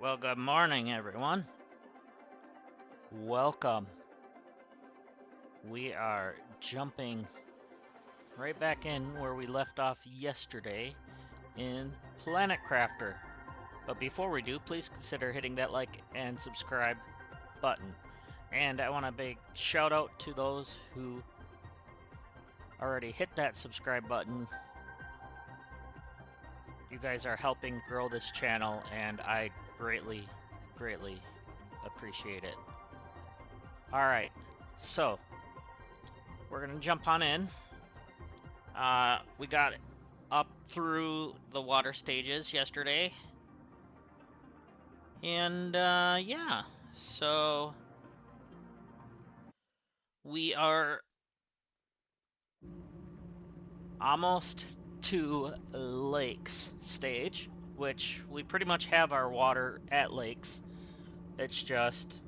Well, good morning, everyone. Welcome. We are jumping right back in where we left off yesterday in Planet Crafter. But before we do, please consider hitting that like and subscribe button. And I want a big shout out to those who already hit that subscribe button. You guys are helping grow this channel, and I greatly appreciate it. Alright, so we're gonna jump on in. We got up through the water stages yesterday. And, yeah. So, we are almost to lakes stage, which we pretty much have our water at lakes. It's just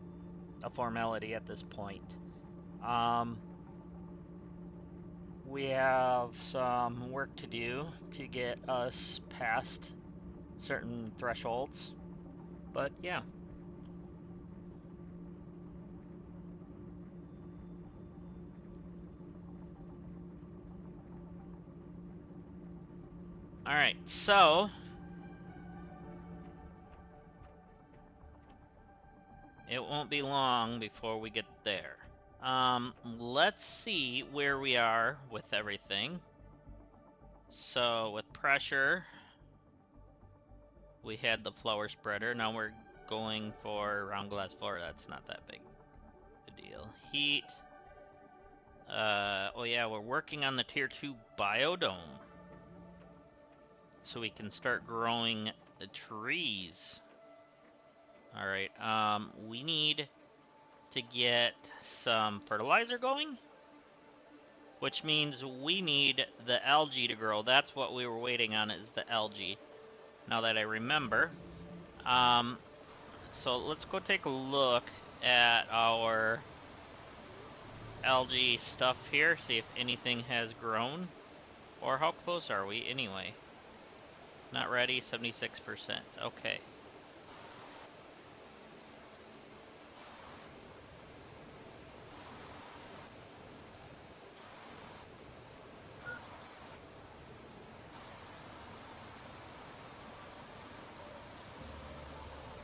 a formality at this point. We have some work to do to get us past certain thresholds. But yeah. Alright, so it won't be long before we get there. Let's see where we are with everything. So with pressure, we had the flower spreader. Now we're going for round glass floor. That's not that big a deal. Heat. Oh yeah, we're working on the tier 2 biodome. So we can start growing the trees. Alright, we need to get some fertilizer going, which means we need the algae to grow. That's what we were waiting on, is the algae, now that I remember. So let's go take a look at our algae stuff here, see if anything has grown. Or how close are we anyway? Not ready, 76%. Okay.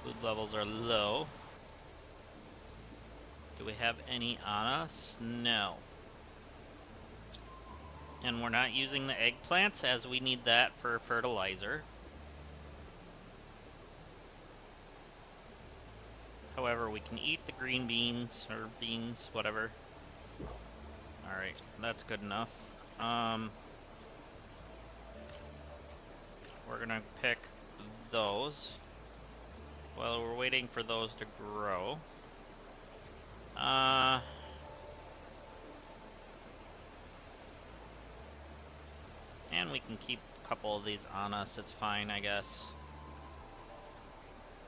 Food levels are low. Do we have any on us? No. And we're not using the eggplants, as we need that for fertilizer. However, we can eat the green beans, or beans, whatever. Alright, that's good enough. We're gonna pick those while we're waiting for those to grow. And we can keep a couple of these on us, it's fine, I guess.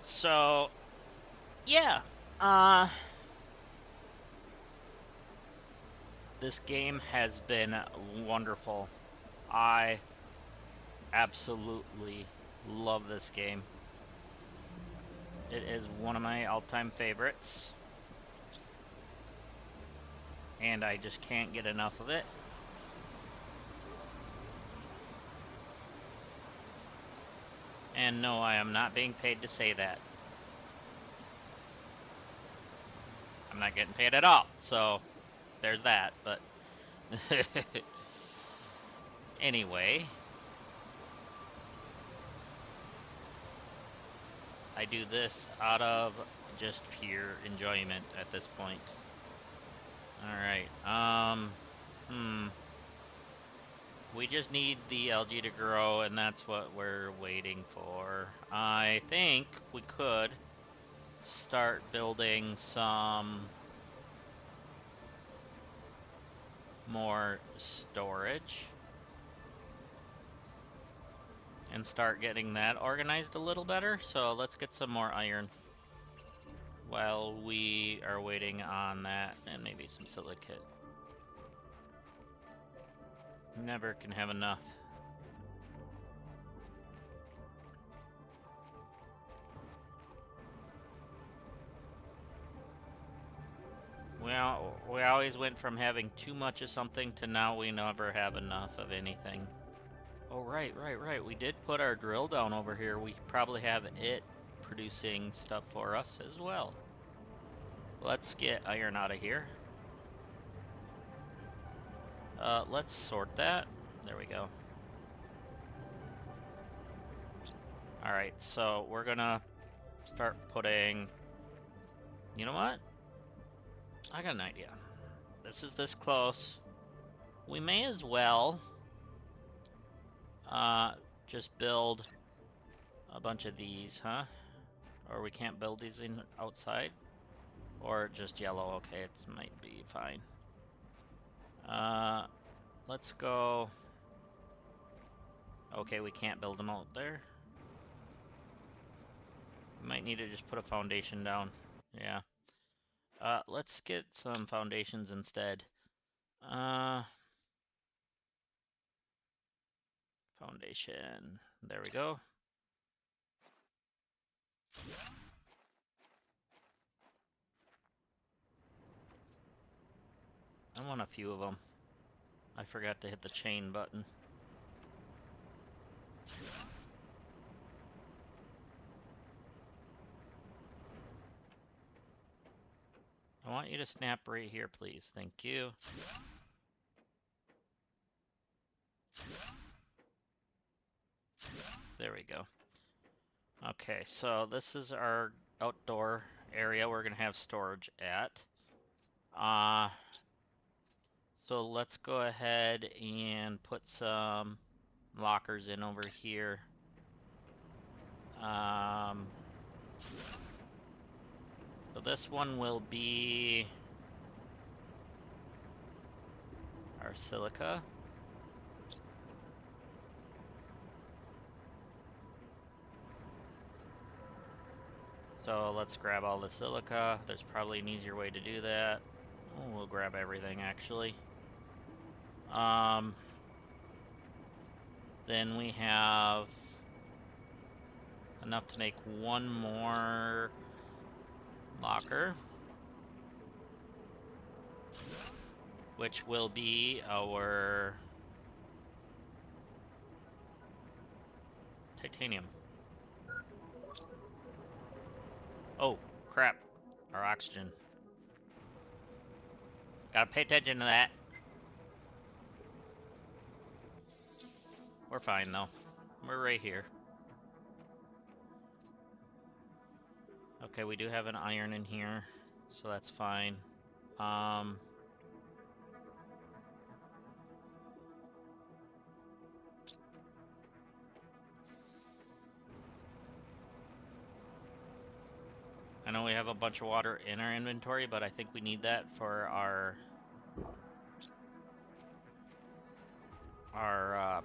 So, yeah. This game has been wonderful. I absolutely love this game. It is one of my all-time favorites. And I just can't get enough of it. And no, I am not being paid to say that. I'm not getting paid at all, so there's that, but... Anyway... I do this out of just pure enjoyment at this point. Alright, we just need the algae to grow, and that's what we're waiting for. I think we could start building some more storage and start getting that organized a little better. So let's get some more iron while we are waiting on that, and maybe some silicate. Never can have enough. went from having too much of something to now we never have enough of anything. Oh, right. We did put our drill down over here. We probably have it producing stuff for us as well. Let's get iron out of here. Let's sort that. There we go. Alright, so we're gonna start putting... You know what? I got an idea. This is this close. We may as well just build a bunch of these, huh? Or we can't build these in outside? Or just yellow, okay, it might be fine. Let's go... Okay, we can't build them out there. We might need to just put a foundation down. Yeah. Let's get some foundations instead. Foundation. There we go. I want a few of them. I forgot to hit the chain button. I want you to snap right here, please. Thank you. There we go. Okay, so this is our outdoor area we're gonna have storage at. So let's go ahead and put some lockers in over here. So this one will be our silica. So let's grab all the silica. There's probably an easier way to do that. Oh, we'll grab everything actually. Then we have enough to make one more locker, which will be our titanium. Oh, crap. Our oxygen. Gotta pay attention to that. We're fine, though. We're right here. Okay, we do have an iron in here, so that's fine. I know we have a bunch of water in our inventory, but I think we need that for our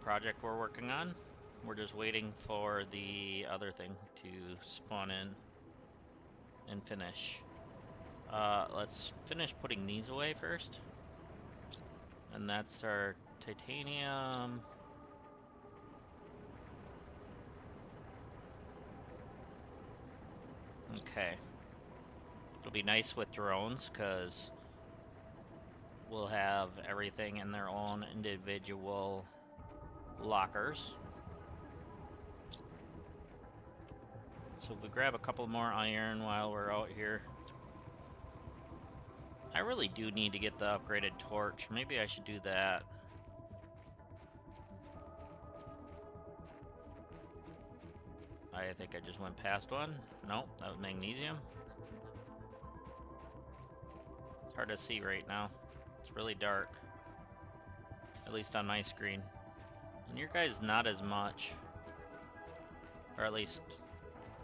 project we're working on. We're just waiting for the other thing to spawn in and finish. Let's finish putting these away first. And that's our titanium. Okay. It'll be nice with drones, because we'll have everything in their own individual lockers. So if we grab a couple more iron while we're out here. I really do need to get the upgraded torch. Maybe I should do that. I think I just went past one. Nope, that was magnesium. It's hard to see right now. It's really dark. At least on my screen. And your guys not as much. Or at least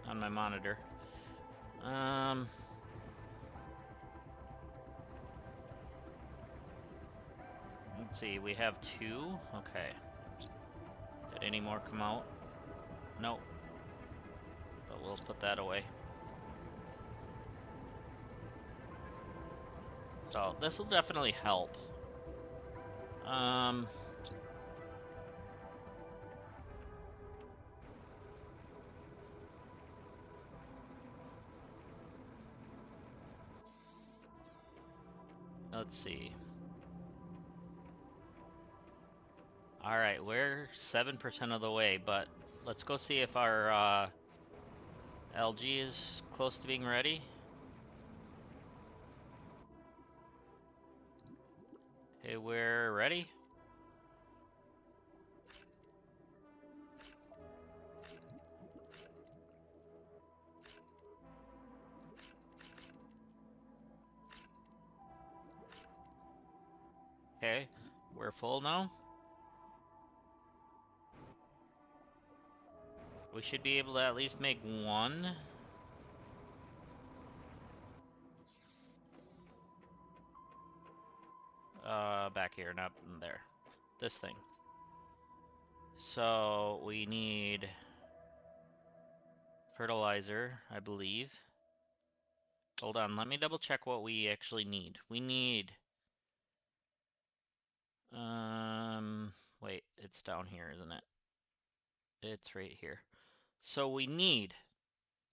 on my monitor. Let's see, we have 2. Okay. Did any more come out? Nope. But we'll put that away. So this will definitely help. Let's see. Alright, we're 7% of the way, but let's go see if our algae is close to being ready. Okay, we're ready. Okay, we're full now. We should be able to at least make one. Back here, not there. This thing. So we need fertilizer, I believe. Hold on, let me double check what we actually need. We need, wait, it's down here, isn't it? It's right here. So we need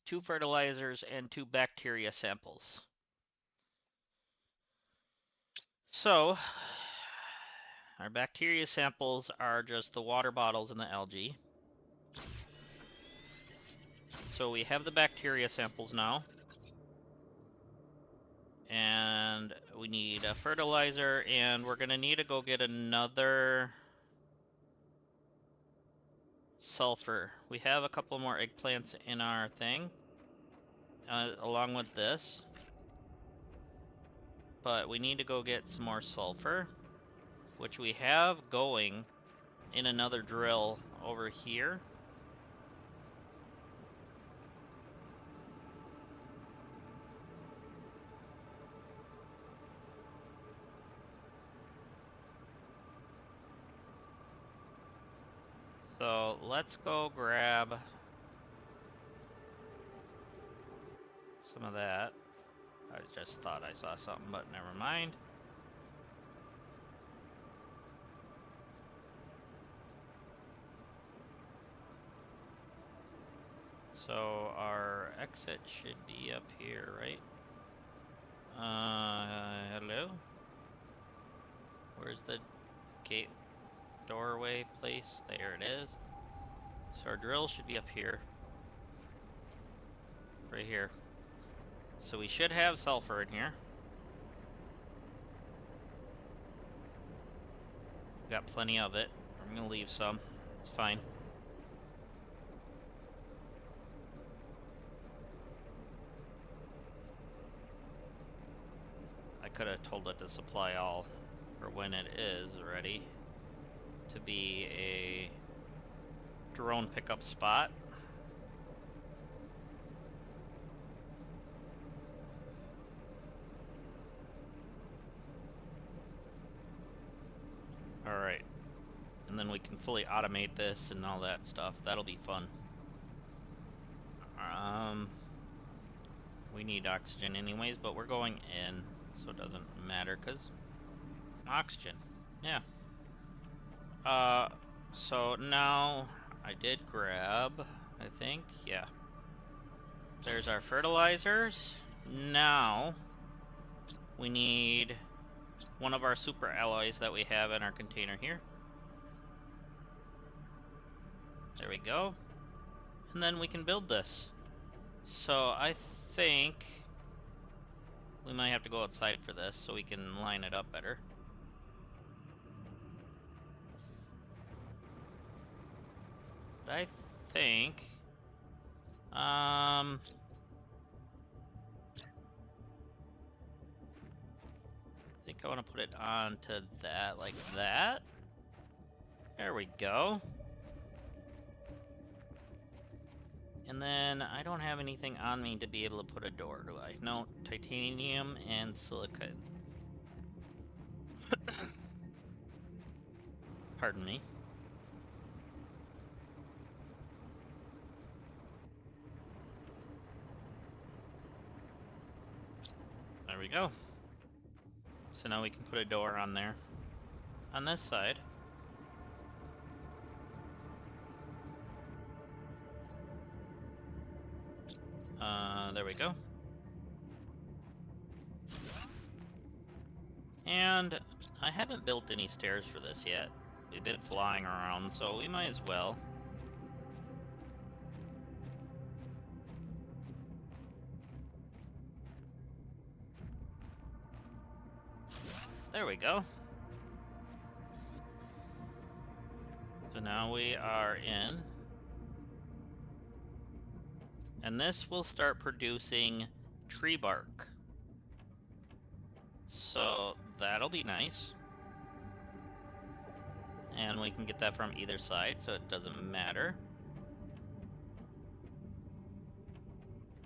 2 fertilizers and 2 bacteria samples. So our bacteria samples are just the water bottles and the algae. So we have the bacteria samples now. And we need a fertilizer, and we're gonna need to go get another sulfur. We have a couple more eggplants in our thing, along with this. But we need to go get some more sulfur, which we have going in another drill over here. So let's go grab some of that. I just thought I saw something, but never mind. So our exit should be up here, right? Hello? Where's the gate doorway place? There it is. So our drill should be up here. Right here. So we should have sulfur in here. We got plenty of it. I'm gonna leave some. It's fine. I could have told it to supply all for when it is ready to be a drone pickup spot. Alright. And then we can fully automate this and all that stuff. That'll be fun. We need oxygen anyways, but we're going in, so it doesn't matter, because oxygen. Yeah. So now I did grab, I think, yeah. There's our fertilizers. Now we need one of our super alloys that we have in our container here. There we go. And then we can build this. So I think we might have to go outside for this so we can line it up better. But I think I think I want to put it onto that, like that. There we go. And then I don't have anything on me to be able to put a door, do I? No, titanium and silicate. Pardon me. There we go. So now we can put a door on there. On this side. There we go. And I haven't built any stairs for this yet. We've been flying around, so we might as well. There we go. So now we are in. And this will start producing tree bark. So that'll be nice. And we can get that from either side, so it doesn't matter.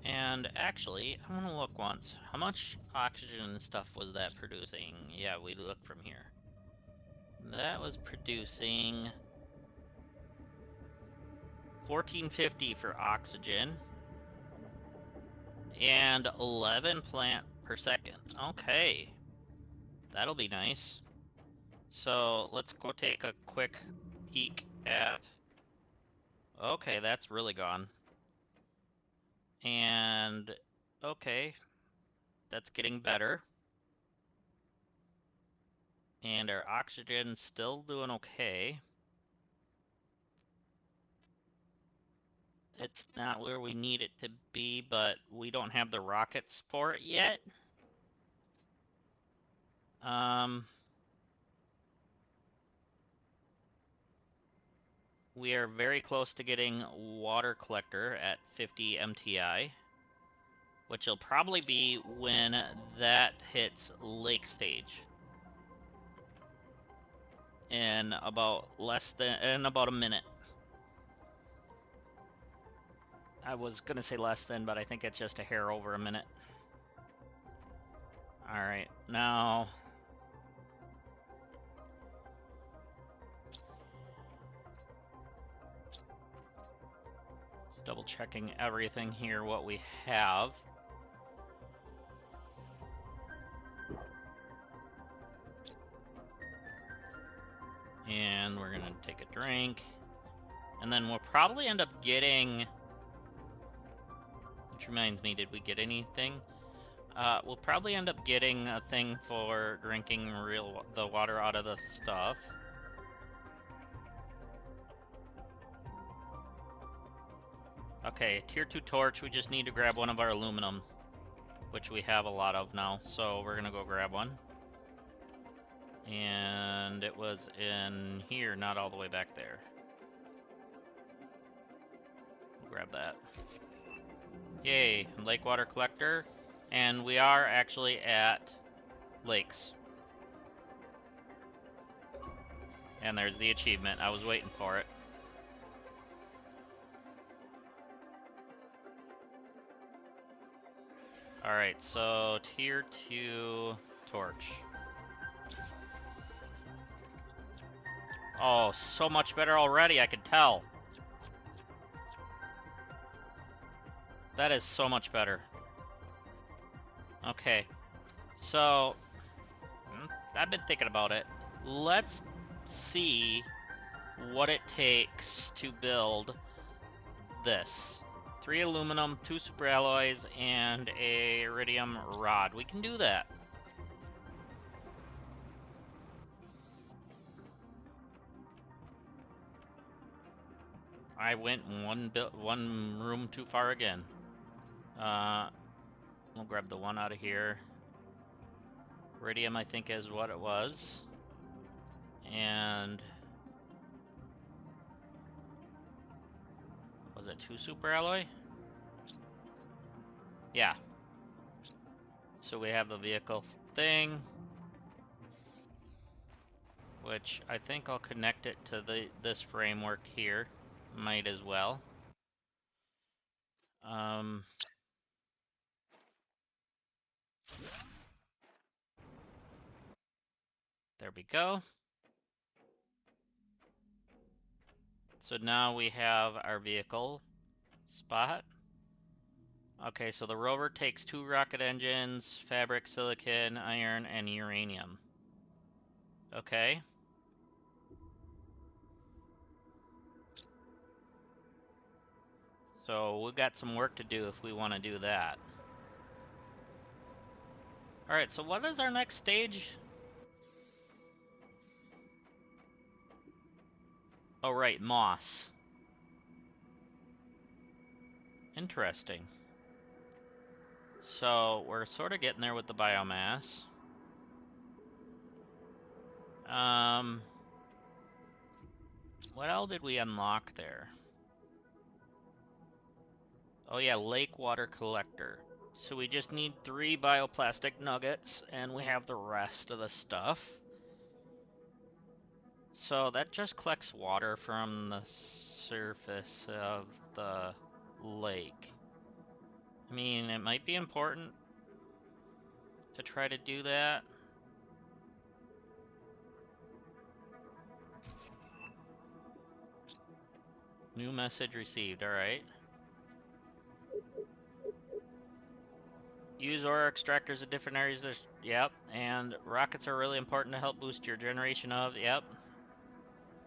And actually, I want to look once. How much oxygen and stuff was that producing? Yeah, we look from here. That was producing 1450 for oxygen and 11 plant per second. Okay, that'll be nice. So let's go take a quick peek at... Okay, that's really gone. And okay, that's getting better. And our oxygen's still doing okay. It's not where we need it to be, but we don't have the rockets for it yet. We are very close to getting water collector at 50 MTI, which will probably be when that hits lake stage in about a minute. I was gonna say less than, but I think it's just a hair over a minute. All right, now double checking everything here, what we have. And we're gonna take a drink. And then we'll probably end up getting... Which reminds me, did we get anything? We'll probably end up getting a thing for drinking the water out of the stuff. Okay, tier 2 torch, we just need to grab one of our aluminum, which we have a lot of now, so we're gonna go grab one. And it was in here, not all the way back there. We'll grab that. Yay, lake water collector. And we are actually at lakes. And there's the achievement. I was waiting for it. Alright, so tier 2 torch. Oh, so much better already, I can tell. That is so much better. Okay, so I've been thinking about it. Let's see what it takes to build this. 3 aluminum, 2 super alloys, and a iridium rod. We can do that. I went one room too far again. We'll grab the one out of here. Iridium, I think, is what it was. And... was it 2 super alloy? Yeah. So we have the vehicle thing, which I think I'll connect it to this framework here. Might as well. There we go. So now we have our vehicle spot. Okay, so the rover takes 2 rocket engines, fabric, silicon, iron, and uranium. Okay. So we've got some work to do if we want to do that. Alright, so what is our next stage? Oh, right, moss. Interesting. So, we're sort of getting there with the biomass. What else did we unlock there? Oh yeah, lake water collector. So we just need 3 bioplastic nuggets, and we have the rest of the stuff. So that just collects water from the surface of the lake. I mean, it might be important to try to do that. New message received, alright. Use ore extractors in different areas. Yep, and rockets are really important to help boost your generation of, yep.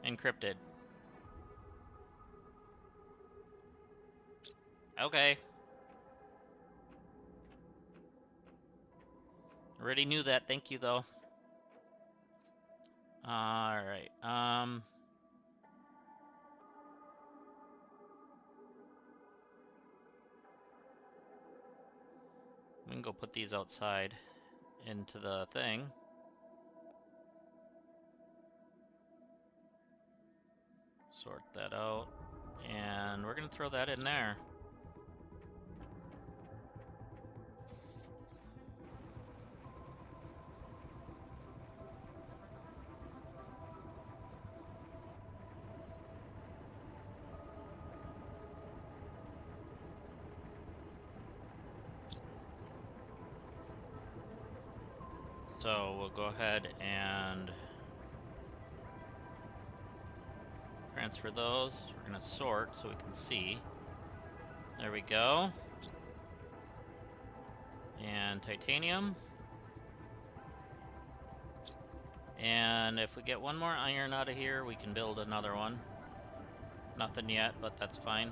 Encrypted. Okay. Already knew that, thank you though. Alright, we can go put these outside into the thing. Sort that out. And we're gonna throw that in there. So we'll go ahead and transfer those. We're gonna sort so we can see. There we go. And titanium. And if we get one more iron out of here, we can build another one. Nothing yet, but that's fine.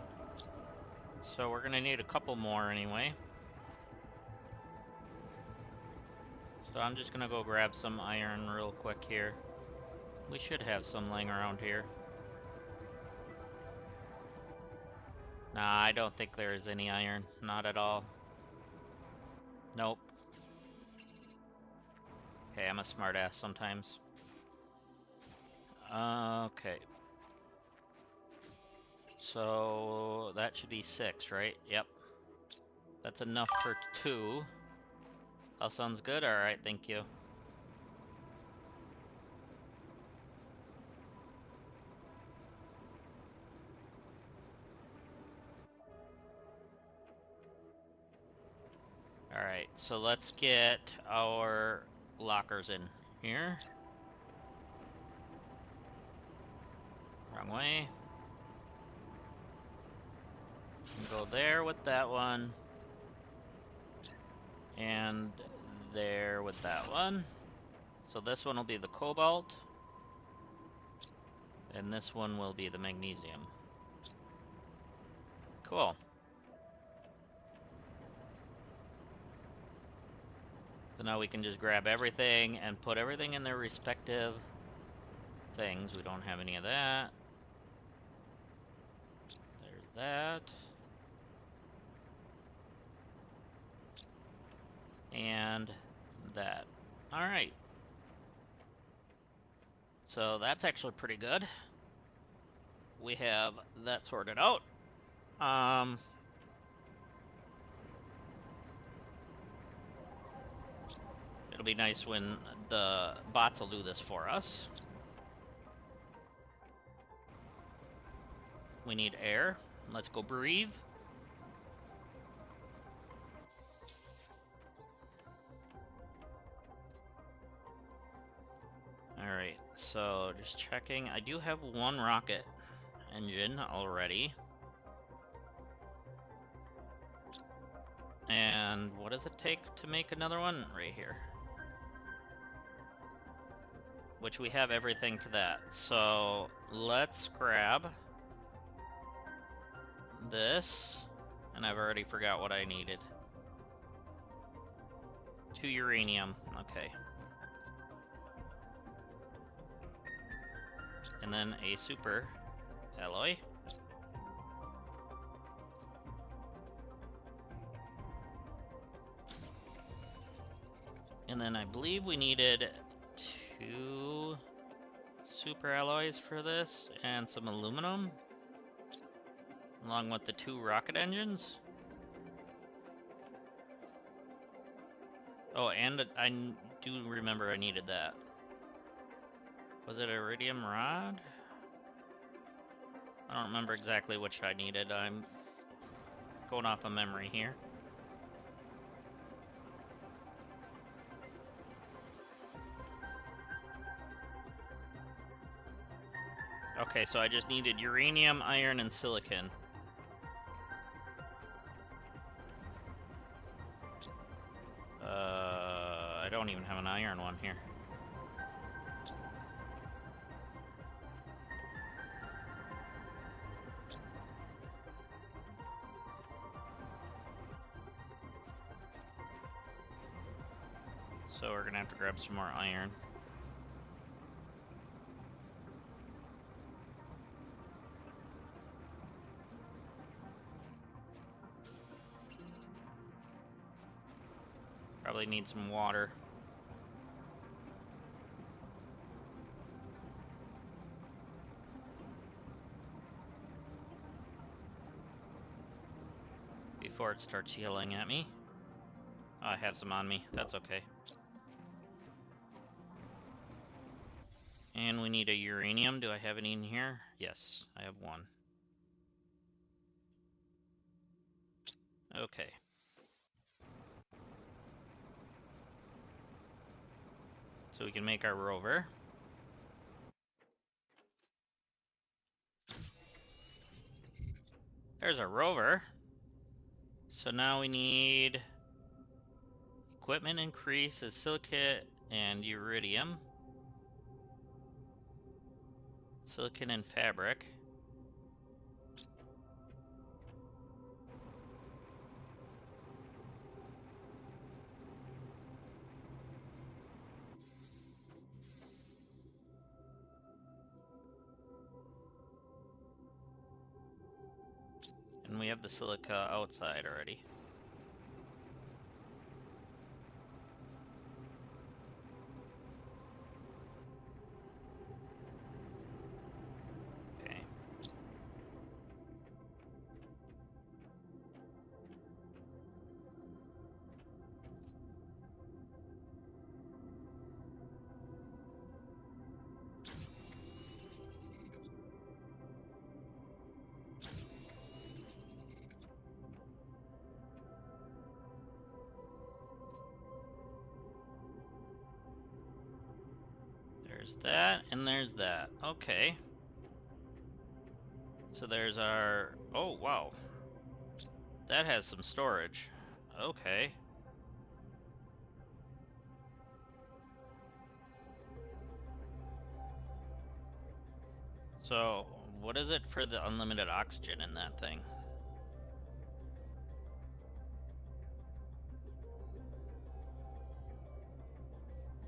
So we're gonna need a couple more anyway. So I'm just gonna go grab some iron real quick here. We should have some laying around here. Nah, I don't think there is any iron. Not at all. Nope. Okay, I'm a smartass sometimes. Okay. So that should be 6, right? Yep. That's enough for 2. All sounds good? Alright, thank you. Alright, so let's get our lockers in here. Wrong way. Go there with that one. And there with that one. So this one will be the cobalt. And this one will be the magnesium. Cool. So now we can just grab everything and put everything in their respective things. We don't have any of that. There's that. And that. Alright. So that's actually pretty good. We have that sorted out. It'll be nice when the bots will do this for us. We need air. Let's go breathe. Alright, so just checking. I do have one rocket engine already. And what does it take to make another one? Right here. Which we have everything for that. So let's grab this. And I've already forgot what I needed. 2 uranium. Okay. And then a super. alloy. And then I believe we needed 2 super alloys for this and some aluminum, along with the 2 rocket engines. Oh, and I do remember I needed that. Was it iridium rod? I don't remember exactly which I needed. I'm going off of memory here. Okay, so I just needed uranium, iron, and silicon. I don't even have an iron one here. So we're gonna have to grab some more iron. Probably need some water. Before it starts yelling at me. Oh, I have some on me. That's okay. And we need a uranium. Do I have any in here? Yes, I have 1. Okay. So we can make our rover. There's our rover. So now we need equipment increase as silicate and iridium. Silicon and fabric. And we have the silica outside already. Okay. There's that, and there's that. Okay. So there's our... Oh, wow. That has some storage. Okay. So, what is it for the unlimited oxygen in that thing?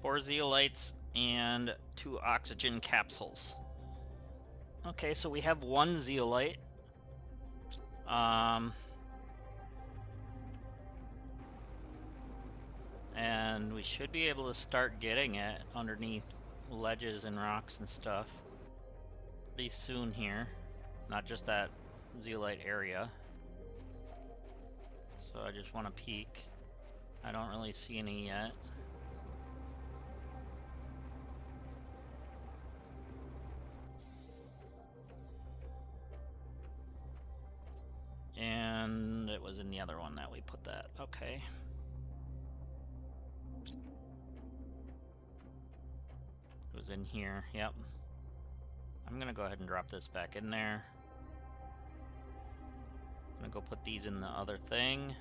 4 zeolites and 2 oxygen capsules. Okay, so we have 1 zeolite. And we should be able to start getting it underneath ledges and rocks and stuff pretty soon here. Not just that zeolite area. So I just want to peek. I don't really see any yet. And it was in the other one that we put that. Okay. It was in here. Yep. I'm gonna go ahead and drop this back in there. I'm gonna go put these in the other thing.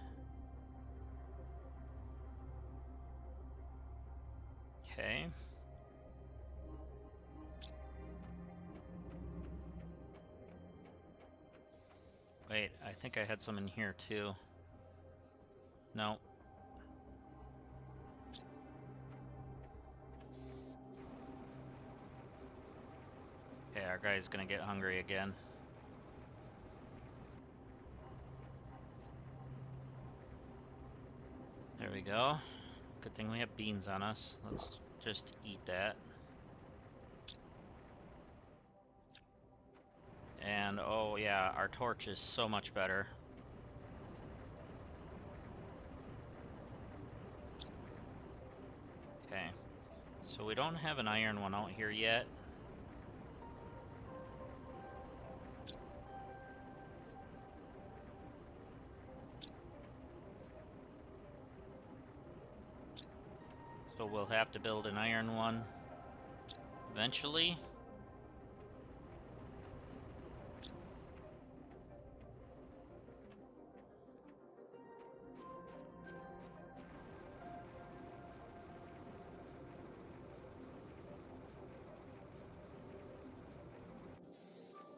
Okay. Wait, I think I had some in here too. No. Okay, our guy's gonna get hungry again. we go. Good thing we have beans on us. Let's just eat that. And oh yeah, our torch is so much better. Okay, so we don't have an iron one out here yet. So we'll have to build an iron one eventually.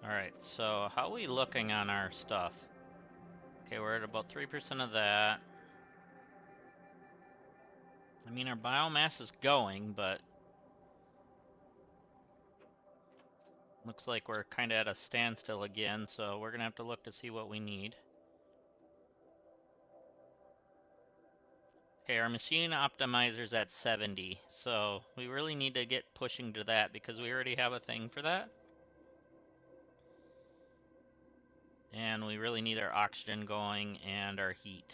Alright, so how are we looking on our stuff? Okay, we're at about 3% of that. I mean, our biomass is going, but looks like we're kind of at a standstill again, so we're going to have to look to see what we need. Okay, our machine optimizer's at 70, so we really need to get pushing to that because we already have a thing for that. And we really need our oxygen going and our heat.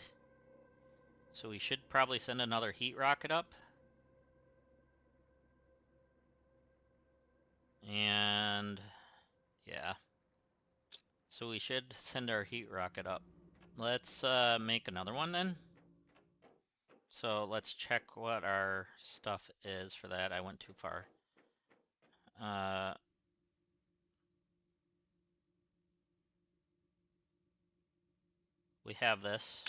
So we should probably send another heat rocket up. And yeah. So we should send our heat rocket up. Let's make another one then. So let's check what our stuff is for that. I went too far. We have this.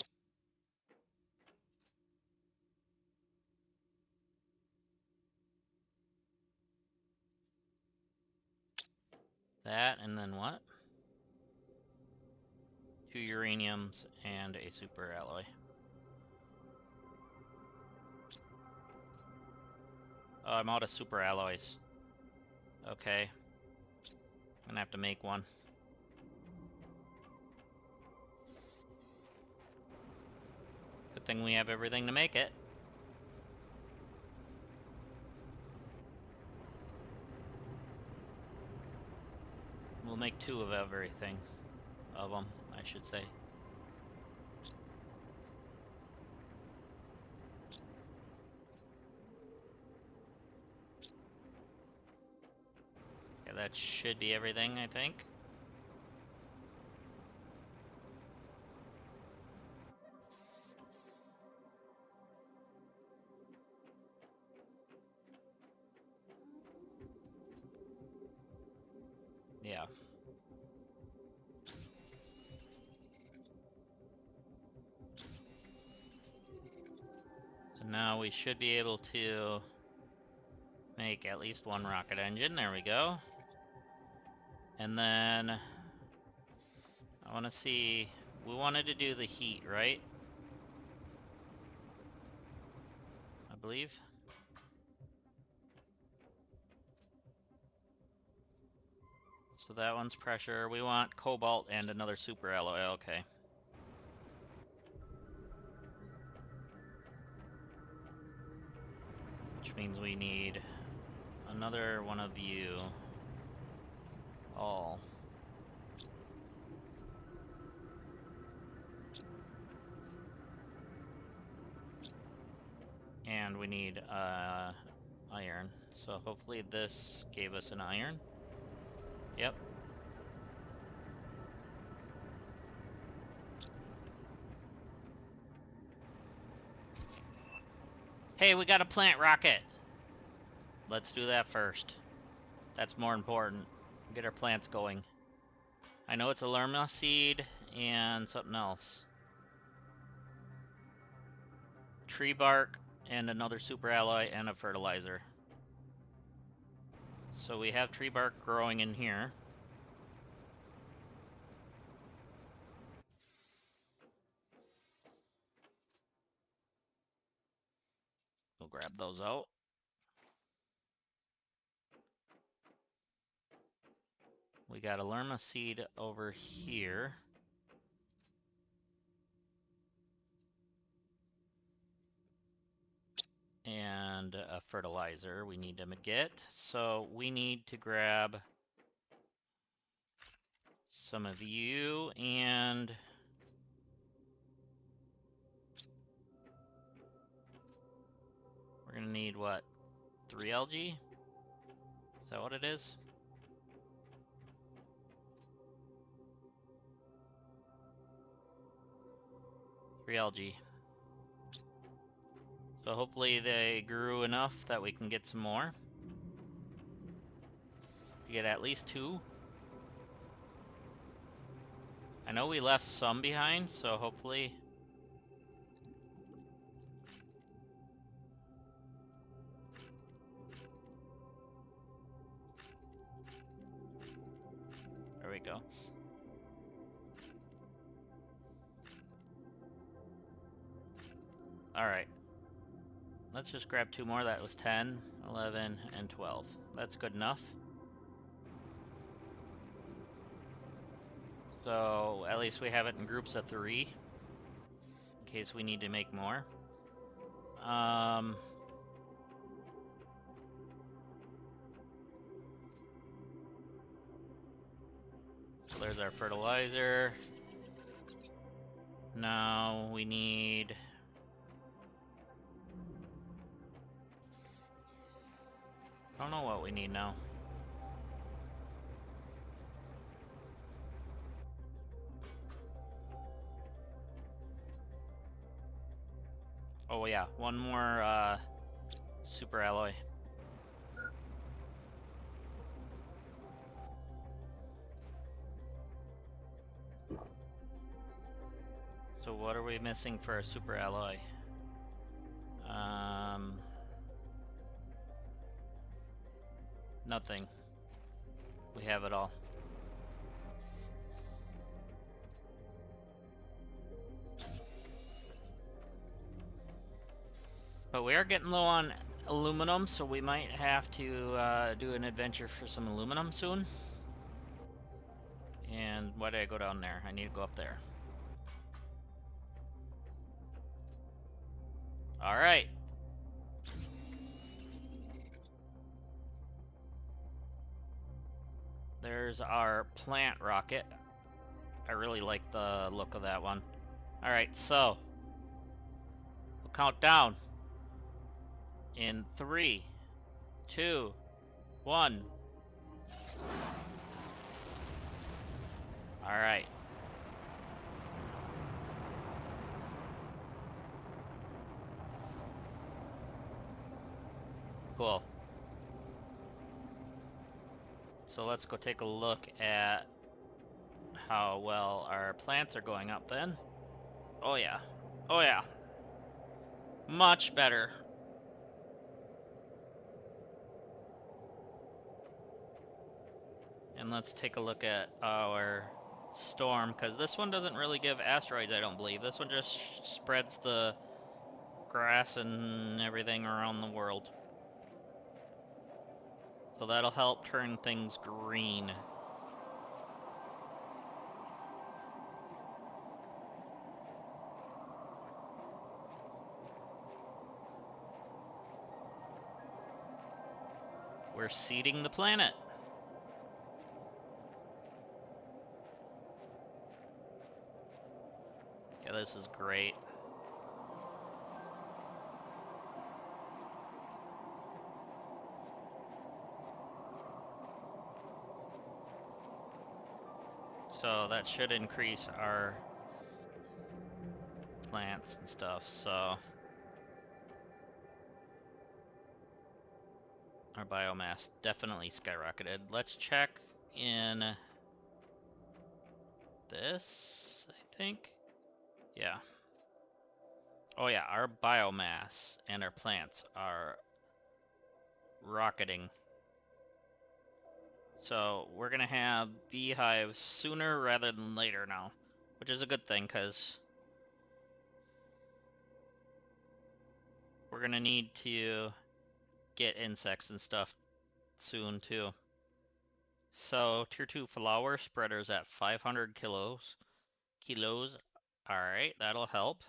That, and then what? 2 uraniums and a super alloy. Oh, I'm out of super alloys. Okay. I'm gonna have to make one. Good thing we have everything to make it. We'll make 2 of everything. Of them, I should say. Okay, that should be everything, I think. Yeah. So now we should be able to make at least 1 rocket engine. There we go. And then I want to see, we wanted to do the heat, right? I believe. So that one's pressure. We want cobalt and another super alloy. Okay. Which means we need another one of you all. And we need iron. So hopefully this gave us an iron. Yep. Hey, we got a plant rocket. Let's do that first. That's more important. Get our plants going. I know it's a lerma seed and something else. Tree bark and another super alloy and a fertilizer. So we have tree bark growing in here. We'll grab those out. We got a lerma seed over here. and a fertilizer we need to get. So we need to grab some of you, and we're gonna need what? 3 algae? Is that what it is? Three algae. So hopefully they grew enough that we can get some more. To get at least 2. I know we left some behind, so hopefully... There we go. Alright. Let's just grab 2 more. That was 10, 11, and 12. That's good enough. So at least we have it in groups of 3. In case we need to make more. So there's our fertilizer. Now we need... I don't know what we need now. Oh yeah, one more super alloy. So what are we missing for a super alloy? Nothing. We have it all. But we are getting low on aluminum, so we might have to do an adventure for some aluminum soon. And why did I go down there? I need to go up there. Alright. There's our plant rocket. I really like the look of that one. Alright, so we'll count down. In 3, 2, 1. Alright. Cool. So let's go take a look at how well our plants are going up then. Oh yeah. Oh yeah. Much better. And let's take a look at our storm, because this one doesn't really give asteroids, I don't believe. This one just spreads the grass and everything around the world. So that'll help turn things green. We're seeding the planet. Yeah, this is great. So that should increase our plants and stuff, so our biomass definitely skyrocketed. Let's check in this, I think. Yeah. Oh yeah, our biomass and our plants are rocketing. So we're gonna have beehives sooner rather than later now, which is a good thing, because we're gonna need to get insects and stuff soon too. So tier 2 flower spreaders at 500 kilos. Alright, that'll help.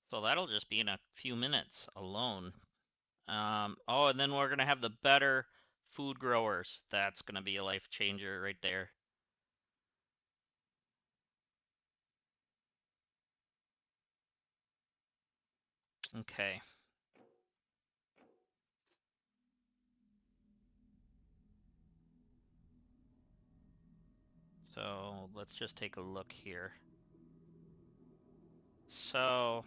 So that'll just be in a few minutes alone. Oh, and then we're gonna have the better food growers. That's gonna be a life changer right there. Okay. So let's just take a look here. So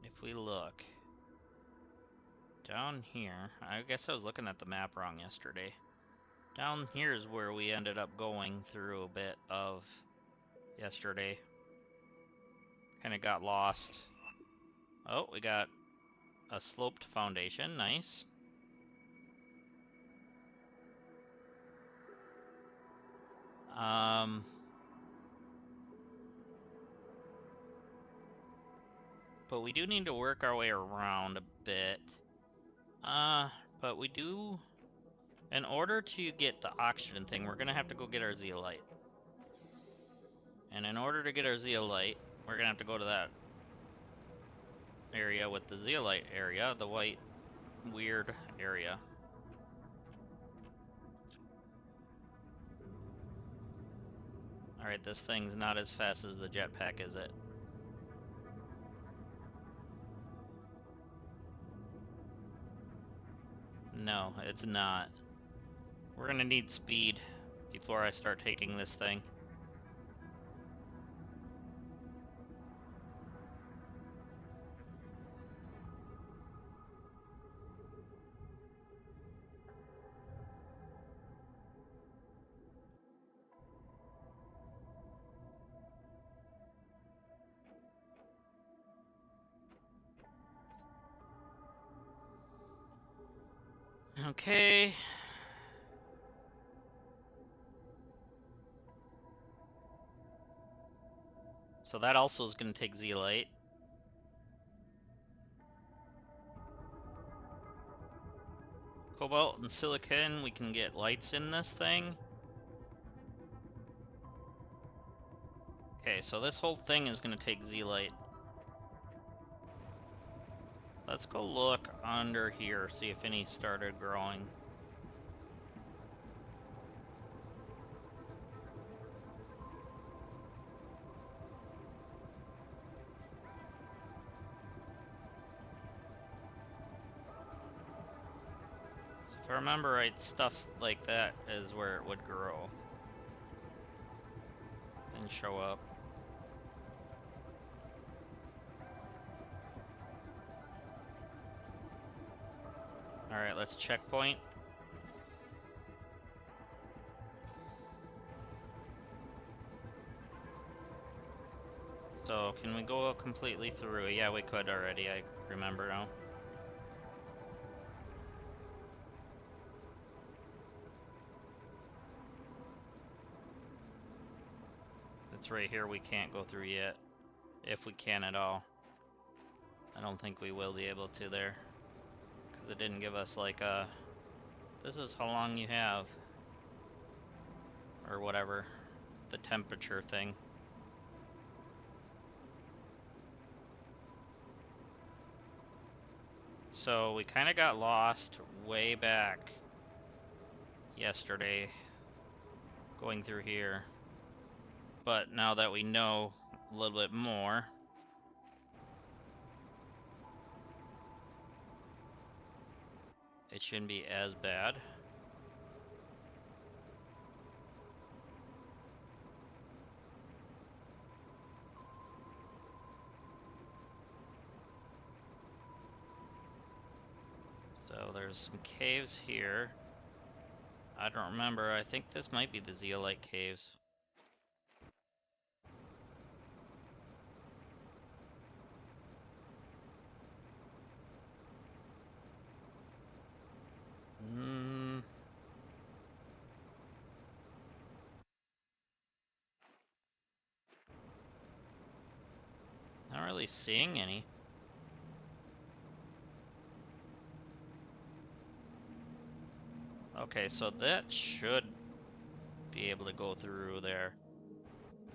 if we look down here, I guess I was looking at the map wrong yesterday. Down here is where we ended up going through a bit of yesterday. Kind of got lost. Oh, we got a sloped foundation. Nice. But we do need to work our way around a bit. But we do... In order to get the oxygen thing, we're gonna have to go get our zeolite. And in order to get our zeolite, we're gonna have to go to that area with the zeolite area, the white, weird area. Alright, this thing's not as fast as the jetpack, is it? No, it's not. We're gonna need speed before I start taking this thing. Okay. So that also is gonna take zeolite. Cobalt and silicon, we can get lights in this thing. Okay, so this whole thing is gonna take zeolite. Let's go look under here, see if any started growing. So if I remember right, stuff like that is where it would grow and show up. Alright, let's checkpoint. So, can we go completely through? Yeah, we could already, I remember now. It's right here we can't go through yet. If we can at all. I don't think we will be able to there. Because it didn't give us like a... This is how long you have. Or whatever. The temperature thing. So we kind of got lost way back yesterday going through here. But now that we know a little bit more, it shouldn't be as bad. So there's some caves here. I don't remember. I think this might be the zeolite caves. Not really seeing any. Okay, so that should be able to go through there.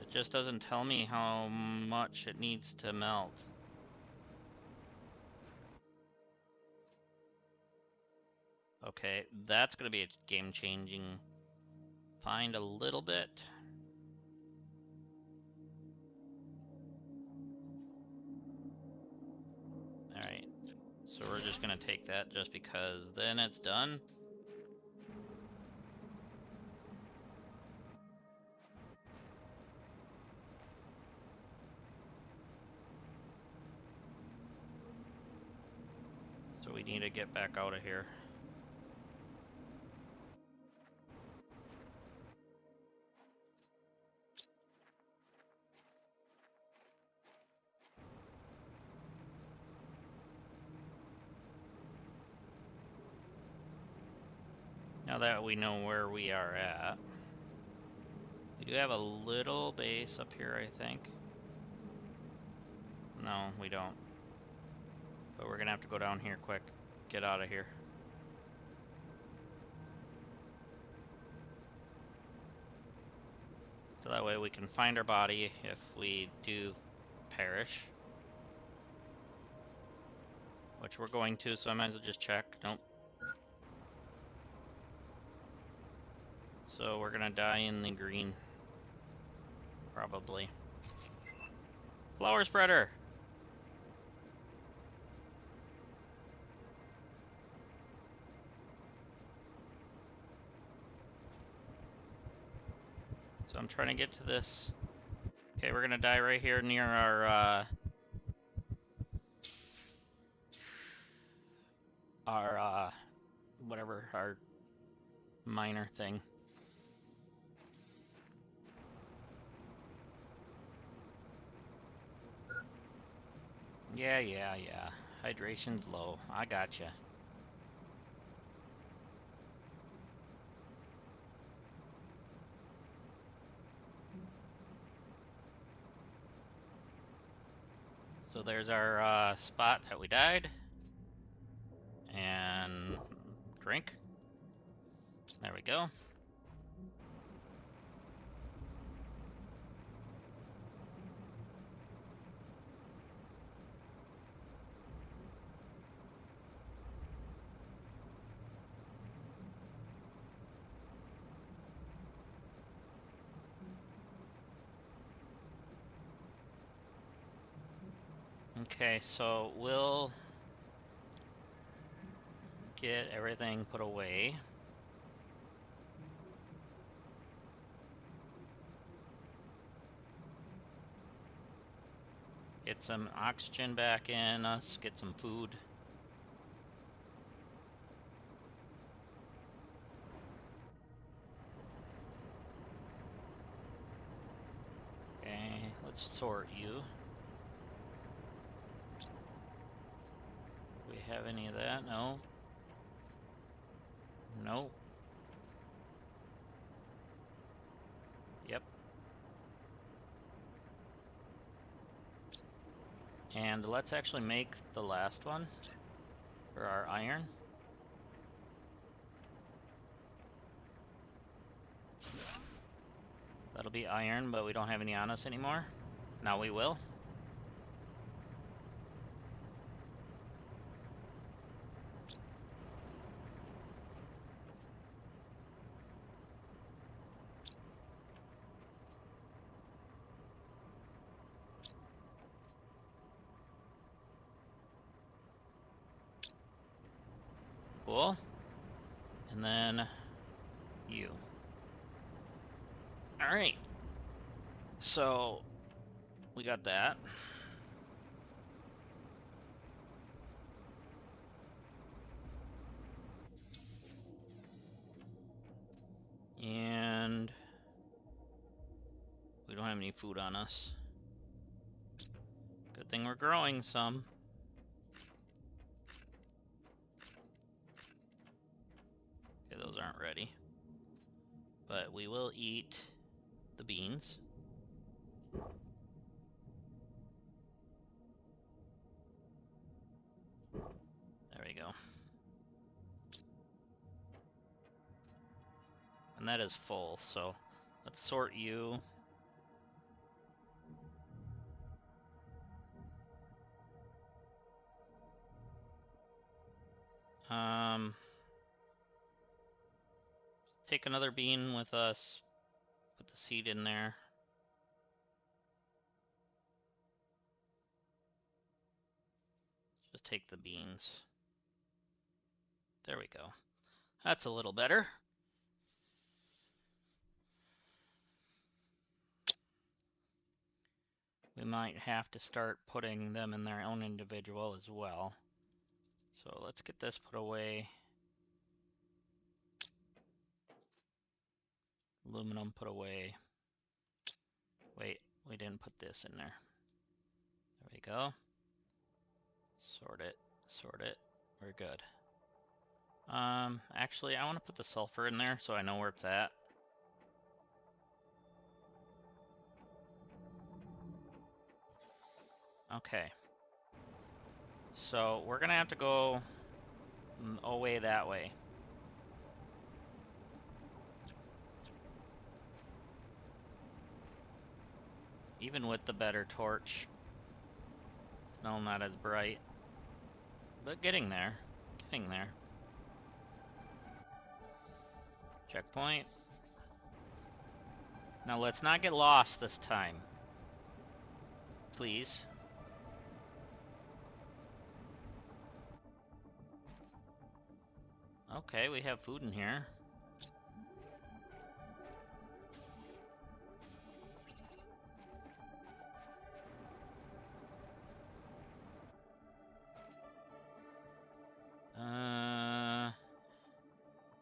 It just doesn't tell me how much it needs to melt. Okay, that's gonna be a game-changing find a little bit. Alright, so we're just gonna take that just because then it's done. So we need to get back out of here. Now that we know where we are at. We do have a little base up here, I think. No, we don't. But we're gonna have to go down here quick. Get out of here. So that way we can find our body if we do perish. Which we're going to, so I might as well just check. Nope. So we're gonna die in the green. Probably. Flower spreader! So I'm trying to get to this. Okay, we're gonna die right here near our whatever, our miner thing. Yeah. Hydration's low. I gotcha. So there's our spot that we died. And drink. There we go. Okay, so we'll get everything put away. Get some oxygen back in us, get some food. Okay, let's sort you. Do we have any of that? No. Nope. Yep. And let's actually make the last one for our iron. That'll be iron, but we don't have any on us anymore. Now we will. Cool. And then you. Alright. So we got that. And we don't have any food on us. Good thing we're growing some. Okay, those aren't ready. But we will eat the beans. There we go. And that is full, so let's sort you. Take another bean with us. Put the seed in there. Just take the beans. There we go. That's a little better. We might have to start putting them in their own individual as well. So let's get this put away. Aluminum put away. Wait, we didn't put this in there. There we go. Sort it, sort it. We're good. Actually, I want to put the sulfur in there so I know where it's at. Okay. So we're gonna have to go away that way. Even with the better torch, still not as bright. But getting there. Getting there. Checkpoint. Now let's not get lost this time. Please. Okay, we have food in here.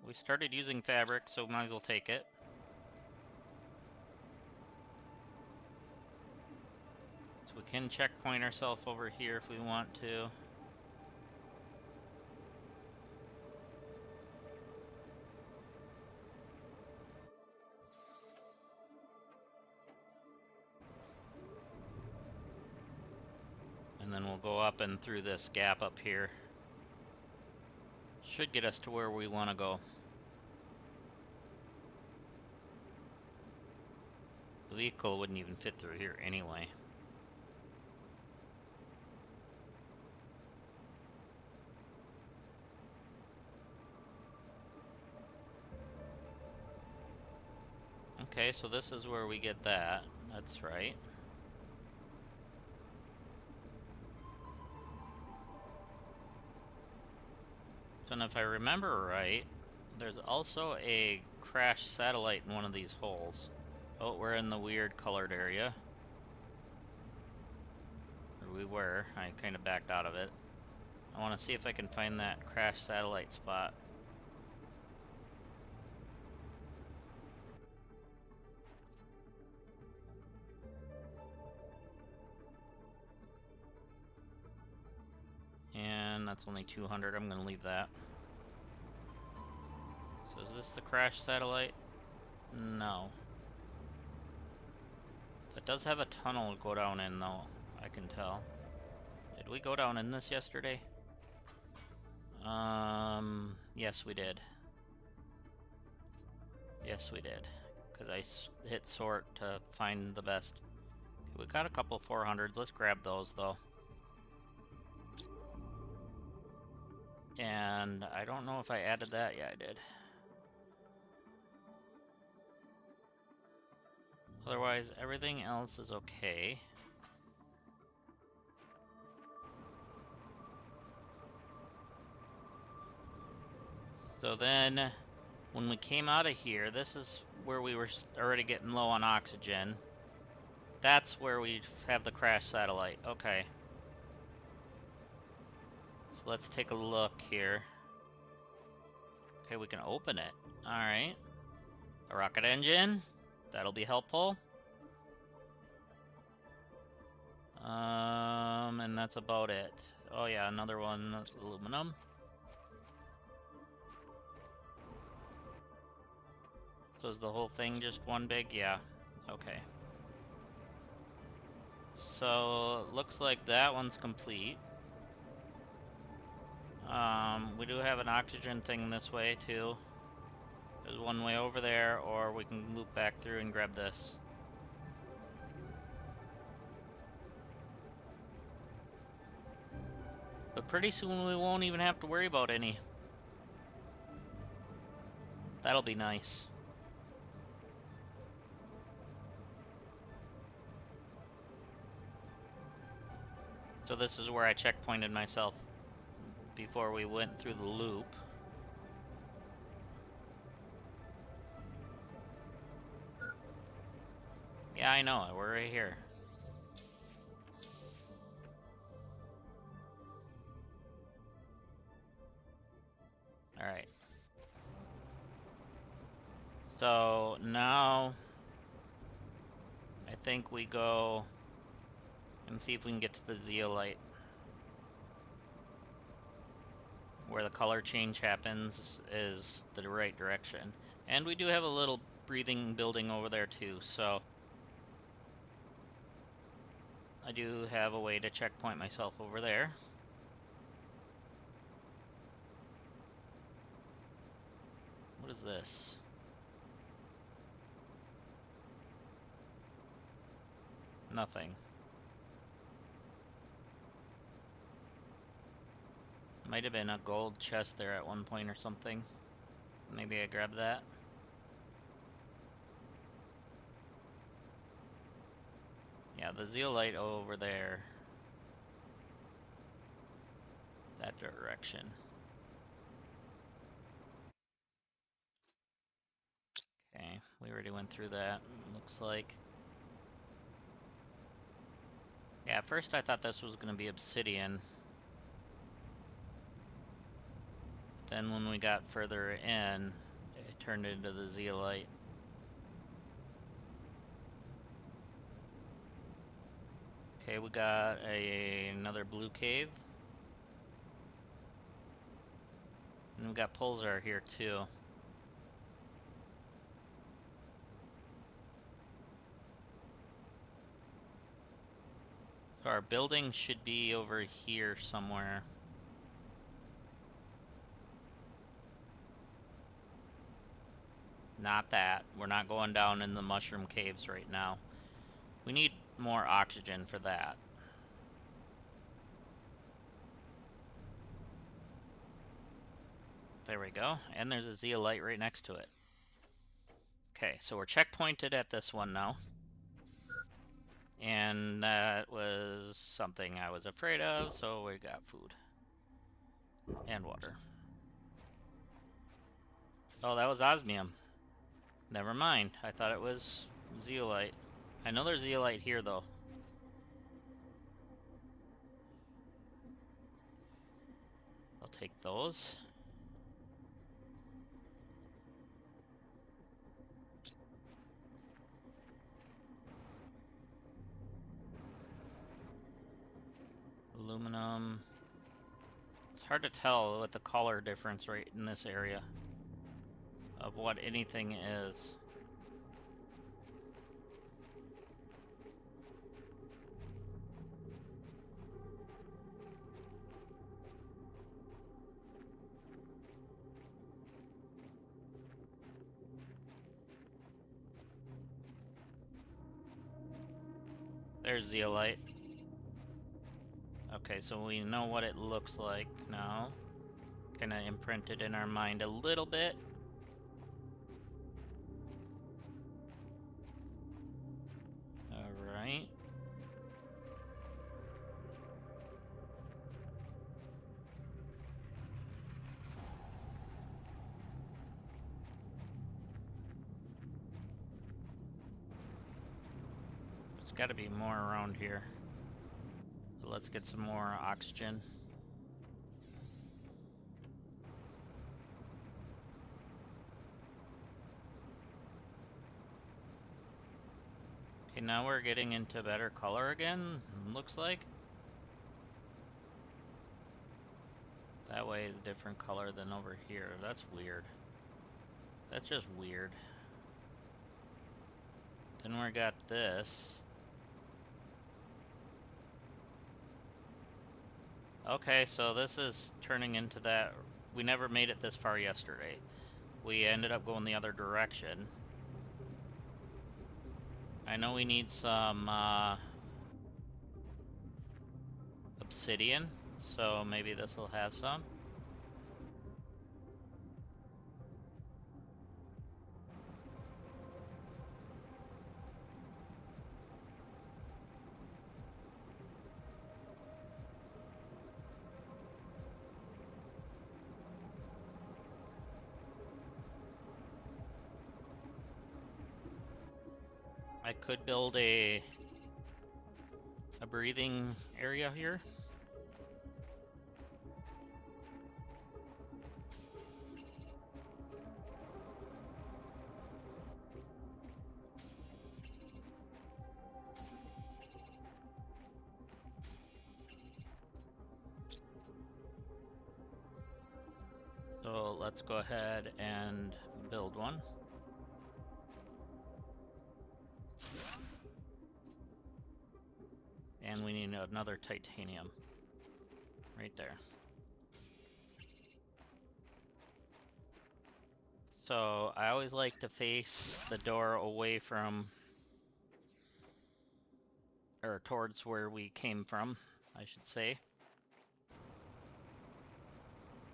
We started using fabric, so might as well take it. So we can checkpoint ourselves over here if we want to. And then we'll go up and through this gap up here. Should get us to where we want to go. The vehicle wouldn't even fit through here anyway. Okay, so this is where we get that. That's right. And if I remember right, there's also a crashed satellite in one of these holes. Oh, we're in the weird colored area. Or we were. I kind of backed out of it. I want to see if I can find that crashed satellite spot. And that's only 200. I'm going to leave that. So is this the crashed satellite? No. That does have a tunnel to go down in, though, I can tell. Did we go down in this yesterday? Yes we did. Yes we did. Because I hit sort to find the best. Okay, we got a couple 400s. Let's grab those, though. And I don't know if I added that. Yeah, I did. Otherwise, everything else is okay. So then, when we came out of here, this is where we were already getting low on oxygen. That's where we have the crash satellite. Okay. So let's take a look here. Okay, we can open it. Alright. A rocket engine. That'll be helpful. And that's about it. Oh yeah, another one, aluminum. So is the whole thing just one big? Yeah. Okay. So, looks like that one's complete. We do have an oxygen thing this way, too. There's one way over there, or we can loop back through and grab this. But pretty soon we won't even have to worry about any. That'll be nice. So this is where I checkpointed myself before we went through the loop. Yeah, I know it. We're right here. Alright. So now I think we go and see if we can get to the zeolite, where the color change happens is the right direction. And we do have a little breathing building over there too, so I do have a way to checkpoint myself over there. What is this? Nothing. Might have been a gold chest there at one point or something. Maybe I grabbed that. Yeah, the zeolite over there. That direction. Okay, we already went through that, looks like. Yeah, at first I thought this was going to be obsidian. But then when we got further in, it turned into the zeolite. Okay, we got another blue cave. And we got Pulsar here too. So our building should be over here somewhere. Not that. We're not going down in the mushroom caves right now. We need more oxygen for that. There we go. And there's a zeolite right next to it. Okay, so we're checkpointed at this one now. And that was something I was afraid of, so we got food. And water. Oh, that was osmium. Never mind. I thought it was zeolite. I know there's zeolite here, though. I'll take those. Aluminum. It's hard to tell with the color difference right in this area of what anything is. There's zeolite. Okay, so we know what it looks like now. Kind of imprinted in our mind a little bit. Alright. There's got to be more around here. So let's get some more oxygen. Okay, now we're getting into better color again, looks like. That way is a different color than over here. That's weird. That's just weird. Then we got this. Okay, so this is turning into that. We never made it this far yesterday. We ended up going the other direction. I know we need some obsidian, so maybe this will have some. I could build a breathing area here. So let's go ahead and build one. And we need another titanium right there. So I always like to face the door away from, or towards where we came from, I should say.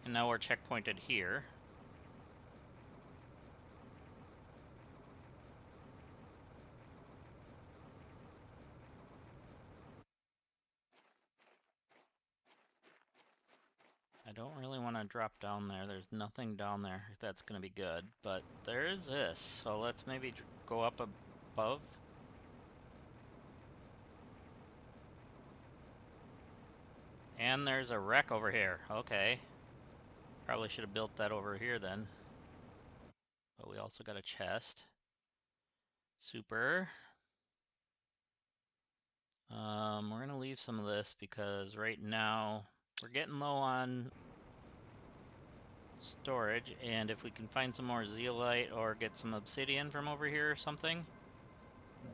And now we're checkpointed here. I don't really want to drop down there. There's nothing down there that's going to be good, but there is this. So let's maybe go up above. And there's a wreck over here. Okay. Probably should have built that over here then. But we also got a chest. Super. We're going to leave some of this because right now we're getting low on storage, and if we can find some more zeolite or get some obsidian from over here or something,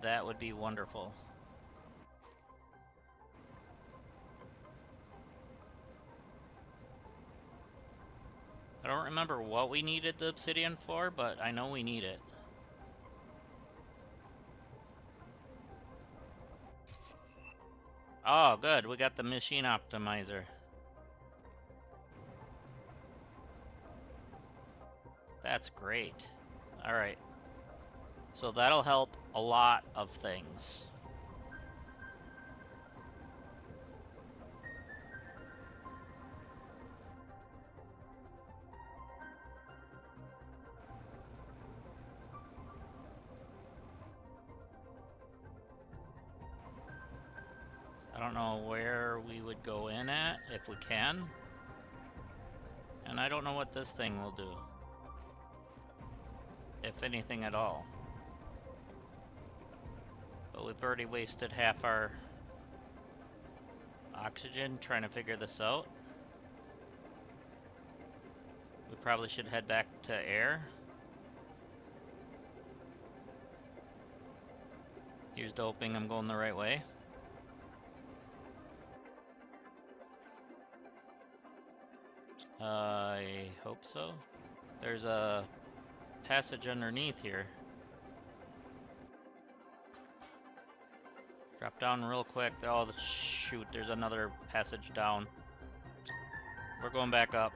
that would be wonderful. I don't remember what we needed the obsidian for, but I know we need it. Oh, good. We got the machine optimizer. That's great. Alright. So that'll help a lot of things. I don't know where we would go in at, if we can. And I don't know what this thing will do. If anything at all. But we've already wasted half our oxygen trying to figure this out. We probably should head back to air. Here's the hoping I'm going the right way. I hope so. There's a passage underneath here. Drop down real quick. Oh, shoot, there's another passage down. We're going back up.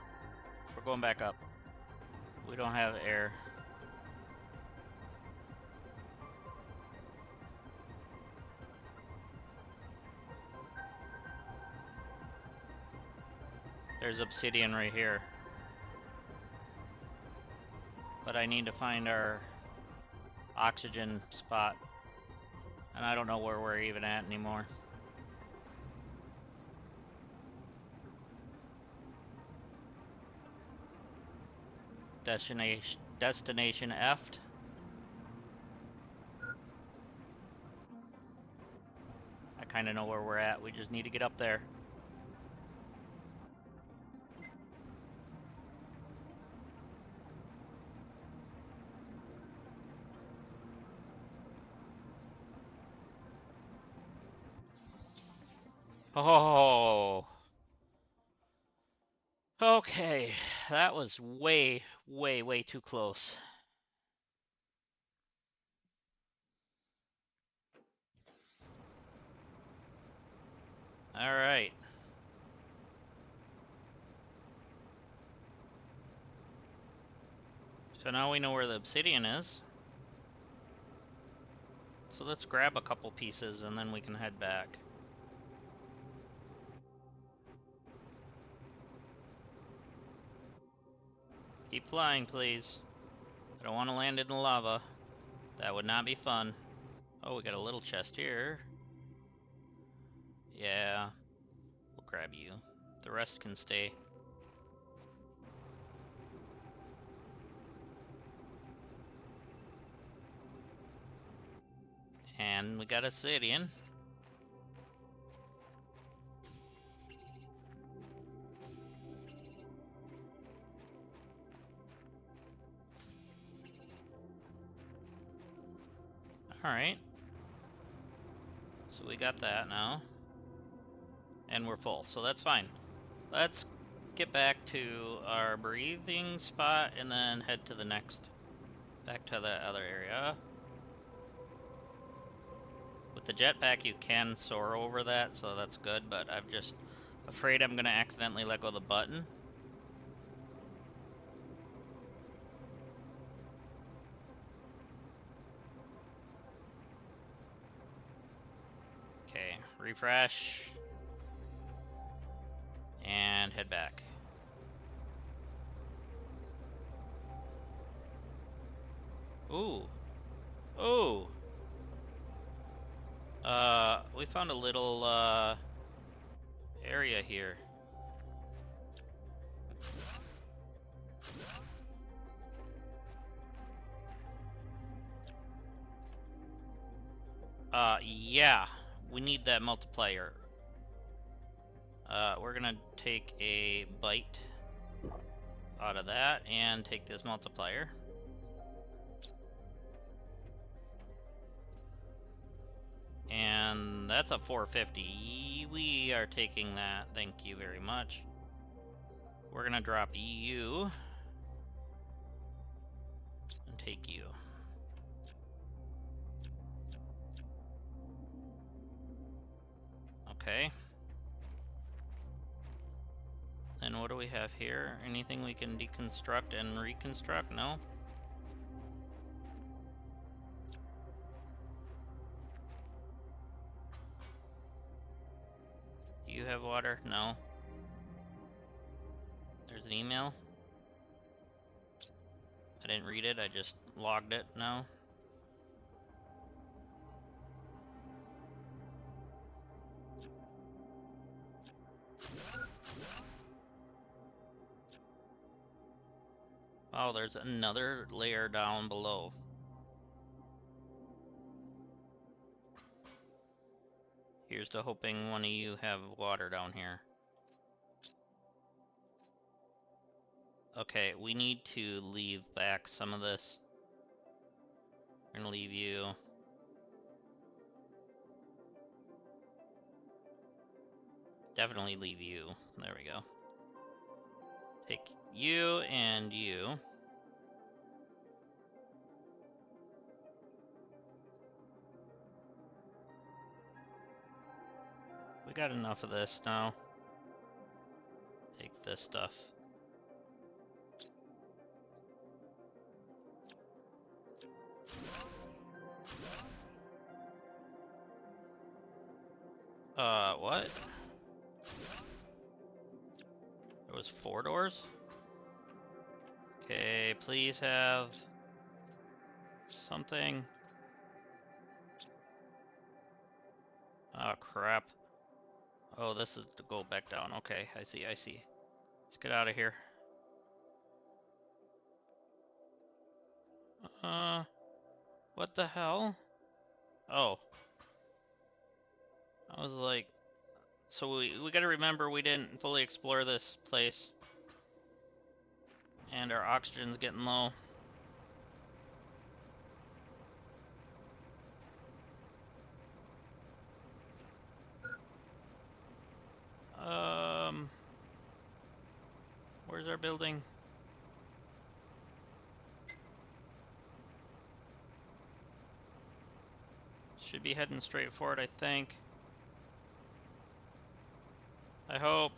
We're going back up. We don't have air. There's obsidian right here. But I need to find our oxygen spot. And I don't know where we're even at anymore. Destination F'd. I kind of know where we're at. We just need to get up there. Oh. Okay. That was way, way, way too close. All right. So now we know where the obsidian is. So let's grab a couple pieces and then we can head back. Keep flying, please. I don't want to land in the lava. That would not be fun. Oh, we got a little chest here. Yeah, we'll grab you. The rest can stay. And we got a obsidian. Alright. So we got that now. And we're full, so that's fine. Let's get back to our breathing spot and then head to the next. Back to the other area. With the jetpack you can soar over that, so that's good, but I'm just afraid I'm gonna accidentally let go of the button. Okay, refresh. And head back. Ooh. Ooh. We found a little, area here. Yeah. We need that multiplier. We're gonna take a bite out of that and take this multiplier. And that's a 450. We are taking that. Thank you very much. We're gonna drop you and take you. Okay. And what do we have here? Anything we can deconstruct and reconstruct? No? Do you have water? No. There's an email. I didn't read it, I just logged it now. Oh, there's another layer down below. Here's to hoping one of you have water down here. Okay, we need to leave back some of this. We're gonna leave you. Definitely leave you. There we go. Take you and you. We got enough of this now. Take this stuff. What? There was 4 doors? Okay, please have something. Oh, crap. Oh, this is to go back down. Okay, I see, I see. Let's get out of here. What the hell? Oh. I was like... So we gotta remember we didn't fully explore this place. And our oxygen's getting low. Where's our building? Should be heading straight for it, I think. I hope.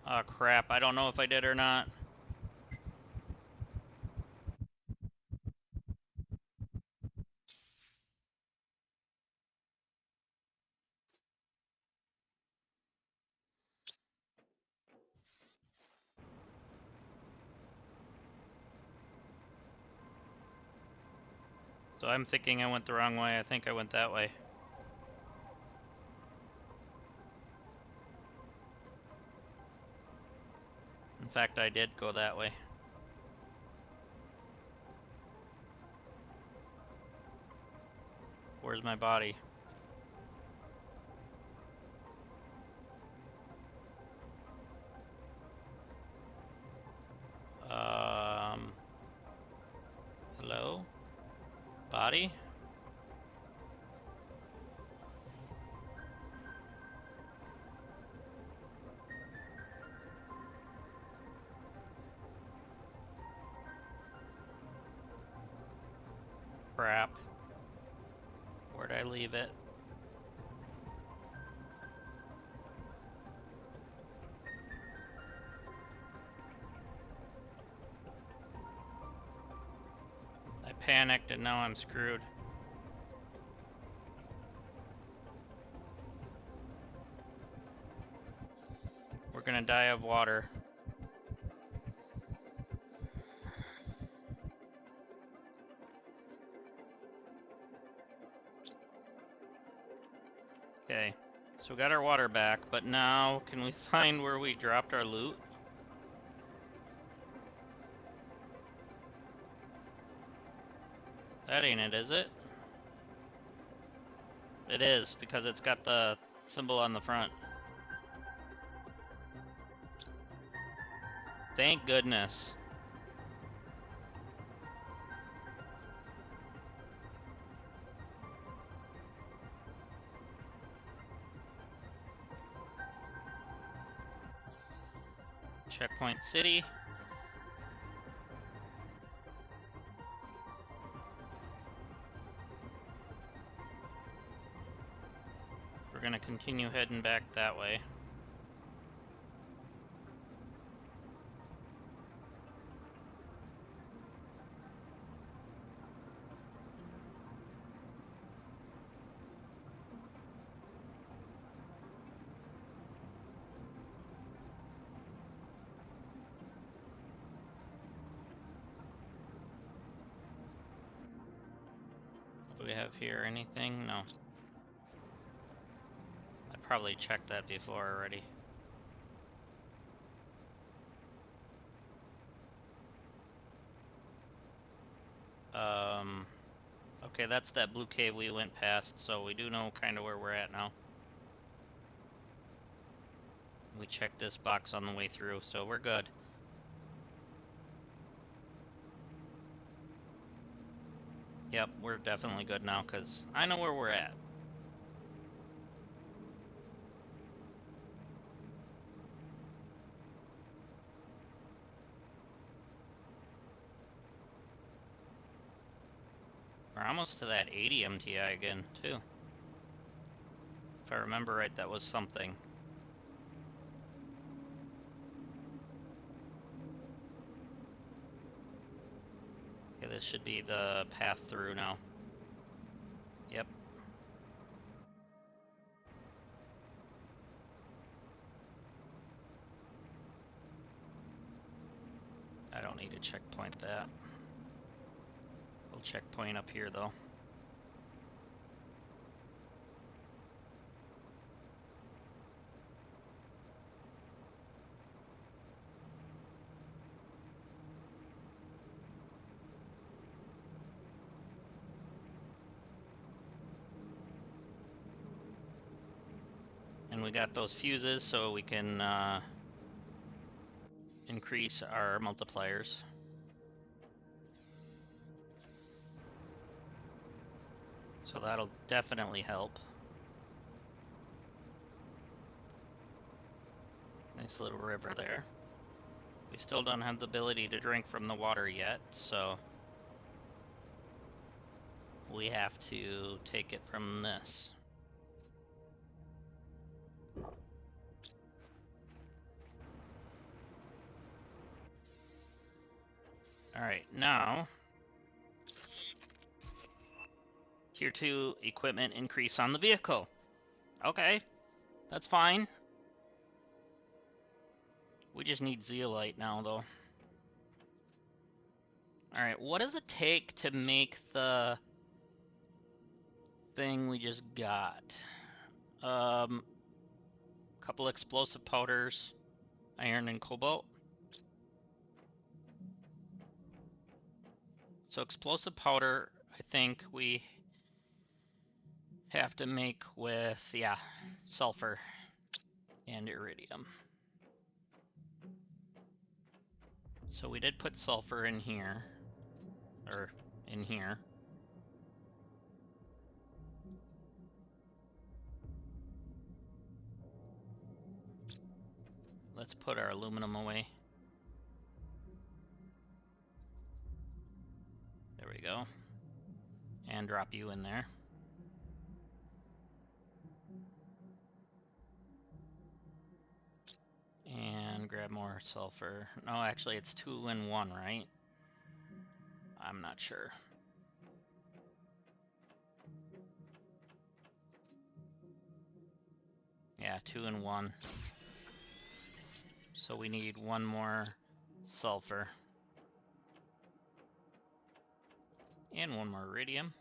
Oh crap, I don't know if I did or not. So I'm thinking I went the wrong way. I think I went that way. In fact, I did go that way. Where's my body? Hello? Body? Crap. Where'd I leave it? I panicked and now I'm screwed. We're gonna die of water. Okay, so we got our water back, but now can we find where we dropped our loot? That ain't it, is it? It is, because it's got the symbol on the front. Thank goodness. Checkpoint City. We're gonna continue heading back that way. What do we have here? Anything? No. I probably checked that before already. Okay, that's that blue cave we went past, so we do know kind of where we're at now. We checked this box on the way through, so we're good. Yep, we're definitely good now, because I know where we're at. We're almost to that 80 MTI again, too. If I remember right, that was something. Okay, this should be the path through now. Yep. I don't need to checkpoint that. We'll checkpoint up here, though. And we got those fuses so we can increase our multipliers. So that'll definitely help. Nice little river there. We still don't have the ability to drink from the water yet, so we have to take it from this. Alright, now Tier 2 equipment increase on the vehicle. Okay, that's fine. We just need zeolite now, though. Alright, what does it take to make the thing we just got. Couple explosive powders, iron and cobalt. So explosive powder, I think we have to make with, yeah, sulfur and iridium. So we did put sulfur in here, or in here. Let's put our aluminum away. There we go. And drop you in there. And grab more sulfur. No, actually it's 2 in 1, right? I'm not sure. Yeah, 2 in 1. So we need 1 more sulfur. And 1 more iridium.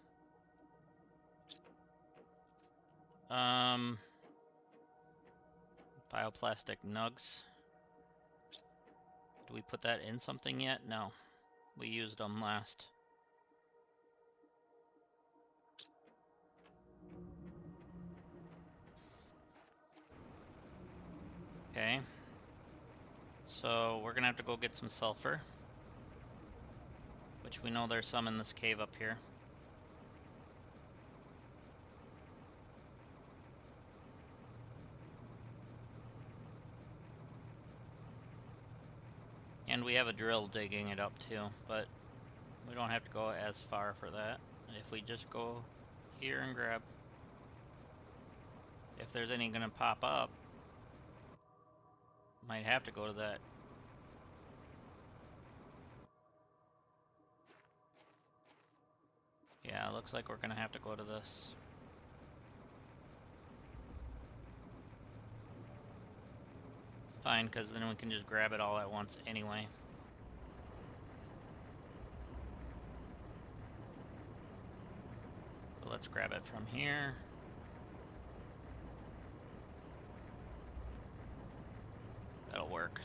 Bioplastic nugs. Did we put that in something yet? No. We used them last. Okay. So we're gonna have to go get some sulfur. Which we know there's some in this cave up here. And we have a drill digging it up too, but we don't have to go as far for that. If we just go here and grab, if there's any gonna pop up, might have to go to that. Yeah, looks like we're gonna have to go to this. It's fine, because then we can just grab it all at once anyway. So let's grab it from here. That'll work.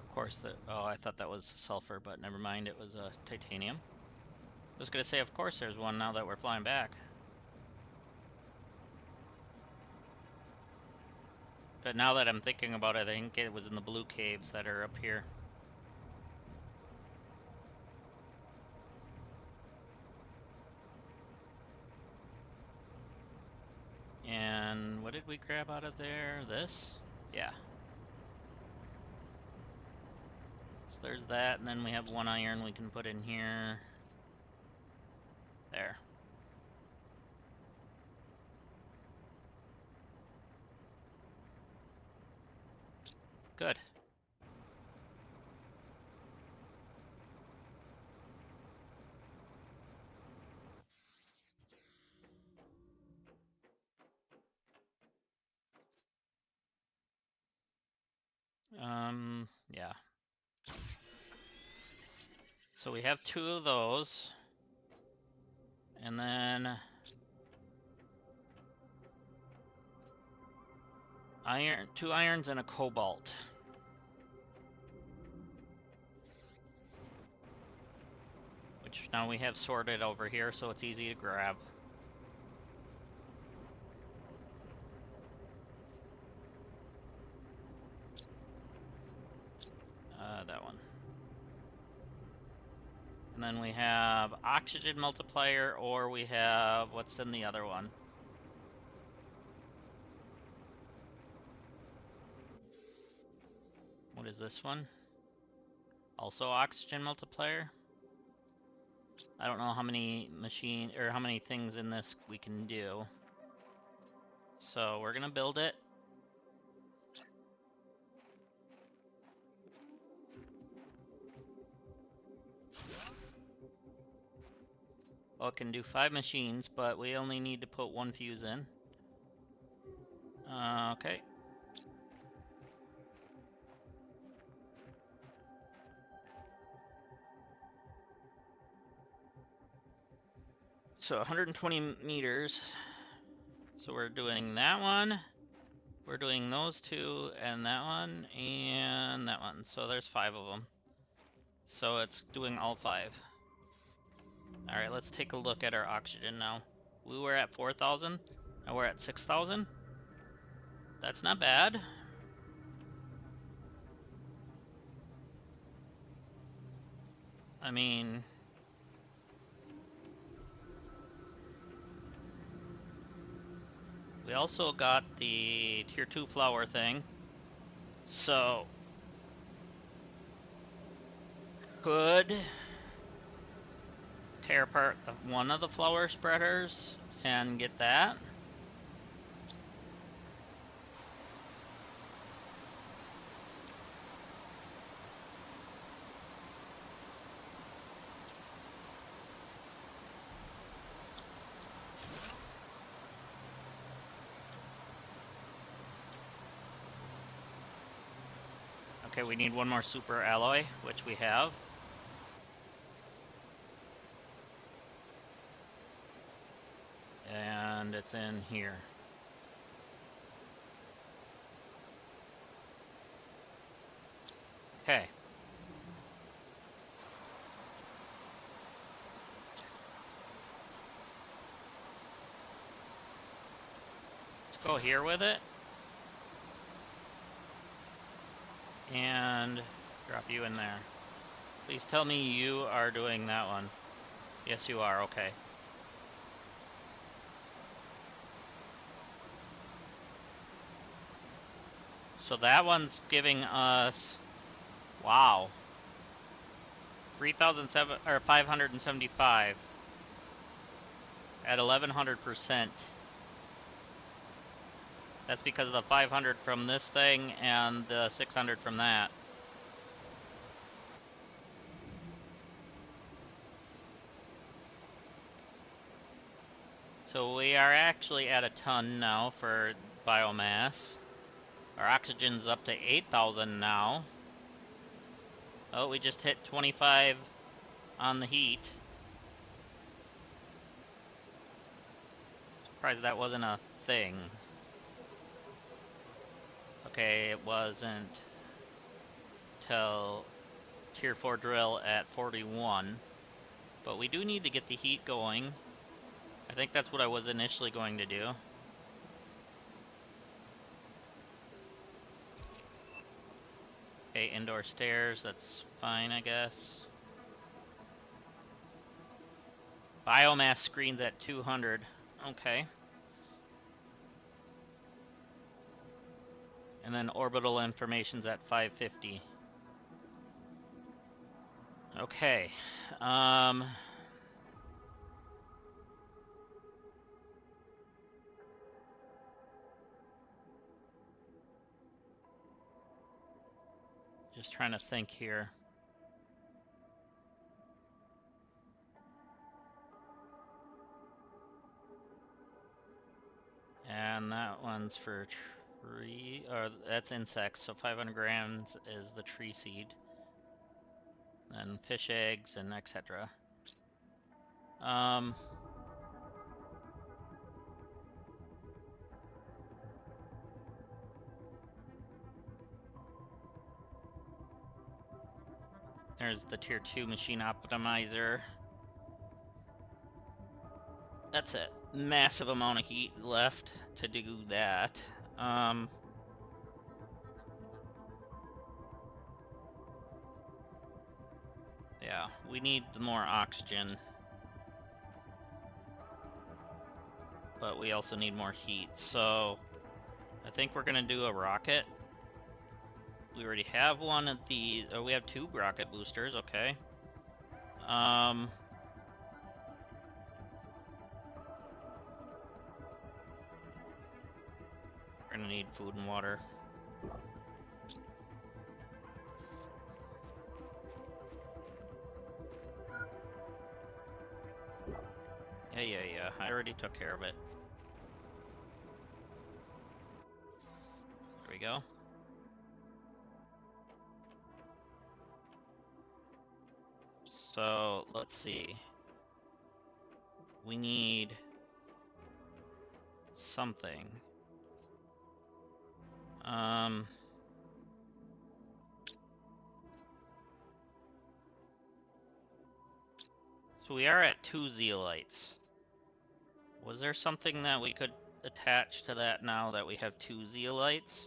Of course, oh, I thought that was sulfur, but never mind, it was titanium. I was gonna say, of course there's one now that we're flying back. But now that I'm thinking about it, I think it was in the blue caves that are up here. And what did we grab out of there? This? Yeah. So there's that, and then we have 1 iron we can put in here. There. Good. Yeah. So we have 2 of those. And then iron, 2 irons and a cobalt. Which now we have sorted over here, so it's easy to grab. That one. And then we have oxygen multiplier, or we have, what's in the other one? What is this one? Also oxygen multiplier? I don't know how many how many things in this we can do. So we're gonna build it. Well, it can do 5 machines, but we only need to put 1 fuse in. Okay. So 120 meters. So we're doing that one. We're doing those two and that one and that one. So there's 5 of them. So it's doing all 5. All right, let's take a look at our oxygen now. We were at 4,000. Now we're at 6,000. That's not bad. I mean, we also got the tier 2 flower thing. So could tear apart one of the flower spreaders and get that. Okay, we need one more super alloy, which we have. And it's in here. Okay. Let's go here with it. And drop you in there. Please tell me you are doing that one. Yes, you are. Okay. So that one's giving us, wow, 3,007 or 575 at 1,100%. That's because of the 500 from this thing and the 600 from that. So we are actually at a ton now for biomass. Our oxygen's up to 8,000 now. Oh, we just hit 25 on the heat. Surprised that wasn't a thing. Okay, it wasn't till tier 4 drill at 41. But we do need to get the heat going. I think that's what I was initially going to do. Okay, indoor stairs, that's fine, I guess. Biomass screens at 200. Okay. And then orbital information's at 550. Okay. Just trying to think here. And that one's for tree, or that's insects, so 500 grams is the tree seed. And fish eggs and etc. There's the tier 2 machine optimizer. That's a massive amount of heat left to do that. Yeah, we need more oxygen. But we also need more heat, so I think we're gonna do a rocket. We already have one of the, oh, we have 2 rocket boosters, okay. We're gonna need food and water. Yeah, I already took care of it. go. So, let's see. We need something. So we are at 2 zeolites. Was there something that we could attach to that now that we have 2 zeolites?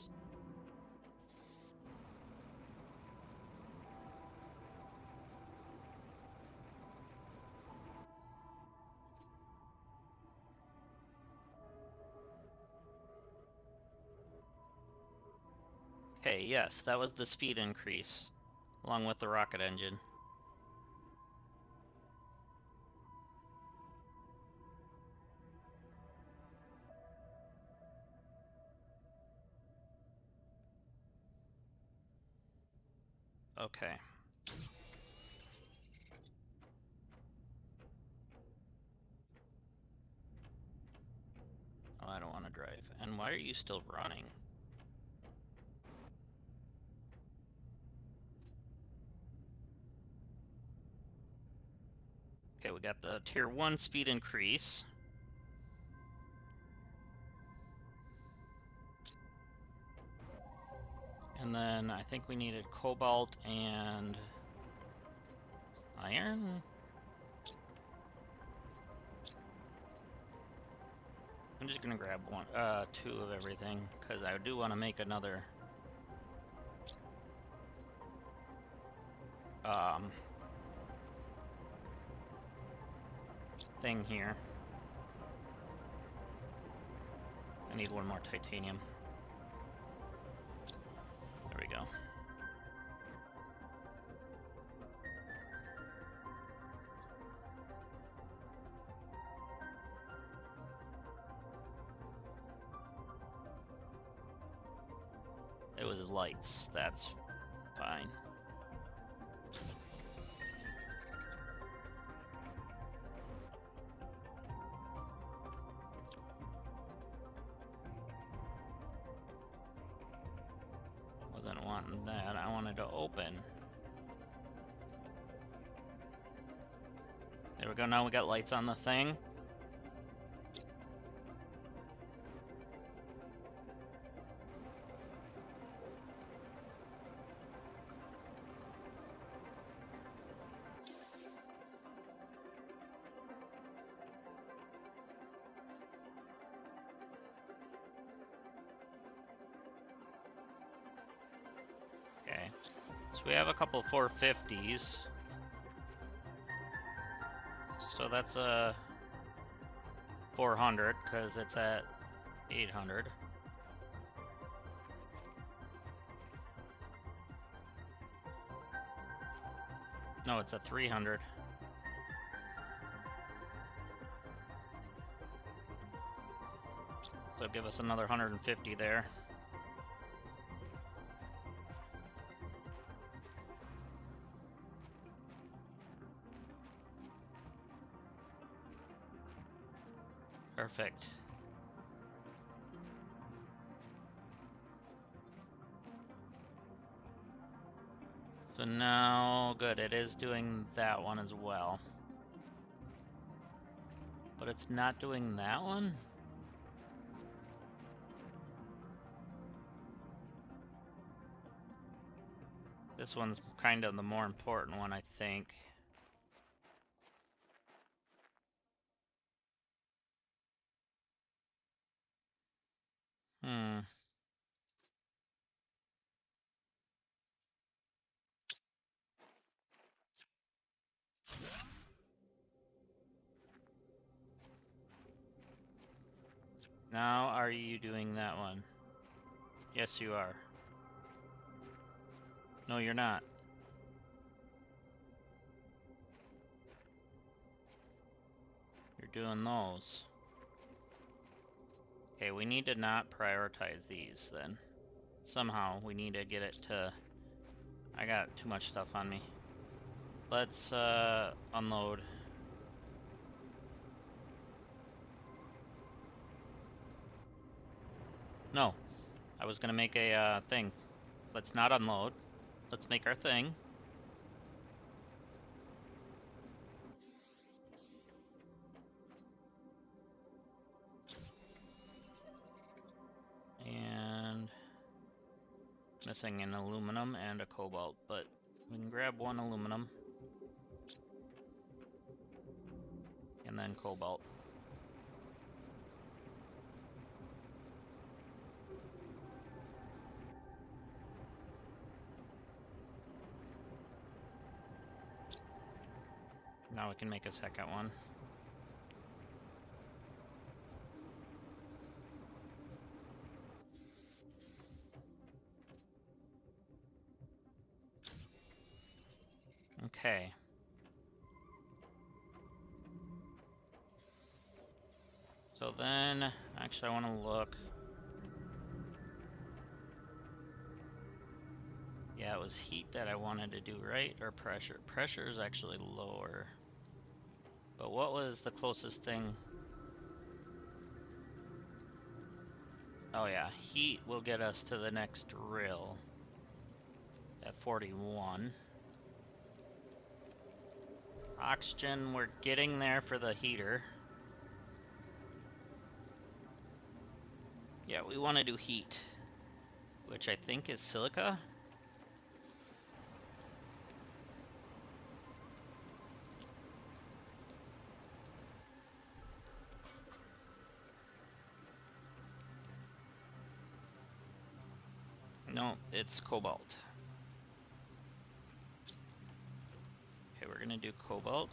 Okay, yes, that was the speed increase, along with the rocket engine. Okay. Oh, I don't want to drive. And why are you still running? Okay, we got the tier 1 speed increase. And then I think we needed cobalt and iron? I'm just gonna grab 2 of everything, because I do want to make another thing here. I need 1 more titanium. There we go. It was lights, that's fine. Wasn't wanting that, I wanted to open. There we go, now we got lights on the thing. Okay, so we have a couple 450s. So that's a 400, because it's at 800. No, it's a 300. So give us another 150 there. Perfect. So now, good, it is doing that one as well. But it's not doing that one? This one's kind of the more important one, I think. Now, are you doing that one? Yes, you are. No, you're not. You're doing those. Okay, we need to not prioritize these then. Somehow, we need to get it to... I got too much stuff on me. Let's, unload. No. I was gonna make a thing. Let's not unload. Let's make our thing. And missing an aluminum and a cobalt, but we can grab one aluminum and then cobalt. Now we can make a second one. Okay. So then, actually I want to look. Yeah, it was heat that I wanted to do, right? Or pressure? Pressure is actually lower. But what was the closest thing? Oh yeah, heat will get us to the next drill at 41. Oxygen, we're getting there for the heater. Yeah, we want to do heat, which I think is silica. No, it's cobalt. Okay, we're gonna do cobalt.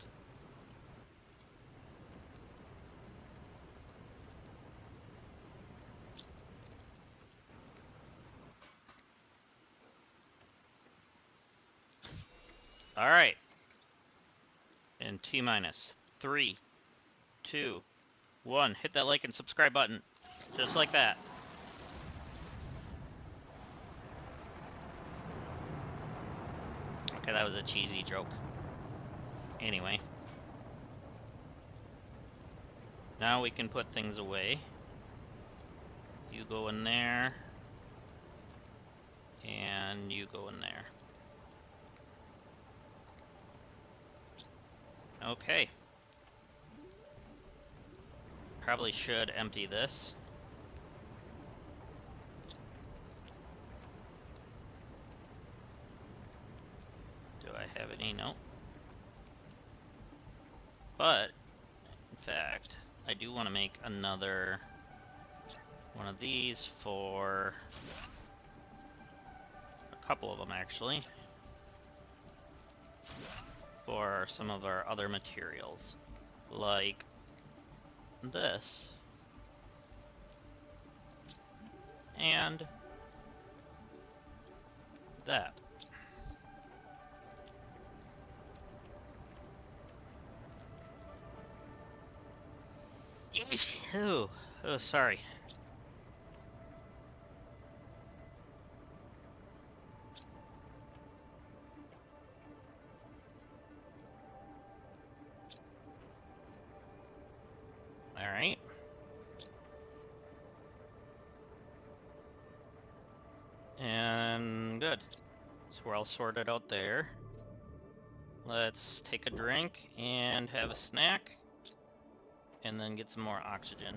All right. In T minus 3, 2, 1. Hit that like and subscribe button, just like that. Okay, that was a cheesy joke. Anyway. Now we can put things away. You go in there. And you go in there. Okay. Probably should empty this. Do I have any? Nope. But, in fact, I do want to make another one of these for a couple of them, actually. For some of our other materials. Like this. And that. Oh, sorry. Alright. And good. So we're all sorted out there. Let's take a drink and have a snack. And then get some more oxygen.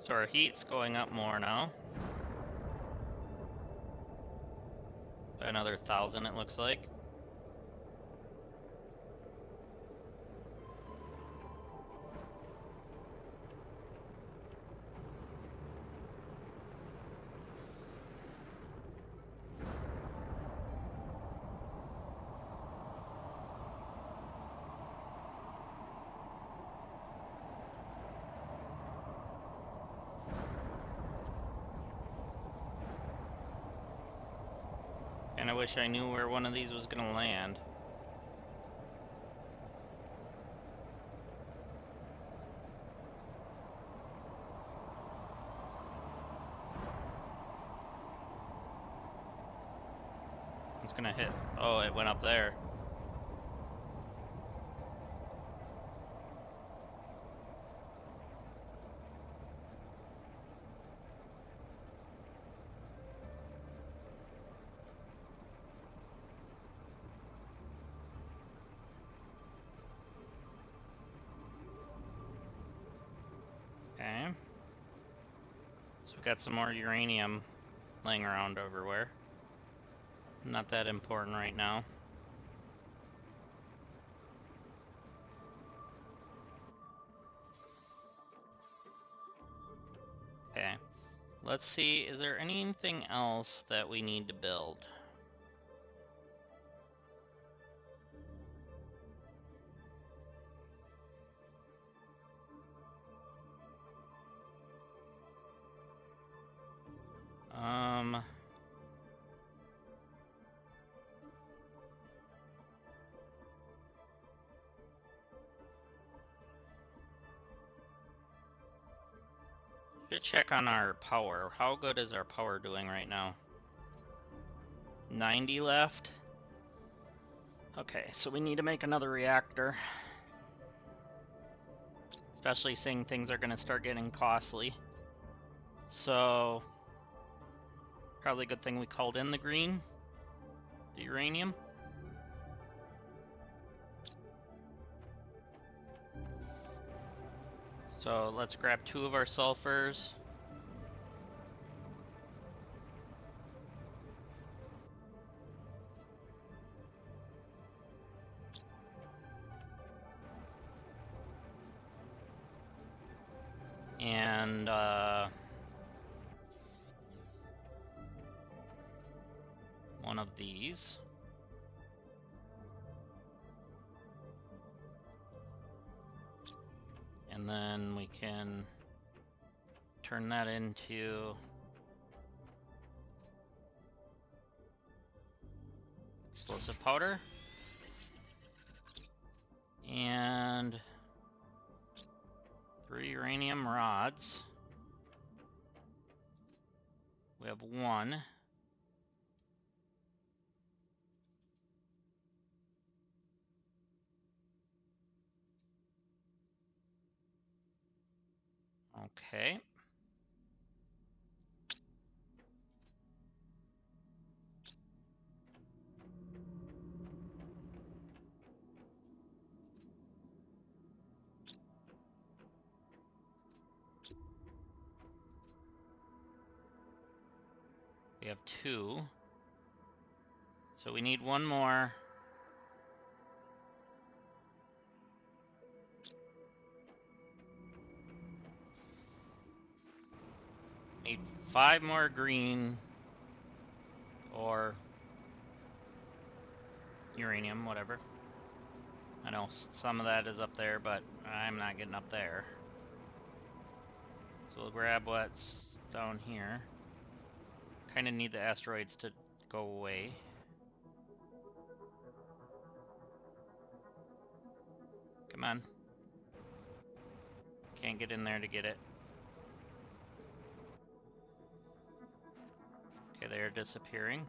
So our heat's going up more now. By another 1,000 it looks like. And I wish I knew where one of these was gonna land. gonna hit. Oh, it went up there. Okay. So we got some more uranium laying around everywhere. Not that important right now. Okay. Let's see, is there anything else that we need to build? Should check on our power. How good is our power doing right now? 90 left. Okay, so we need to make another reactor. Especially seeing things are going to start getting costly. So, probably a good thing we called in the green, the uranium. So let's grab 2 of our sulfurs. And one of these. And then we can turn that into explosive powder. And 3 uranium rods. We have 1. Okay. We have 2. So we need 1 more. Need 5 more green or uranium, whatever. I know some of that is up there, but I'm not getting up there. So we'll grab what's down here. Kind of need the asteroids to go away. Come on. Can't get in there to get it. Okay, they are disappearing.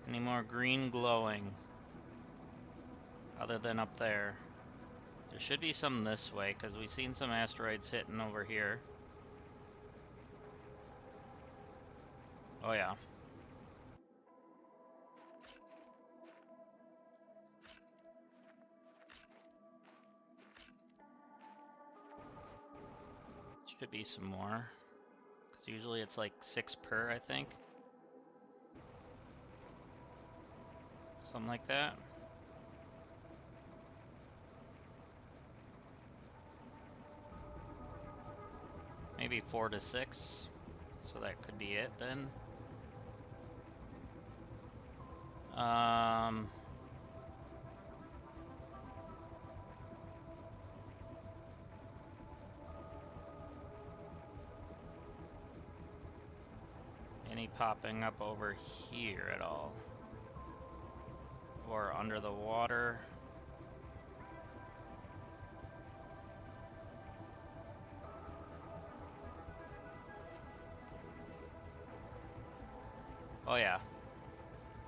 Any more green glowing? Other than up there. There should be some this way, because we've seen some asteroids hitting over here. Oh yeah. Should be some more. Because usually it's like 6 per, I think. Something like that. Maybe 4 to 6. So that could be it then. popping up over here at all. Or under the water. Oh yeah.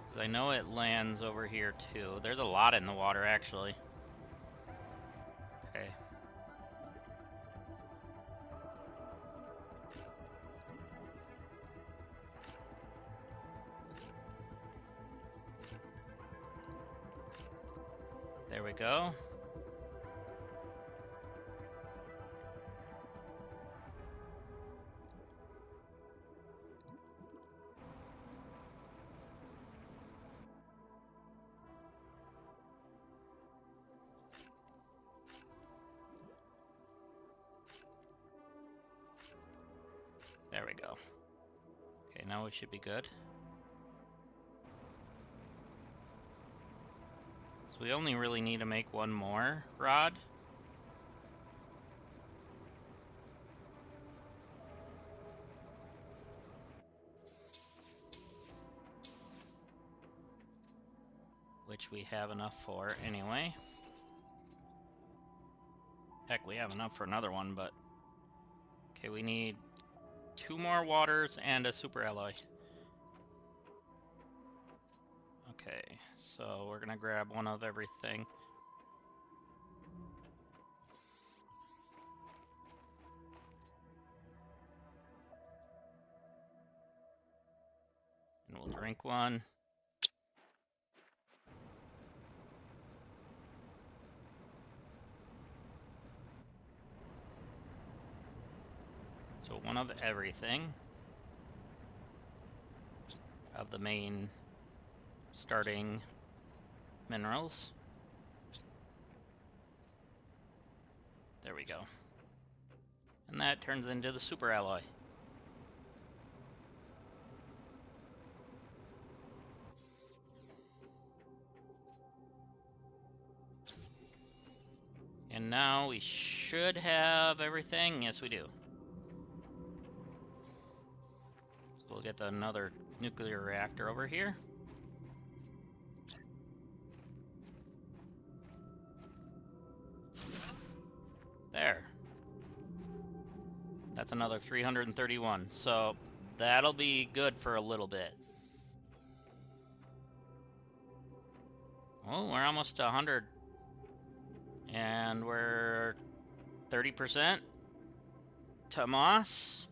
Because I know it lands over here too. There's a lot in the water actually. Okay. There we go. There we go. Okay, now we should be good. So we only really need to make one more rod. Which we have enough for anyway. Heck, we have enough for another one, but... Okay, we need 2 more waters and a super alloy. Okay, so we're gonna grab one of everything. And we'll drink one. So one of everything. Of the main starting minerals. There we go. And that turns into the super alloy. And now we should have everything. Yes, we do. So we'll get another nuclear reactor over here. There. That's another 331. So that'll be good for a little bit. Oh, we're almost to 100. And we're 30% to moss.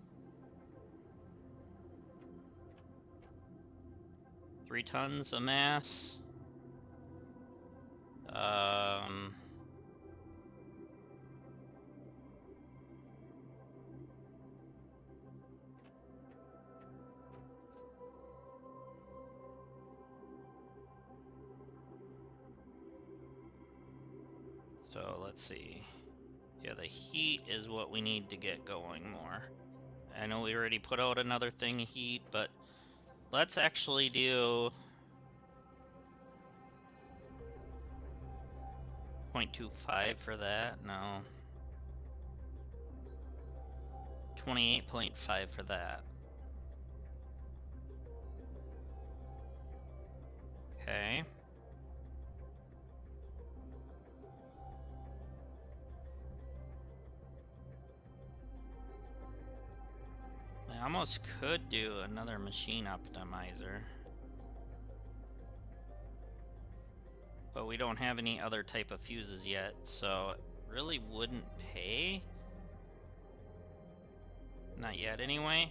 3 tons of mass. So let's see. Yeah, the heat is what we need to get going more. I know we already put out another thing of heat, but let's actually do 0.25 for that. No. 28.5 for that. Okay. I almost could do another machine optimizer. But we don't have any other type of fuses yet, so it really wouldn't pay. Not yet, anyway.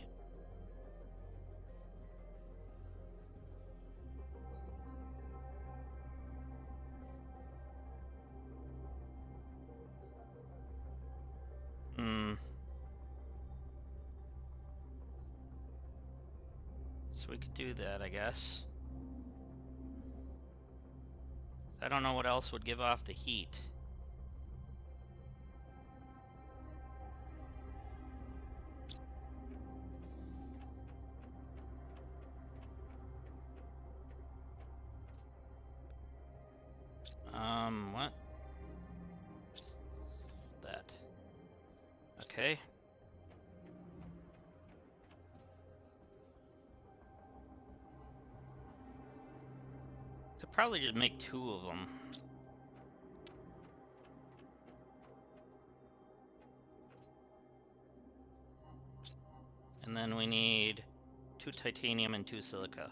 So we could do that, I guess. I don't know what else would give off the heat. What? That. Okay. Could probably just make 2 of them. And then we need 2 titanium and 2 silica.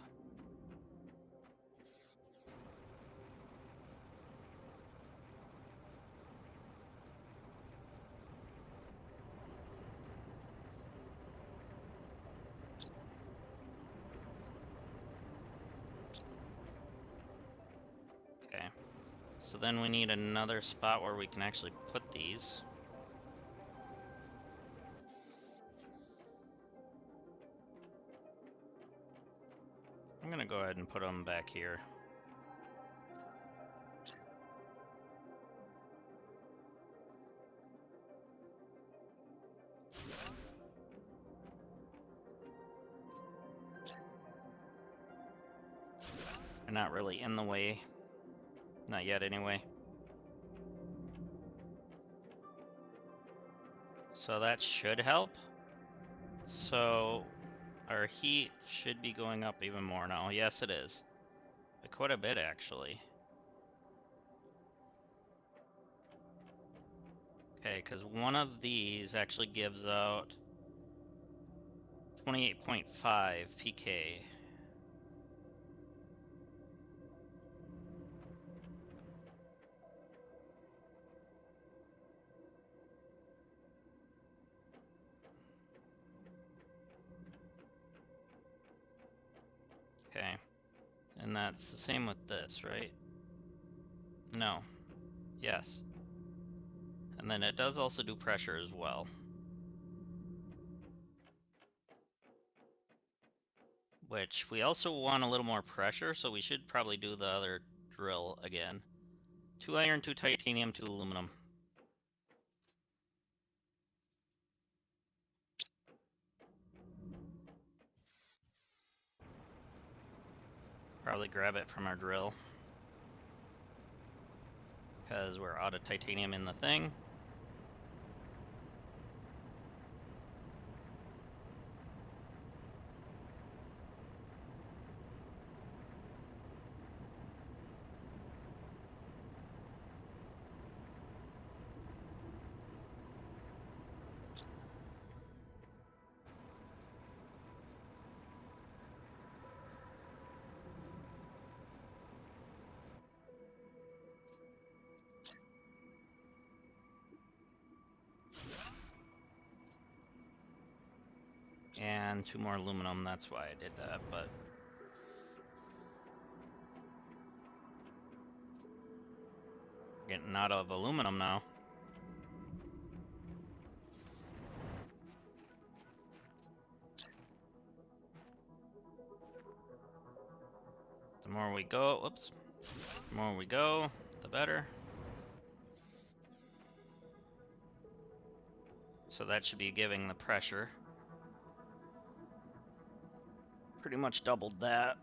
Okay. So then we need another spot where we can actually put these. I'm gonna go ahead and put them back here. They're not really in the way. Not yet, anyway. So that should help. So our heat should be going up even more now. Yes, it is. Quite a bit, actually. Okay, because one of these actually gives out 28.5 PK. Okay. And that's the same with this, right? No. Yes. And then it does also do pressure as well. Which we also want a little more pressure, so we should probably do the other drill again. 2 iron, 2 titanium, 2 aluminum. Probably grab it from our drill, because we're out of titanium in the thing. And 2 more aluminum, that's why I did that, but... Getting out of aluminum now. The more we go, whoops. The more we go, the better. So that should be giving the pressure. Pretty much doubled that.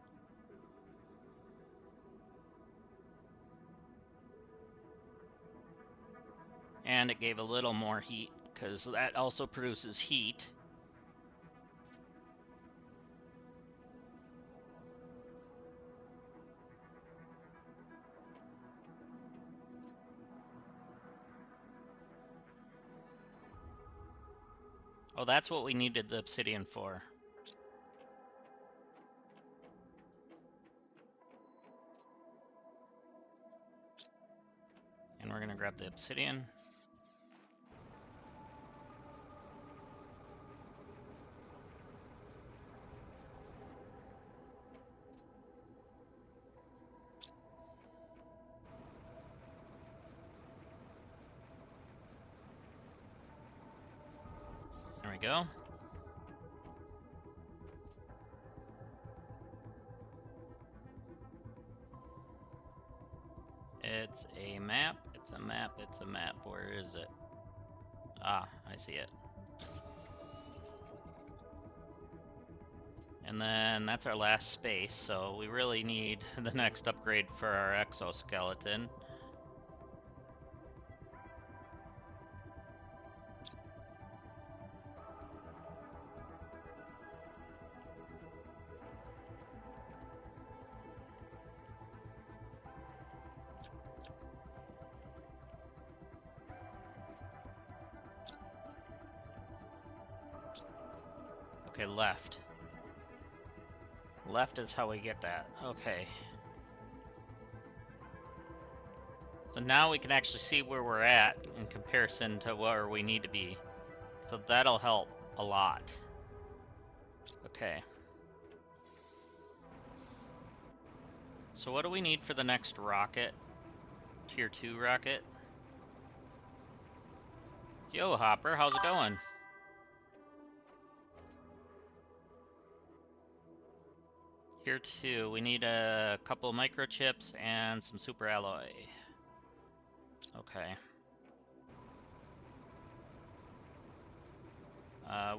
And it gave a little more heat, because that also produces heat. Oh, that's what we needed the obsidian for. And we're gonna grab the obsidian. There we go. It's a map, it's a map, it's a map. Where is it? Ah, I see it. And then that's our last space, so we really need the next upgrade for our exoskeleton. Okay, left. Left is how we get that. Okay. So now we can actually see where we're at in comparison to where we need to be. So that'll help a lot. Okay. So what do we need for the next rocket? Tier 2 rocket? Yo, Hopper, how's it going? Tier 2, we need a couple microchips and some super alloy. Okay.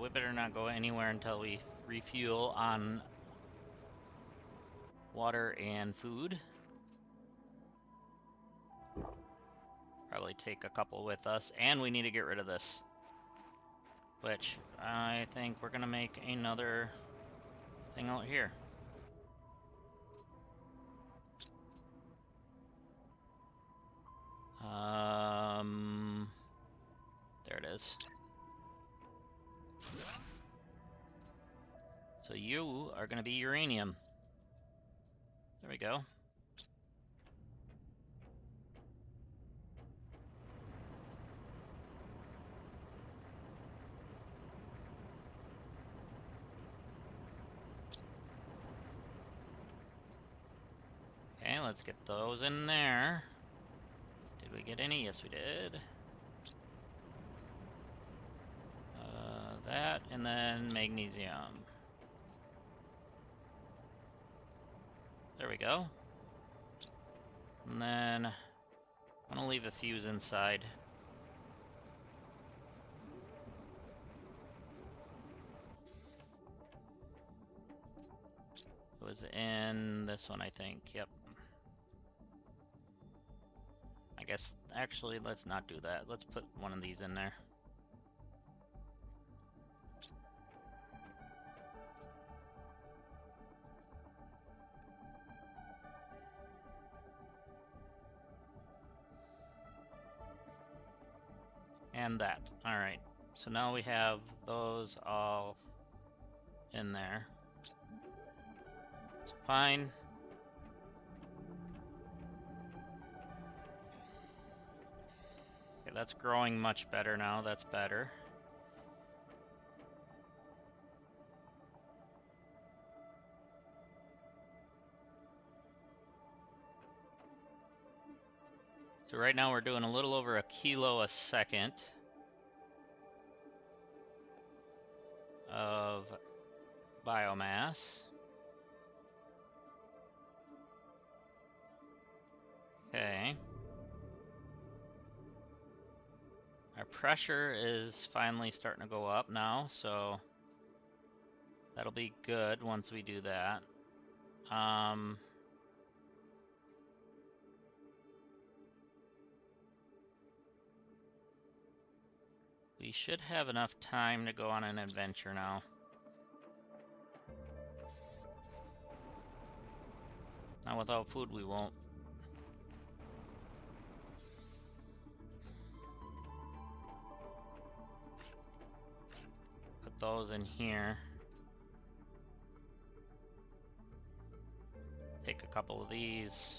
We better not go anywhere until we refuel on water and food. Probably take a couple with us, and we need to get rid of this. Which, I think we're gonna make another thing out here. There it is. So you are gonna be uranium. There we go. Okay, let's get those in there. Did we get any? Yes, we did. That, and then magnesium. There we go. And then I'm gonna leave a fuse inside. It was in this one, I think. Yep. I guess, actually, let's not do that. Let's put one of these in there. And that. Alright. So now we have those all in there. It's fine. Okay, that's growing much better now. That's better. So right now we're doing a little over a kilo a second of biomass. Okay. Our pressure is finally starting to go up now, so that'll be good once we do that. We should have enough time to go on an adventure now. Now without food we won't. Put those in here. Take a couple of these.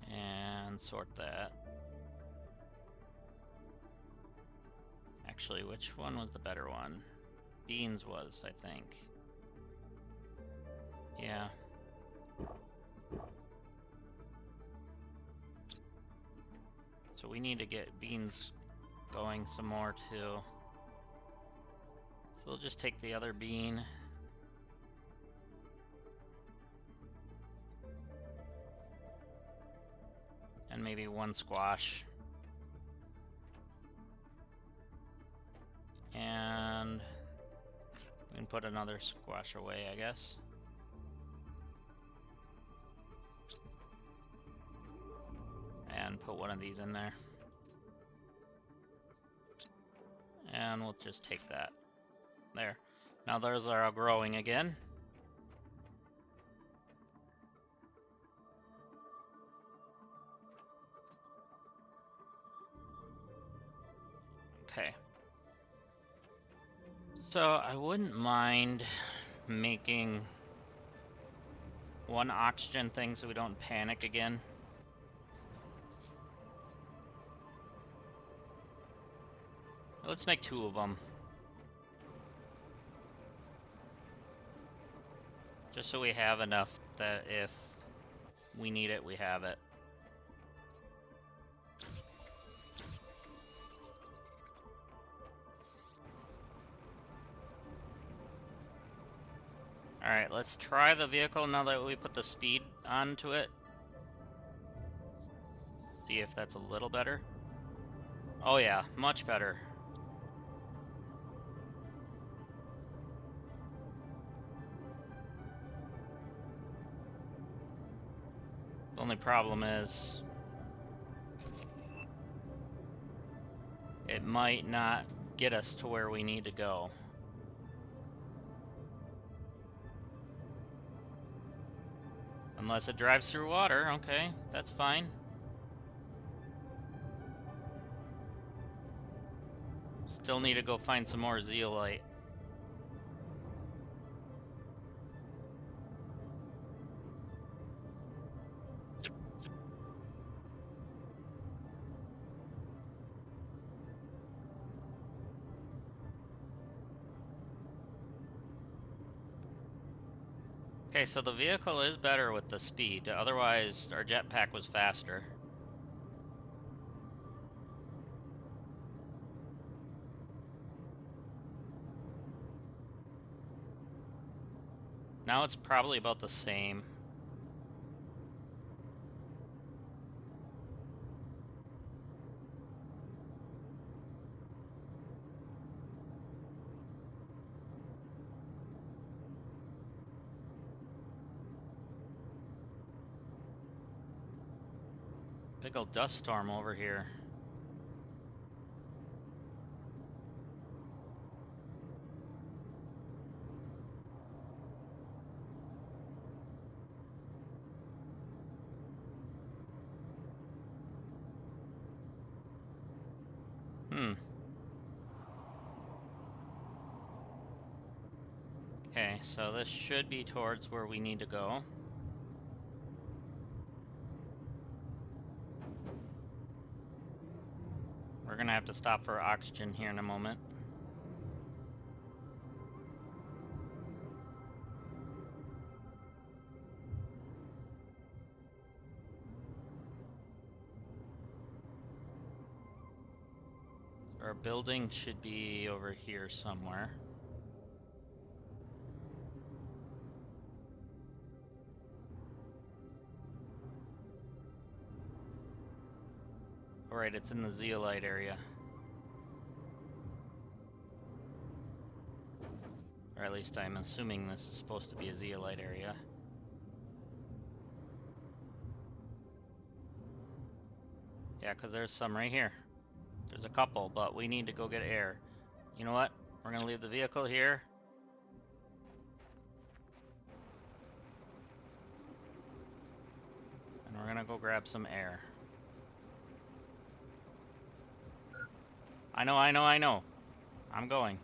And sort that. Actually, which one was the better one? Beans was, I think. Yeah. So we need to get beans going some more too. So we'll just take the other bean. And maybe one squash. And we can put another squash away, I guess. And put one of these in there. And we'll just take that. There. Now those are all growing again. Okay. So I wouldn't mind making one oxygen thing so we don't panic again. Let's make 2 of them. Just so we have enough that if we need it, we have it. Alright, let's try the vehicle now that we put the speed onto it. See if that's a little better. Oh yeah, much better. The only problem is it might not get us to where we need to go. Unless it drives through water, okay, that's fine. Still need to go find some more zeolite. Okay, so the vehicle is better with the speed. Otherwise, our jetpack was faster. Now it's probably about the same. Big old dust storm over here. Okay, so this should be towards where we need to go. We're gonna have to stop for oxygen here in a moment. Our building should be over here somewhere. Alright, it's in the zeolite area. Or at least I'm assuming this is supposed to be a zeolite area. Yeah, because there's some right here. There's a couple, but we need to go get air. You know what? We're gonna leave the vehicle here. And we're gonna go grab some air. I know. I'm going.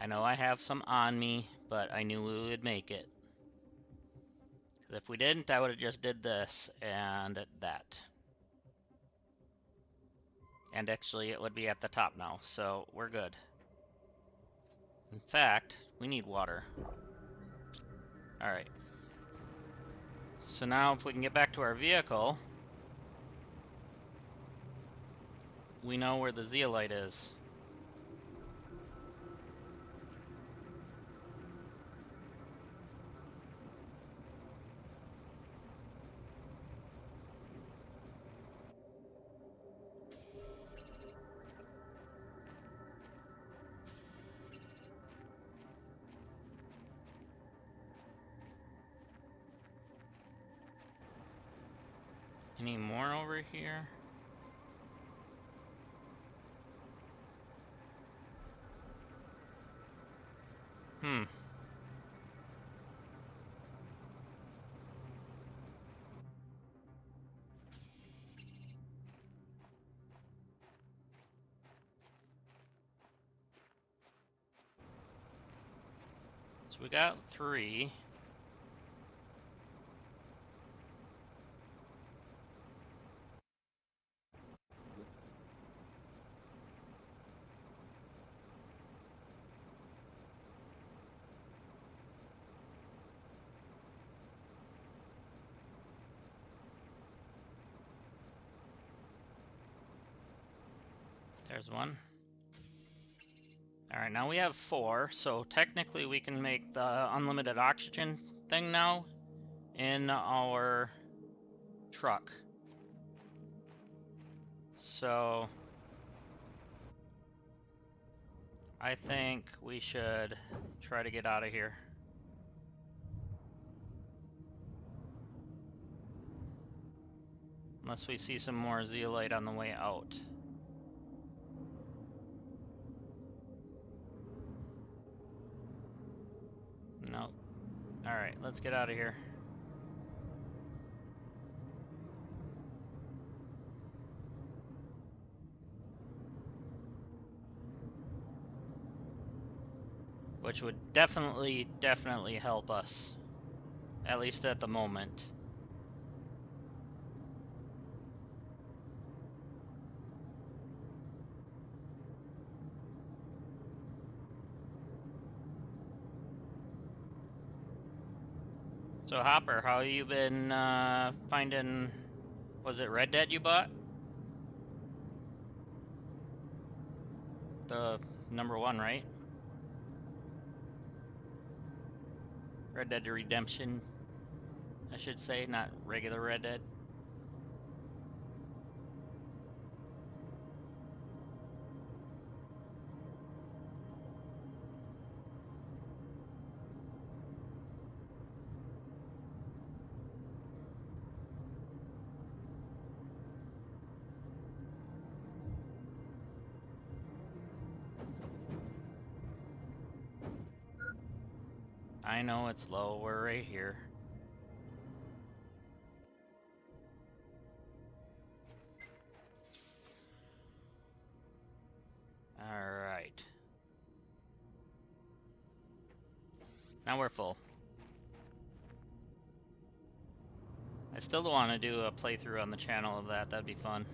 I know I have some on me, but I knew we would make it. Because if we didn't, I would have just did this and that. And actually, it would be at the top now, so we're good. In fact, we need water. Alright. So now if we can get back to our vehicle, we know where the zeolite is. Any more over here? So we got 3. There's 1. Alright, now we have 4, so technically we can make the unlimited oxygen thing now in our truck. So I think we should try to get out of here. Unless we see some more zeolite on the way out. Nope. Alright, let's get out of here. Which would definitely help us. At least at the moment. So Hopper, how you been finding, was it Red Dead you bought? The #1, right? Red Dead Redemption, I should say, not regular Red Dead. I know it's low, we're right here. Alright. Now we're full. I still want to do a playthrough on the channel of that, that'd be fun.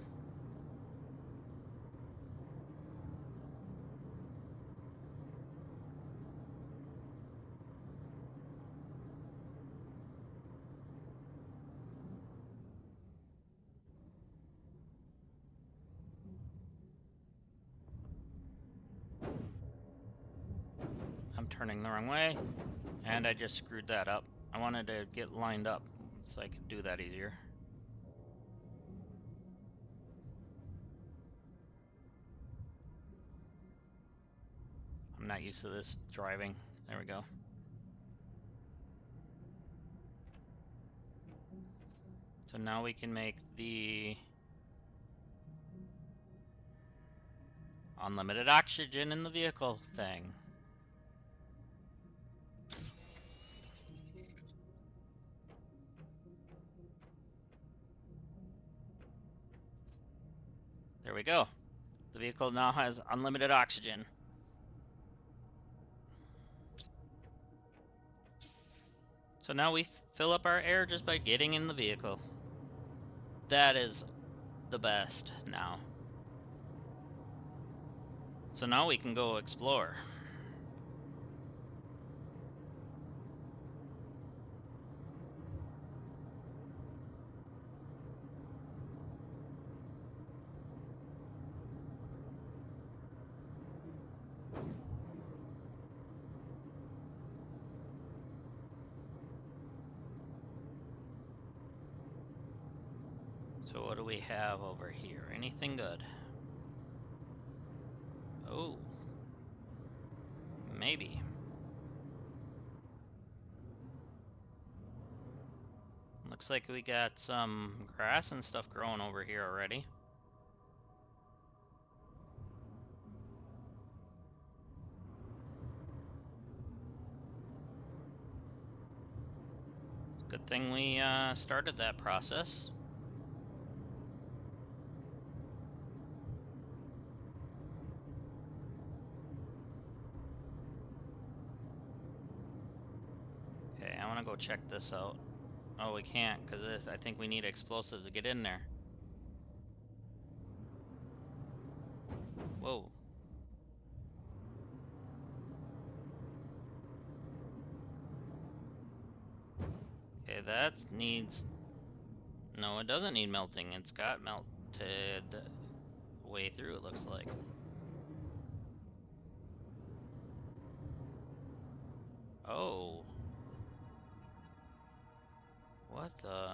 I'm turning the wrong way, and I just screwed that up. I wanted to get lined up so I could do that easier. I'm not used to this driving. There we go. So now we can make the unlimited oxygen in the vehicle thing. There we go. The vehicle now has unlimited oxygen. So now we fill up our air just by getting in the vehicle. That is the best now. So now we can go explore. So what do we have over here? Anything good? Oh. Maybe. Looks like we got some grass and stuff growing over here already. It's a good thing we started that process. go check this out. Oh, we can't, because I think we need explosives to get in there. Whoa. Okay, that needs... No, it doesn't need melting. It's got melted way through, it looks like. Oh. What the...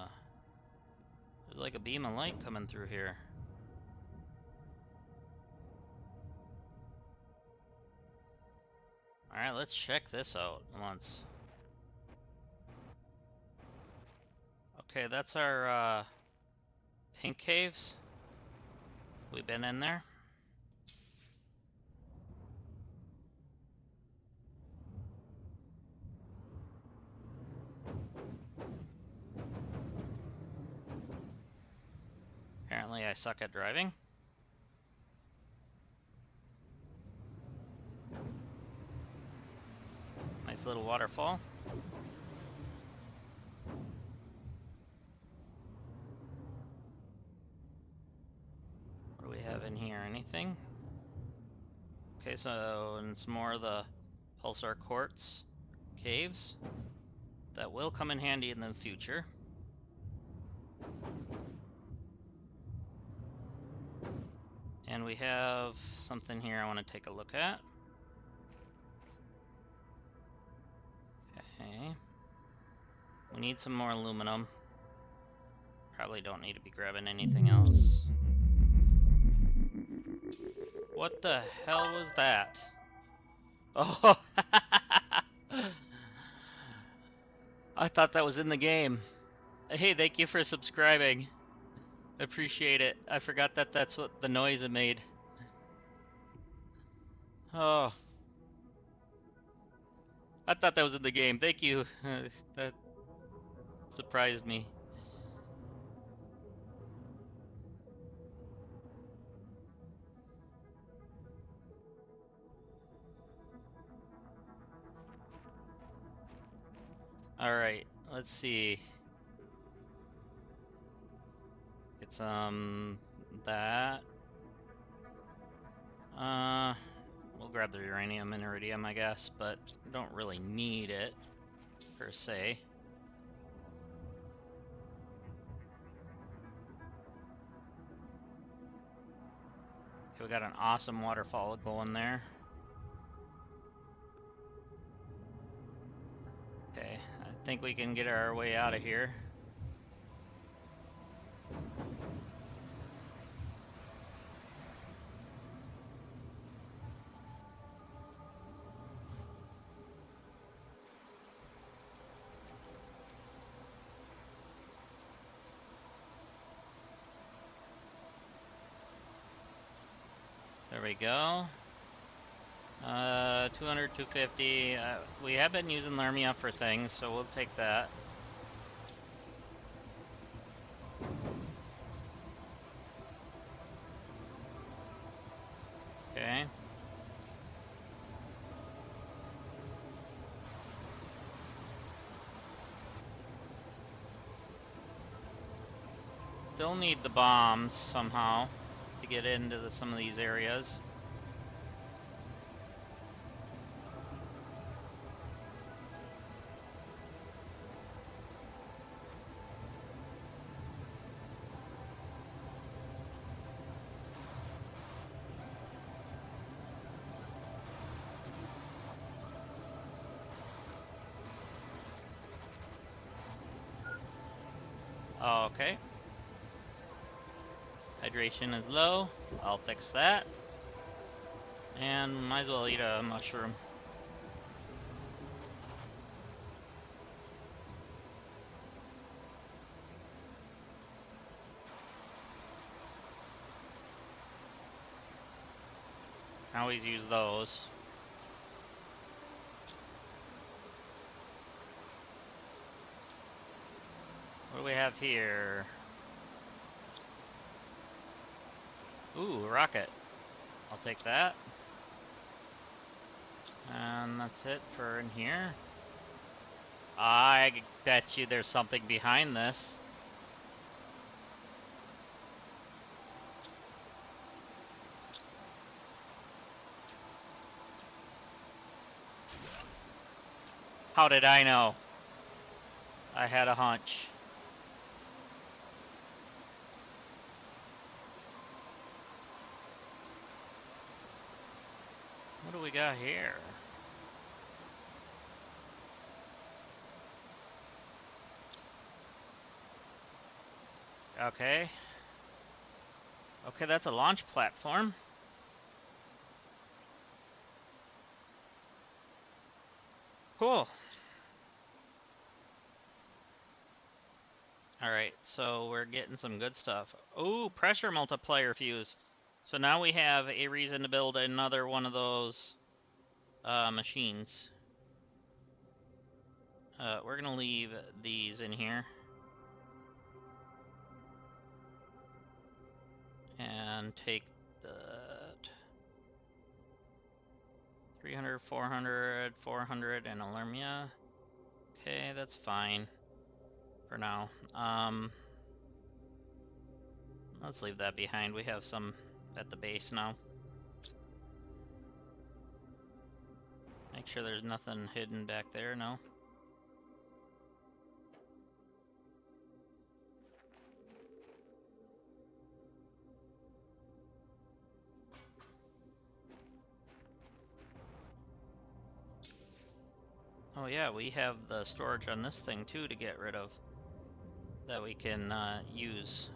There's like a beam of light coming through here. Alright, let's check this out once. Okay, that's our pink caves. We've been in there. Apparently I suck at driving. Nice little waterfall. What do we have in here? Anything? Okay, so it's more of the Pulsar Quartz caves. That will come in handy in the future. And we have something here I want to take a look at. Okay. We need some more aluminum. Probably don't need to be grabbing anything else. What the hell was that? Oh! I thought that was in the game. Hey, thank you for subscribing. Appreciate it. I forgot that that's what the noise it made. Oh. I thought that was in the game. Thank you. That surprised me. Alright, let's see. Get some... that. We'll grab the uranium and iridium, I guess, but don't really need it, per se. Okay, we got an awesome waterfall going there. Okay, I think we can get our way out of here. There we go. 200, 250. We have been using Lermia for things, so we'll take that. Okay. Still need the bombs somehow to get into some of these areas. Okay. Hydration is low. I'll fix that. And might as well eat a mushroom. I always use those. What do we have here? Ooh, rocket. I'll take that. And that's it for in here. I bet you there's something behind this. How did I know? I had a hunch. What do we got here? Okay. Okay, that's a launch platform. Cool. Alright, so we're getting some good stuff. Ooh, pressure multiplier fuse. So now we have a reason to build another one of those machines. We're gonna leave these in here. And take the 300, 400, 400, and Alarmia. Okay, that's fine for now. Let's leave that behind. We have some at the base now. Make sure there's nothing hidden back there, no? Oh yeah, we have the storage on this thing too to get rid of. That we can use.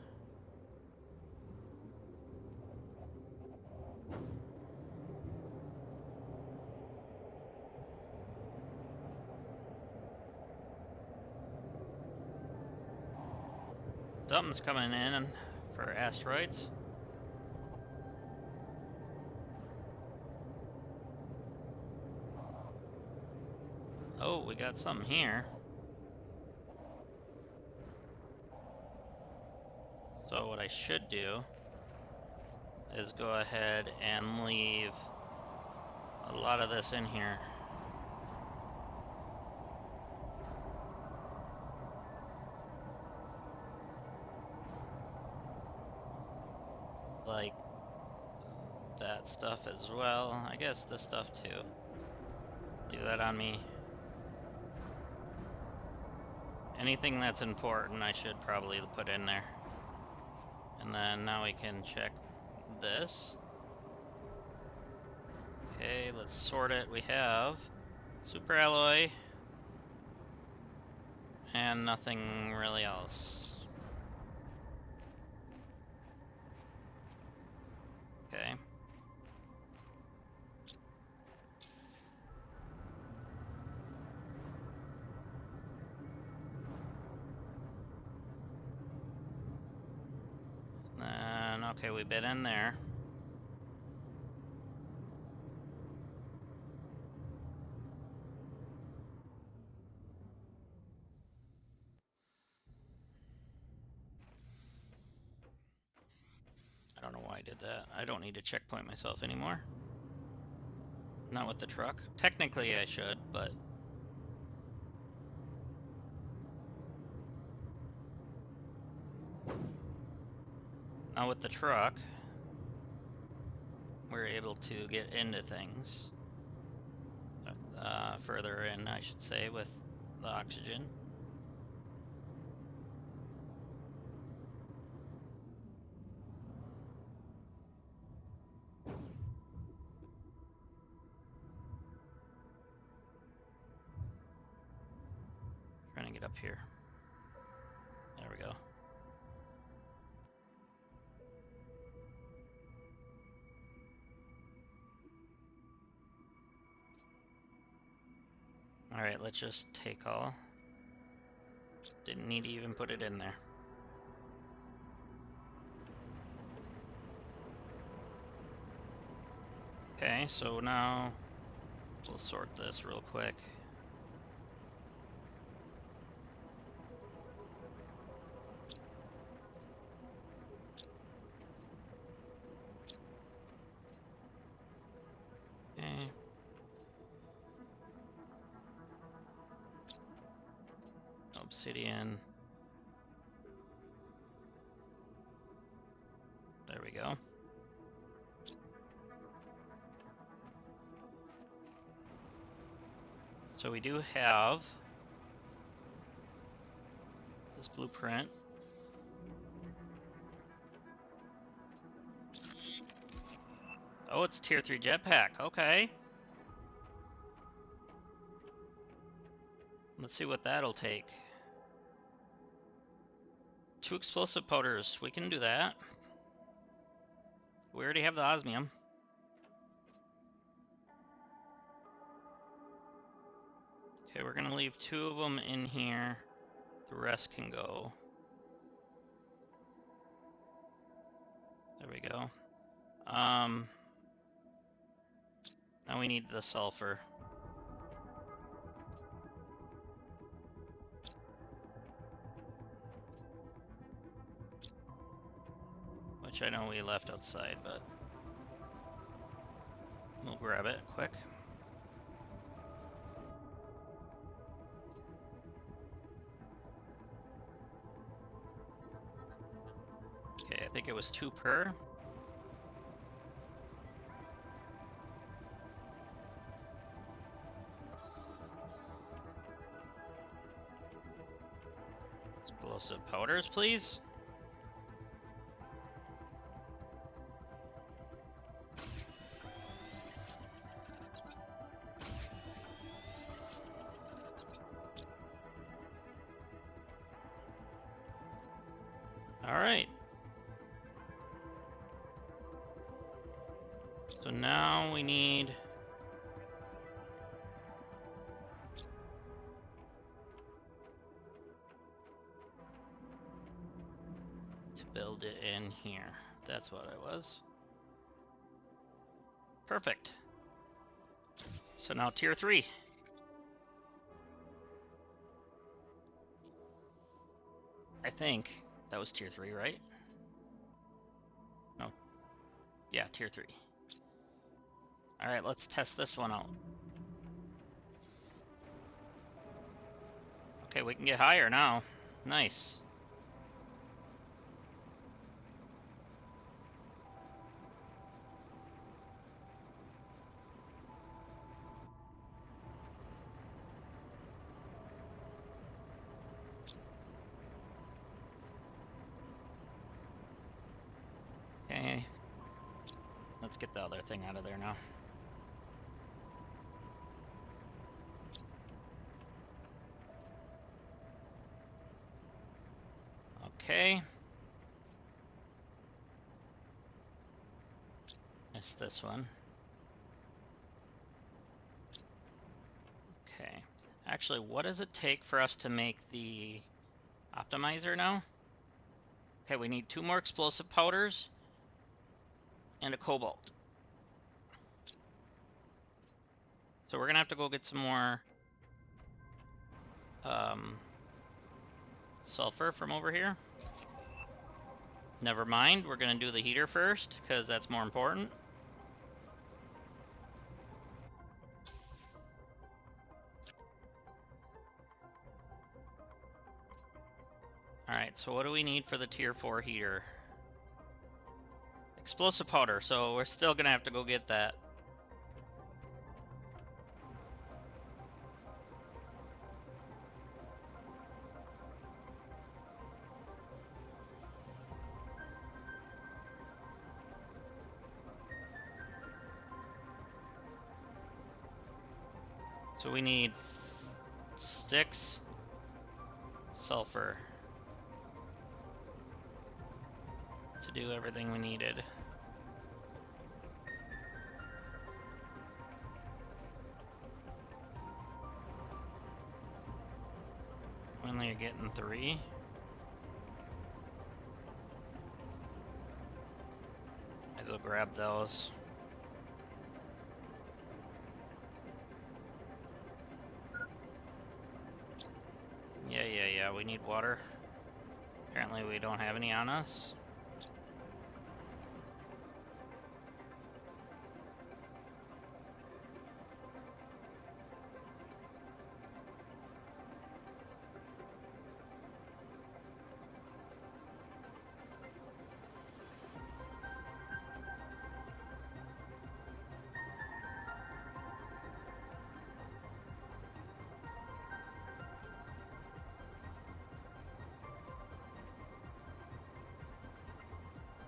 Something's coming in for asteroids. Oh, we got something here. So what I should do is go ahead and leave a lot of this in here. Like that stuff as well. I guess this stuff too. Leave that on me. Anything that's important I should probably put in there. And then now we can check this. Okay, let's sort it. We have super alloy and nothing really else. Okay. Then, okay, we've been in there. I don't know why I did that. I don't need to checkpoint myself anymore. Not with the truck. Technically I should, but... Now with the truck, we're able to get into things. Further in, I should say, with the oxygen. Trying to get up here. There we go. Alright, let's just take all. Didn't need to even put it in there. Okay, so now we'll sort this real quick. Okay. obsidian. There we go. So we do have this blueprint. Oh, it's tier 3 jetpack. Okay. Let's see what that'll take. 2 explosive powders. We can do that. We already have the osmium. Okay, we're gonna leave 2 of them in here. The rest can go. There we go. Now we need the sulfur. Which I know we left outside, but we'll grab it quick. Okay, I think it was 2 per. Explosive powders, please. All right. So now we need to build it in here. That's what it was. Perfect. So now tier 3. I think that was tier 3, right? No. Yeah, tier 3. All right, let's test this one out. Okay, we can get higher now. Nice. Okay. Let's get the other thing out of there now. Okay. Missed this one. Okay. Actually, what does it take for us to make the optimizer now? Okay, we need 2 more explosive powders and a cobalt. So we're gonna have to go get some more sulfur from over here. Never mind, we're gonna do the heater first, because that's more important. Alright, so what do we need for the tier 4 heater? Explosive powder, so we're still gonna have to go get that. So we need 6 sulfur to do everything we needed. Only you're getting 3. Might as well grab those. Yeah, we need water. Apparently we don't have any on us.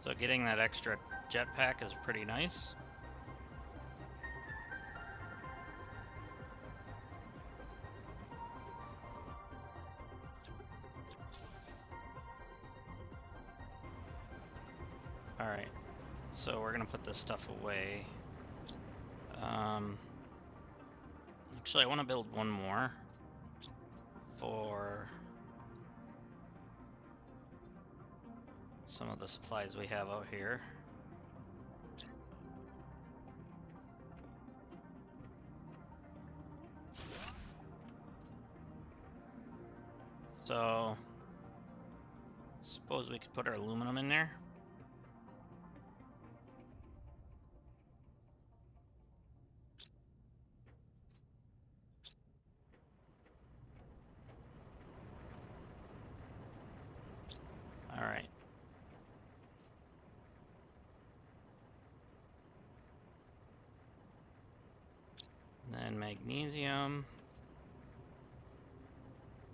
So getting that extra jetpack is pretty nice. Alright, so we're gonna put this stuff away. Actually, I want to build one more for some of the supplies we have out here. So, suppose we could put our aluminum in there. Alright. Then magnesium.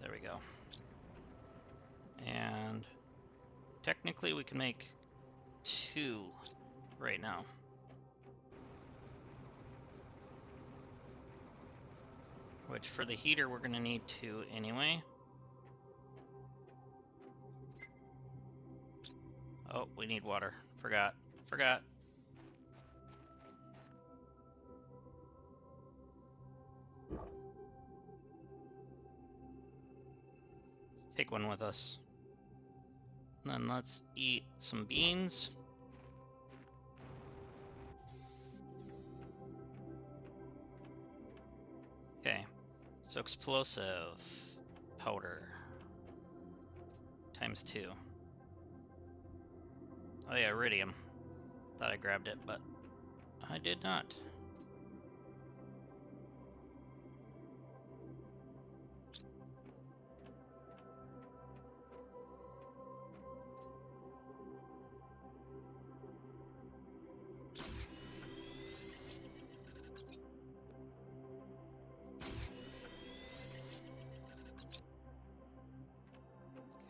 There we go. And technically we can make 2 right now. Which for the heater we're gonna need 2 anyway. Oh, we need water. Forgot. Take one with us. And then let's eat some beans. Okay, so explosive powder times 2. Oh yeah, iridium. Thought I grabbed it, but I did not.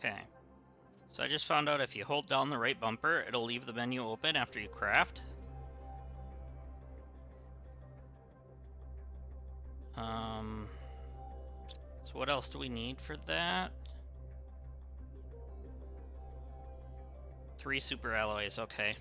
Okay, so I just found out if you hold down the right bumper, it'll leave the menu open after you craft. So what else do we need for that? 3 super alloys, okay.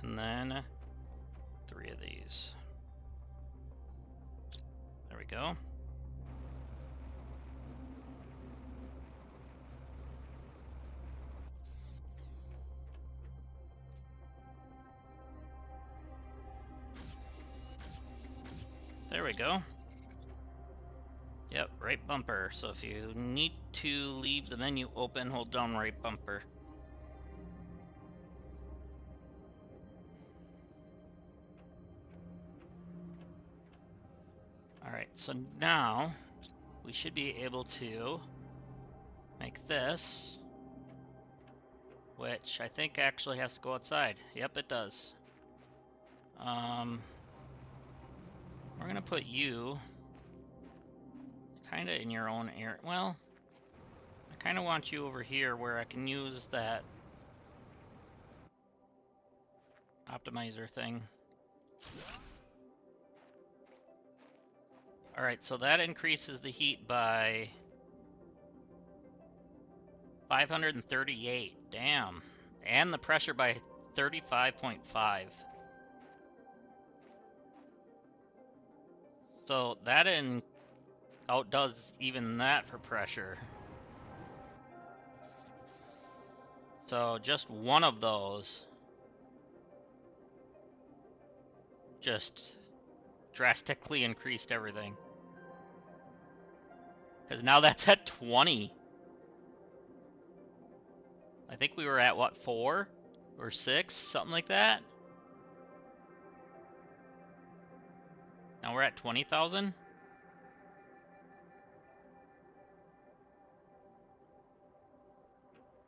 And then 3 of these. There we go. There we go. Yep, right bumper. So if you need to leave the menu open, hold down right bumper. Alright, so now we should be able to make this, which I think actually has to go outside. Yep, it does. We're gonna put you kind of in your own area. Well, I kind of want you over here where I can use that optimizer thing. Alright, so that increases the heat by 538. Damn. And the pressure by 35.5. So that outdoes even that for pressure. So just one of those just drastically increased everything. Because now that's at 20. I think we were at, what, 4 or 6? Something like that? Now we're at 20,000?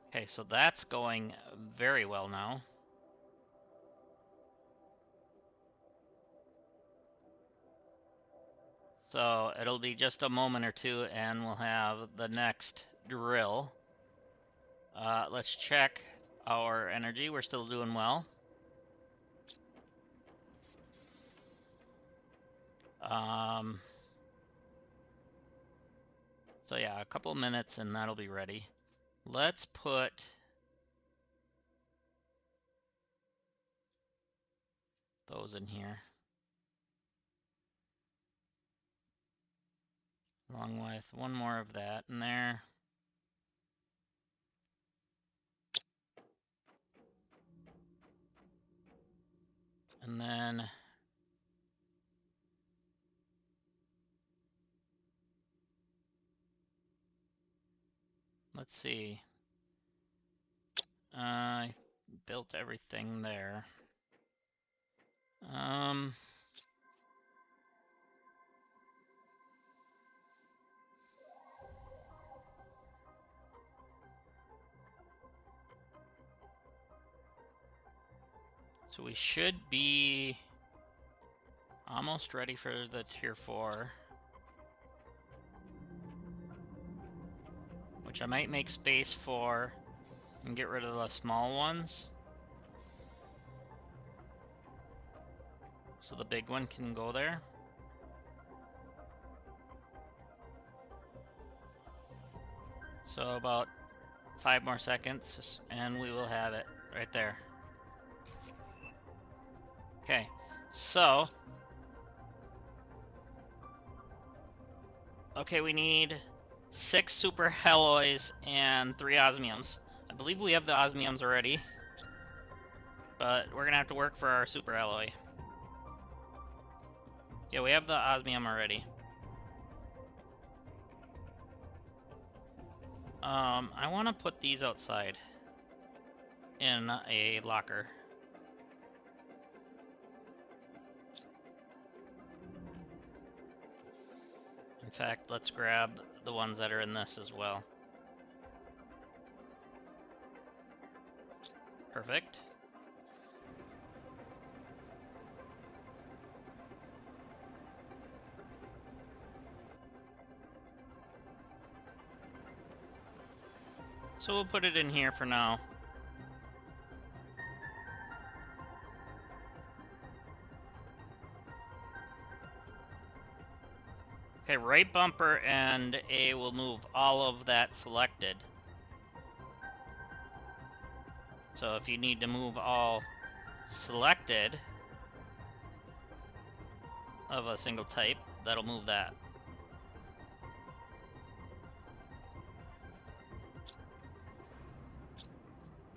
Okay, so that's going very well now. So it'll be just a moment or two and we'll have the next drill. Let's check our energy. We're still doing well. So yeah, a couple minutes and that'll be ready. Let's put those in here, along with one more of that in there. And then let's see. I built everything there. So we should be almost ready for the tier 4. Which I might make space for and get rid of the small ones. So the big one can go there. So about 5 more seconds and we will have it right there. Okay, so okay, we need 6 super alloys and 3 osmiums. I believe we have the osmiums already, but we're gonna have to work for our super alloy. Yeah, we have the osmium already. I want to put these outside in a locker. In fact, let's grab the ones that are in this as well. Perfect. So we'll put it in here for now. Okay, right bumper and A will move all of that selected. So if you need to move all selected of a single type, that'll move that.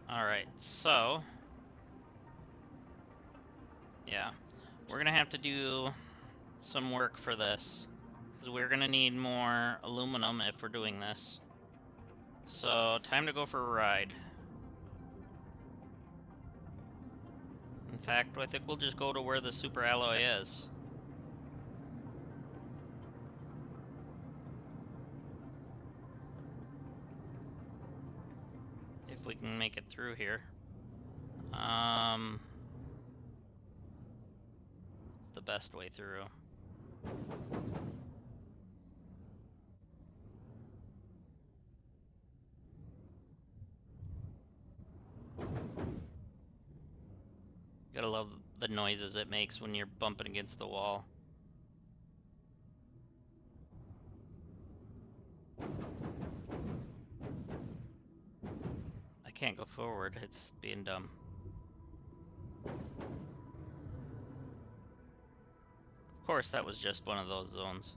Alright, so yeah, we're gonna have to do some work for this, because we're gonna need more aluminum if we're doing this. So, time to go for a ride. In fact, I think we'll just go to where the super alloy is. If we can make it through here. It's the best way through. Gotta love the noises it makes when you're bumping against the wall. I can't go forward, it's being dumb. Of course, that was just one of those zones.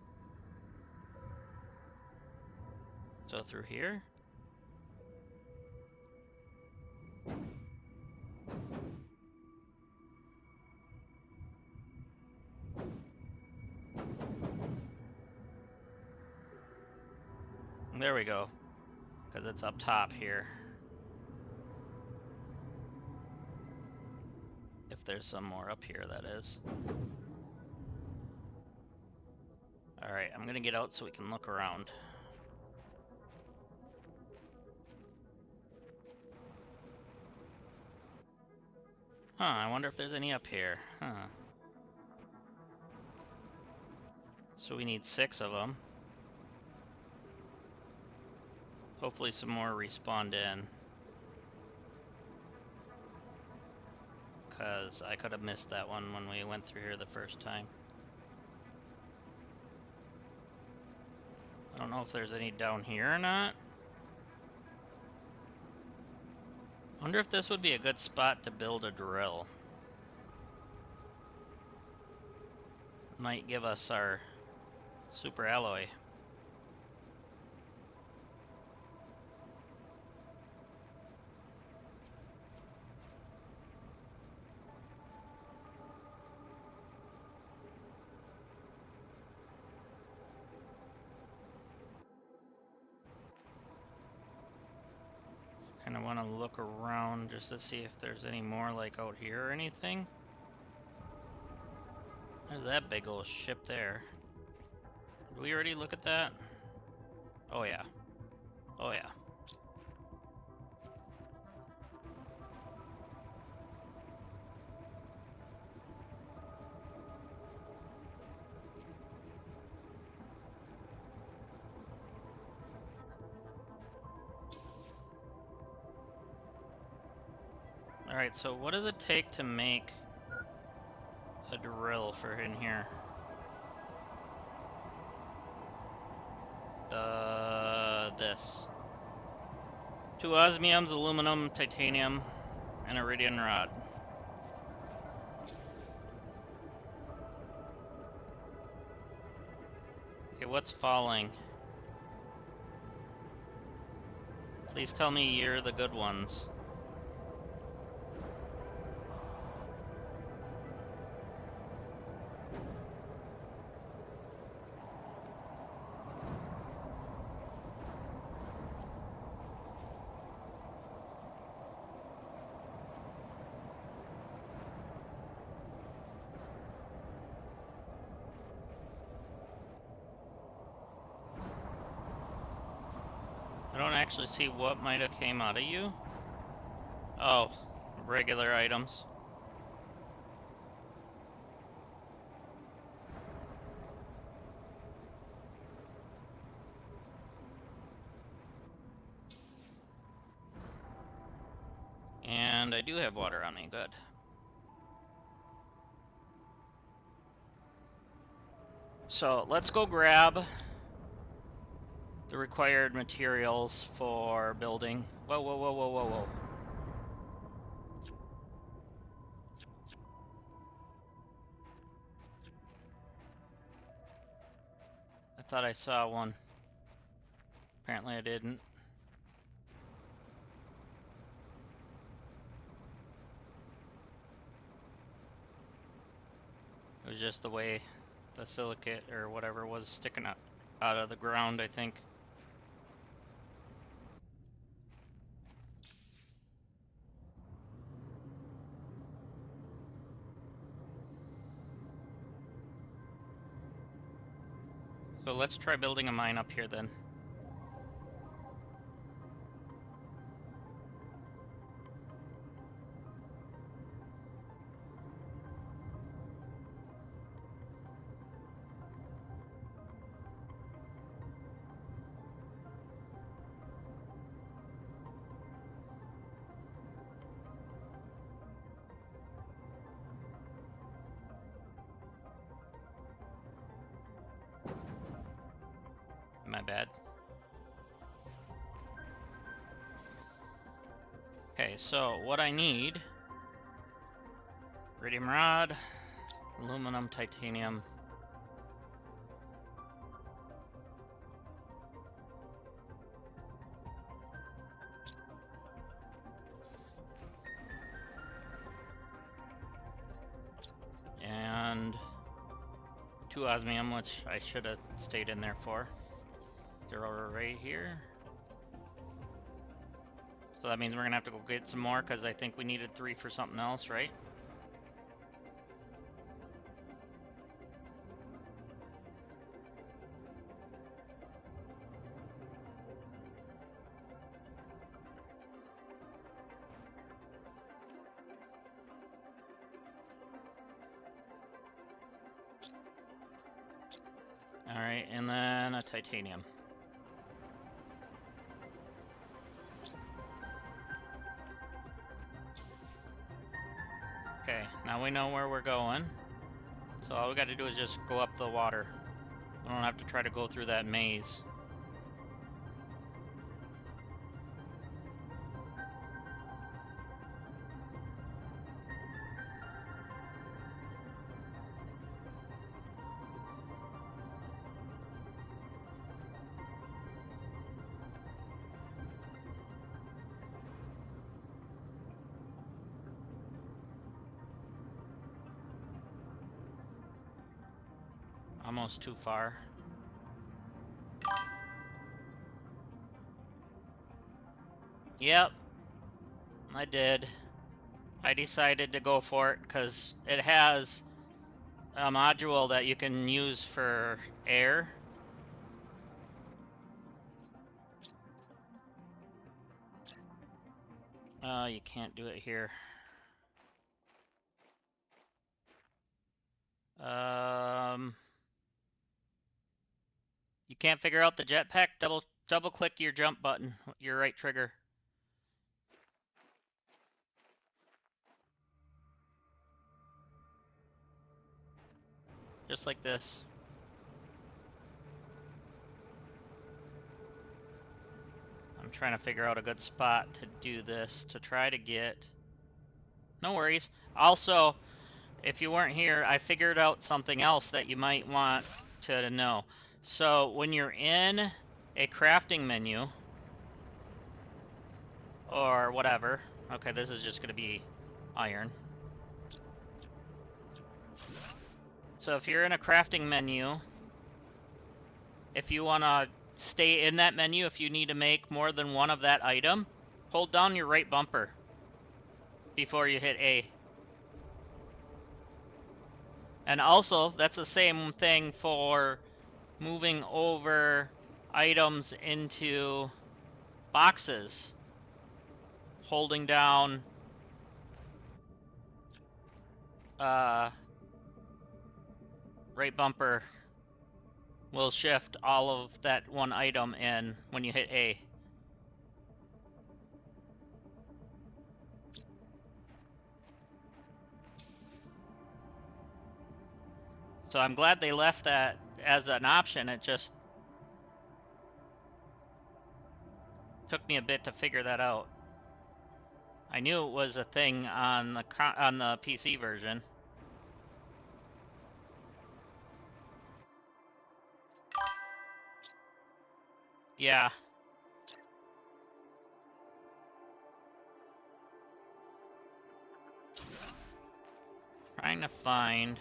So through here? There we go. Because it's up top here. if there's some more up here, that is. Alright, I'm gonna get out so we can look around. Huh, I wonder if there's any up here. Huh. So we need 6 of them. Hopefully some more respawned in. Because I could have missed that one when we went through here the first time. I don't know if there's any down here or not. Wonder if this would be a good spot to build a drill. Might give us our super alloy. Kind of want to look around just to see if there's any more like out here or anything. There's that big old ship there. Did we already look at that? Oh yeah. Oh yeah. Alright, so what does it take to make a drill for in here? This. 2 osmiums, aluminum, titanium, and iridium rod. Okay, what's falling? Please tell me you're the good ones. I don't actually see what might have came out of you. Oh, regular items. And I do have water on me, good. So let's go grab the required materials for building. Whoa, whoa, whoa, whoa, whoa, whoa. I thought I saw one. Apparently I didn't. It was just the way the silicate or whatever was sticking out of the ground, I think. So let's try building a mine up here then. My bad. Okay, so what I need: iridium rod, aluminum, titanium. And 2 osmium, which I should have stayed in there for. They're right here. So that means we're gonna have to go get some more because I think we needed 3 for something else, right? Alright, and then a titanium. Okay, now we know where we're going. So all we gotta do is just go up the water. We don't have to try to go through that maze. Almost too far. Yep, I did. I decided to go for it because it has a module that you can use for air. You can't do it here. You can't figure out the jetpack? Double click your jump button, your right trigger. Just like this. I'm trying to figure out a good spot to do this, to try to get... No worries. Also, if you weren't here, I figured out something else that you might want to know. So when you're in a crafting menu, or whatever, okay, this is just going to be iron. So if you're in a crafting menu, if you want to stay in that menu, if you need to make more than one of that item, hold down your right bumper before you hit A. And also, that's the same thing for moving over items into boxes. Holding down right bumper will shift all of that one item in when you hit A. So I'm glad they left that as an option. It just took me a bit to figure that out. I knew it was a thing on the PC version. Yeah. Trying to find...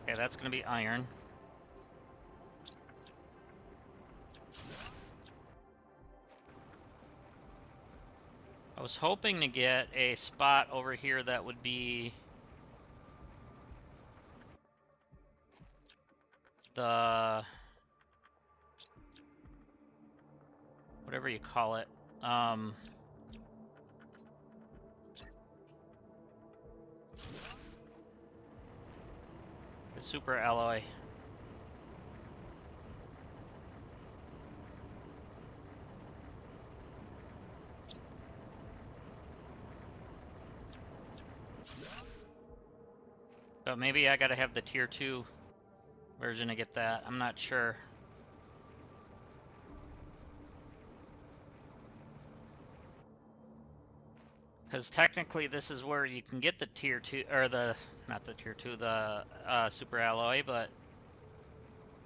Okay, that's gonna be iron. I was hoping to get a spot over here that would be the... whatever you call it. The super alloy. But maybe I gotta have the tier 2 version to get that. I'm not sure. Because technically this is where you can get the tier 2, or the, not the tier 2, the super alloy, but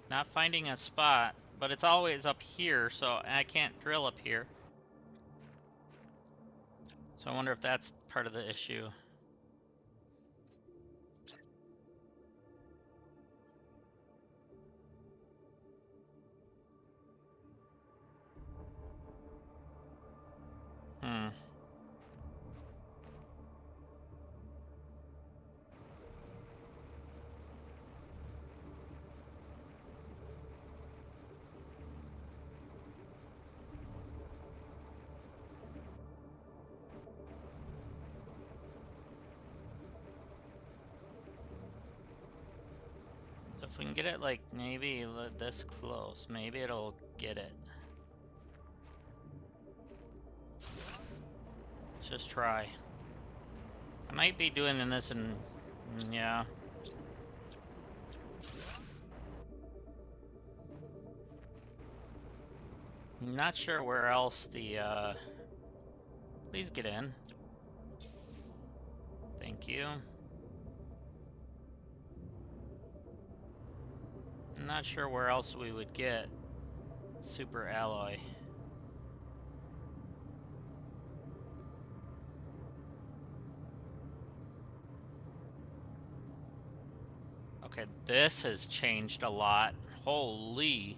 not finding a spot. But it's always up here, so I can't drill up here. So I wonder if that's part of the issue. Hmm. we can get it like maybe this close, maybe it'll get it. Let's just try. I might be doing this in, yeah. I'm not sure where else the, please get in. Thank you. I'm not sure where else we would get super alloy. Okay, this has changed a lot. Holy.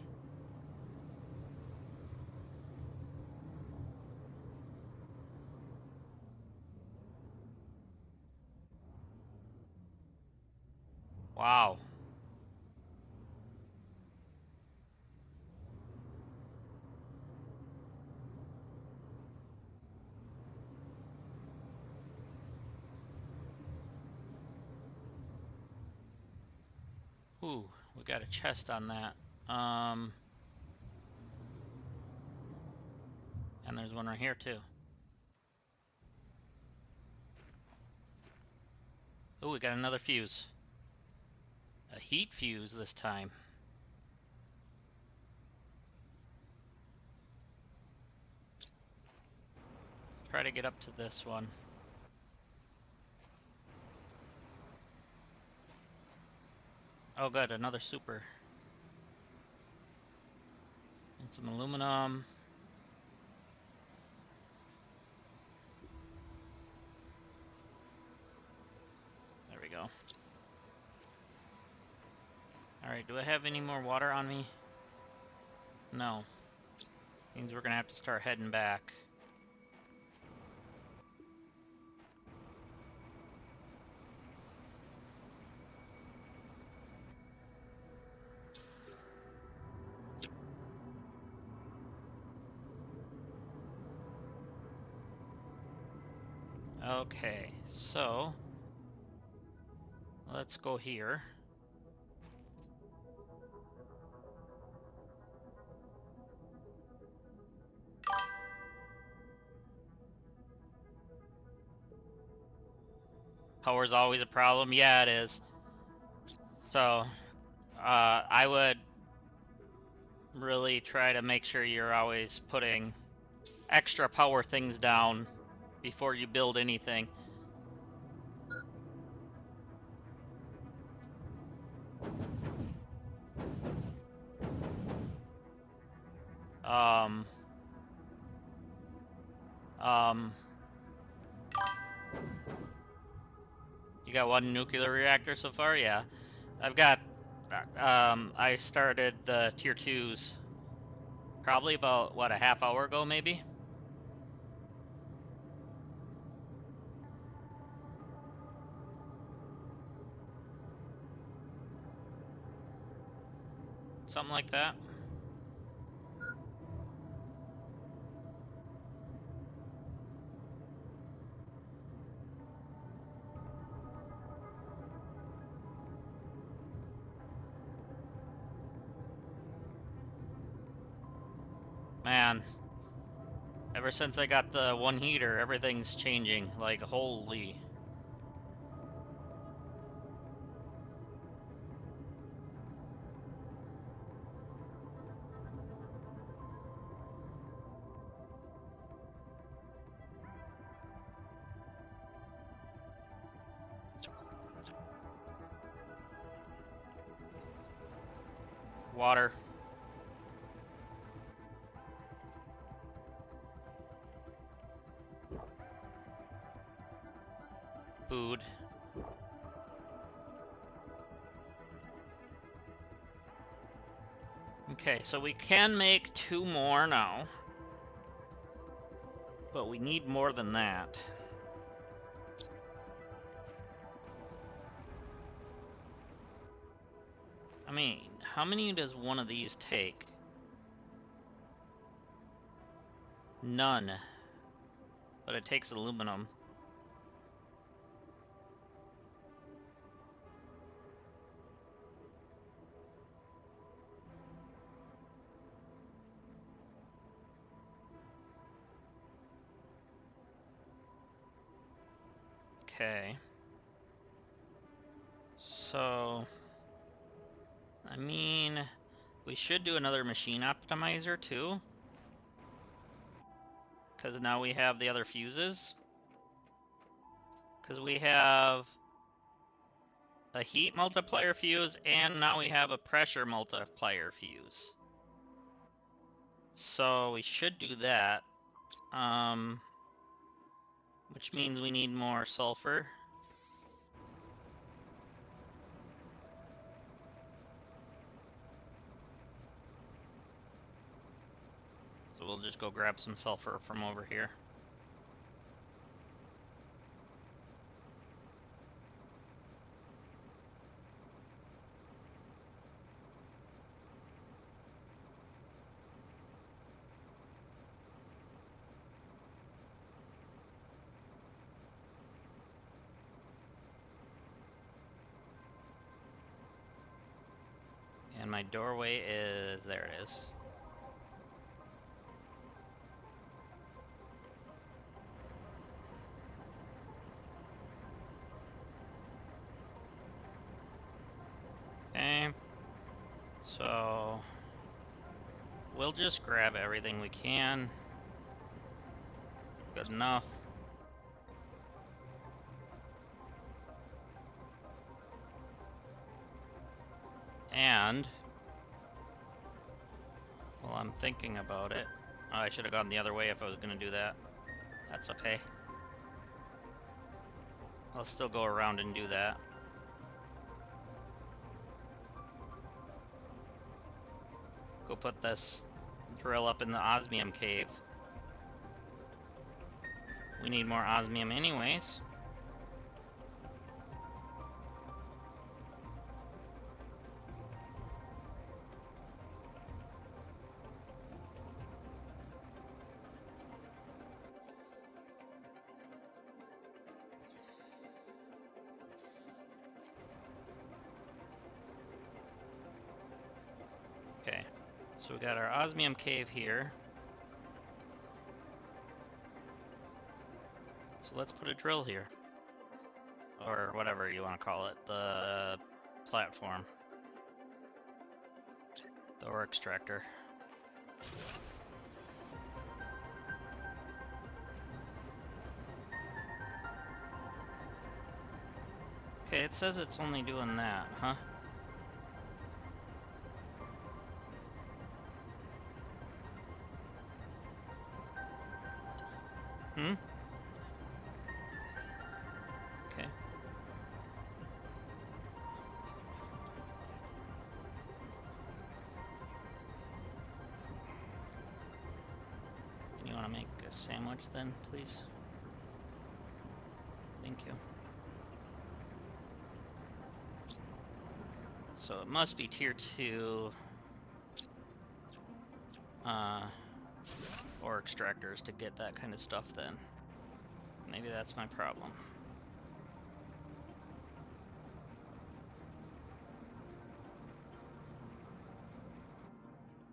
Wow. Ooh, we got a chest on that. And there's one right here too. Ooh, we got another fuse. A heat fuse this time. Let's try to get up to this one. Oh good, another super. And some aluminum. There we go. Alright, do I have any more water on me? No. Means we're gonna have to start heading back. Okay, so let's go here. Power's always a problem. Yeah, it is. So, I would really try to make sure you're always putting extra power things down before you build anything. You got one nuclear reactor so far? Yeah. I've got, I started the tier 2s probably about, what, a half hour ago maybe? Something like that. Man, ever since I got the one heater, everything's changing. Like, holy. Water. Food. Okay, so we can make 2 more now. But we need more than that. I mean, how many does one of these take? None. But it takes aluminum. Okay. So, I mean, we should do another machine optimizer too. Because now we have the other fuses. Because we have a heat multiplier fuse and now we have a pressure multiplier fuse. So we should do that. Which means we need more sulfur. So we'll just go grab some sulfur from over here. And my doorway is, there it is. Okay, so we'll just grab everything we can. Good enough. And while I'm thinking about it, I should have gone the other way if I was going to do that. That's okay. I'll still go around and do that. Go put this drill up in the osmium cave. We need more osmium anyways. Okay, so we got our osmium cave here. So let's put a drill here. Or whatever you want to call it, the platform. The ore extractor. Okay, it says it's only doing that, huh? Hmm? Okay. You want to make a sandwich then, please? Thank you. So it must be tier 2 ore extractors to get that kind of stuff then. Maybe that's my problem.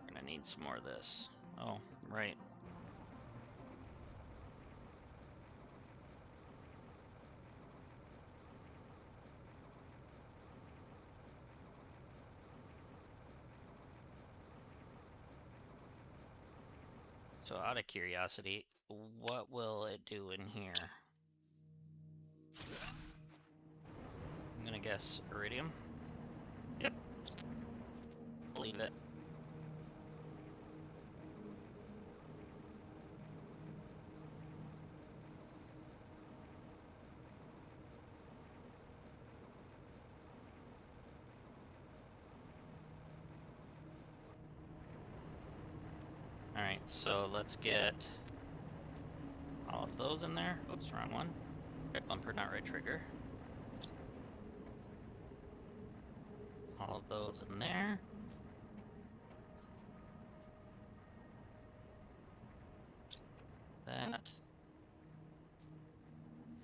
We're gonna need some more of this. Oh, right. So out of curiosity, what will it do in here? I'm gonna guess iridium. Yep. Believe it. Alright, so let's get all of those in there. Oops, wrong one. Right bumper, not right trigger. All of those in there. That.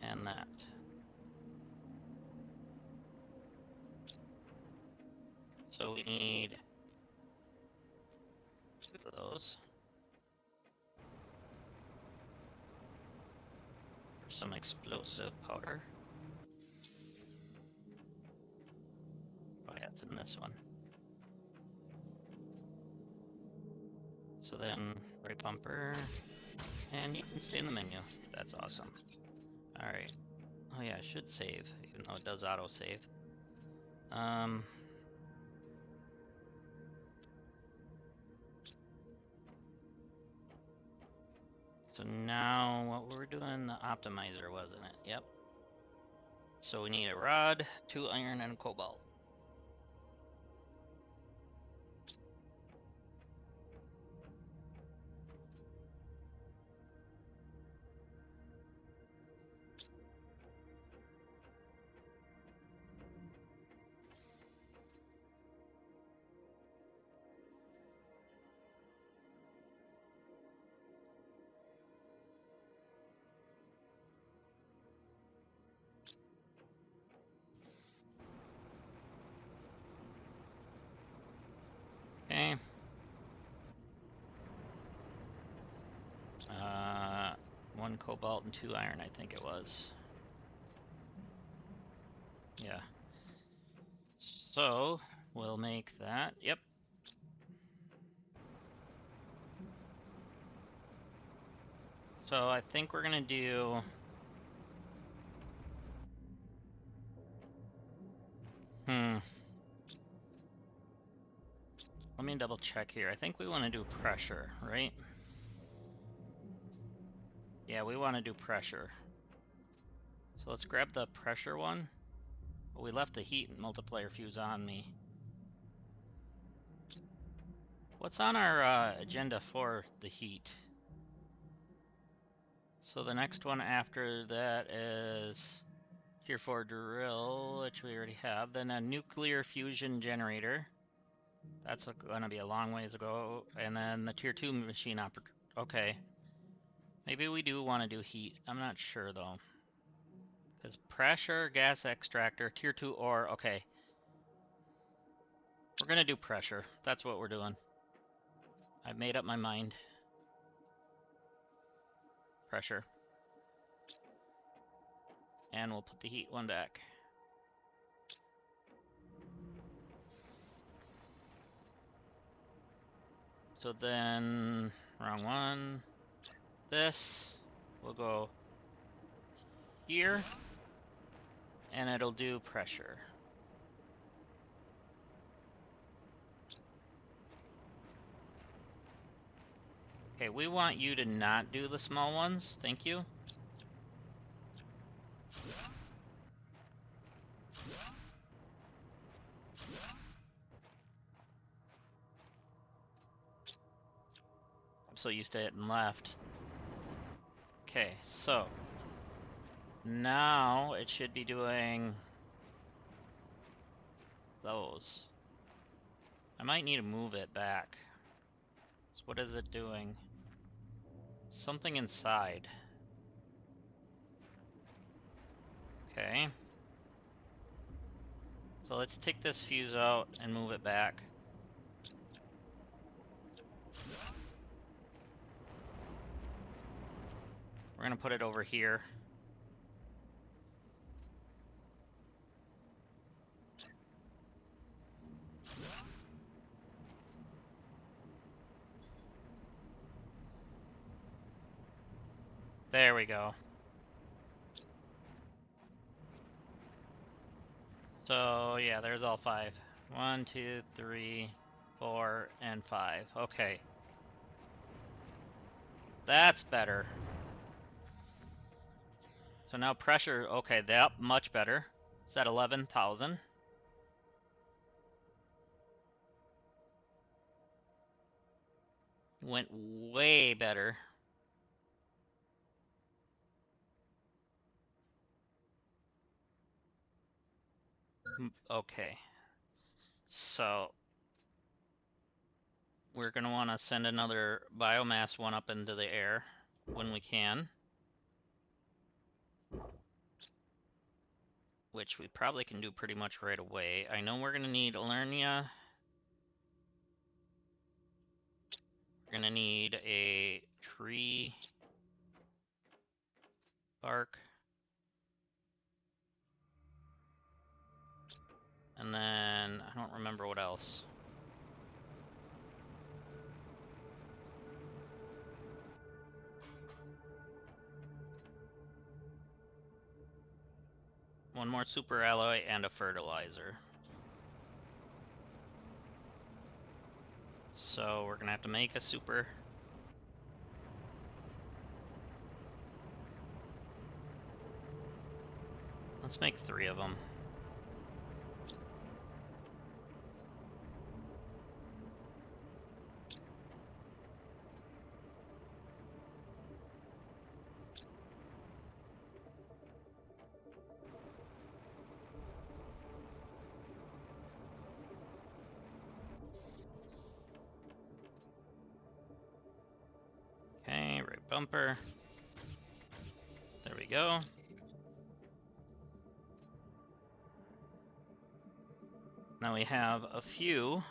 And that. So we need 2 of those for some explosive powder. in this one. So then, right bumper, and you can stay in the menu. That's awesome. All right. Oh yeah, it should save, even though it does auto-save. So now what we were doing, the optimizer, wasn't it? Yep. So we need a rod, 2 iron, and a cobalt. Okay. 1 cobalt and 2 iron, I think it was. Yeah. So we'll make that. Yep. So I think we're gonna do. Let me double check here. I think we want to do pressure, right? Yeah, we want to do pressure. So let's grab the pressure one. Oh, we left the heat multiplier fuse on me. What's on our agenda for the heat? So the next one after that is Tier 4 drill, which we already have. Then a nuclear fusion generator. That's going to be a long ways ago. And then the Tier 2 machine operator. Okay. Maybe we do want to do heat. I'm not sure though. Because pressure, gas extractor, Tier 2 ore. Okay. We're going to do pressure. That's what we're doing. I've made up my mind. Pressure. And we'll put the heat one back. So then, wrong one. This will go here, and it'll do pressure. Okay, we want you to not do the small ones. Thank you. I'm so used to hitting left. Okay, so now it should be doing those. I might need to move it back. So what is it doing? Something inside. Okay. So let's take this fuse out and move it back. We're gonna put it over here. There we go. So yeah, there's all 5. 1, 2, 3, 4, and 5. Okay. That's better. So now pressure, okay, that much better. It's at 11,000. Went way better. Okay. So we're gonna want to send another biomass one up into the air when we can. Which we probably can do pretty much right away. I know we're gonna need Alernia. We're gonna need a tree bark. And then I don't remember what else. One more super alloy and a fertilizer. So we're gonna have to make a super. Let's make 3 of them. Okay, right bumper. There we go. Now we have a few.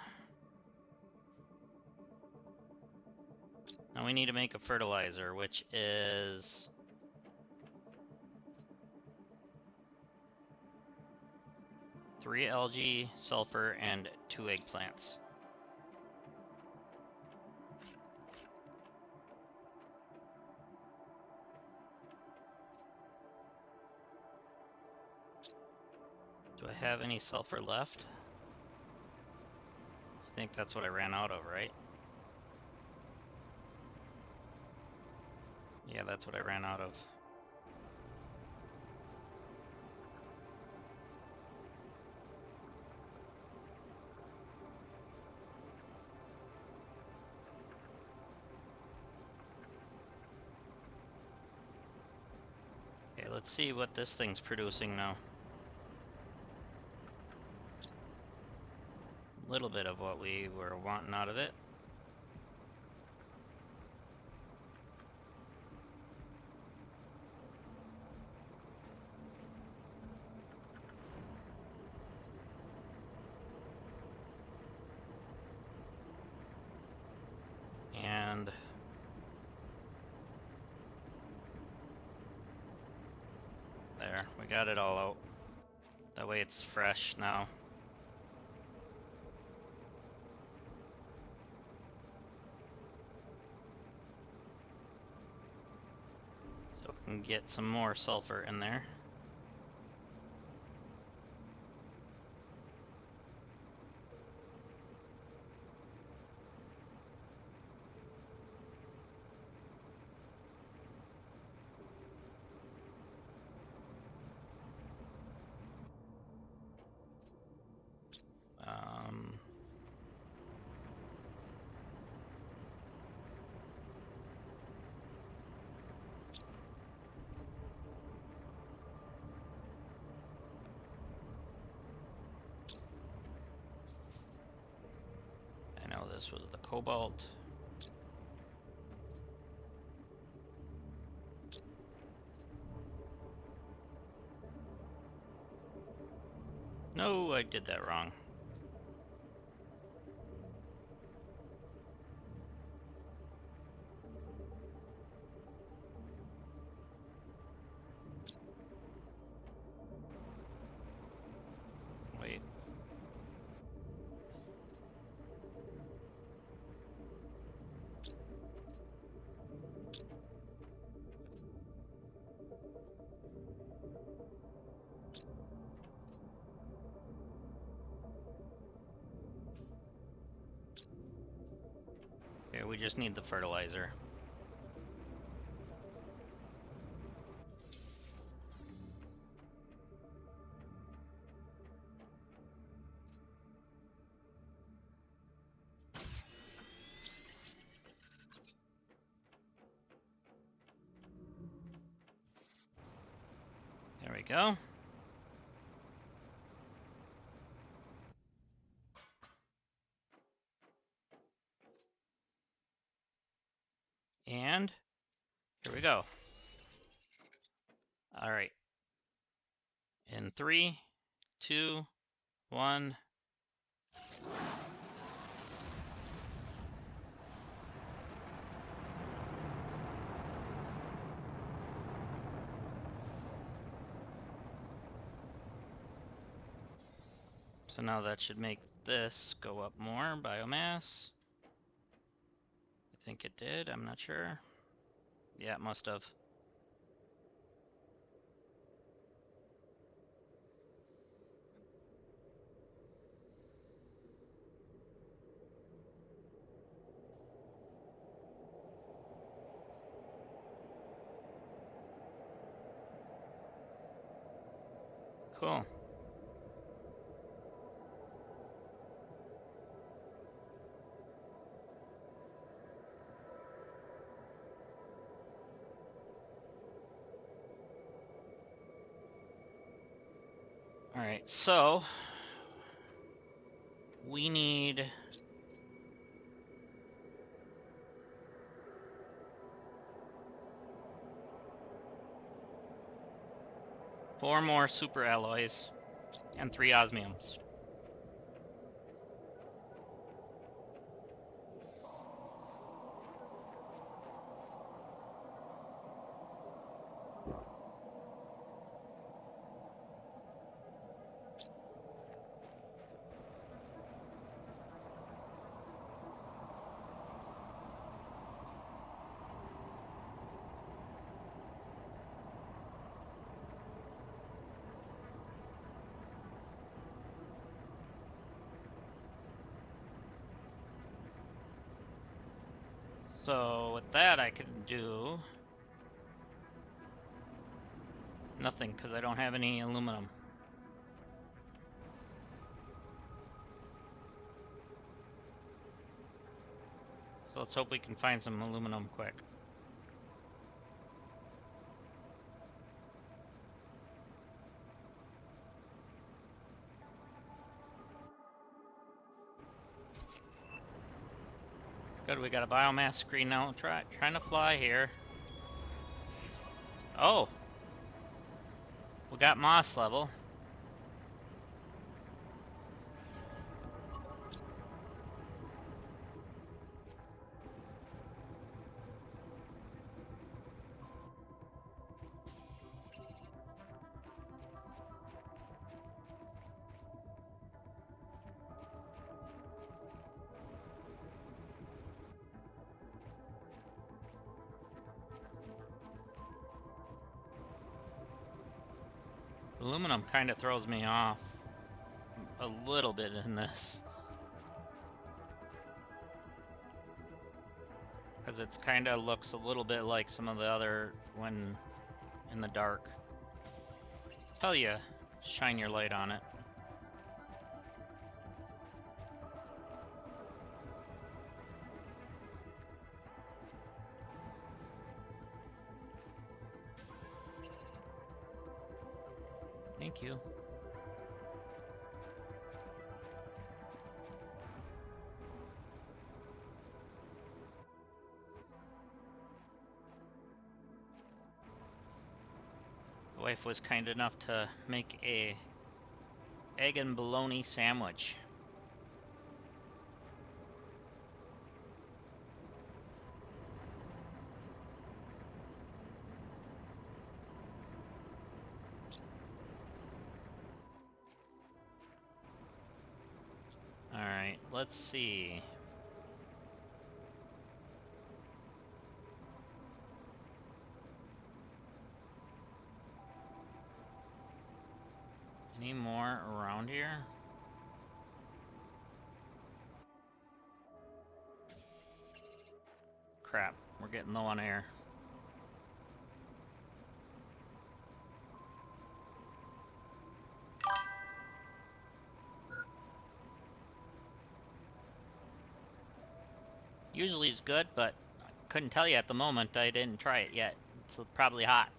Now we need to make a fertilizer, which is 3 algae, sulfur, and 2 eggplants. Do I have any sulfur left? I think that's what I ran out of, right? Yeah, that's what I ran out of. Okay, let's see what this thing's producing now. A little bit of what we were wanting out of it. And there, we got it all out. That way it's fresh now. So we can get some more sulfur in there. I know this was the cobalt. No, I did that wrong. Wait. Okay, we just need the fertilizer. There we go. And here we go. All right. In 3, 2, 1. So now that should make this go up more, biomass. I think it did, I'm not sure. Yeah, it must have. Cool. Alright, so we need 4 more super alloys and 3 osmiums. So with that I can do nothing because I don't have any aluminum. So let's hope we can find some aluminum quick. Good, we got a biomass screen now. Trying to fly here. Oh! We got moss level. Aluminum kind of throws me off a little bit in this. Because it kind of looks a little bit like some of the other when in the dark. Tell you, shine your light on it. Thank you. The wife was kind enough to make a egg and bologna sandwich. Alright, let's see. Any more around here? Crap, we're getting low on air. Usually it's good, but I couldn't tell you at the moment. I didn't try it yet. It's probably hot.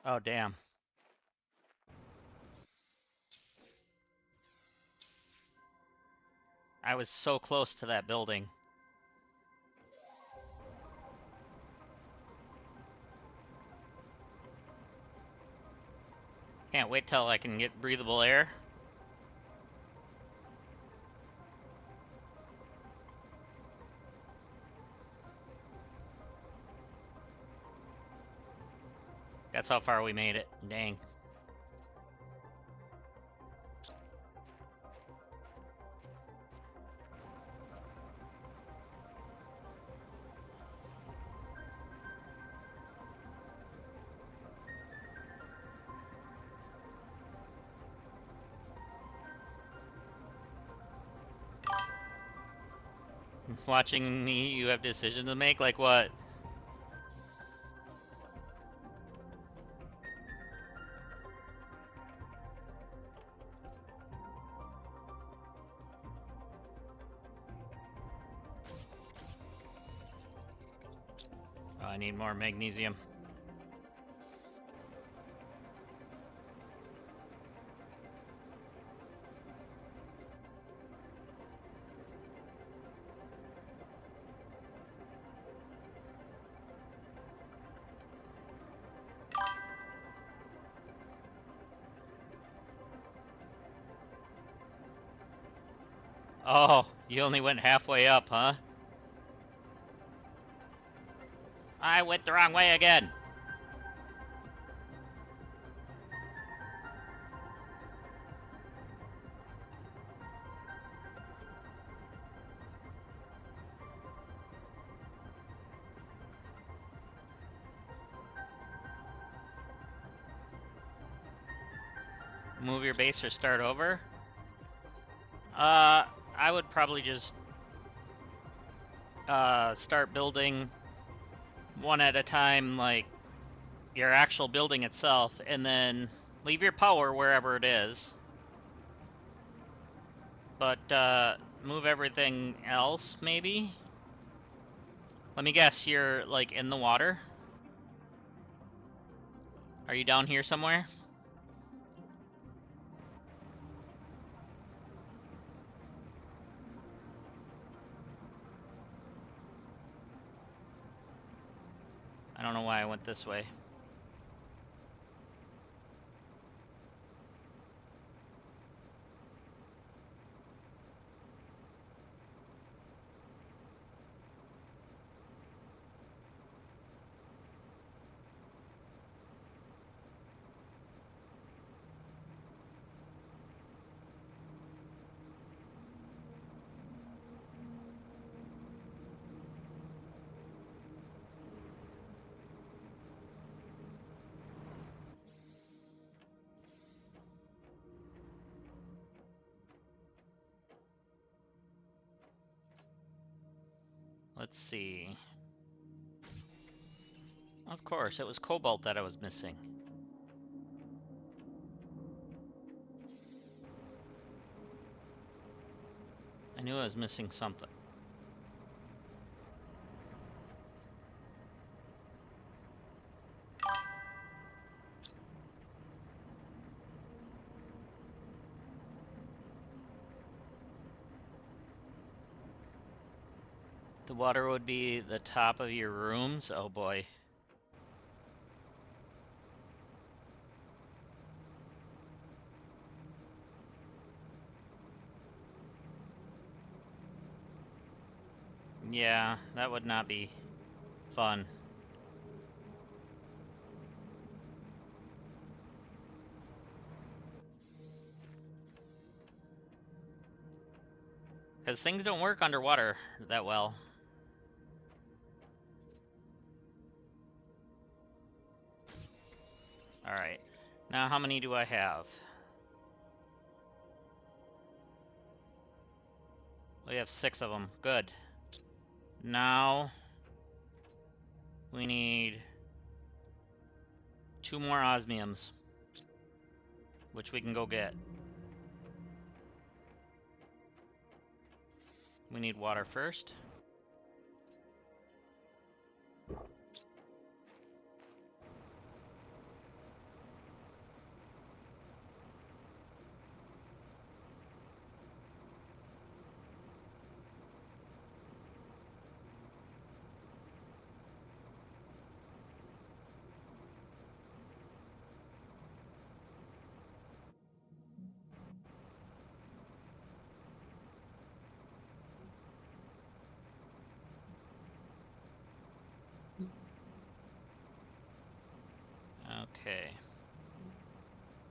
Oh, damn. I was so close to that building. Can't wait till I can get breathable air. That's how far we made it. Dang. Watching me, you have decisions to make? Like what? Oh, I need more magnesium. Oh, you only went halfway up, huh? I went the wrong way again. Move your base or start over? I would probably just start building one at a time, like your actual building itself, and then leave your power wherever it is. But move everything else, maybe? Let me guess, you're like in the water? Are you down here somewhere? I don't know why I went this way. Let's see. Of course, it was cobalt that I was missing. I knew I was missing something. The water would be the top of your rooms? Oh boy. Yeah, that would not be fun. Because things don't work underwater that well. Alright. Now how many do I have? We have 6 of them. Good. Now we need 2 more osmiums, which we can go get. We need water first. Okay.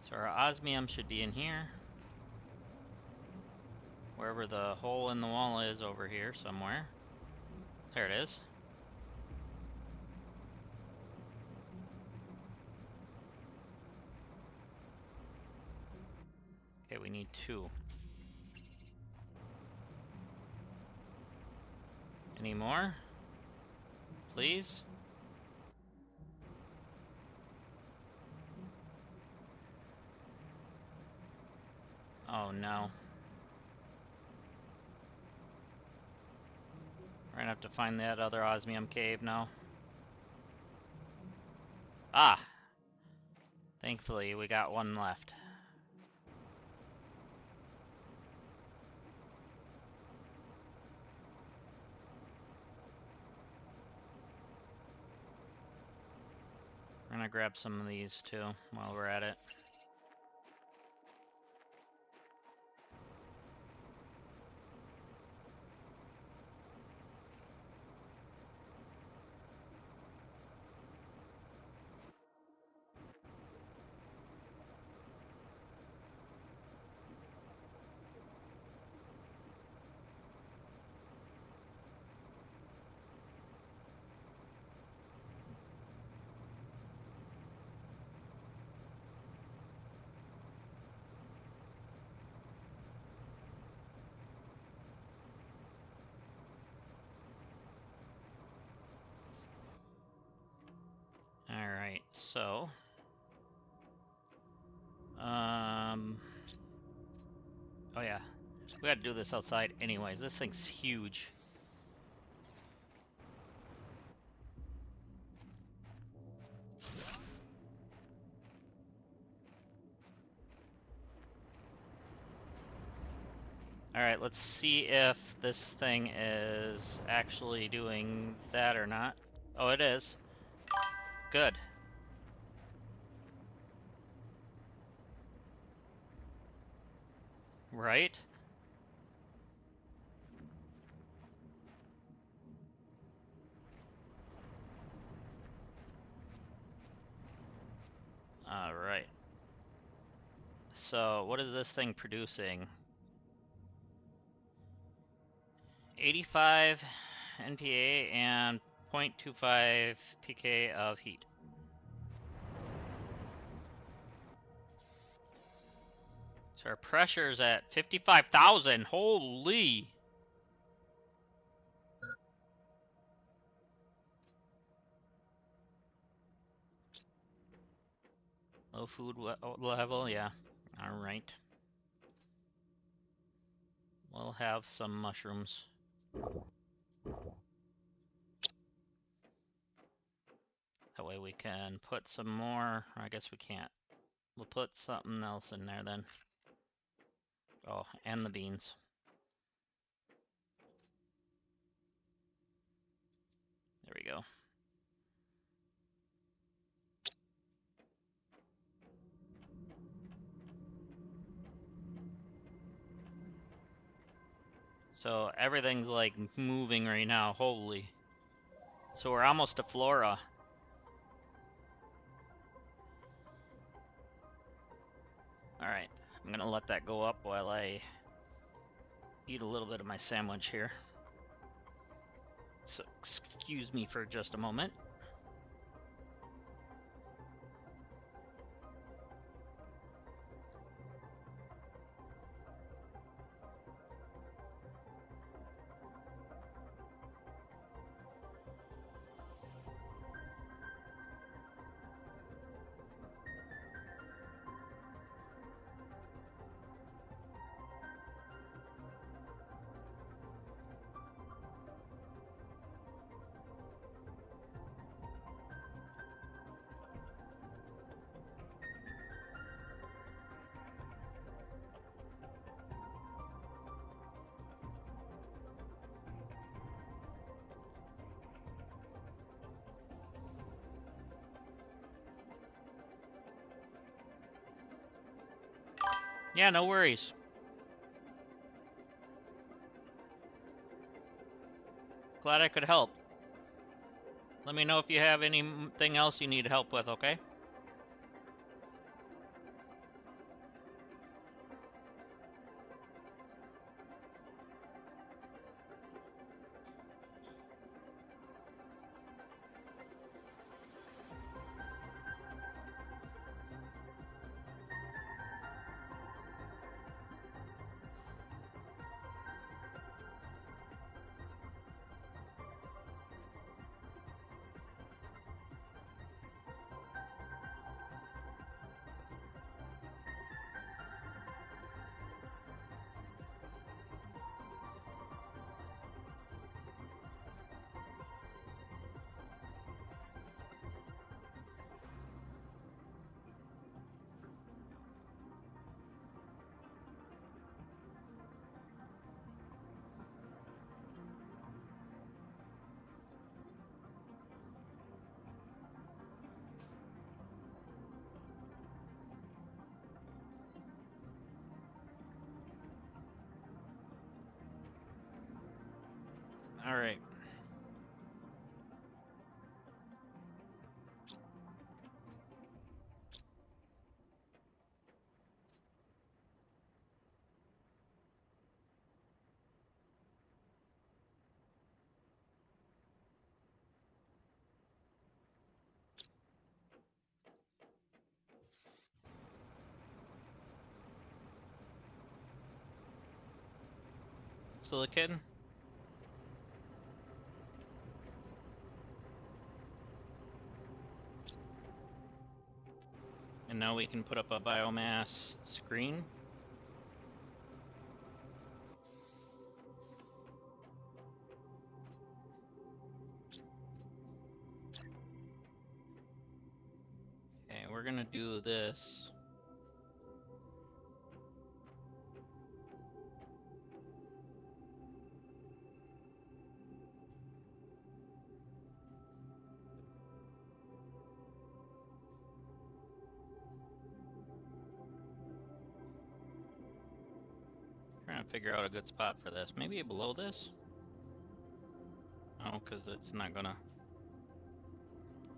So our osmium should be in here. Wherever the hole in the wall is over here somewhere. There it is. Okay, we need 2. Any more? Please? Oh no. We're gonna have to find that other osmium cave now. Ah! Thankfully, we got 1 left. We're gonna grab some of these too while we're at it. Alright, so... Oh yeah. We gotta do this outside anyways. This thing's huge. Alright, let's see if this thing is actually doing that or not. Oh, it is. Good. Right? Alright. So, what is this thing producing? 85 NPA and 0.25 pK of heat. So our pressure's at 55,000. Holy! Low food level, yeah. Alright. We'll have some mushrooms. That way we can put some more. I guess we can't. We'll put something else in there then. Oh, and the beans. There we go. So everything's like moving right now. Holy. So we're almost to Flora. Alright, I'm gonna let that go up while I eat a little bit of my sandwich here. So excuse me for just a moment. Yeah, no worries. Glad I could help. Let me know if you have anything else you need help with, okay? All right. Silicon. And now we can put up a biomass screen. Okay, we're gonna do this. Trying to figure out a good spot for this. Maybe below this? No, because it's not gonna...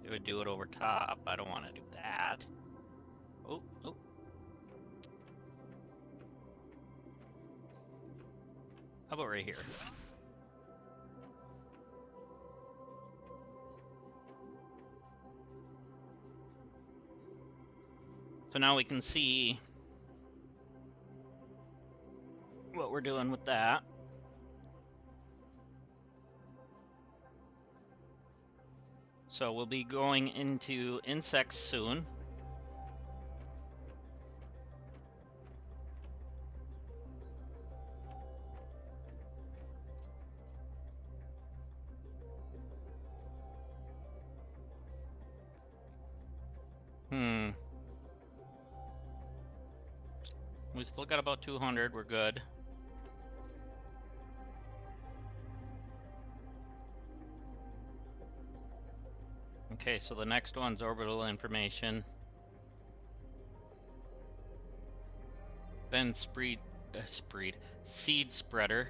It would do it over top. I don't want to do that. Oh, oh. How about right here? So now we can see what we're doing with that. So we'll be going into insects soon. We still got about 200. We're good. Okay, so the next one's orbital information. Then seed spreader.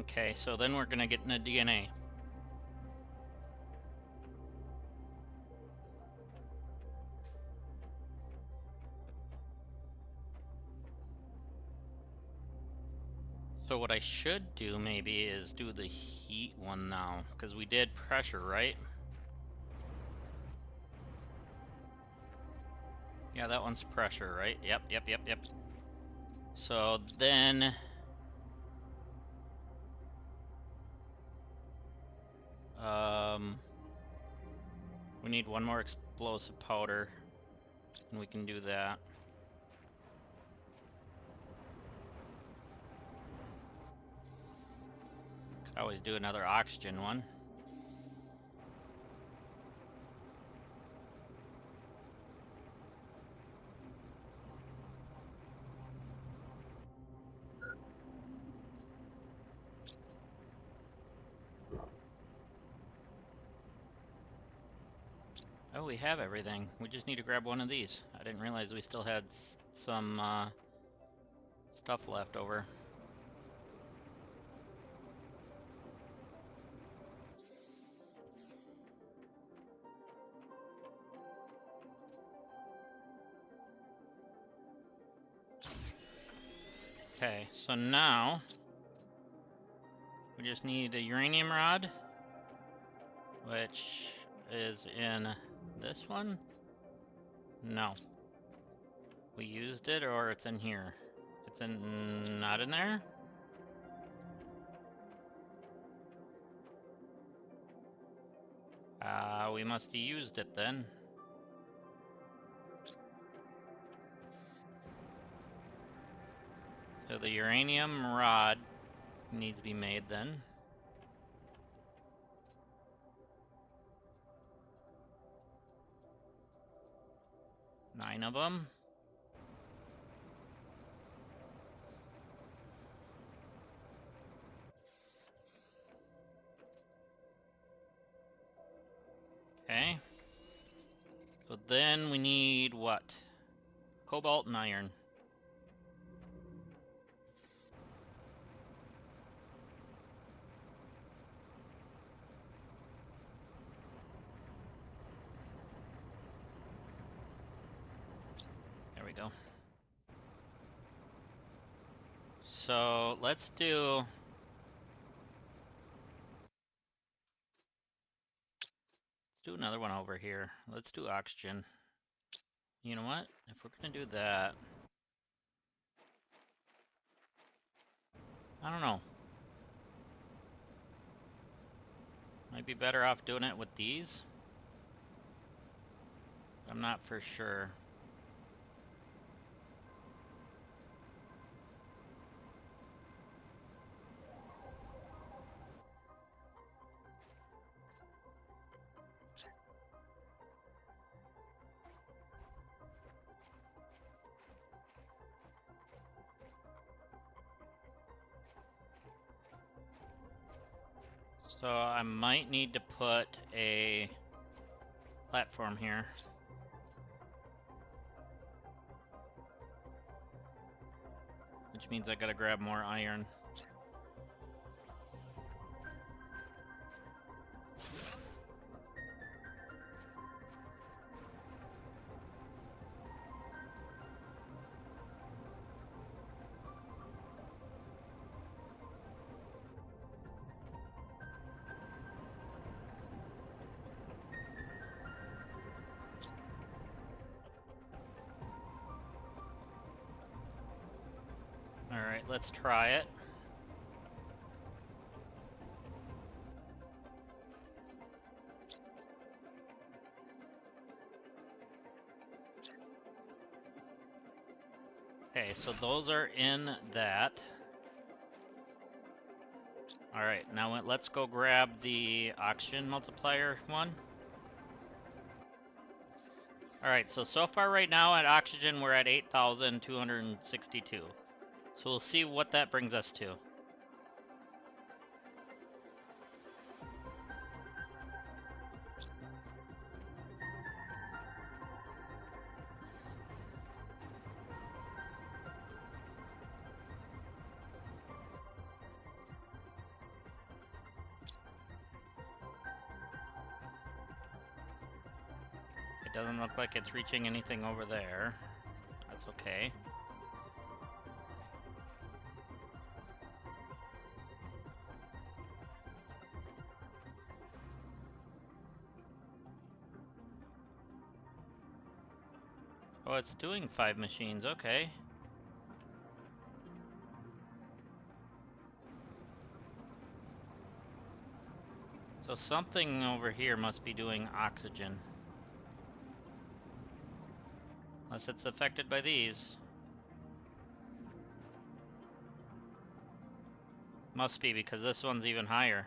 Okay, so then we're gonna get into DNA. So what I should do maybe is do the heat one now, because we did pressure, right? Yeah, that one's pressure, right? Yep. So then... we need one more explosive powder, and we can do that. Could always do another oxygen one. Oh, we have everything. We just need to grab one of these. I didn't realize we still had some stuff left over. Okay, so now we just need a uranium rod, which is in this one. No. We used it, or it's in here. It's in... not in there? We must have used it then. So the uranium rod needs to be made then. Nine of them. Okay. So then we need what? Cobalt and iron. go. So let's do... another one over here. Let's do oxygen. You know what? If we're gonna do that... I don't know. Might be better off doing it with these. I'm not for sure. So I might need to put a platform here. Which means I gotta grab more iron. Alright, let's try it. Okay, so those are in that. Alright, now let's go grab the oxygen multiplier one. Alright, so far right now at oxygen we're at 8,262. So we'll see what that brings us to. It doesn't look like it's reaching anything over there. That's okay. Oh, it's doing 5 machines, okay. So something over here must be doing oxygen. Unless it's affected by these. Must be, because this one's even higher.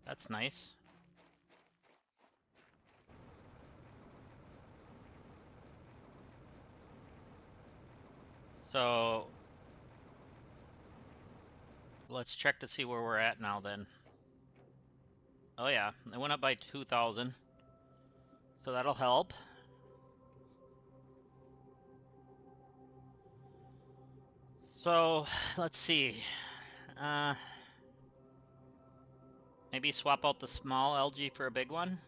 That's nice. So let's check to see where we're at now then. Oh yeah, it went up by 2,000. So that'll help. So let's see. Maybe swap out the small algae for a big one.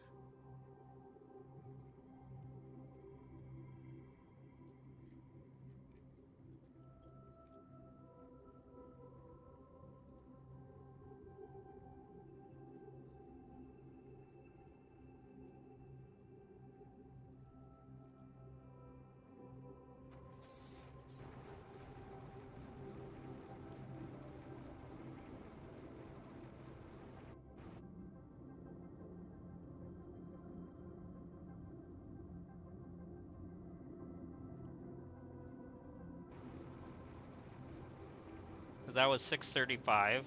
Because that was 635.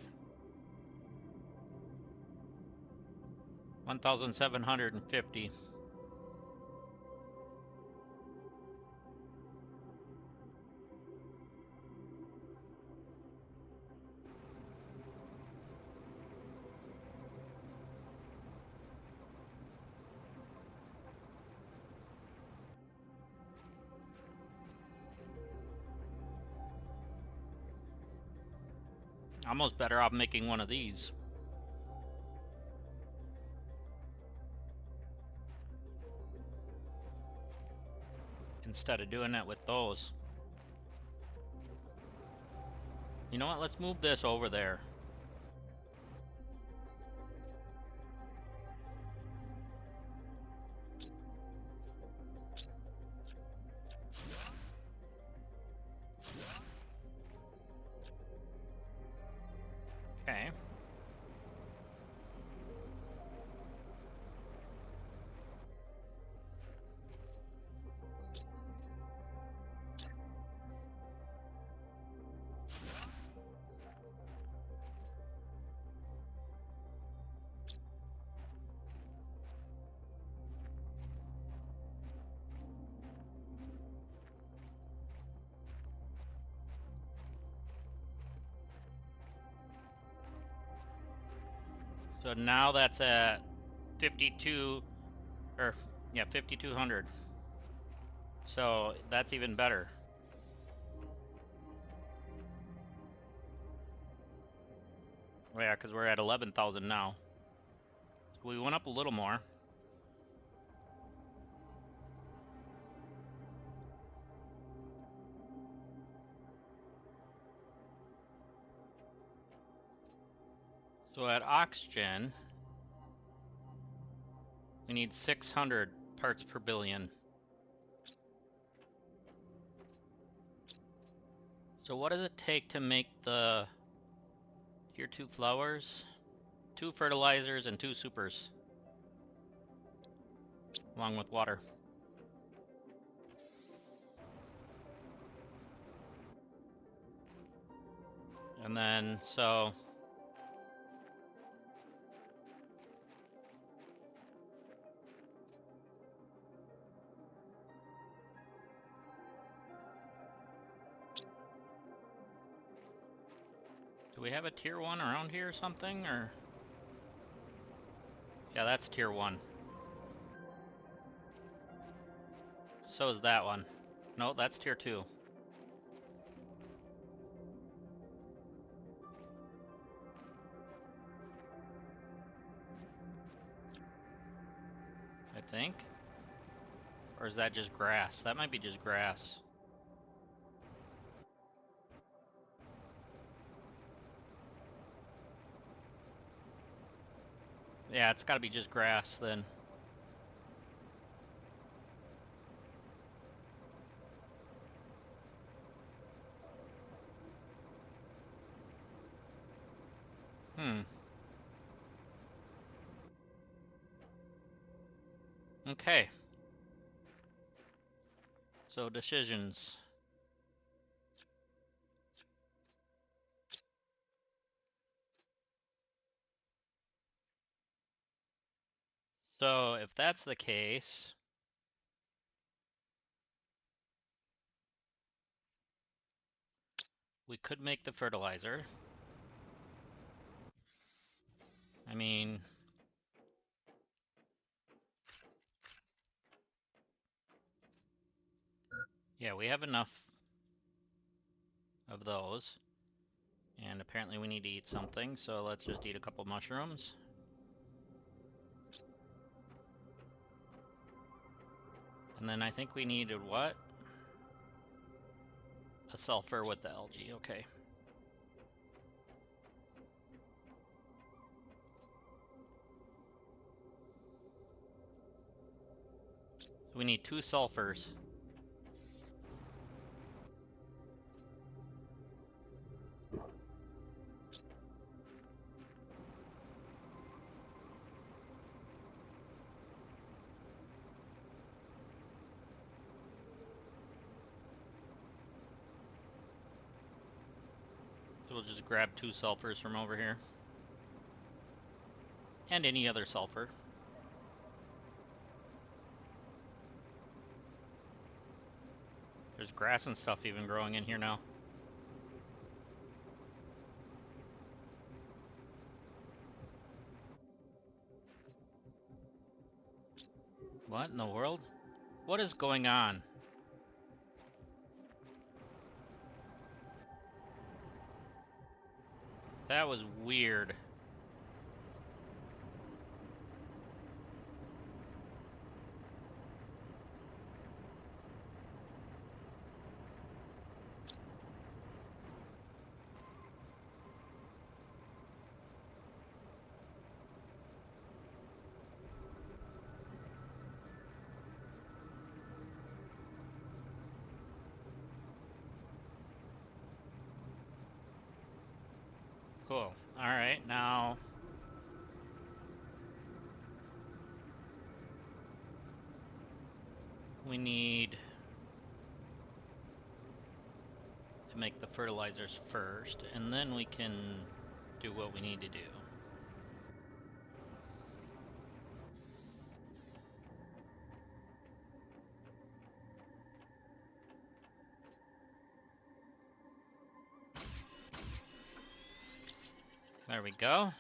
1,750. Almost better off making one of these. instead of doing it with those. You know what? Let's move this over there. Okay. So now that's at 52, or yeah, 5,200. So that's even better. Yeah, because we're at 11,000 now. So we went up a little more. So at oxygen, we need 600 parts per billion. So what does it take to make the tier 2 flowers? 2 fertilizers and 2 supers, along with water. And then, so do we have a tier 1 around here or something, or? Yeah, that's tier 1. So is that one. No, that's tier 2. I think. Or is that just grass? That might be just grass. Yeah, it's gotta be just grass then. Okay. So decisions. So if that's the case, we could make the fertilizer. I mean, yeah, we have enough of those. And apparently we need to eat something, so let's just eat a couple mushrooms. And then I think we needed what? A sulfur with the algae, okay. So we need 2 sulfurs. So we'll just grab 2 sulfurs from over here. And any other sulfur. There's grass and stuff even growing in here now. What in the world? What is going on? That was weird. Alright, now... we need to make the fertilizers first, and then we can do what we need to do. There we go.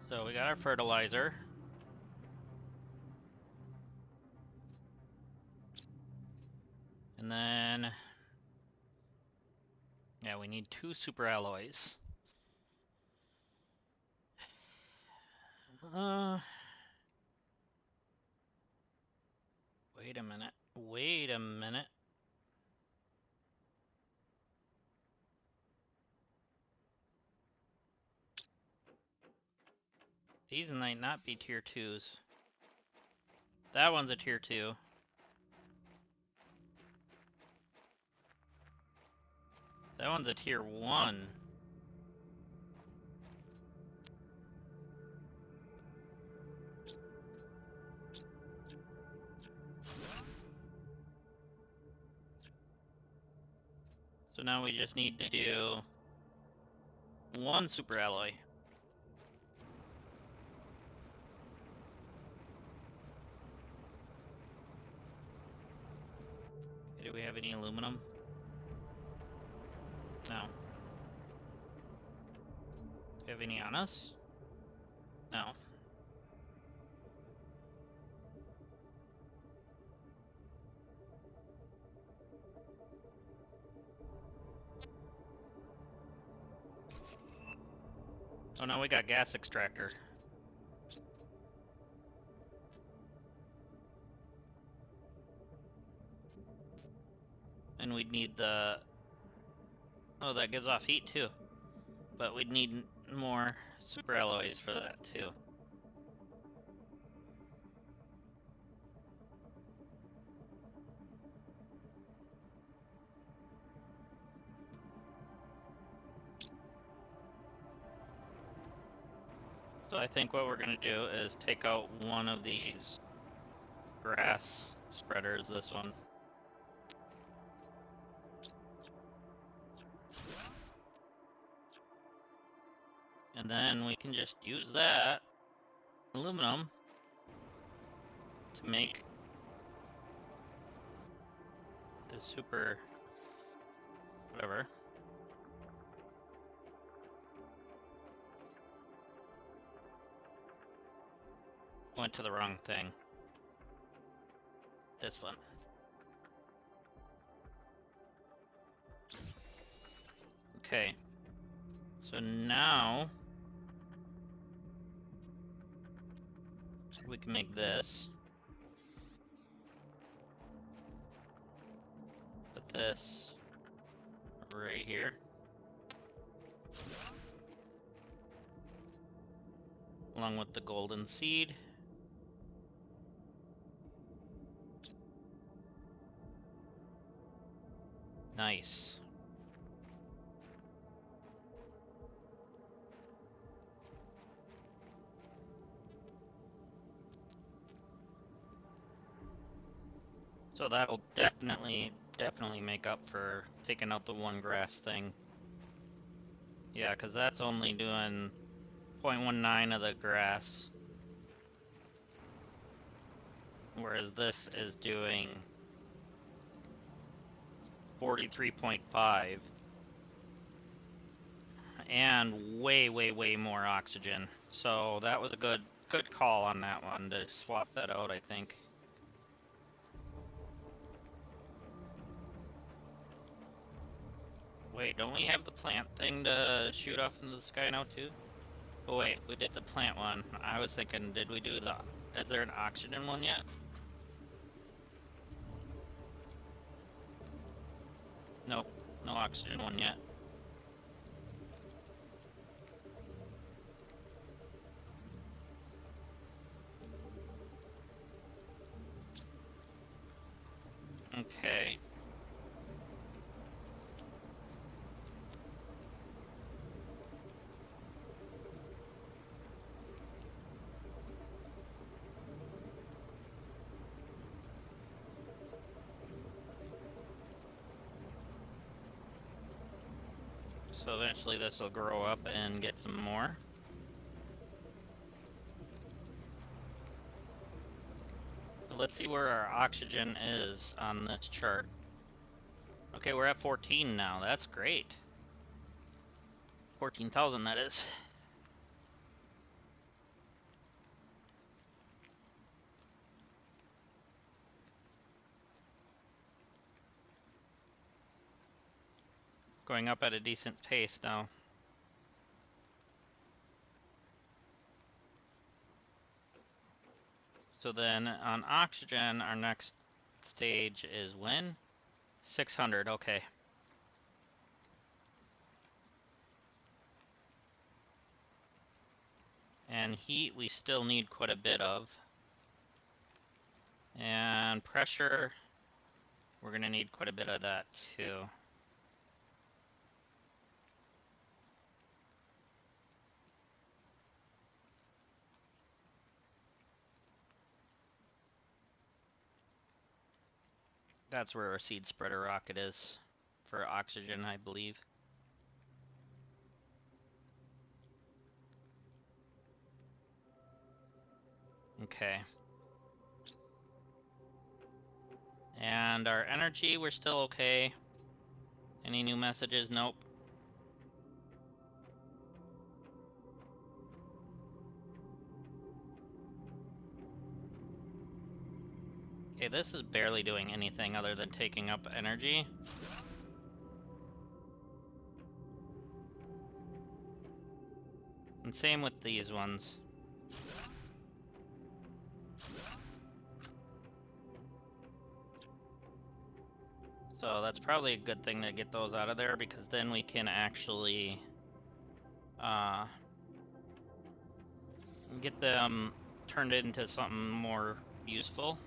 So we got our fertilizer. And then... yeah, we need 2 super alloys. Wait a minute. Wait a minute. These might not be tier 2s. That one's a tier 2. That one's a tier 1. So now we just need to do 1 super alloy. Okay, do we have any aluminum? No. Do we have any on us? No. Oh no, we got gas extractor. And we'd need the... oh, that gives off heat too. But we'd need more super alloys for that too. So I think what we're going to do is take out one of these grass spreaders, this one. And then we can just use that aluminum to make the super whatever. Went to the wrong thing. This one. Okay. So now we can make this. Put this right here. Along with the golden seed. Nice. So that'll definitely make up for taking out the one grass thing. Yeah, because that's only doing 0.19 of the grass. Whereas this is doing 43.5. And way more oxygen. So that was a good call on that one to swap that out, I think. Wait, don't we have the plant thing to shoot off into the sky now too? Oh wait, we did the plant one. I was thinking, did we do the... is there an oxygen one yet? Nope, no oxygen one yet. Okay. So eventually this will grow up and get some more. But let's see where our oxygen is on this chart. Okay, we're at 14 now. That's great. 14,000, that is. Going up at a decent pace now. So then on oxygen, our next stage is when? 600, okay. And heat we still need quite a bit of. And pressure, we're gonna need quite a bit of that too. That's where our seed spreader rocket is for oxygen, I believe. Okay. And our energy, we're still okay. Any new messages? Nope. Okay, this is barely doing anything other than taking up energy. And same with these ones. So that's probably a good thing to get those out of there, because then we can actually get them turned into something more useful.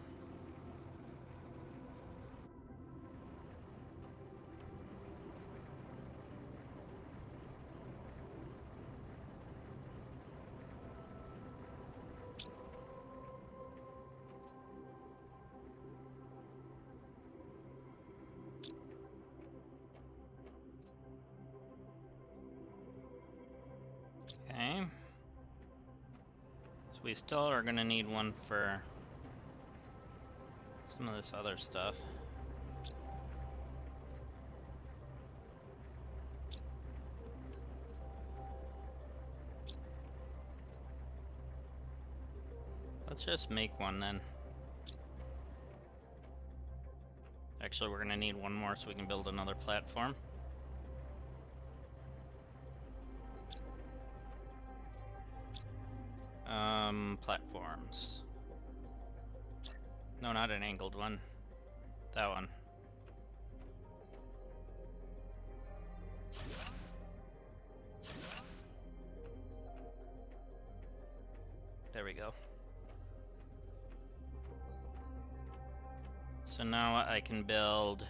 Okay. So we still are gonna need one for some of this other stuff. Let's just make one then. Actually, we're gonna need one more so we can build another platform. Platforms. No, not an angled one. That one. There we go. So now I can build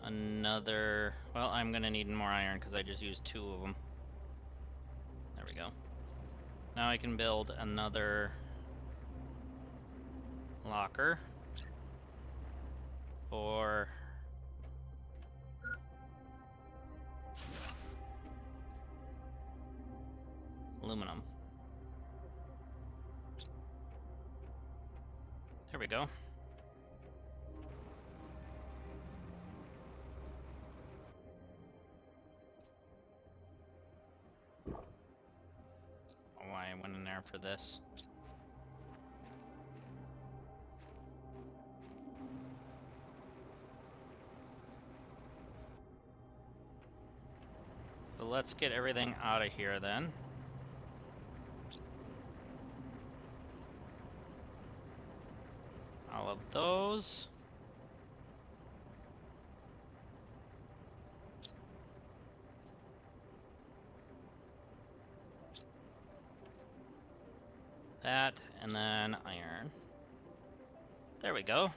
another... Well, I'm gonna need more iron because I just used 2 of them. There we go. Now I can build another locker for aluminum. There we go. Oh, I went in there for this. So let's get everything out of here then. All of those. That, and then iron. There we go.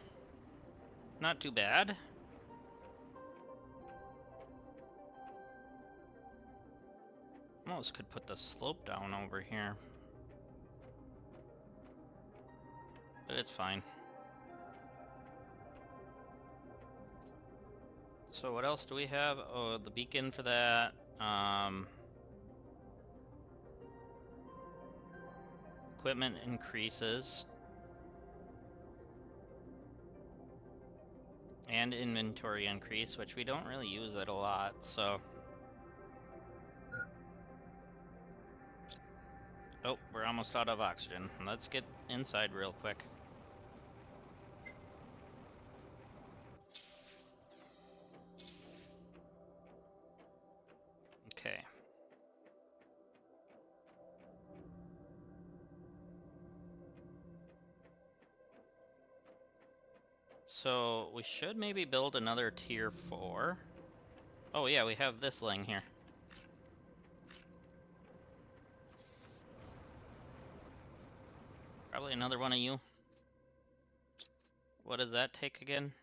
Not too bad. Almost could put the slope down over here. But it's fine. So what else do we have? Oh, the beacon for that. Equipment increases. And inventory increase, which we don't really use it a lot, so... Oh, we're almost out of oxygen. Let's get inside real quick. Okay. So, we should maybe build another tier 4. Oh yeah, we have this laying here. Probably another one of you. What does that take again?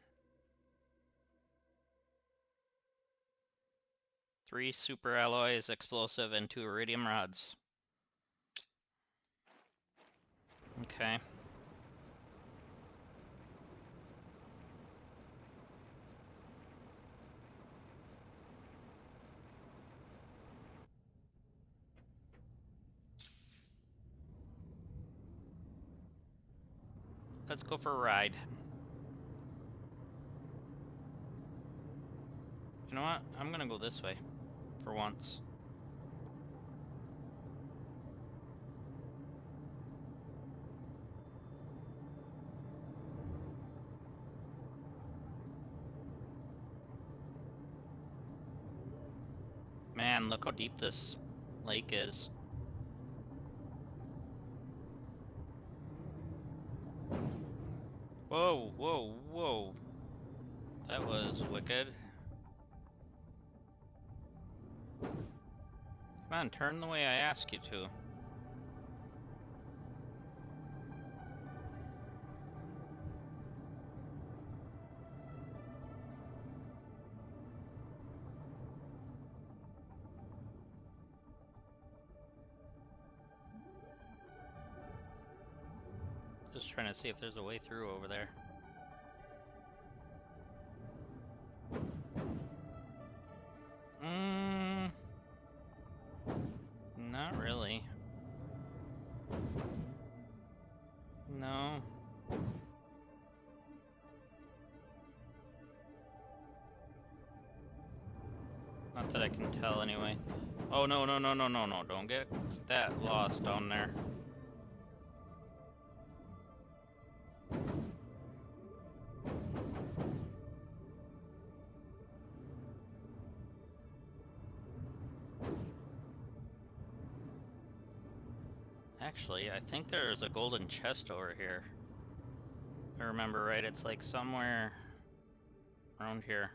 3 super alloys, explosive, and 2 iridium rods. Okay. Let's go for a ride. You know what? I'm gonna go this way. For once. Man, look how deep this lake is. Whoa, whoa, whoa. That was wicked. Come on, turn the way I ask you to. Just trying to see if there's a way through over there. Not really. No. Not that I can tell anyway. Oh, no, no, no, no, no, no. Don't get that lost down there. Actually, I think there's a golden chest over here. If I remember right, it's like somewhere around here.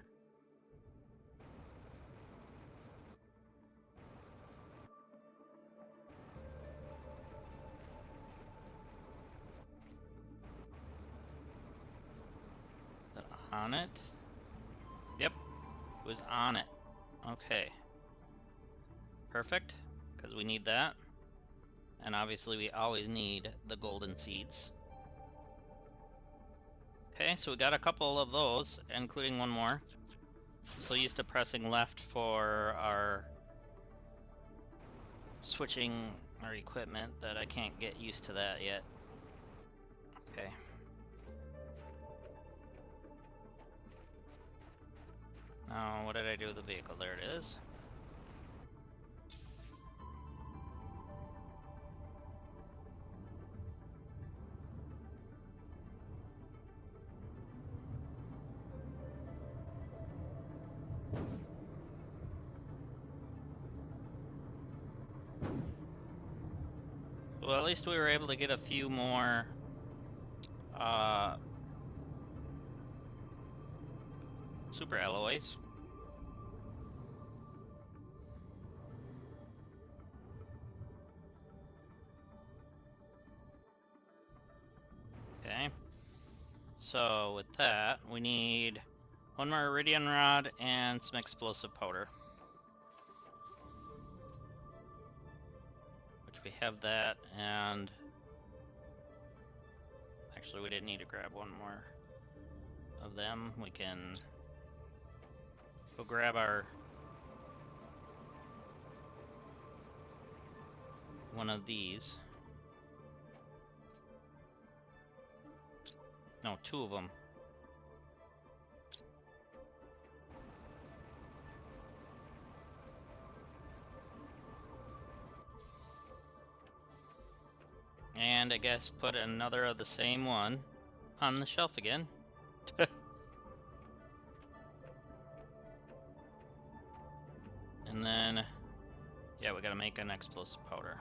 Is that on it? Yep, it was on it. Okay. Perfect, because we need that. And obviously we always need the golden seeds. Okay, so we got a couple of those, including one more. So used to pressing left for our switching our equipment that I can't get used to that yet. Okay. Now, what did I do with the vehicle? There it is. Well, at least we were able to get a few more super alloys. Okay. So with that, we need one more iridium rod and some explosive powder. Which we have that, and actually we didn't need to grab one more of them. We can Go grab our one of these. No, two of them. And I guess put another of the same one on the shelf again. And then, yeah, we gotta make an explosive powder.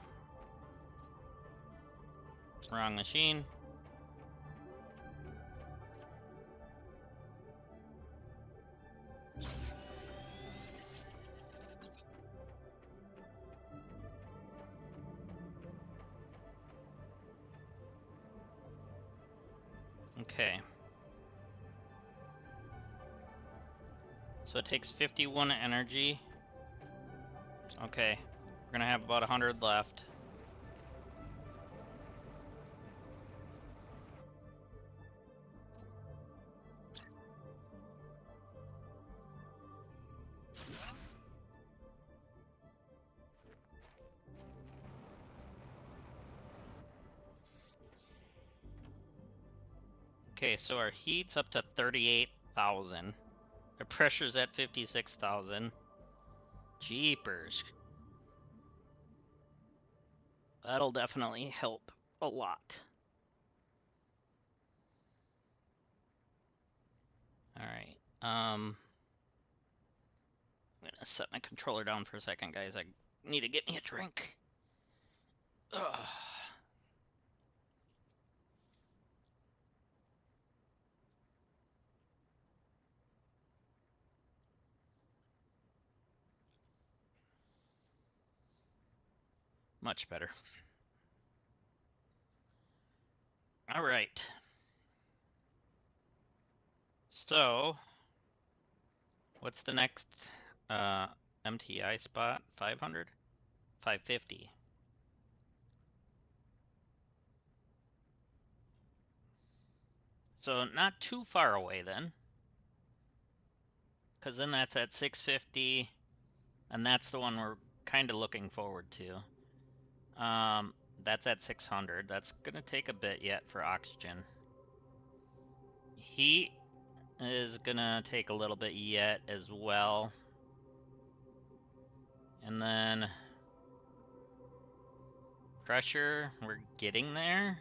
Wrong machine. Okay. So it takes 51 energy. Okay. We're gonna have about 100 left. Okay, so our heat's up to 38,000. Our pressure's at 56,000. Jeepers. That'll definitely help a lot. Alright, I'm gonna set my controller down for a second, guys. I need to get me a drink. Ugh. Much better. Alright. So, what's the next MTI spot? 500? 550. So not too far away then. Because then that's at 650. And that's the one we're kind of looking forward to. That's at 600. That's going to take a bit yet for oxygen. Heat is going to take a little bit yet as well. And then pressure, we're getting there.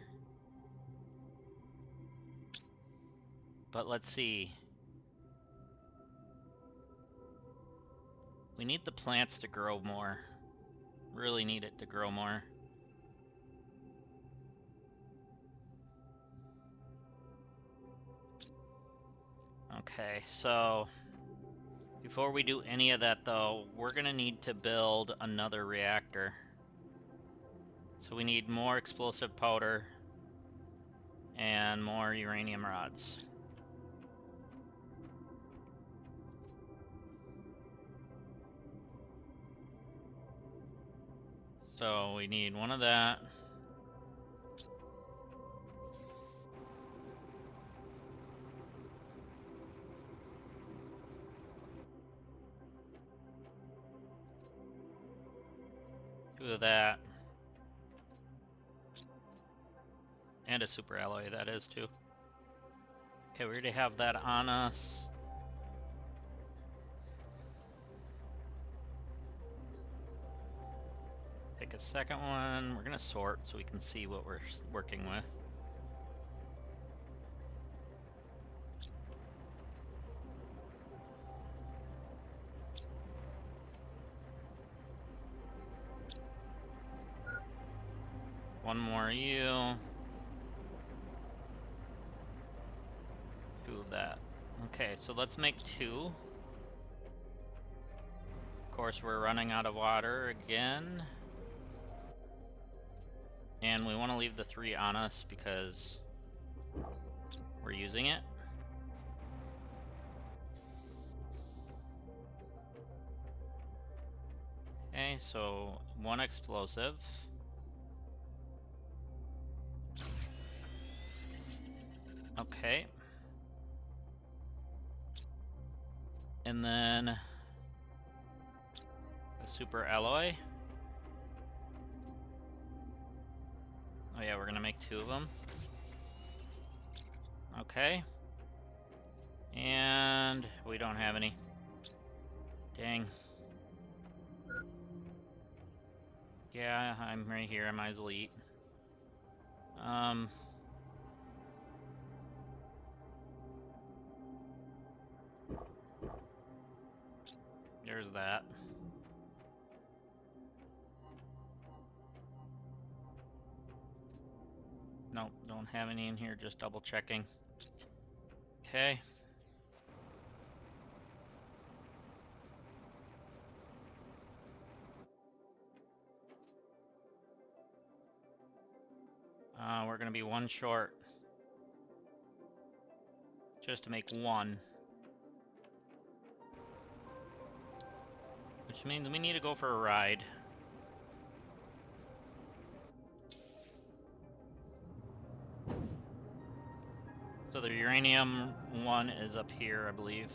But let's see. We need the plants to grow more. Really need it to grow more. Okay, so before we do any of that though, we're gonna need to build another reactor. So we need more explosive powder and more uranium rods. So we need one of that. Two of that. And a super alloy, that is too. Okay, we already have that on us. Pick a second one. We're gonna sort so we can see what we're working with. One more you. Two of that. Okay, so let's make two. Of course, we're running out of water again. And we want to leave the 3 on us because we're using it. Okay, so 1 explosive. Okay. And then a super alloy. Oh yeah, we're gonna make 2 of them. Okay. And we don't have any. Dang. Yeah, I'm right here. I might as well eat. There's that. Nope, don't have any in here, just double checking. Okay. We're gonna be 1 short. Just to make 1. Which means we need to go for a ride. So the uranium one is up here, I believe.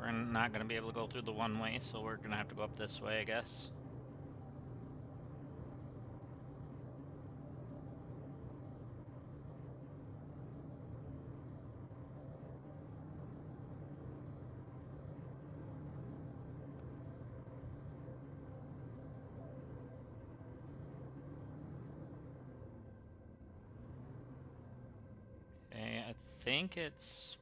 We're not going to be able to go through the one way, so we're going to have to go up this way, I guess. Okay, I think it's...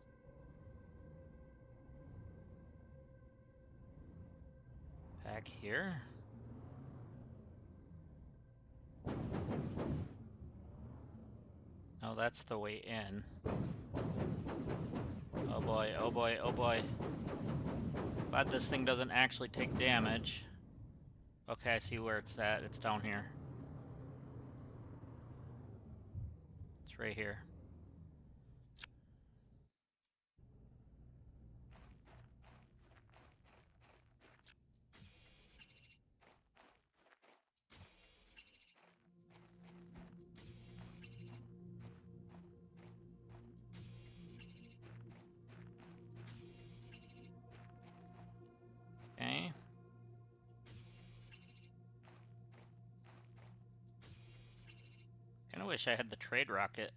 back here? Oh, that's the way in. Oh boy, oh boy, oh boy. Glad this thing doesn't actually take damage. Okay, I see where it's at. It's down here. It's right here. Okay. Kinda wish I had the trade rocket.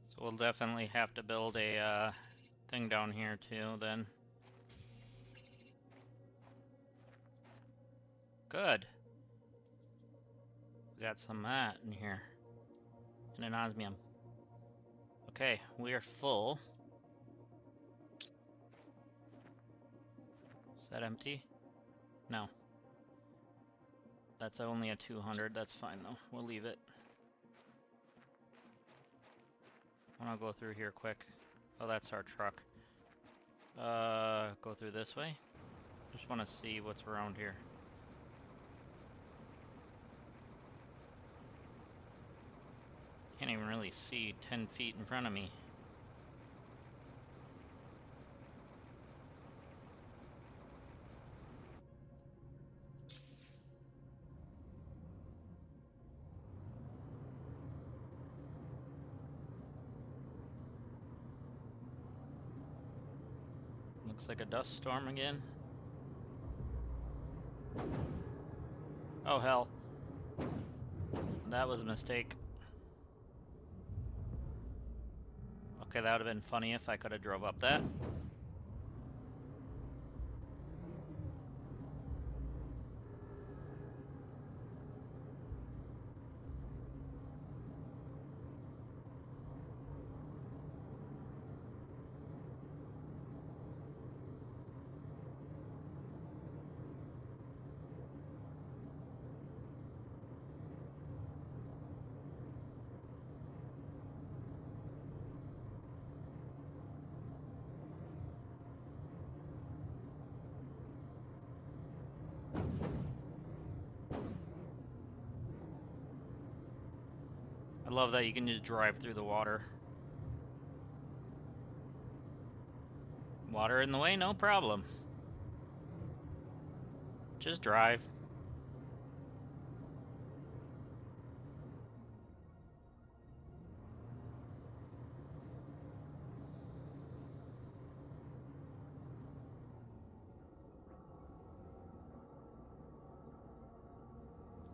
So we'll definitely have to build a thing down here too then. Good. We got some of that in here. And an osmium. Okay, we are full. Is that empty? No. That's only a 200. That's fine though. We'll leave it. I'm gonna go through here quick. Oh, that's our truck. Go through this way. Just want to see what's around here. Can't even really see 10 feet in front of me. Looks like a dust storm again. Oh hell. That was a mistake. Okay, that would have been funny if I could have drove up that. I love that you can just drive through the water. Water in the way, no problem. Just drive.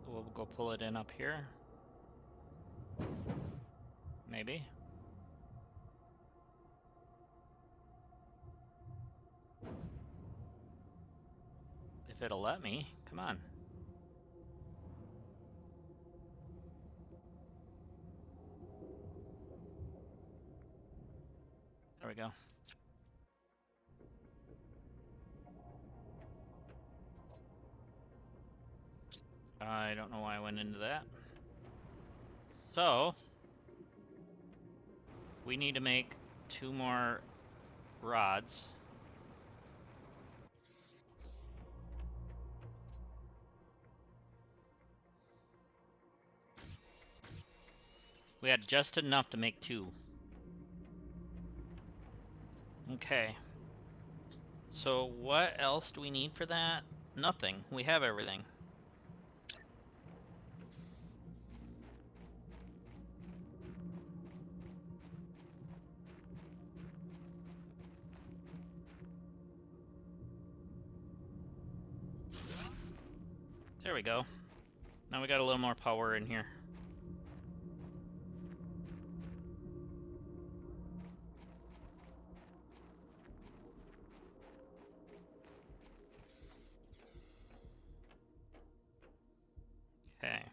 We'll go pull it in up here. Maybe. If it'll let me. Come on. There we go. I don't know why I went into that. So, we need to make 2 more rods. We had just enough to make 2. Okay. So what else do we need for that? Nothing. We have everything. There we go. Now we got a little more power in here. Okay.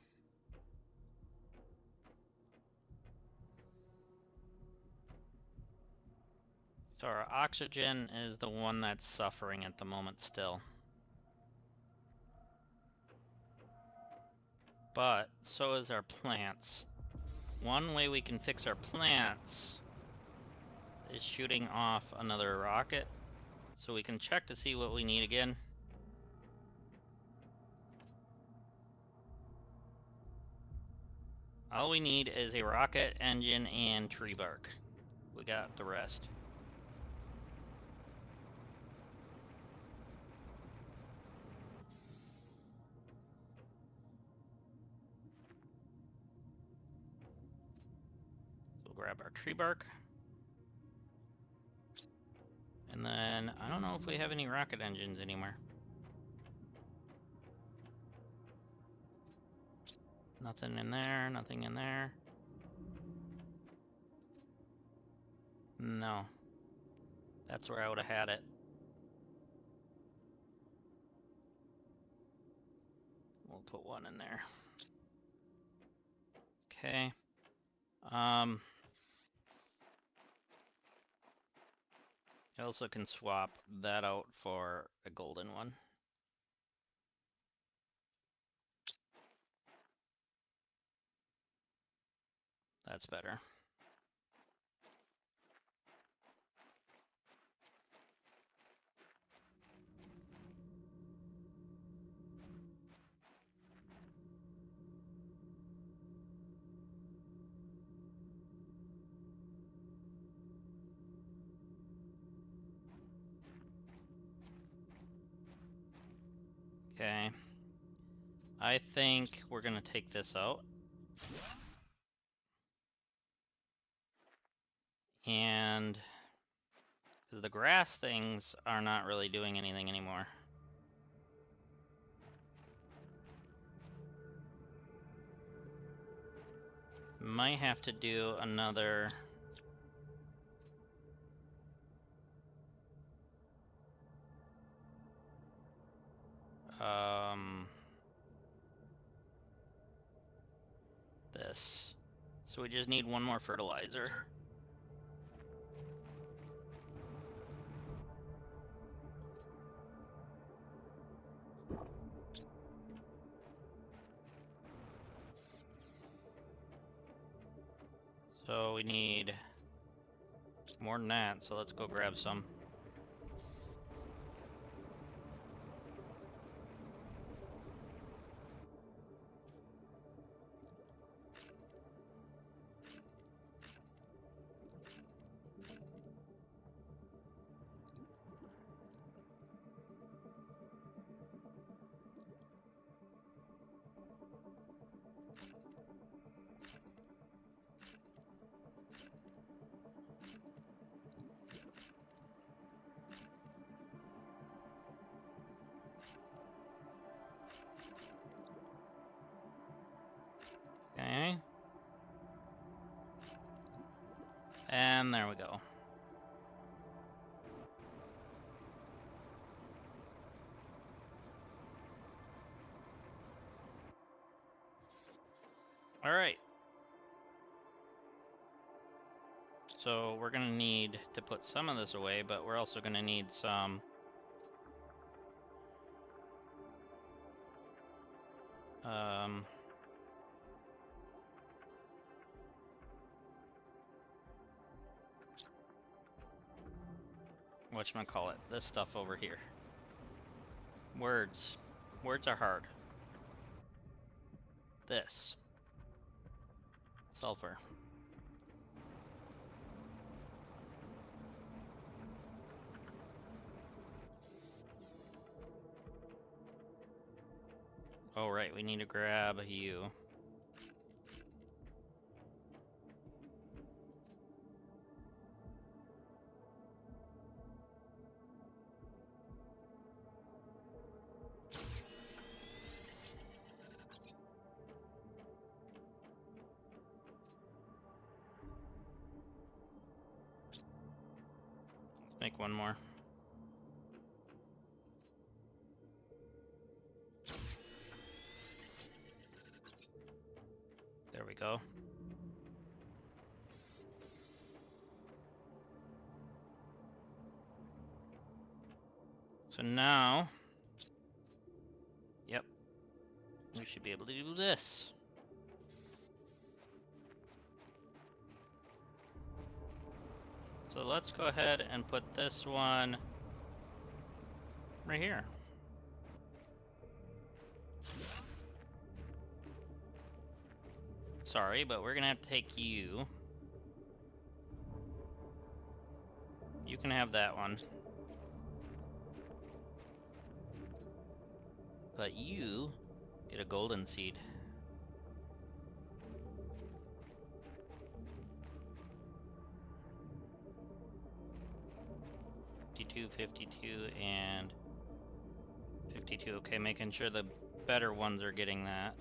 So our oxygen is the one that's suffering at the moment still. But so is our plants. One way we can fix our plants is shooting off another rocket. So we can check to see what we need again. All we need is a rocket engine and tree bark. We got the rest. So we'll grab our tree bark. And then, I don't know if we have any rocket engines anymore. Nothing in there, nothing in there. No. That's where I would have had it. We'll put one in there. Okay. I also can swap that out for a golden one. That's better. Okay. I think we're gonna take this out. And because the grass things are not really doing anything anymore. Might have to do another this. So we just need one more fertilizer. So we need more than that, so let's go grab some. And there we go. All right. So we're gonna need to put some of this away, but we're also gonna need some whatchamacallit, this stuff over here. Words. Words are hard. This. Sulfur. Oh, right, we need to grab you. Let's make one more. There we go. So now, yep, we should be able to do this. So let's go ahead and put this one right here. Sorry, but we're gonna have to take you. You can have that one. But you get a golden seed. 52, 52, and 52. Okay, making sure the better ones are getting that.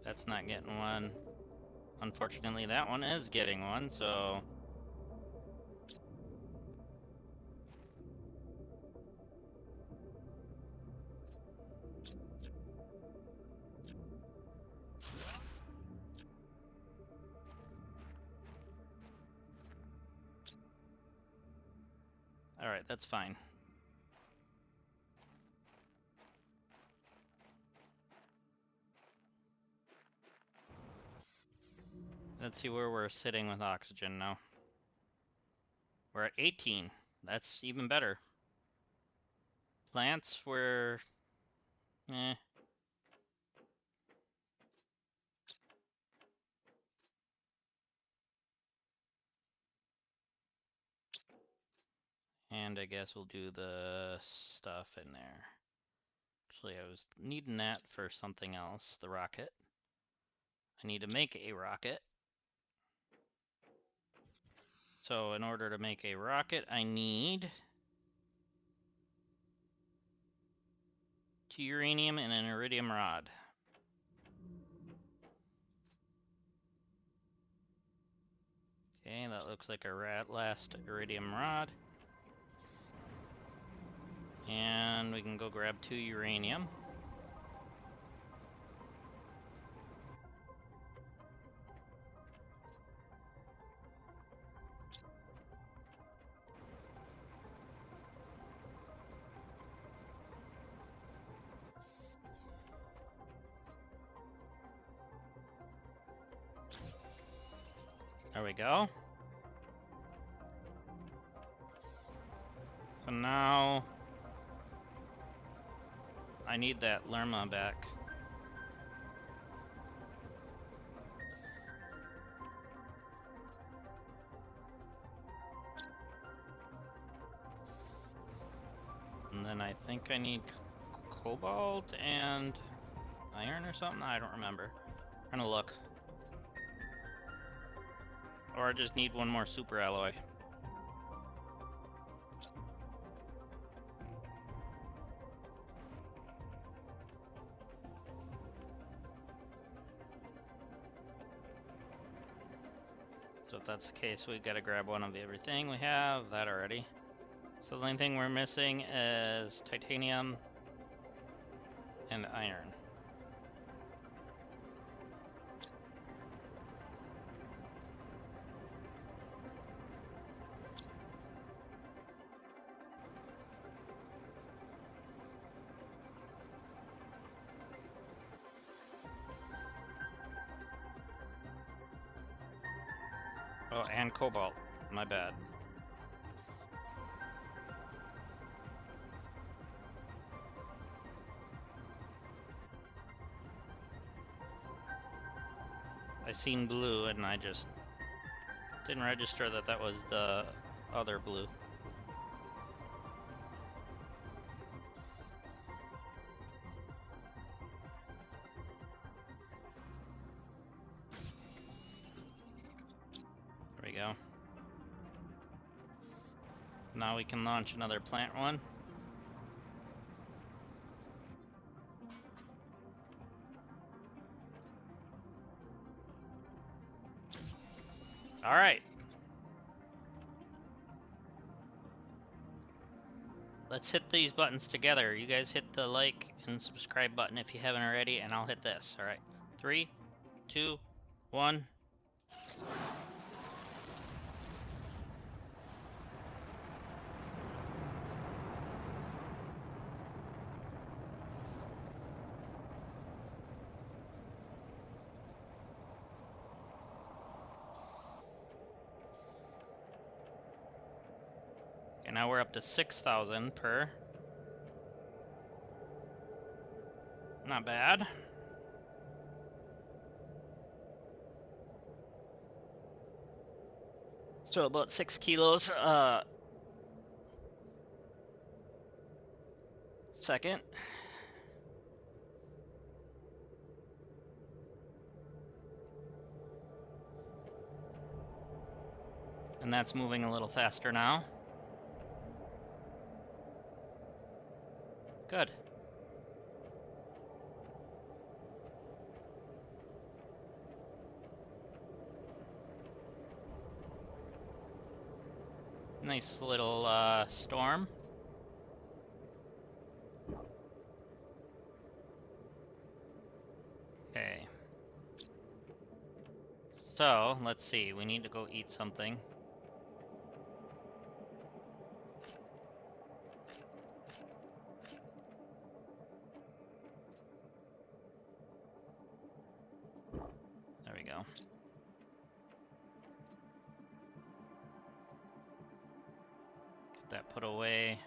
That's not getting one. Unfortunately, that one is getting one, so... Alright, that's fine. Let's see where we're sitting with oxygen now. We're at 18. That's even better. Plants were... eh. And I guess we'll do the stuff in there. Actually, I was needing that for something else, the rocket. I need to make a rocket. So in order to make a rocket, I need 2 uranium and an iridium rod. Okay, that looks like a last iridium rod. And we can go grab 2 uranium. There we go. So now I need that Lerma back. And then I think I need cobalt and iron or something? I don't remember. I'm gonna look. Or I just need one more super alloy. So if that's the case, we gotta grab one of everything. We have that already. So the only thing we're missing is titanium and iron. Oh, and cobalt. My bad. I seen blue and I just didn't register that that was the other blue. There we go. Now we can launch another plant one. All right. Let's hit these buttons together. You guys hit the like and subscribe button if you haven't already, and I'll hit this. All right. 3, 2, 1. Okay, now we're up to 6,000 per. Not bad. So about 6 kilos second. And that's moving a little faster now. Good. Nice little storm. Okay. So, let's see. We need to go eat something. There we go. Get that put away.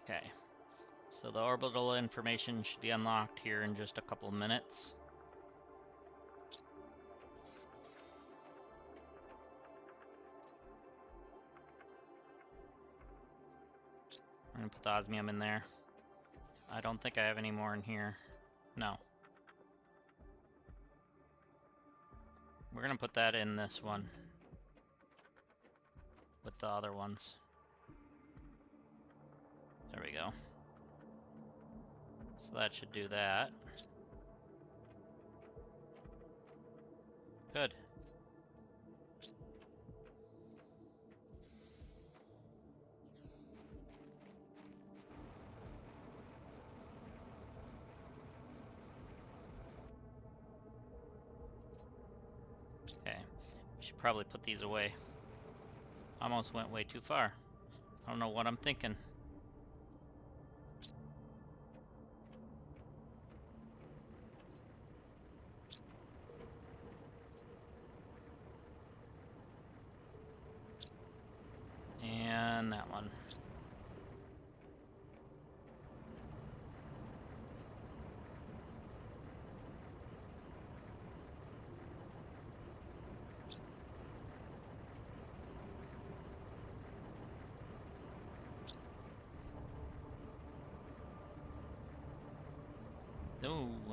Okay. So the orbital information should be unlocked here in just a couple minutes. I'm gonna put the osmium in there. I don't think I have any more in here. No. We're gonna put that in this one with the other ones. There we go. So that should do that. Good. Okay. We should probably put these away. Almost went way too far. I don't know what I'm thinking. And that one.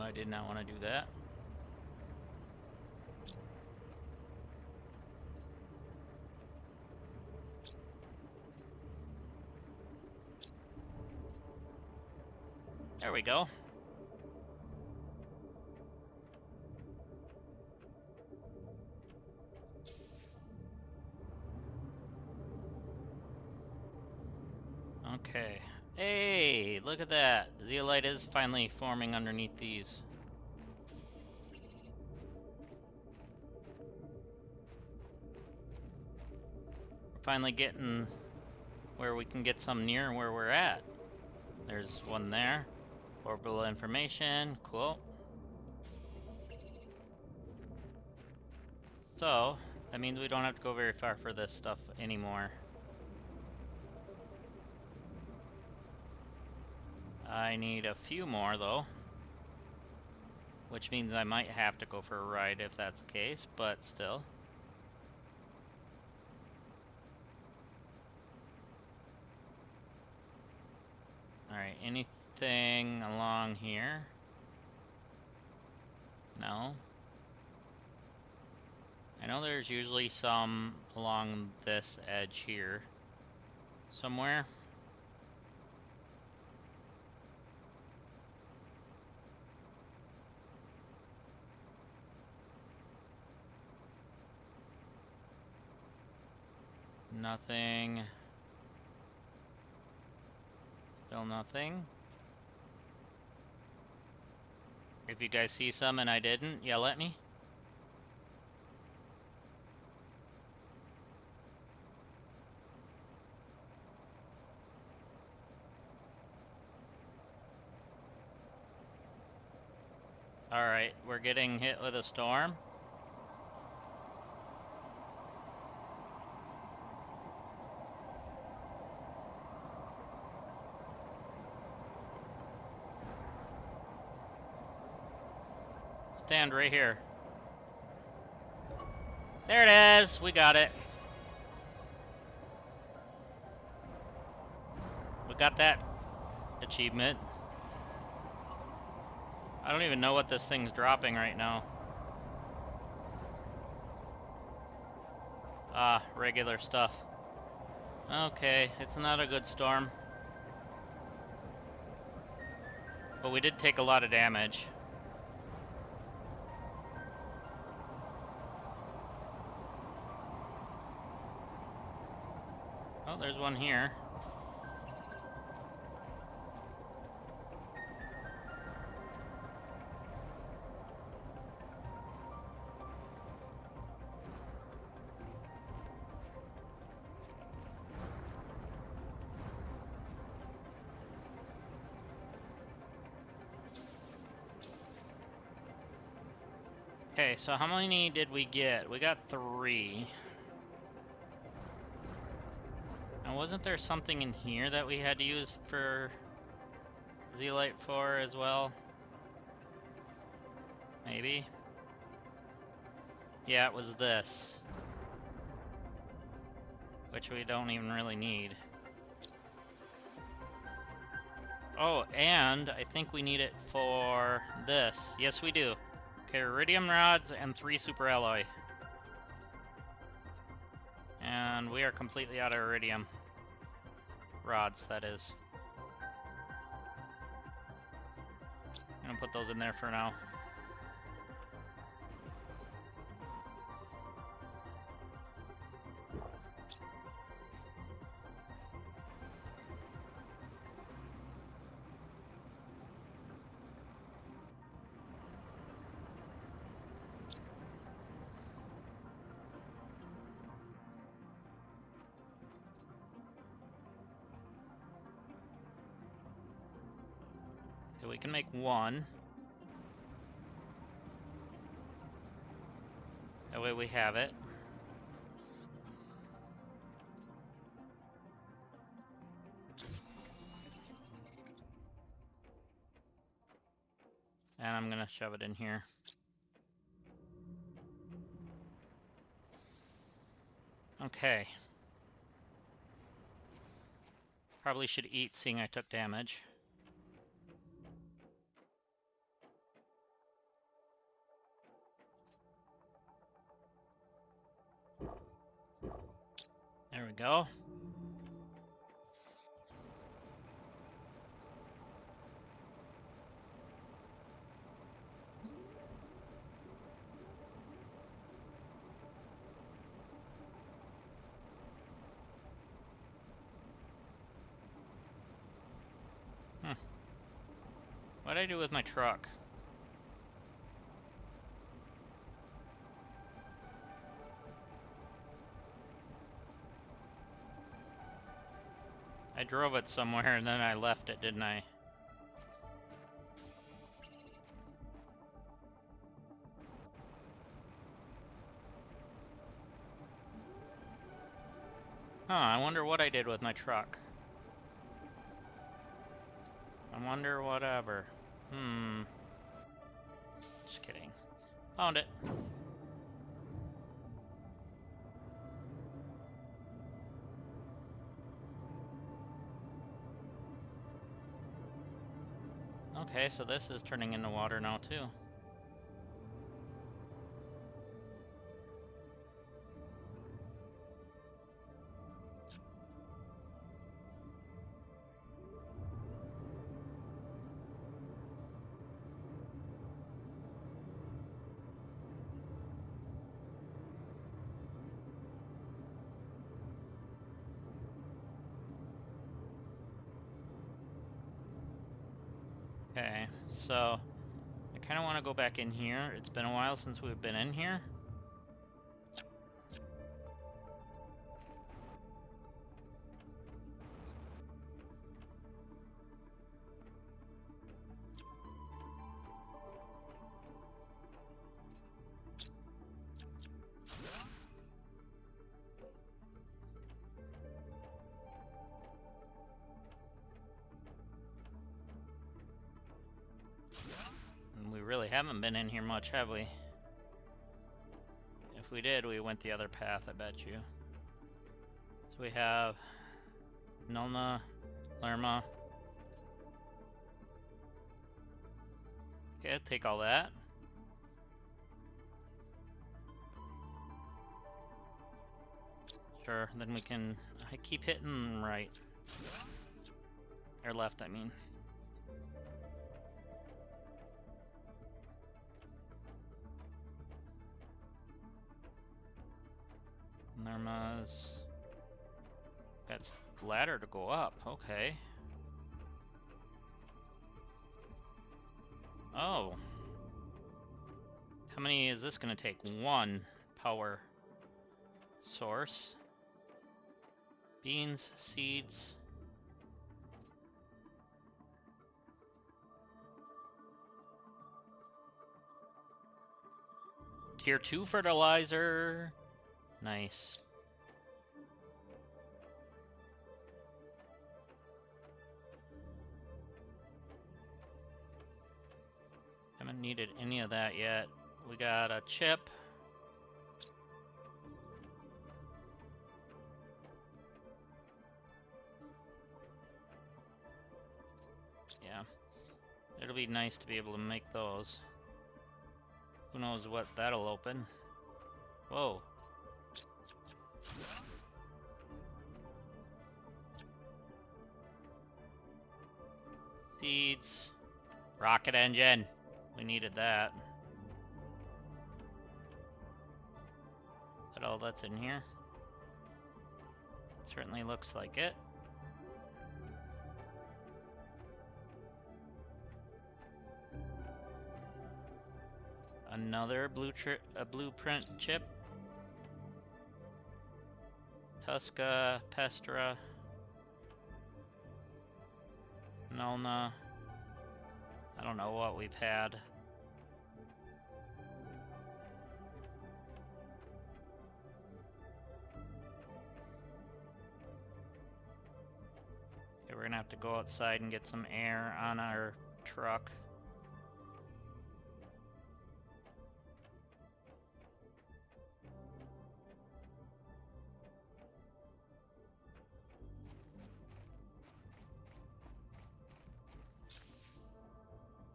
I did not want to do that. There we go. Okay. Hey, look at that. The zeolite is finally forming underneath these. We're finally getting where we can get some near where we're at. There's one there. Orbital information. Cool. So, that means we don't have to go very far for this stuff anymore. I need a few more, though. Which means I might have to go for a ride if that's the case, but still. Alright, anything along here? No. I know there's usually some along this edge here. Somewhere. Nothing. Still nothing. If you guys see some and I didn't, yell at me. Alright, we're getting hit with a storm. Stand right here. There it is! We got it. We got that achievement. I don't even know what this thing's dropping right now. Ah, regular stuff. Okay, it's not a good storm. But we did take a lot of damage. Oh, there's one here. Okay, so how many did we get? We got 3. Now, wasn't there something in here that we had to use for zeolite for as well? Maybe? Yeah, it was this. Which we don't even really need. Oh, and I think we need it for this. Yes, we do. Okay, iridium rods and 3 super alloy. And we are completely out of iridium. Rods, that is. I'm gonna put those in there for now. Okay, we can make 1. That way we have it. And I'm gonna shove it in here. Okay. Probably should eat, seeing I took damage. we go. What'd I do with my truck? I drove it somewhere and then I left it, didn't I? Huh, I wonder what I did with my truck. I wonder whatever. Just kidding. Found it. Okay, so this is turning into water now too. Okay, so I kind of want to go back in here. It's been a while since we've been in here. And we really haven't been in here much, have we? If we did, we went the other path, I bet you. So we have Nulna, Lerma. Okay, take all that. Sure, then we can... I keep hitting right. Or left, I mean. Lerma's... Got ladder to go up, okay. Oh. How many is this gonna take? One power source. Beans, seeds. Tier 2 fertilizer. Nice. Haven't needed any of that yet. We got a chip. Yeah. It'll be nice to be able to make those. Who knows what that'll open. Whoa. Seeds. Rocket engine. We needed that. Is that all that's in here? Certainly looks like it. Another blueprint chip. Tuska, Pestra, Nulna. I don't know what we've had. Okay, we're gonna have to go outside and get some air on our truck.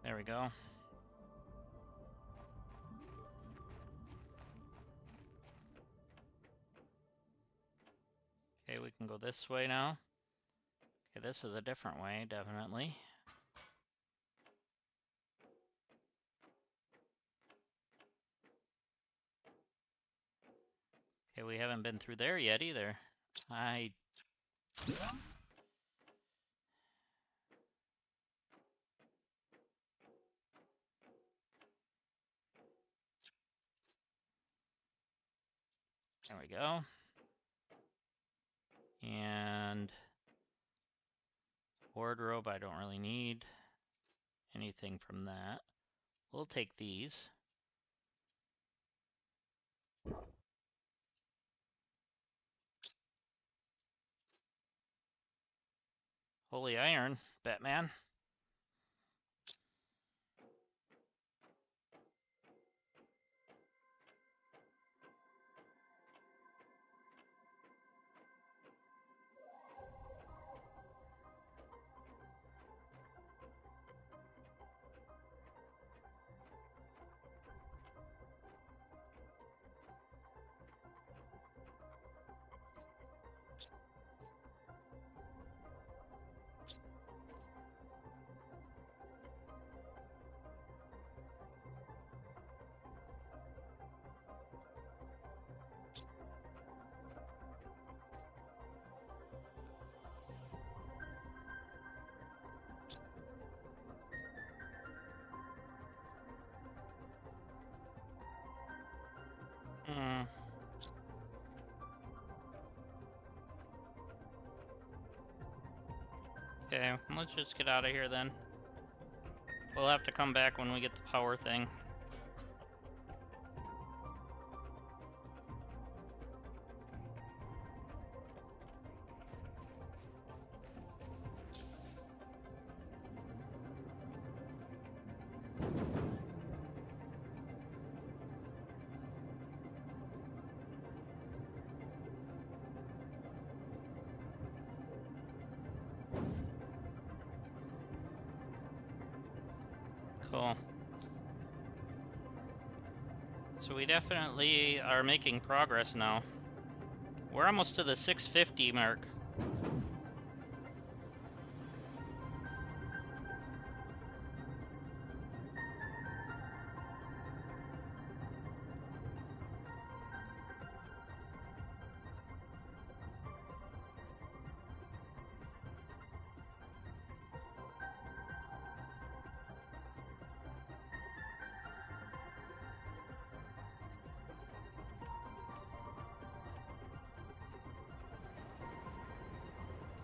There we go. Okay, we can go this way now. Okay, this is a different way, definitely. Okay, we haven't been through there yet either. There we go. And wardrobe, I don't really need anything from that. We'll take these. Holy iron, Batman. Okay, let's just get out of here then. We'll have to come back when we get the power thing. Cool. So we definitely are making progress now. We're almost to the 650 mark.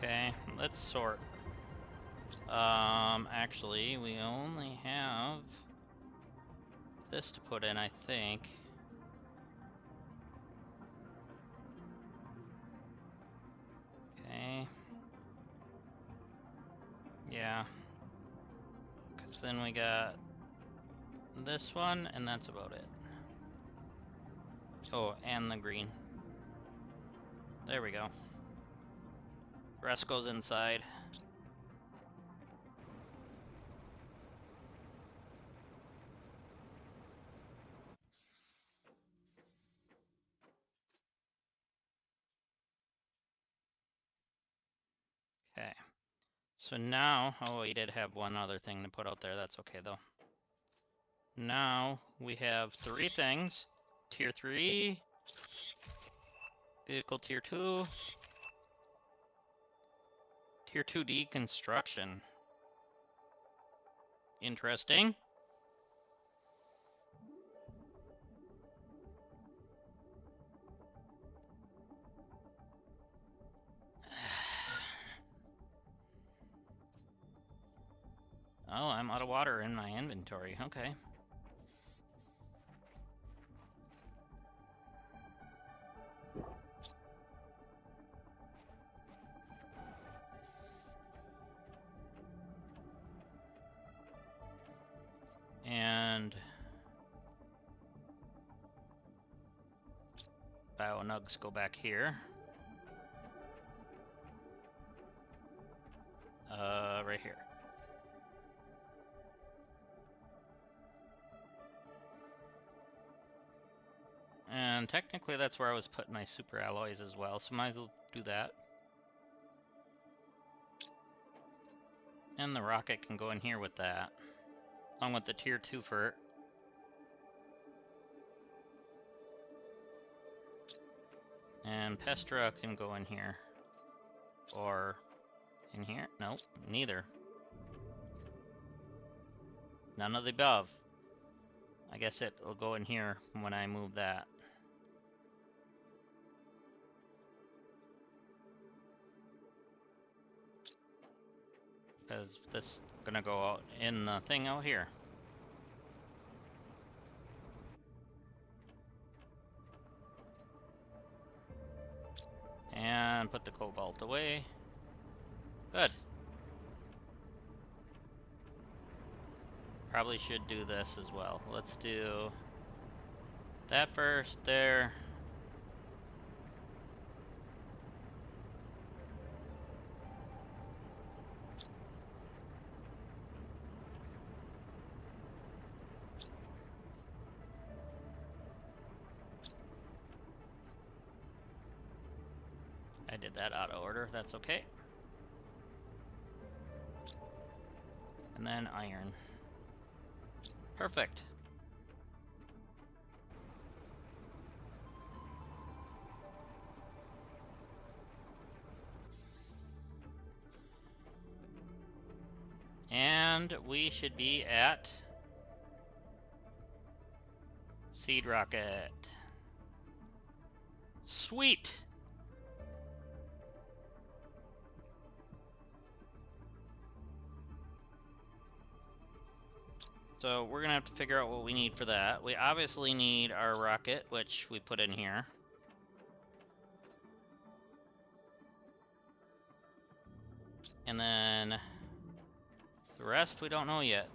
Okay, let's sort. Actually, we only have this to put in, I think. Okay. Yeah. Because then we got this one, and that's about it. Oh, and the green. There we go. The rest goes inside. Okay. So now, oh, we did have one other thing to put out there. That's okay, though. Now we have 3 things. Tier 3, vehicle tier 2, tier 2 deconstruction. Interesting. Oh, I'm out of water in my inventory. Okay. And Bio-nugs go back here. Right here. And technically that's where I was putting my super alloys as well, so might as well do that. And the rocket can go in here with that, along with the tier 2 for. And Pestra can go in here. Or in here? Nope, neither. None of the above. I guess it'll go in here when I move that. Because this is gonna go out in the thing out here. And put the cobalt away. Good. Probably should do this as well. Let's do that first there. I did that out of order, that's okay. And then iron. Perfect. And we should be at Seed Rocket. Sweet! So we're gonna have to figure out what we need for that. We obviously need our rocket, which we put in here. And then the rest we don't know yet.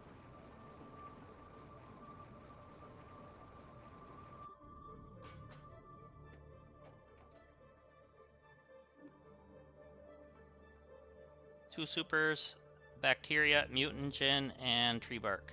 Two supers, bacteria, mutagen, and tree bark.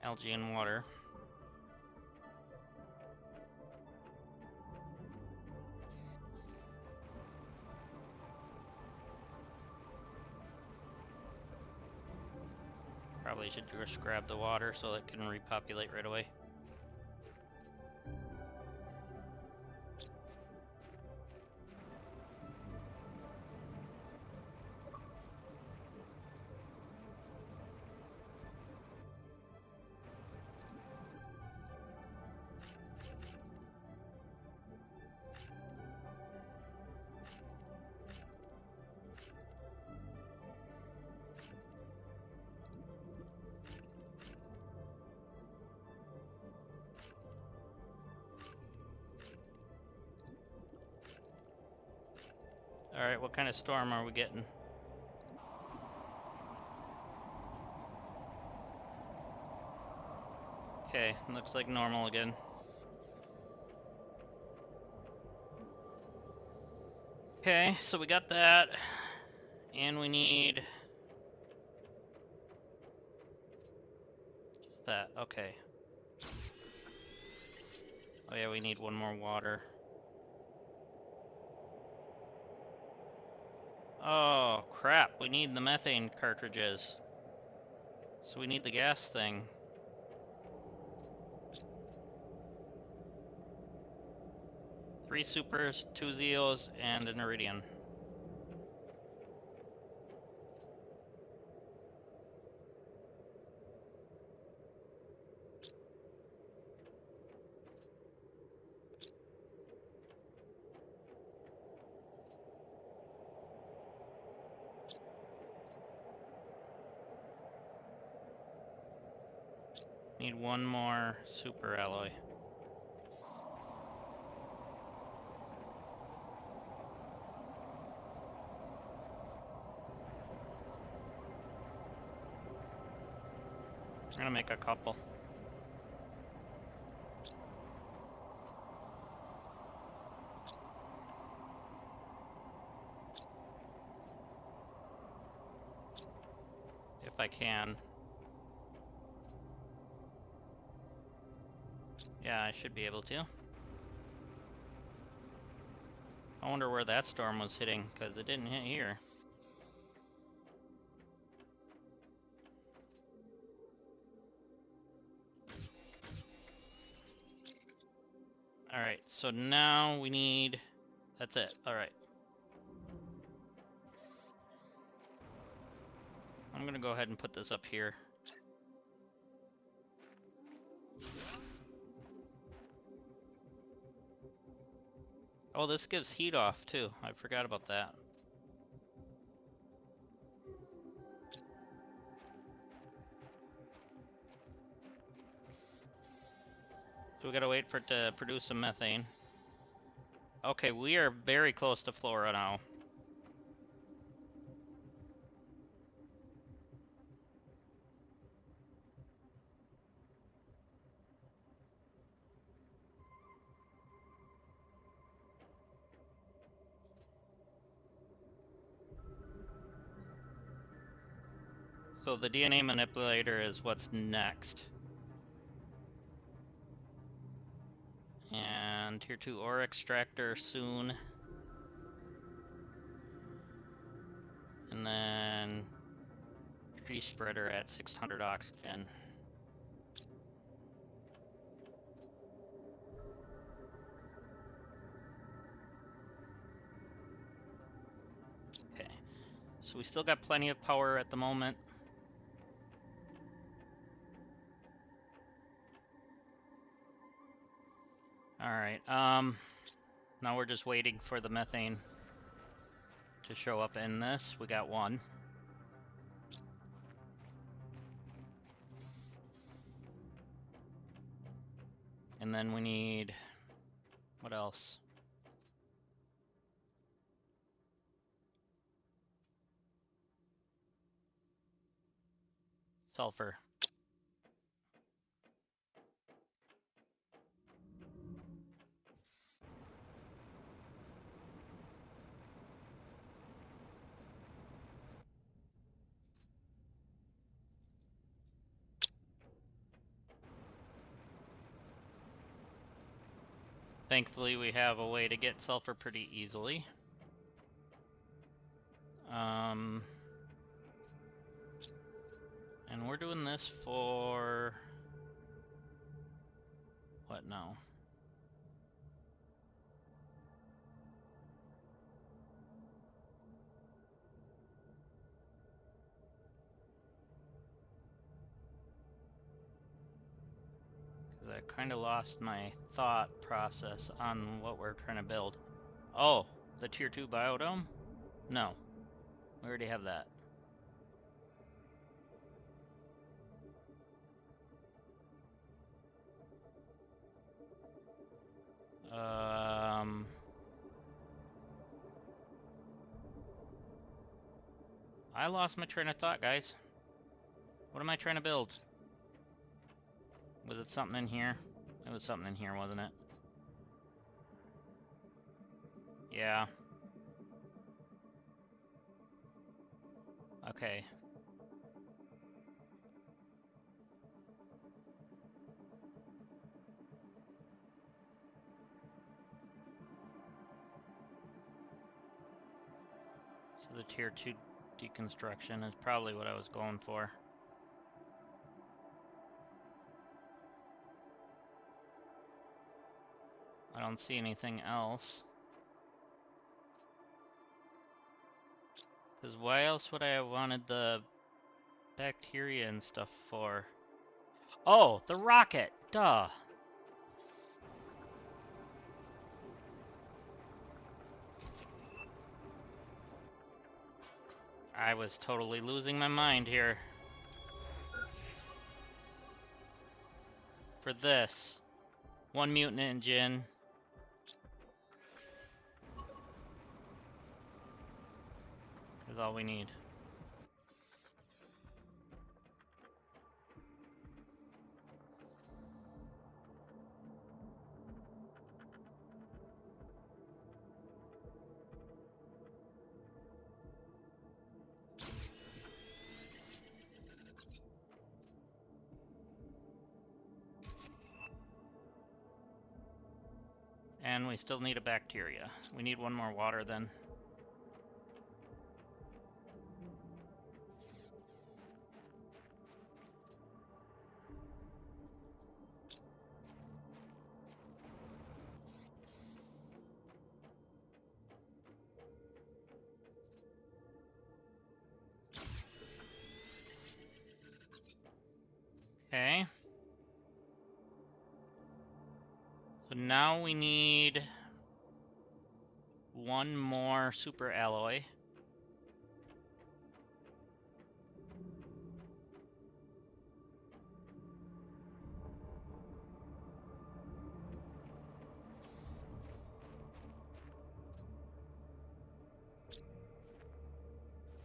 Algae and water. Probably should just grab the water so it can repopulate right away. Alright, what kind of storm are we getting? Okay, looks like normal again. Okay, so we got that. And we need just that. Okay. Oh yeah, we need one more water. Oh, crap. We need the methane cartridges. So we need the gas thing. Three supers, two Zeos, and an Iridian. Need one more super alloy. I'm gonna make a couple. If I can. Yeah, I should be able to. I wonder where that storm was hitting, because it didn't hit here. Alright, so now we need... That's it. Alright. I'm gonna go ahead and put this up here. Oh, this gives heat off, too. I forgot about that. So we gotta wait for it to produce some methane. Okay, we are very close to flora now. So the DNA manipulator is what's next. And tier 2 ore extractor soon. And then tree spreader at 600 oxygen. Okay, so we still got plenty of power at the moment. Alright, now we're just waiting for the methane to show up in this. We got one. And then we need... what else? Sulfur. Thankfully, we have a way to get sulfur pretty easily. And we're doing this for... what now? Because I kind of lost my thought process on what we're trying to build. Oh, the tier 2 biodome? No, we already have that. I lost my train of thought, guys. What am I trying to build? Was it something in here? It was something in here, wasn't it? Yeah. Okay. So the tier 2 deconstruction is probably what I was going for. I don't see anything else. Because why else would I have wanted the bacteria and stuff for? Oh, the rocket! Duh! I was totally losing my mind here. For this. One mutant engine. Is all we need. And we still need a bacteria. We need one more water then. Okay. So now we need one more super alloy.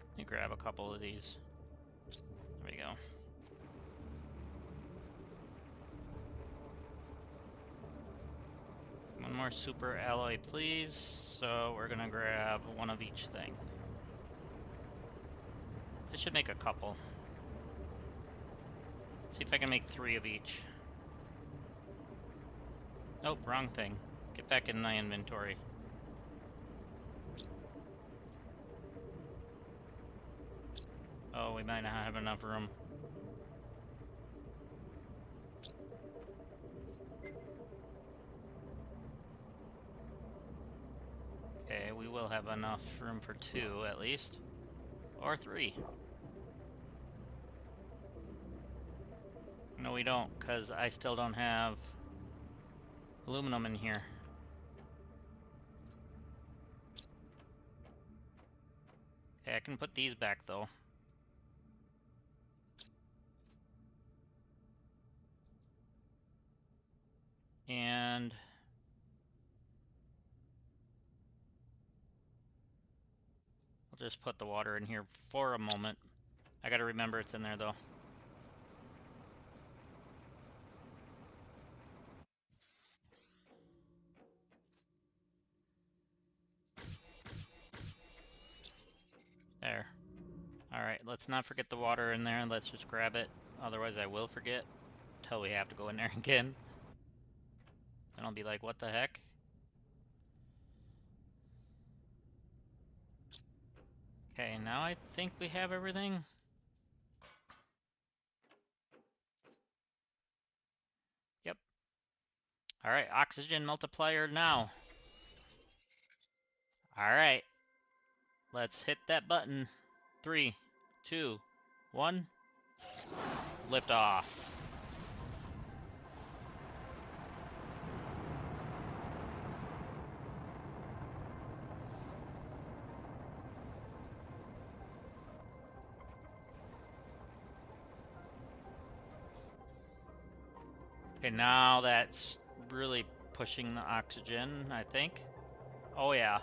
Let me grab a couple of these. There we go. One more super alloy, please. So we're gonna grab one of each thing. This should make a couple. Let's see if I can make 3 of each. Nope, wrong thing. Get back in my inventory. Oh, we might not have enough room. Okay, we will have enough room for 2 at least. Or 3. No, we don't, because I still don't have aluminum in here. Okay, I can put these back though. And I'll just put the water in here for a moment. I gotta remember it's in there though. There. Alright, let's not forget the water in there. Let's just grab it. Otherwise I will forget until we have to go in there again. And I'll be like, what the heck? Okay, now I think we have everything. Yep. Alright, oxygen multiplier now. Alright. Let's hit that button. 3, 2, 1. Lift off. Okay, now that's really pushing the oxygen, I think. Oh yeah.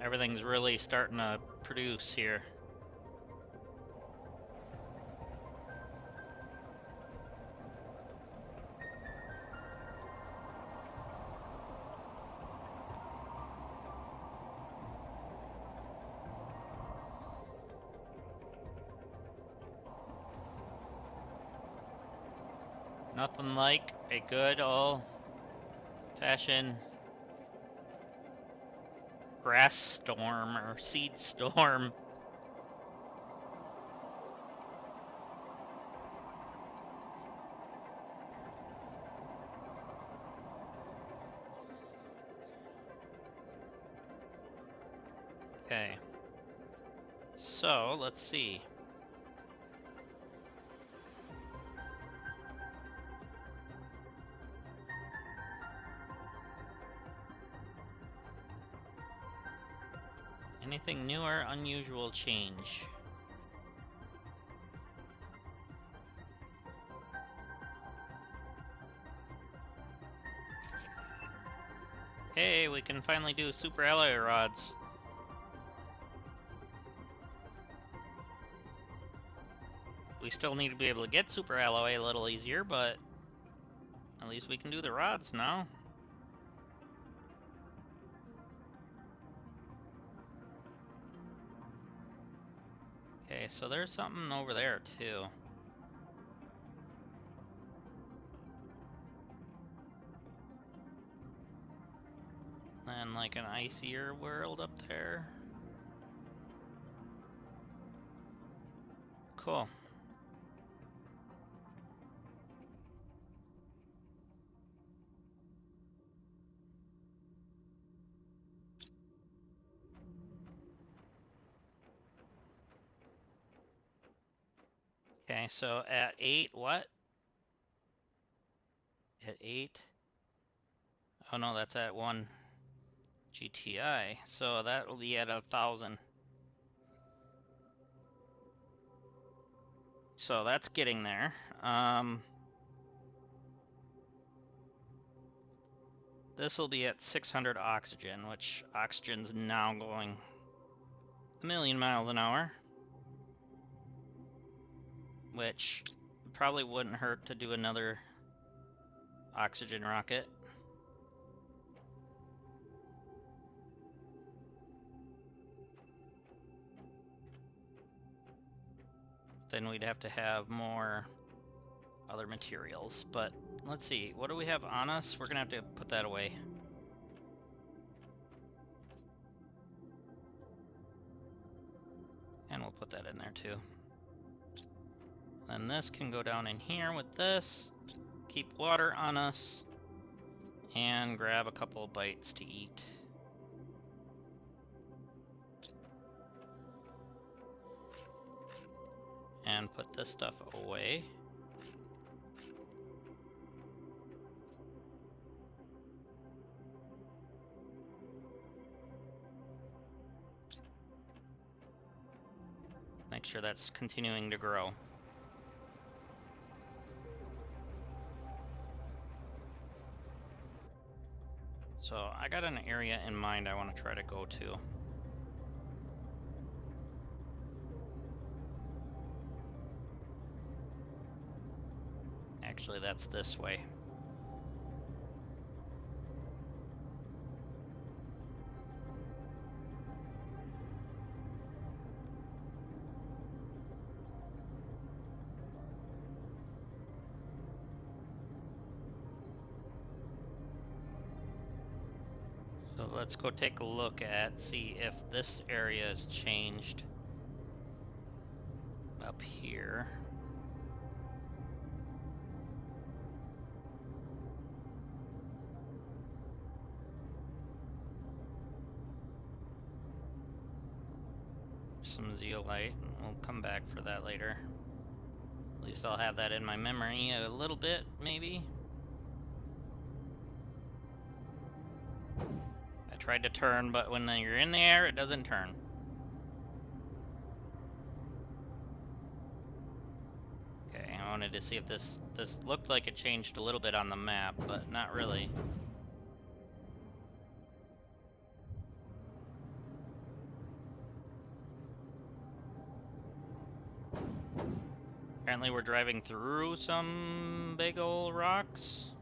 Everything's really starting to produce here. Nothing like a good old-fashioned grass storm or seed storm. Okay. So, let's see. Anything new or unusual change? Hey, we can finally do super alloy rods. We still need to be able to get super alloy a little easier, but At least we can do the rods now. Okay, so there's something over there too. And like an icier world up there. Cool. Okay, so at 8, what? At 8? Oh no, that's at 1 GTI. So that will be at 1,000. So that's getting there. This will be at 600 oxygen, which oxygen's now going 1,000,000 miles an hour. Which probably wouldn't hurt to do another oxygen rocket. Then we'd have to have more other materials. But let's see, what do we have on us? We're gonna have to put that away. And we'll put that in there too. Then this can go down in here with this. Keep water on us. And grab a couple of bites to eat. And put this stuff away. Make sure that's continuing to grow. So I got an area in mind I want to try to go to. Actually, that's this way. So let's go take a look at, see if this area has changed up here. Some zeolite, we'll come back for that later. At least I'll have that in my memory a little bit, maybe. I tried to turn, but when you're in the air, it doesn't turn. Okay, I wanted to see if this looked like it changed a little bit on the map, but not really. Apparently we're driving through some big old rocks.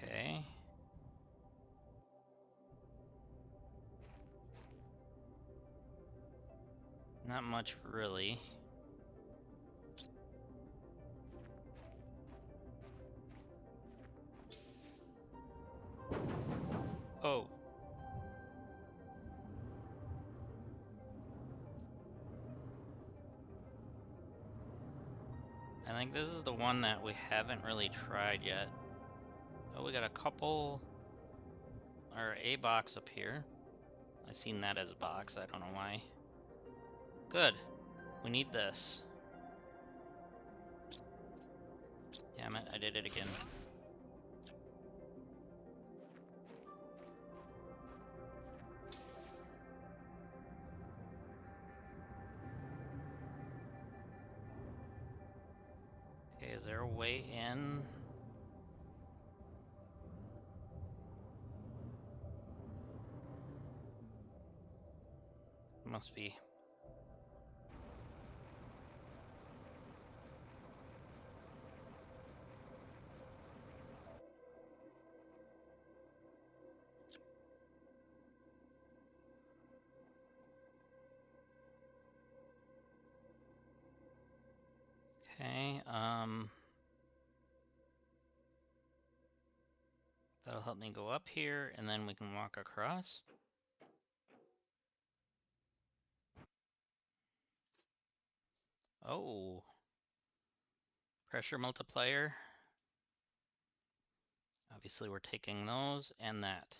Okay. Not much, really. Oh. I think this is the one that we haven't really tried yet. Oh, we got a couple, or a box up here. I seen that as a box, I don't know why. Good. We need this. Damn it, I did it again. Okay, is there a way in? Must be. Okay, that'll help me go up here, and then we can walk across. Oh, pressure multiplier. Obviously we're taking those and that.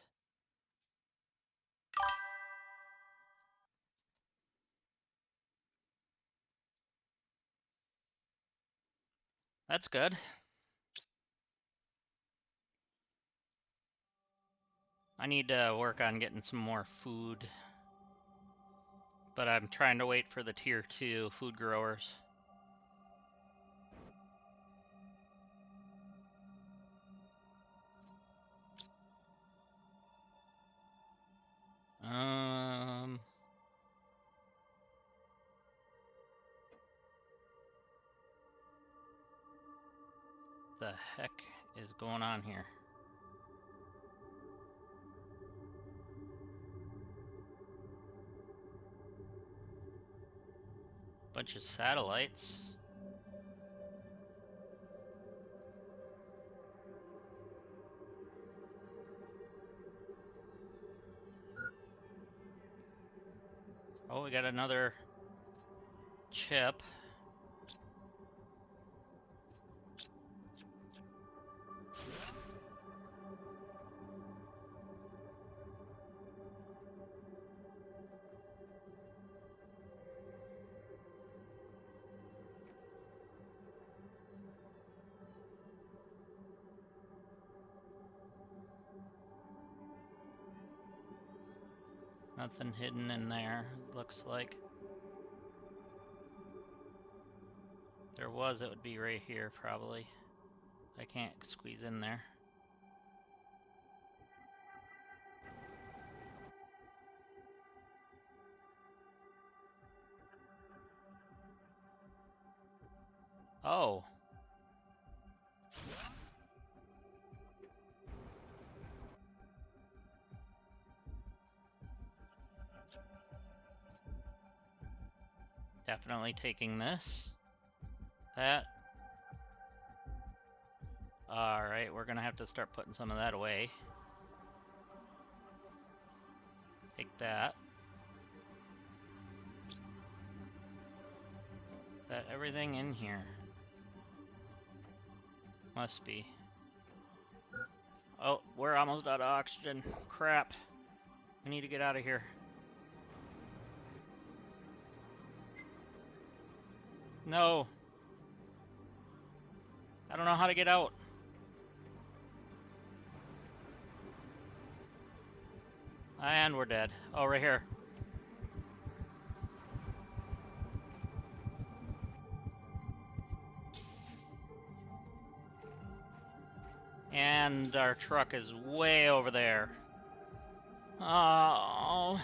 That's good. I need to work on getting some more food, but I'm trying to wait for the tier 2 food growers. The heck is going on here? Bunch of satellites. Oh, we got another chip. Nothing hidden in there, looks like. There was, it would be right here, probably. I can't squeeze in there. Oh. Definitely taking this. That. Alright, we're gonna have to start putting some of that away. Take that. Is that everything in here? Must be. Oh, we're almost out of oxygen. Crap. We need to get out of here. No. I don't know how to get out. And we're dead. Oh, right here. And our truck is way over there. Oh.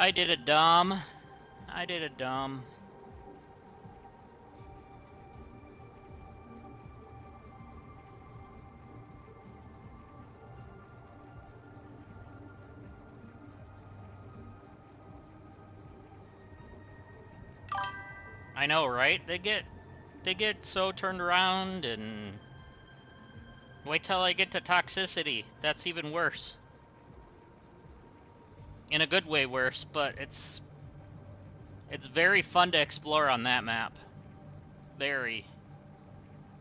I did it dumb. I did it dumb. I know, right? They get so turned around, and wait till I get to toxicity. That's even worse. In a good way worse, but it's very fun to explore on that map. Very.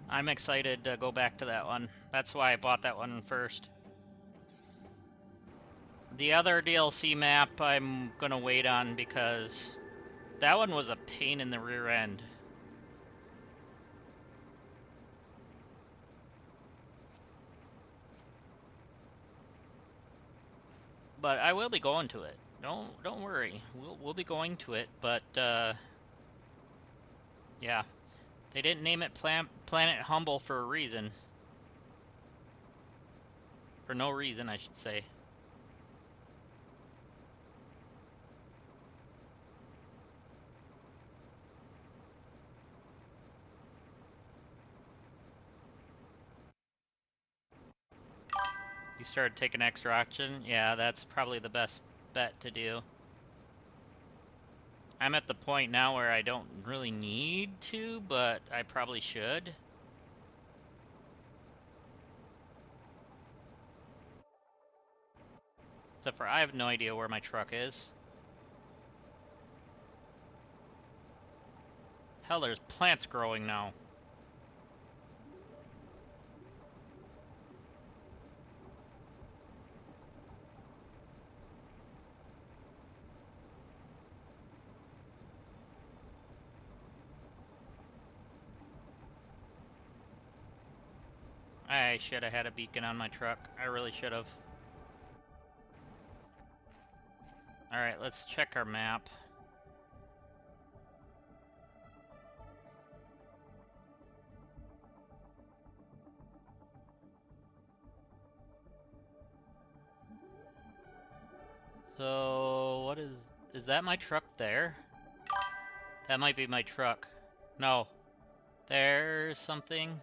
I'm excited to go back to that one. That's why I bought that one first. The other DLC map I'm gonna wait on because that one was a pain in the rear end. But I will be going to it. Don't worry. We'll be going to it, but yeah. They didn't name it Planet Humble for a reason. For no reason, I should say. You started taking extra oxygen? Yeah, that's probably the best bet to do. I'm at the point now where I don't really need to, but I probably should. Except for I have no idea where my truck is. Hell, there's plants growing now. I should have had a beacon on my truck. I really should have. Alright, let's check our map. So, what is that my truck there? That might be my truck. No. There's something.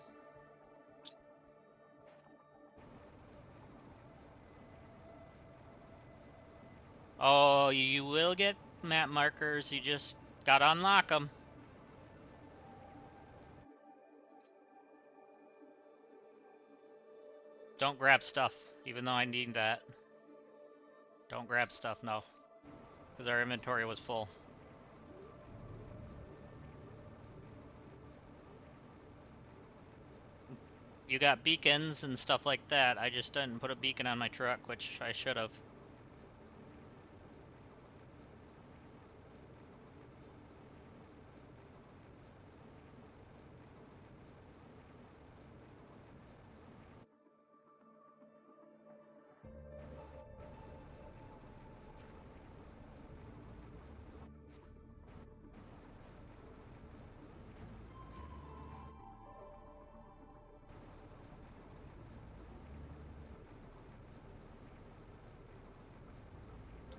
Oh, you will get map markers. You just gotta unlock them. Don't grab stuff, even though I need that. Don't grab stuff, no. Because our inventory was full. You got beacons and stuff like that. I just didn't put a beacon on my truck, which I should have.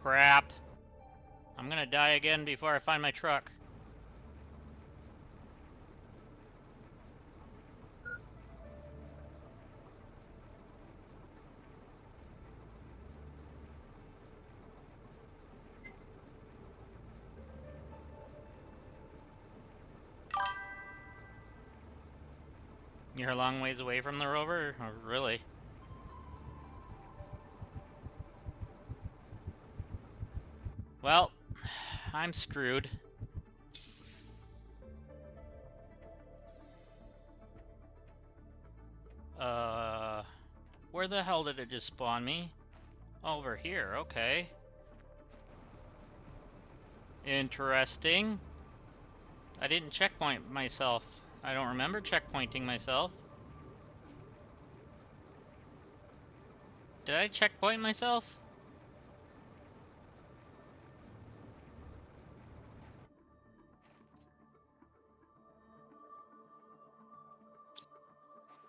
Crap. I'm gonna die again before I find my truck. You're a long ways away from the rover? Oh, really? Well, I'm screwed. Where the hell did it just spawn me? Over here, okay. Interesting. I didn't checkpoint myself. I don't remember checkpointing myself. Did I checkpoint myself?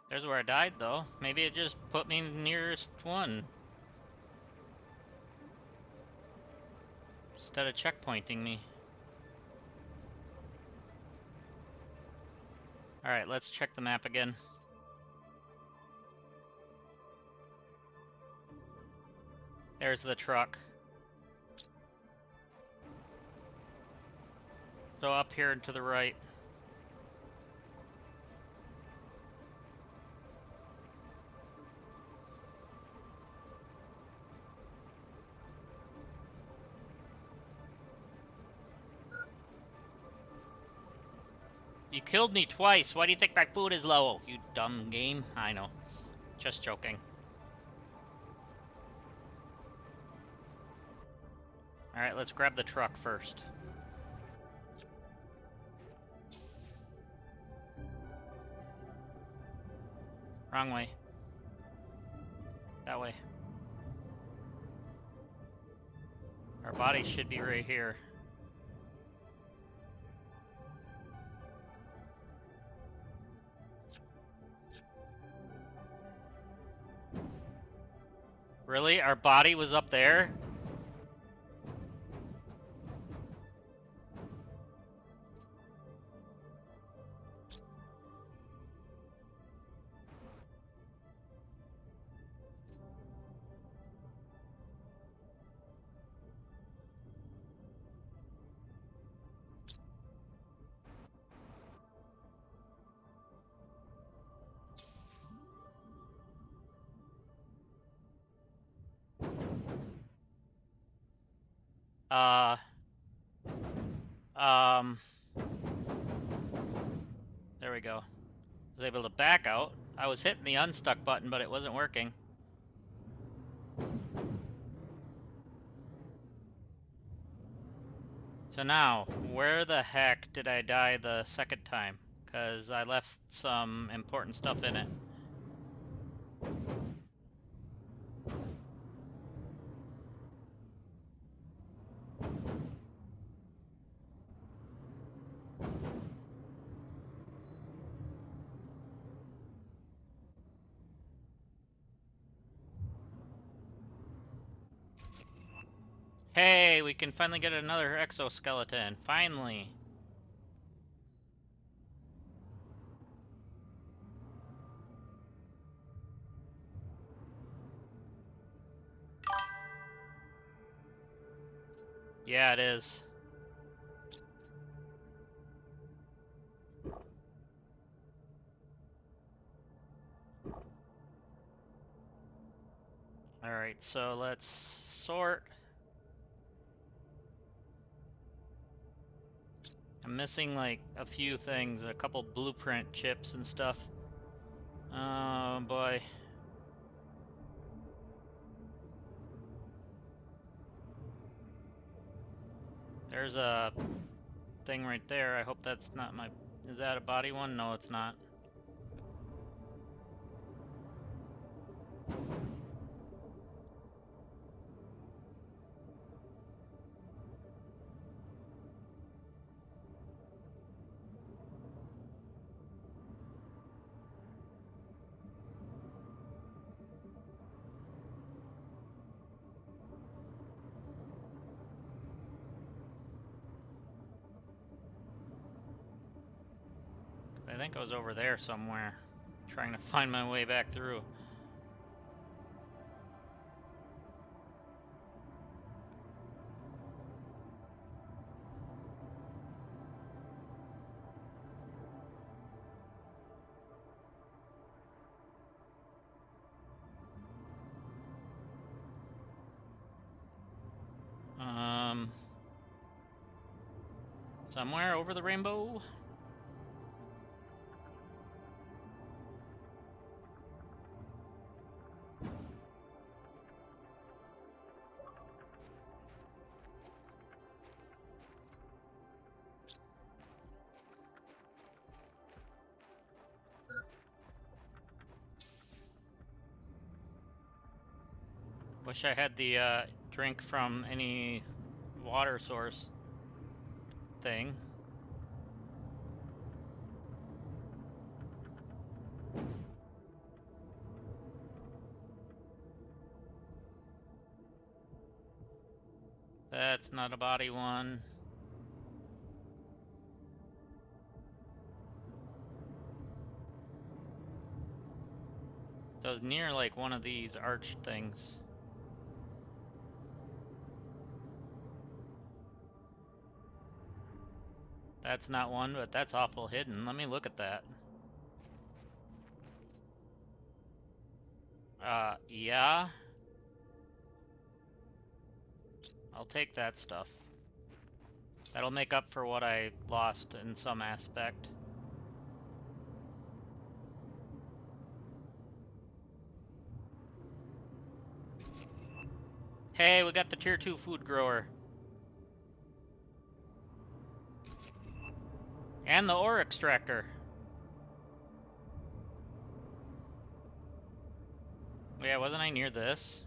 There's where I died, though. Maybe it just put me nearest one. Instead of checkpointing me. Alright, let's check the map again. There's the truck. So up here and to the right. You killed me twice. Why do you think my food is low? You dumb game. I know. Just joking. Alright, let's grab the truck first. Wrong way. That way. Our body should be right here. Really? Our body was up there? Uh, um, there we go. I was able to back out. I was hitting the unstuck button, but it wasn't working. So now, where the heck did I die the second time? Because I left some important stuff in it. Hey, we can finally get another exoskeleton. Finally. Yeah, it is. Alright, so let's sort. I'm missing like a few things, a couple blueprint chips and stuff. Oh boy. There's a thing right there. I hope that's not my... Is that a body one? No, it's not. I think I was over there somewhere, trying to find my way back through. Somewhere over the rainbow? Wish I had the drink from any water source thing. That's not a body one. So it's near like one of these arched things. That's not one, but that's awful hidden. Let me look at that. Yeah. I'll take that stuff. That'll make up for what I lost in some aspect. Hey, we got the tier 2 food grower. And the ore extractor. Yeah, wasn't I near this?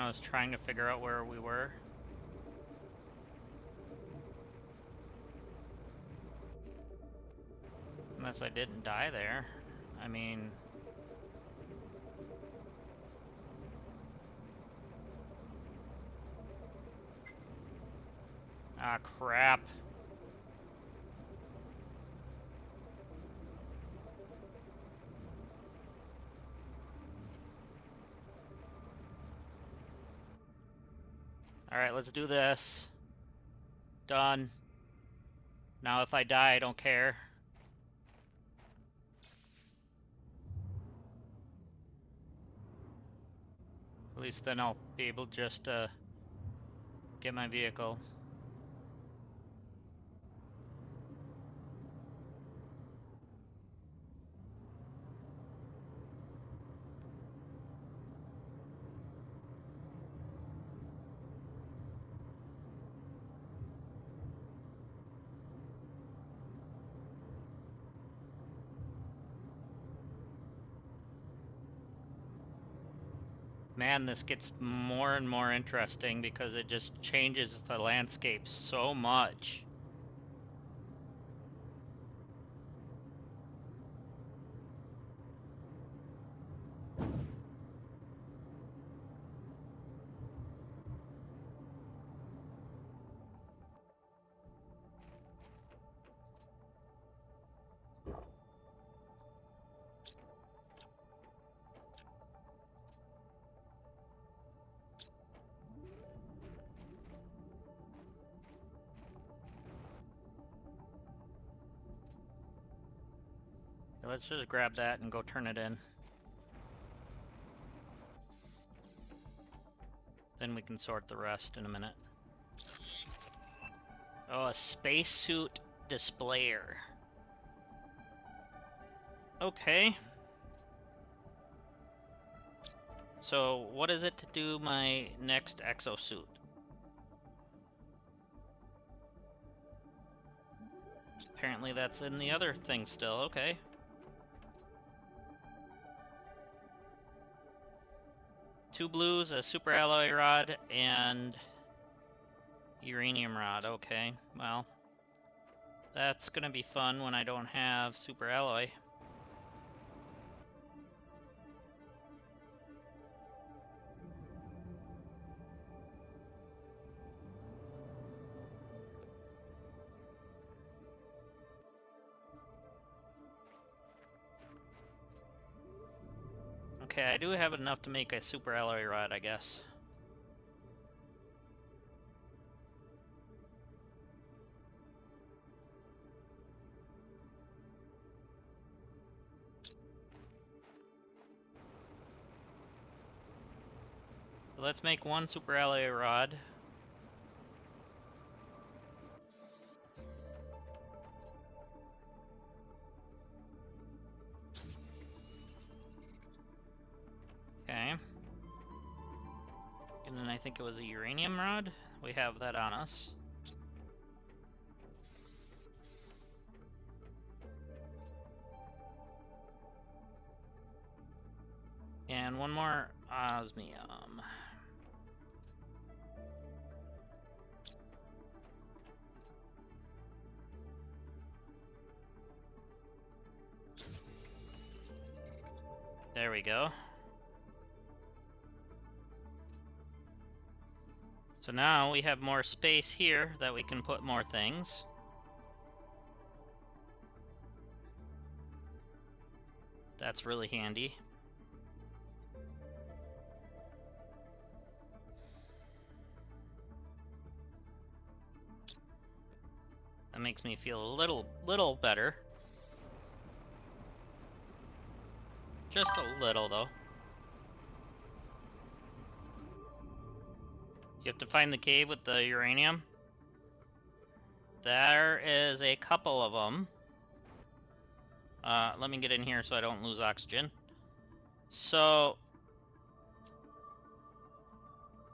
I was trying to figure out where we were. Unless I didn't die there. I mean... Ah, crap. Alright, let's do this. Done. Now if I die, I don't care. At least then I'll be able just to get my vehicle. Man, this gets more and more interesting because it just changes the landscape so much. Let's just grab that and go turn it in. Then we can sort the rest in a minute. Oh, a spacesuit displayer. Okay. So, what is it to do my next exosuit? Apparently that's in the other thing still, okay. Two blues, a super alloy rod, and uranium rod, okay. Well, that's gonna be fun when I don't have super alloy. Okay, I do have enough to make a super alloy rod, I guess. So let's make one super alloy rod. Okay. And then I think it was a uranium rod. We have that on us. And one more osmium. There we go. So now we have more space here that we can put more things. That's really handy. That makes me feel a little better. Just a little, though. You have to find the cave with the uranium. There is a couple of them. Let me get in here so I don't lose oxygen. So,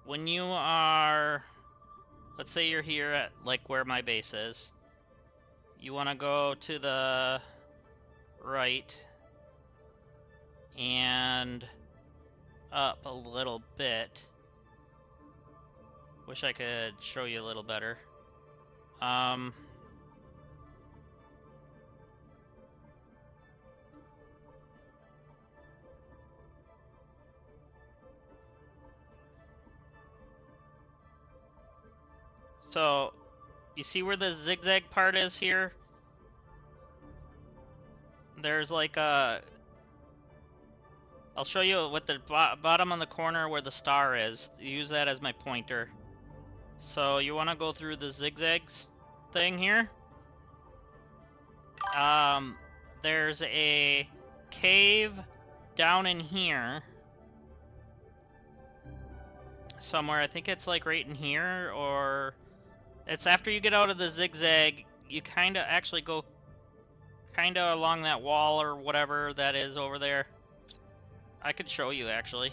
when you are, let's say you're here at like where my base is. You want to go to the right and up a little bit. Wish I could show you a little better. So, you see where the zigzag part is here? There's like a... I'll show you with the bottom on the corner where the star is. Use that as my pointer. So you want to go through the zigzags thing here. There's a cave down in here somewhere. I think it's like right in here, or it's after you get out of the zigzag. You kind of actually go kind of along that wall or whatever that is over there. I could show you actually.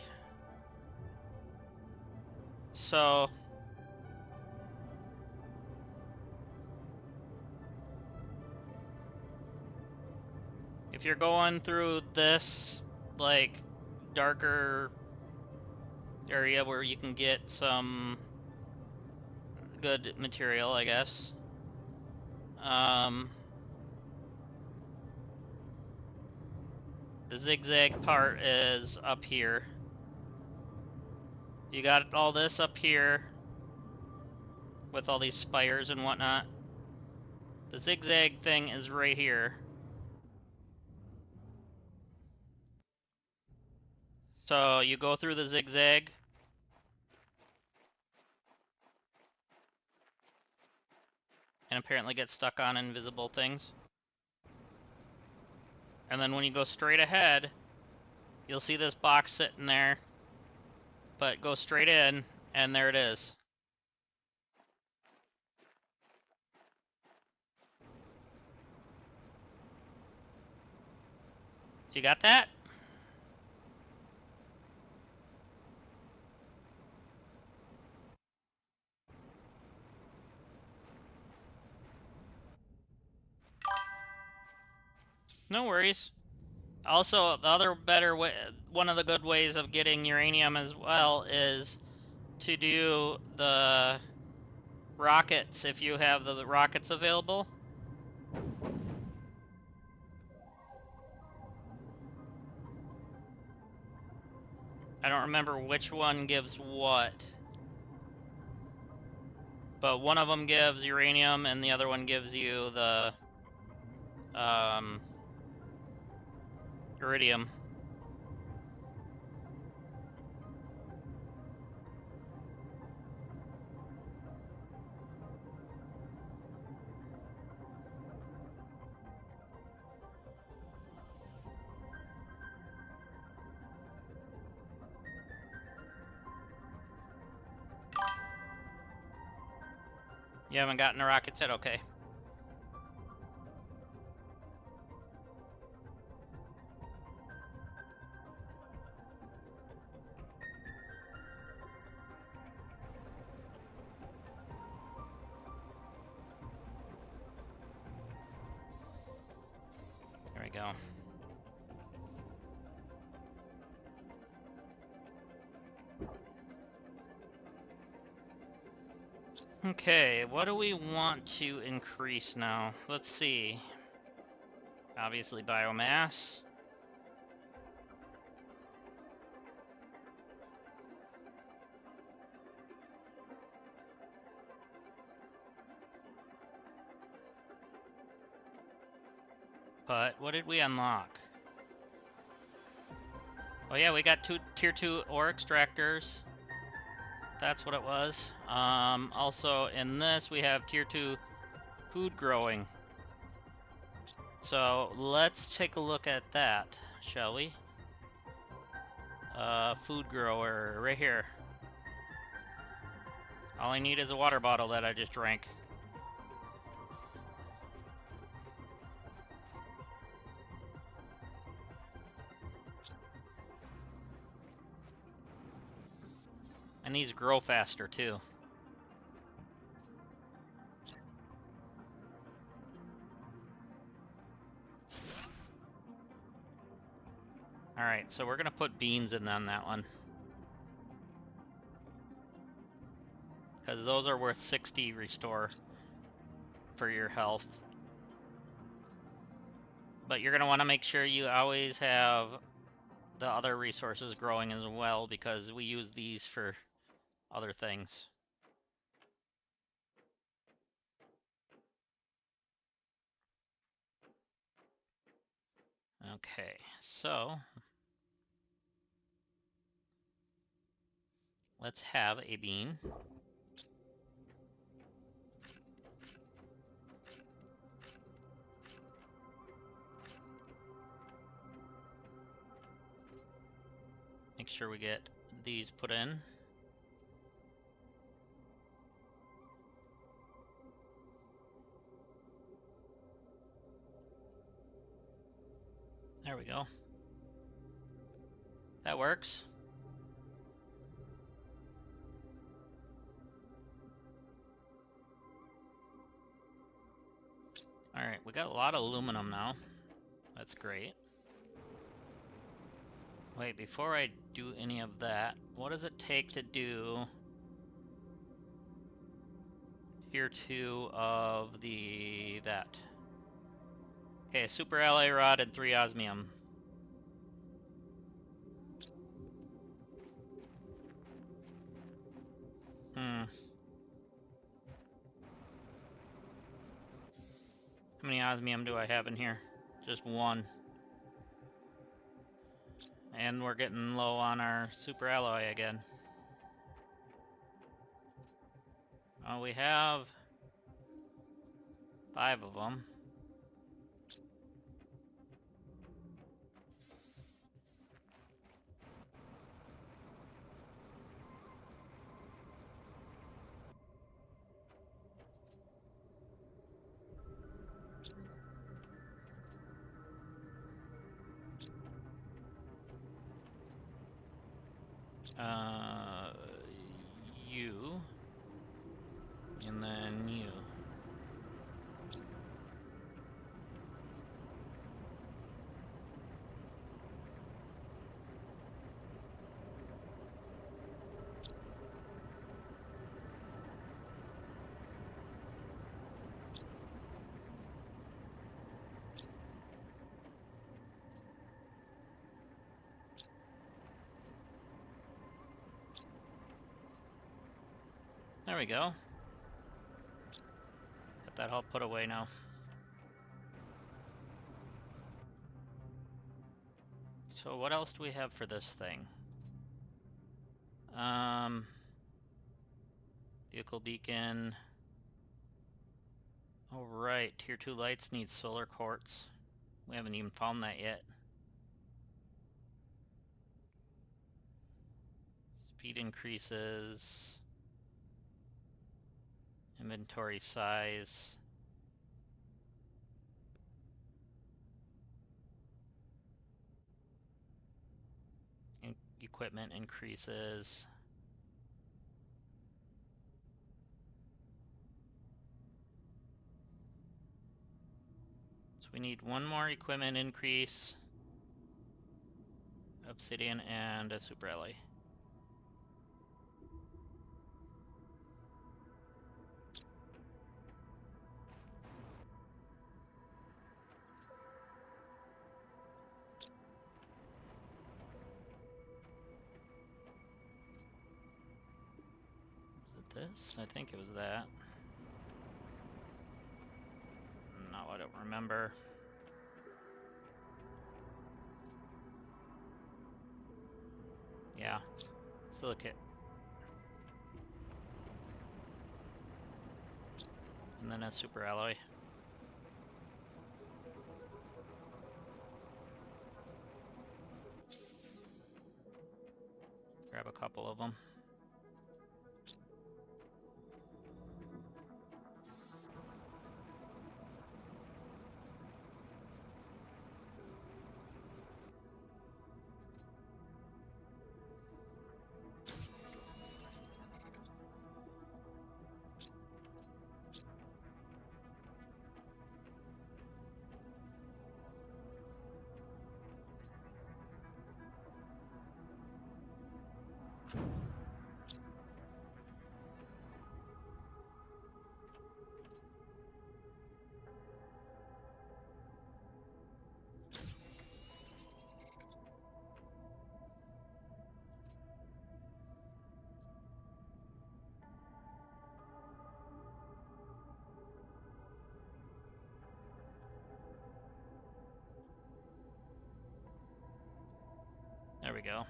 So if you're going through this like darker area where you can get some good material, I guess. The zigzag part is up here. You got all this up here with all these spires and whatnot. The zigzag thing is right here. So you go through the zigzag. And apparently get stuck on invisible things. And then when you go straight ahead, you'll see this box sitting there. But go straight in, and there it is. So you got that? No worries. Also, the other better way, one of the good ways of getting uranium as well is to do the rockets if you have the rockets available. I don't remember which one gives what, but one of them gives uranium and the other one gives you the iridium. You haven't gotten the rockets yet? Okay. There we go. Okay, what do we want to increase now? Let's see. Obviously biomass. But what did we unlock? Oh yeah, we got two tier 2 ore extractors. That's what it was. Also in this we have tier 2 food growing. So let's take a look at that, shall we? Food grower right here. All I need is a water bottle that I just drank. And these grow faster too. Alright, so we're gonna put beans in on that one. because those are worth 60 restore for your health. But you're going to want to make sure you always have the other resources growing as well, because we use these for other things. Okay, so let's have a bean. Make sure we get these put in. There we go. That works. Alright, we got a lot of aluminum now. That's great. Wait, before I do any of that, what does it take to do tier 2 of that? Okay, super alloy rod and 3 osmium. How many osmium do I have in here? Just 1. And we're getting low on our super alloy again. Oh, we have 5 of them. You. And then you. There we go. Got that all put away now. So what else do we have for this thing? Vehicle beacon. Oh right, tier 2 lights need solar quartz. We haven't even found that yet. Speed increases. Inventory size. Equipment increases. So we need 1 more equipment increase. Obsidian and a super alloy. Was it this? I think it was that. No, I don't remember. Yeah, silicate. And then a super alloy. Grab a couple of them. go.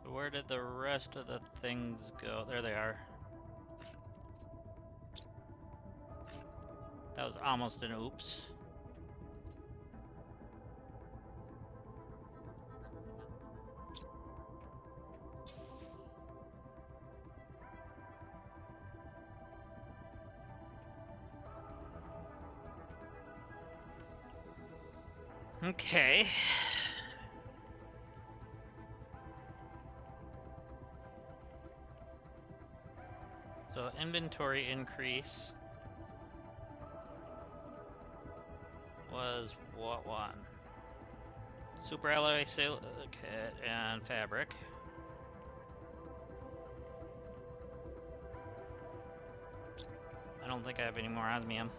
So where did the rest of the things go? There they are. That was almost an oops. Okay. So inventory increase was what one? Super alloy silicate and fabric. I don't think I have any more osmium.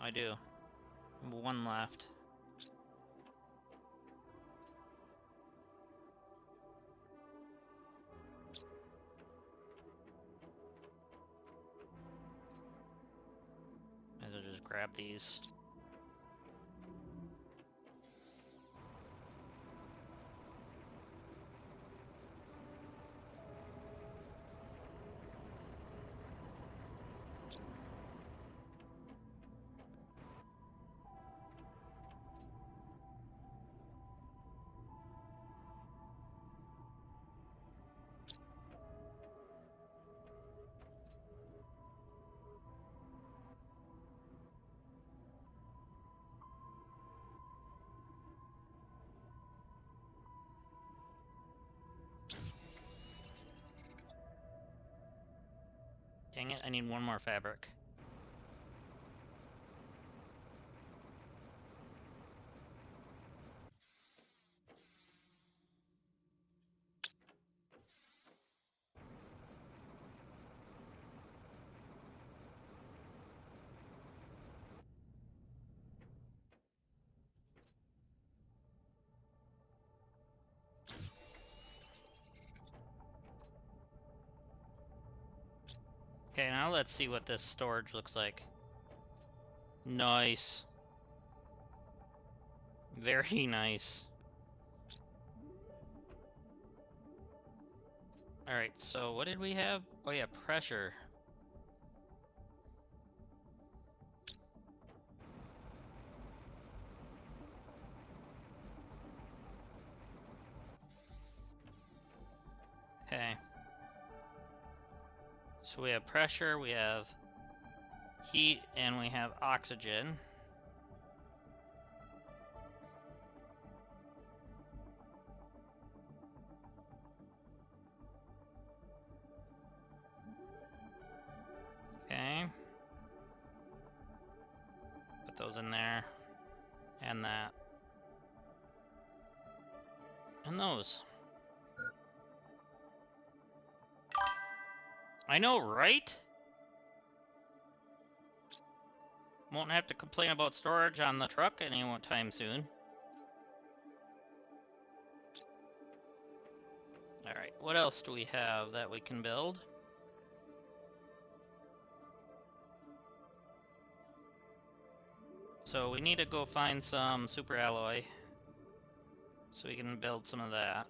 I do. One left. Might as well just grab these. Dang it, I need one more fabric. Okay, now let's see what this storage looks like. Nice. Very nice. Alright, so what did we have? Oh yeah, pressure. Okay. So we have pressure, we have heat, and we have oxygen. Okay. Put those in there. And that. And those. I know, right? Won't have to complain about storage on the truck anytime soon. Alright, what else do we have that we can build? So we need to go find some super alloy so we can build some of that.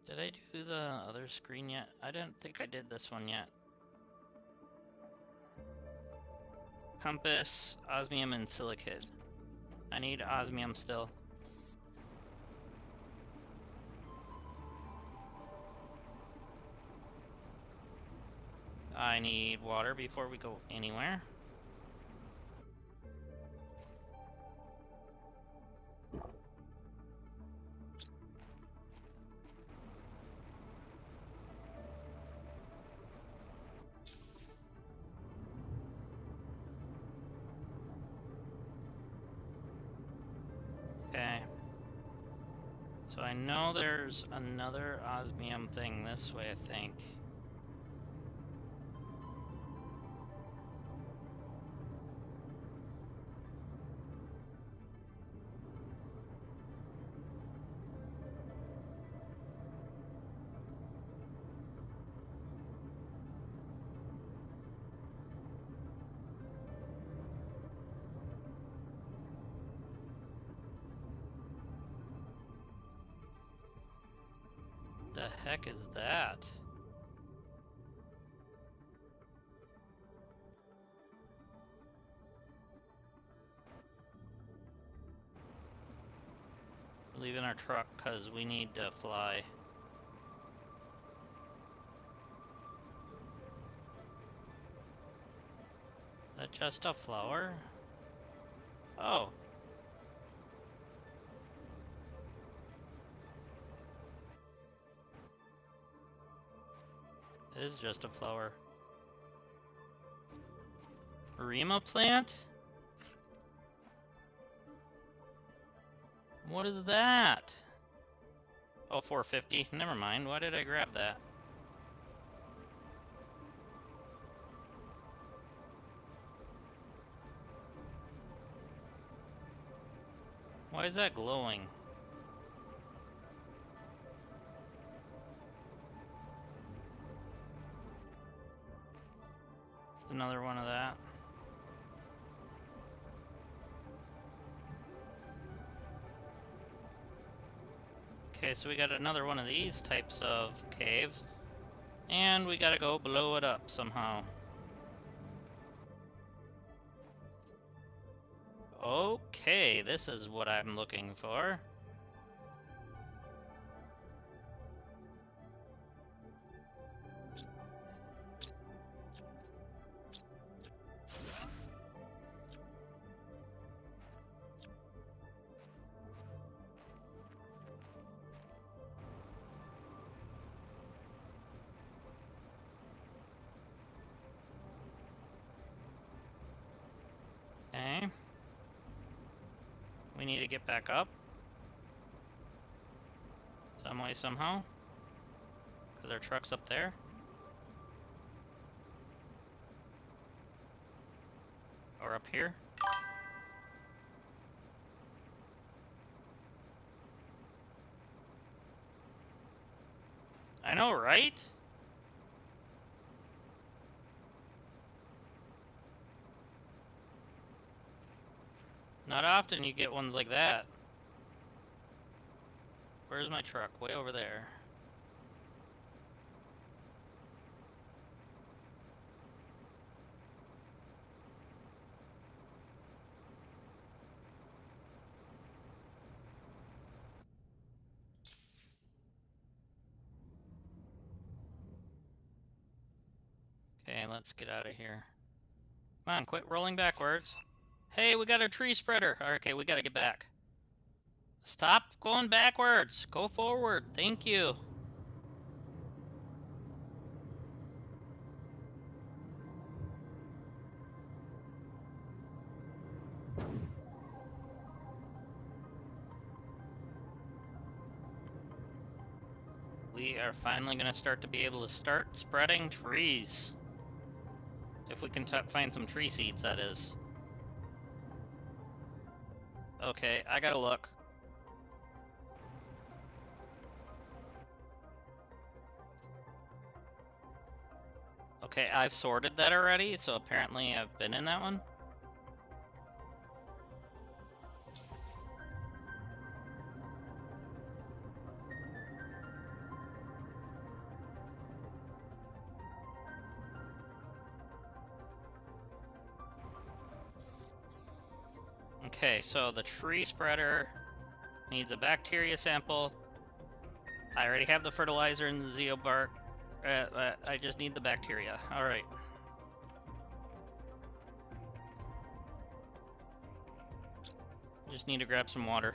Did I do the other screen yet? I didn't think I did this one yet. Compass, osmium, and silicate. I need osmium still. I need water before we go anywhere. Okay. I know there's another osmium thing this way, I think. The heck is that? We're leaving our truck because we need to fly. Is that just a flower? Oh. It is just a flower. Rima plant? What is that? Oh, 450. Never mind. Why did I grab that? Why is that glowing? Another one of that. Okay, so we got another one of these types of caves. And we gotta go blow it up somehow. Okay, this is what I'm looking for. Okay. We need to get back up. Some way, somehow. Because our truck's up there. Or up here. I know, right? Not often you get ones like that. Where's my truck? Way over there. Okay, let's get out of here. Come on, quit rolling backwards. Hey, we got a tree spreader. Okay, we gotta get back. Stop going backwards. Go forward. Thank you. We are finally going to start to be able to start spreading trees. If we can find some tree seeds, that is. Okay, I gotta look. Okay, I've sorted that already, so apparently I've been in that one. Okay, so the tree spreader needs a bacteria sample. I already have the fertilizer in the zeobark. I just need the bacteria. Alright. Just need to grab some water.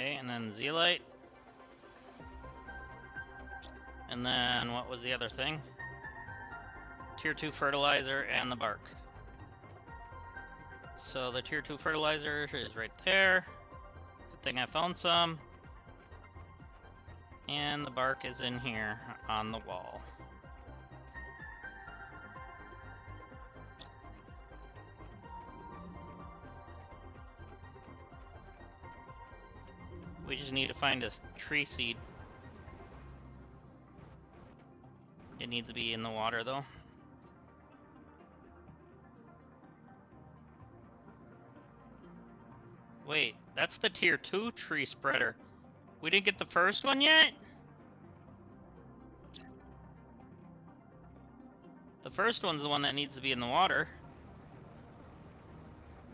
Okay, and then zeolite. And then what was the other thing? Tier 2 fertilizer and the bark. So the tier 2 fertilizer is right there. Good thing I found some. And the bark is in here on the wall. We just need to find a tree seed. It needs to be in the water though. Wait, that's the tier 2 tree spreader. We didn't get the first one yet? The first one's the one that needs to be in the water.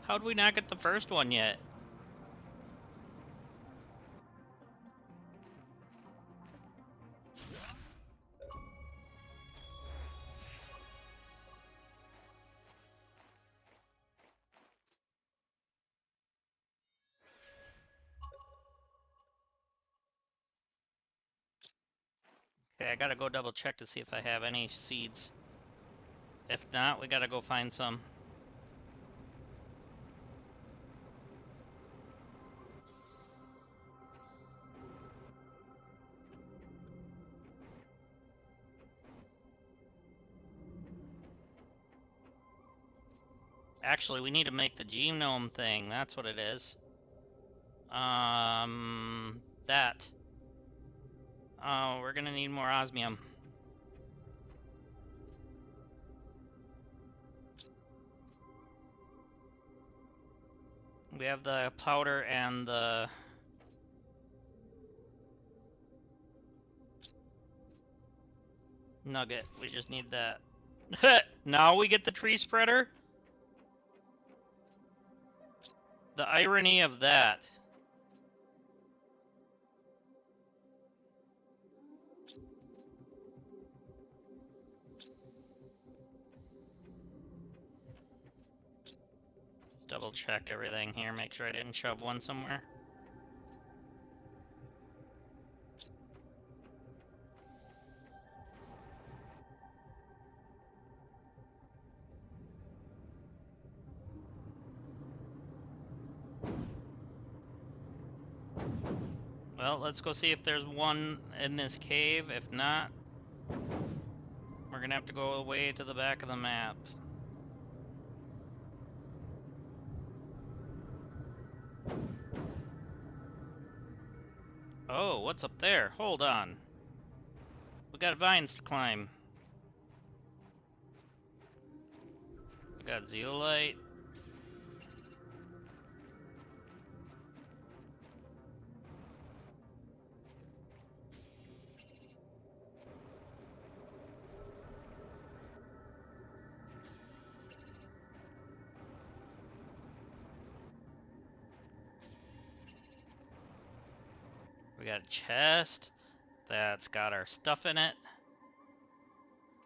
How'd we not get the first one yet? Okay, I gotta go double check to see if I have any seeds. If not, we gotta go find some. Actually, we need to make the genome thing. That's what it is. That. Oh, we're gonna need more osmium. We have the powder and the nugget. We just need that. Now we get the tree spreader? The irony of that. Double check everything here, make sure I didn't shove one somewhere. Well, let's go see if there's one in this cave. If not, we're gonna have to go away to the back of the map. Oh, what's up there? Hold on. We got vines to climb. We got zeolite. We got a chest that's got our stuff in it.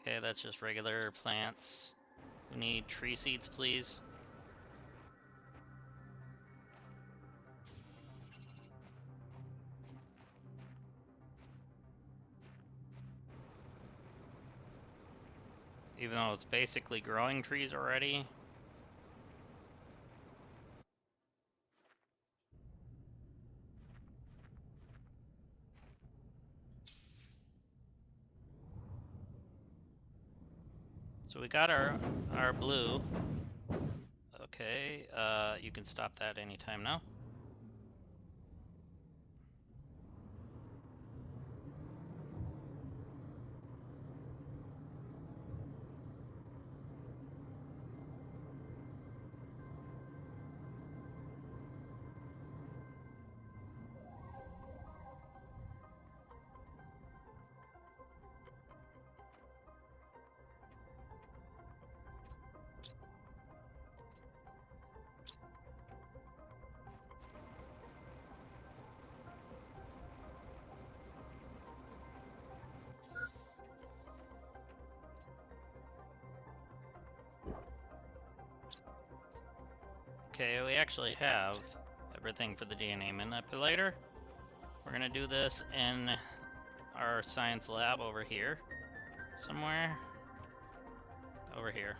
Okay, that's just regular plants. We need tree seeds, please. Even though it's basically growing trees already. So we got our blue. Okay, you can stop that anytime now. Okay, we actually have everything for the DNA manipulator. We're gonna do this in our science lab over here. Somewhere. Over here.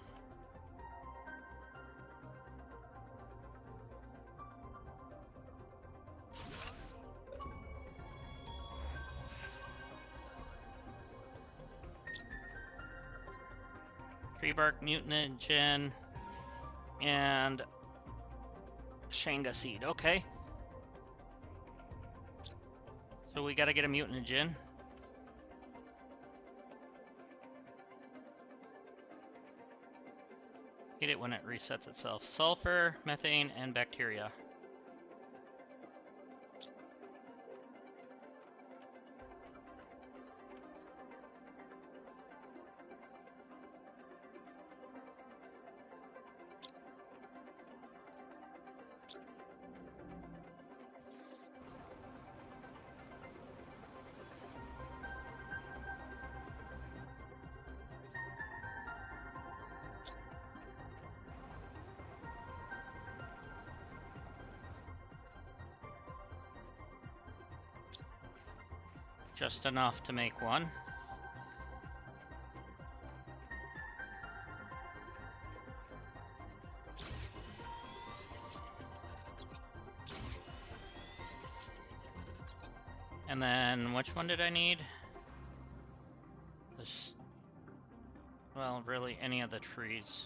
Tree bark, mutagen, and Shanga seed. Okay. So we gotta get a mutagen. Hit it when it resets itself. Sulfur, methane, and bacteria. Just enough to make one. And then, which one did I need? This, well, really any of the trees.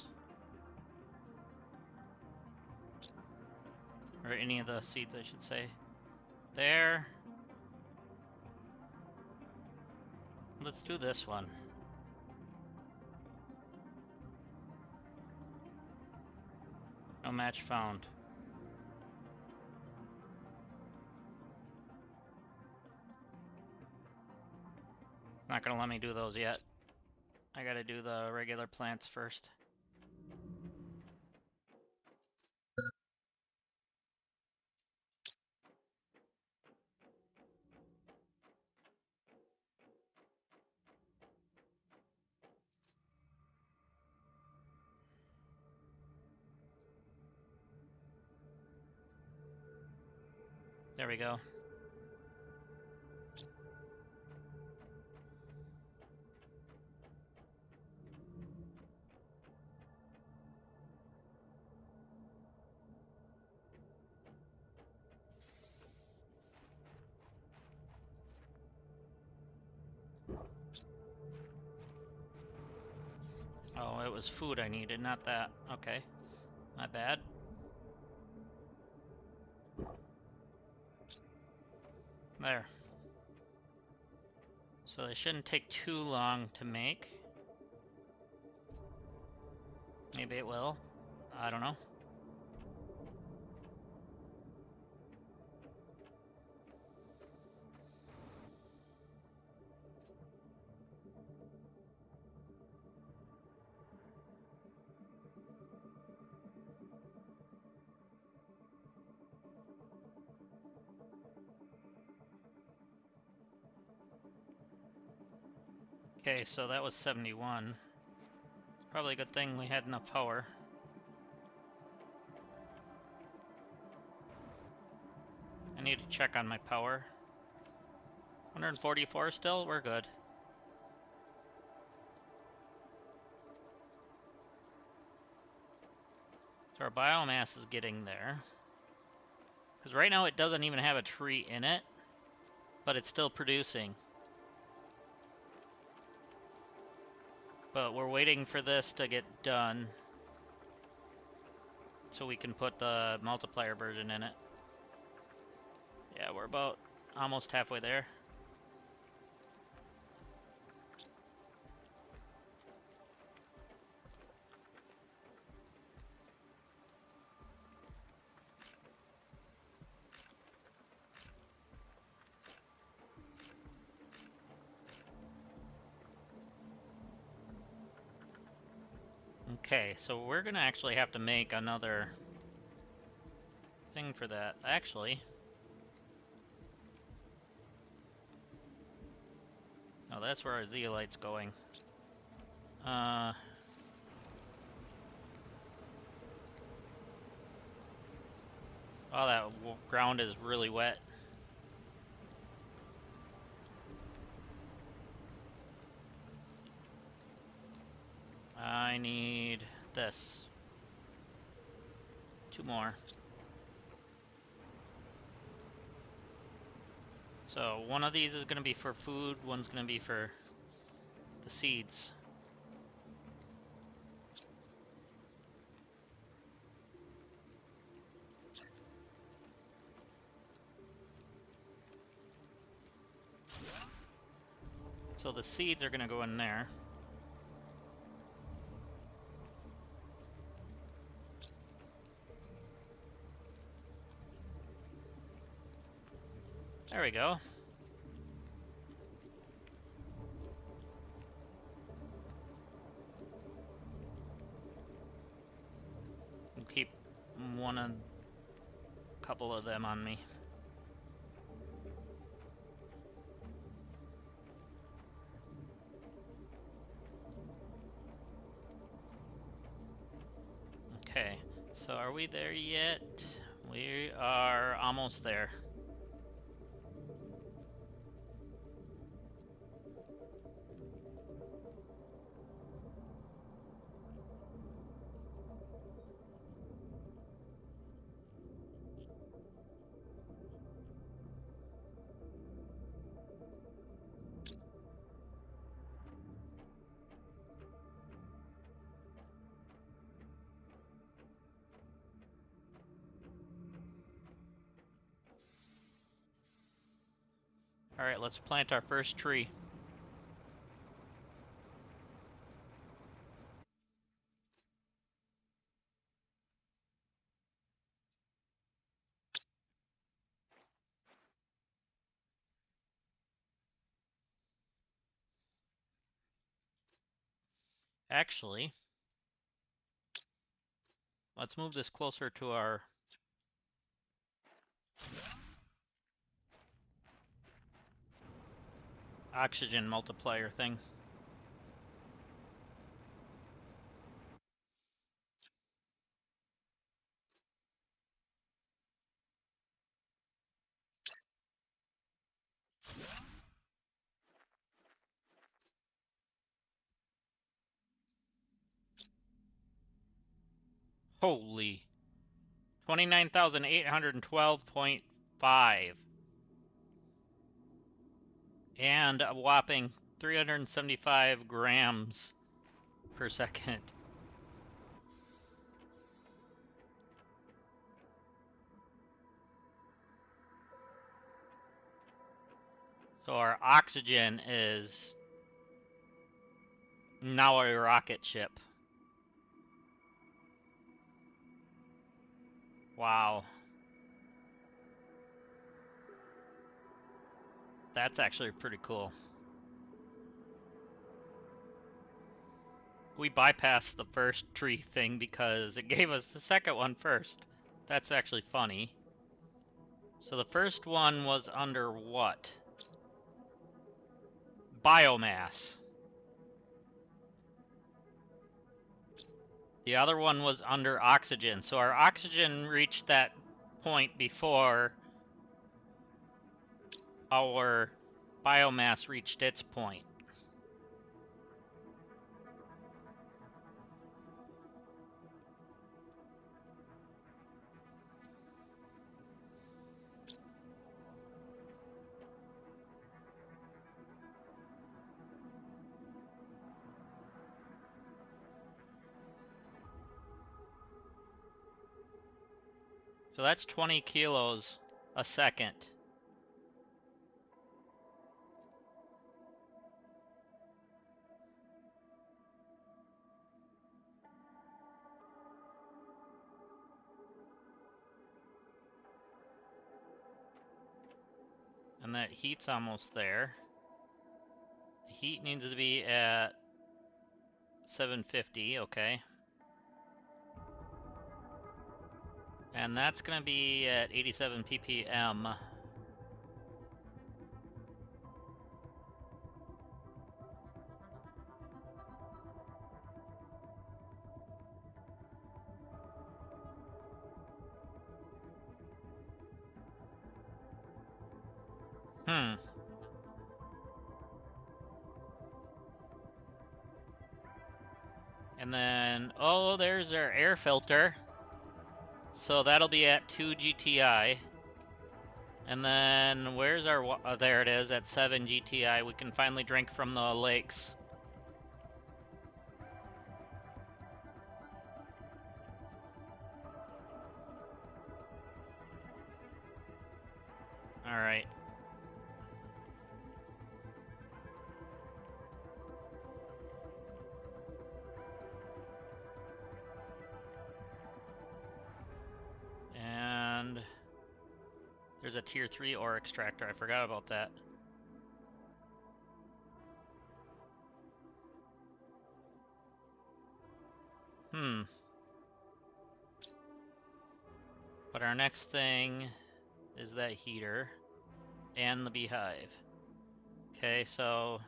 Or any of the seeds, I should say. There. Let's do this one. No match found. It's not gonna let me do those yet. I gotta do the regular plants first. There we go. Oh, it was food I needed, not that. Okay. My bad. There. So they shouldn't take too long to make. Maybe it will. I don't know. Okay, so that was 71. It's probably a good thing we had enough power. I need to check on my power. 144 still? We're good. So our biomass is getting there. Because right now it doesn't even have a tree in it, but it's still producing. But we're waiting for this to get done so we can put the multiplier version in it. Yeah, we're about almost halfway there. Okay, so we're gonna actually have to make another thing for that. Actually, no, that's where our zeolite's going. Oh, that ground is really wet. I need this. 2 more. So one of these is going to be for food, one's going to be for the seeds. So the seeds are going to go in there. There we go. We'll keep a couple of them on me. Okay, so are we there yet? We are almost there. Alright, let's plant our first tree. Actually, let's move this closer to our oxygen multiplier thing. Holy. 29,812.5. And a whopping 375 grams per second. So our oxygen is now a rocket ship. Wow. That's actually pretty cool. We bypassed the first tree thing because it gave us the second one first. That's actually funny. So the first one was under what? Biomass. The other one was under oxygen. So our oxygen reached that point before our biomass reached its point. So that's 20 kilos a second. And that heat's almost there. The heat needs to be at 750, okay. And that's going to be at 87 ppm. And then, oh, there's our air filter. So that'll be at 2 GTI. And then, where's our, there it is, at 7 GTI. We can finally drink from the lakes. All right. And there's a tier 3 ore extractor. I forgot about that. But our next thing is that heater and the beehive. Okay, so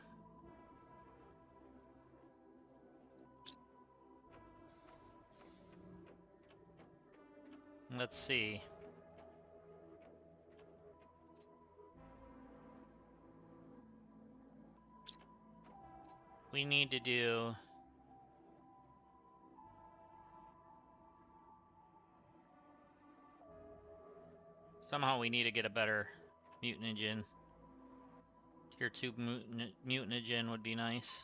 let's see. We need to do somehow we need to get a better mutanogen. Tier 2 mutanogen would be nice.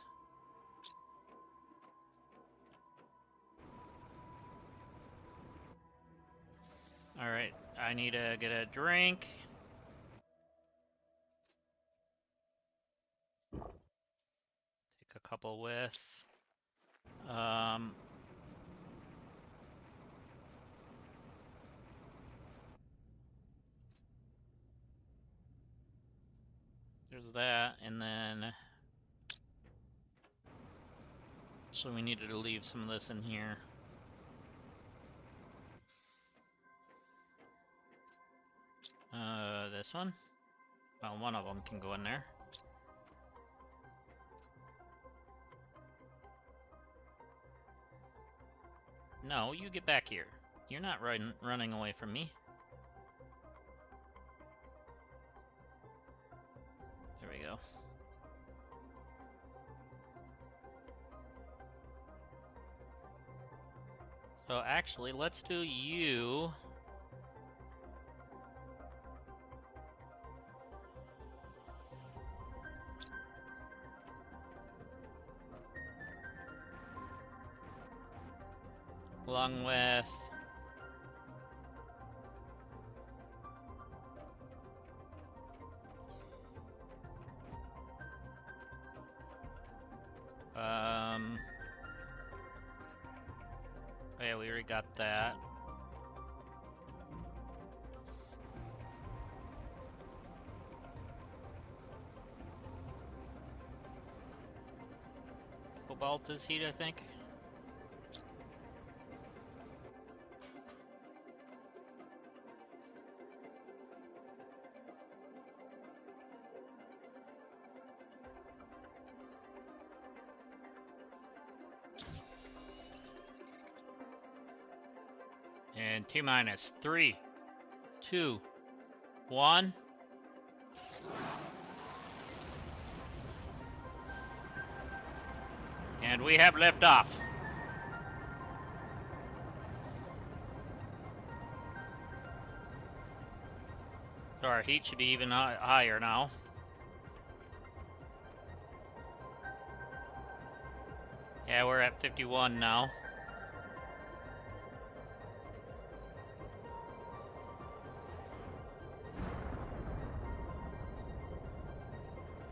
Alright, I need to get a drink. Take a couple with. There's that, and then so we needed to leave some of this in here. This one? Well, one of them can go in there. No, you get back here. You're not running away from me. There we go. So actually, let's do you. Along with oh yeah, we already got that. Cobalt is heat, I think. And T minus 3, 2, 1. And we have liftoff. So our heat should be even higher now. Yeah, we're at 51 now.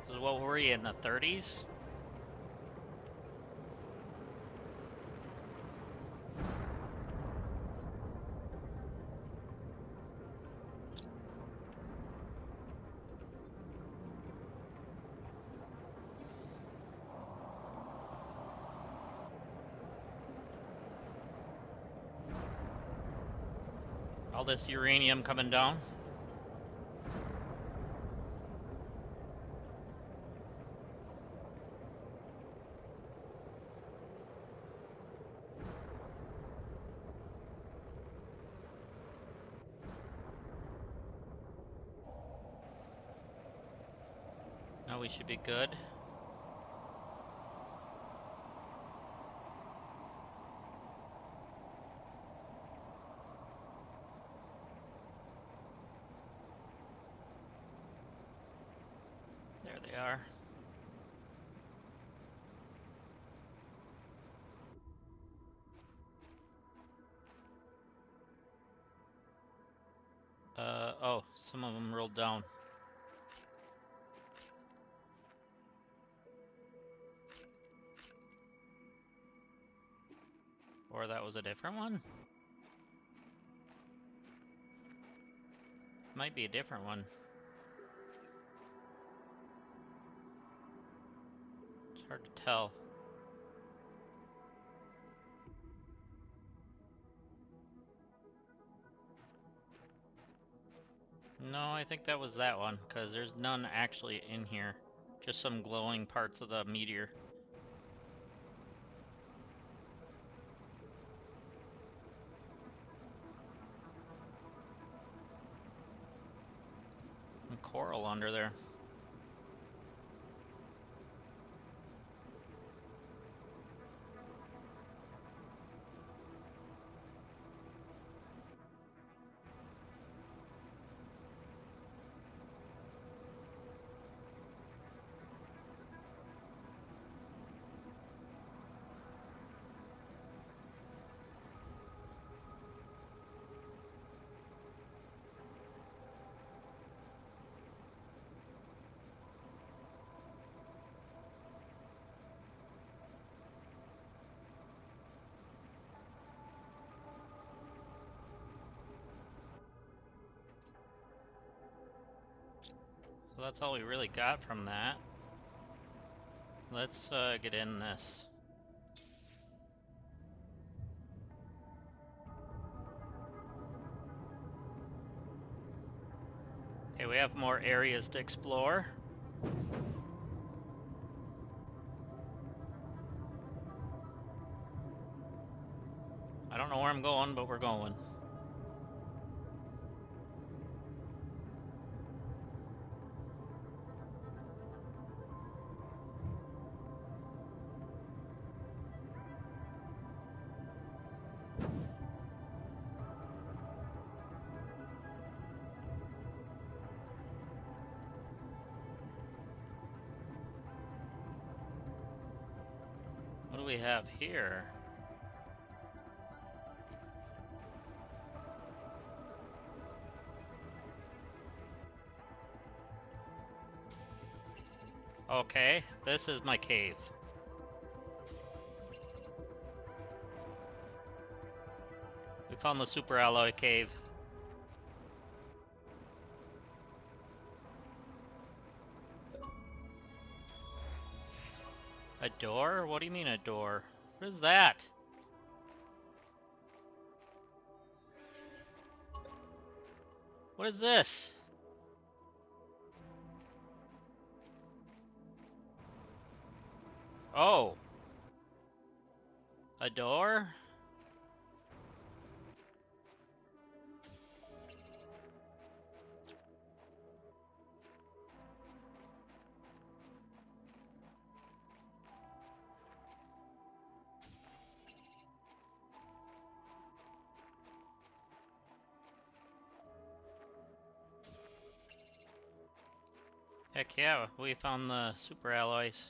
This is what were we in the 30s? All this uranium coming down. Now we should be good. they are. Oh, some of them rolled down. Or that was a different one? Might be a different one. It's hard to tell. No, I think that was that one, because there's none actually in here. Just some glowing parts of the meteor. Some coral under there. So that's all we really got from that. Let's get in this. Okay, we have more areas to explore. I don't know where I'm going, but we're going. What do we have here? Okay, this is my cave. We found the super alloy cave. A door? What do you mean a door? What is that? What is this? Oh. A door? Heck yeah, we found the super alloys.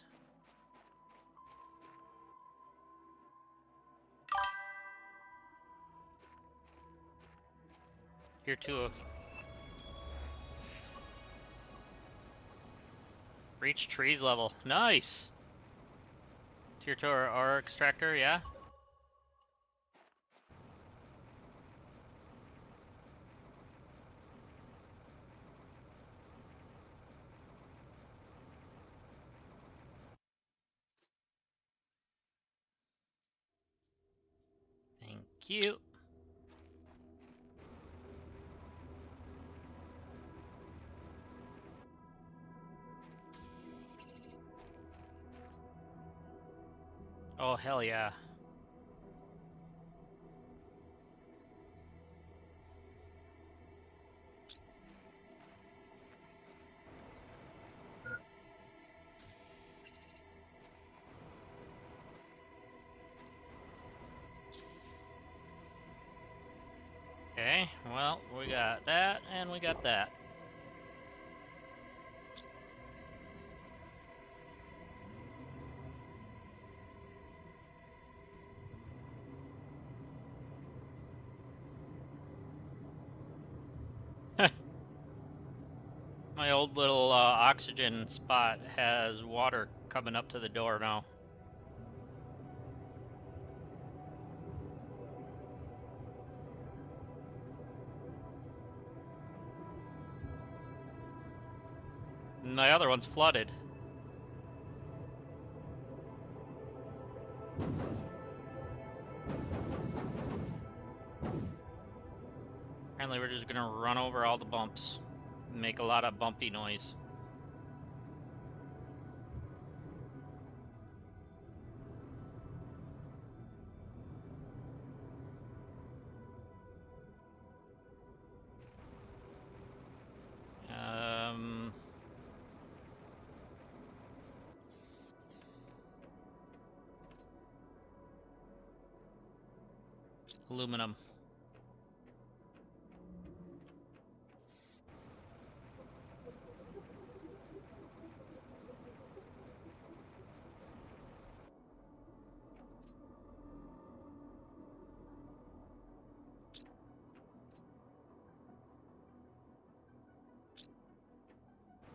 Here too. Reach trees level. Nice! Tier 2 ore extractor, yeah? Thank you. Oh, hell yeah. Okay, well, we got that, and we got that. My old little oxygen spot has water coming up to the door now. And my other one's flooded. Apparently we're just gonna run over all the bumps and make a lot of bumpy noise. Aluminum.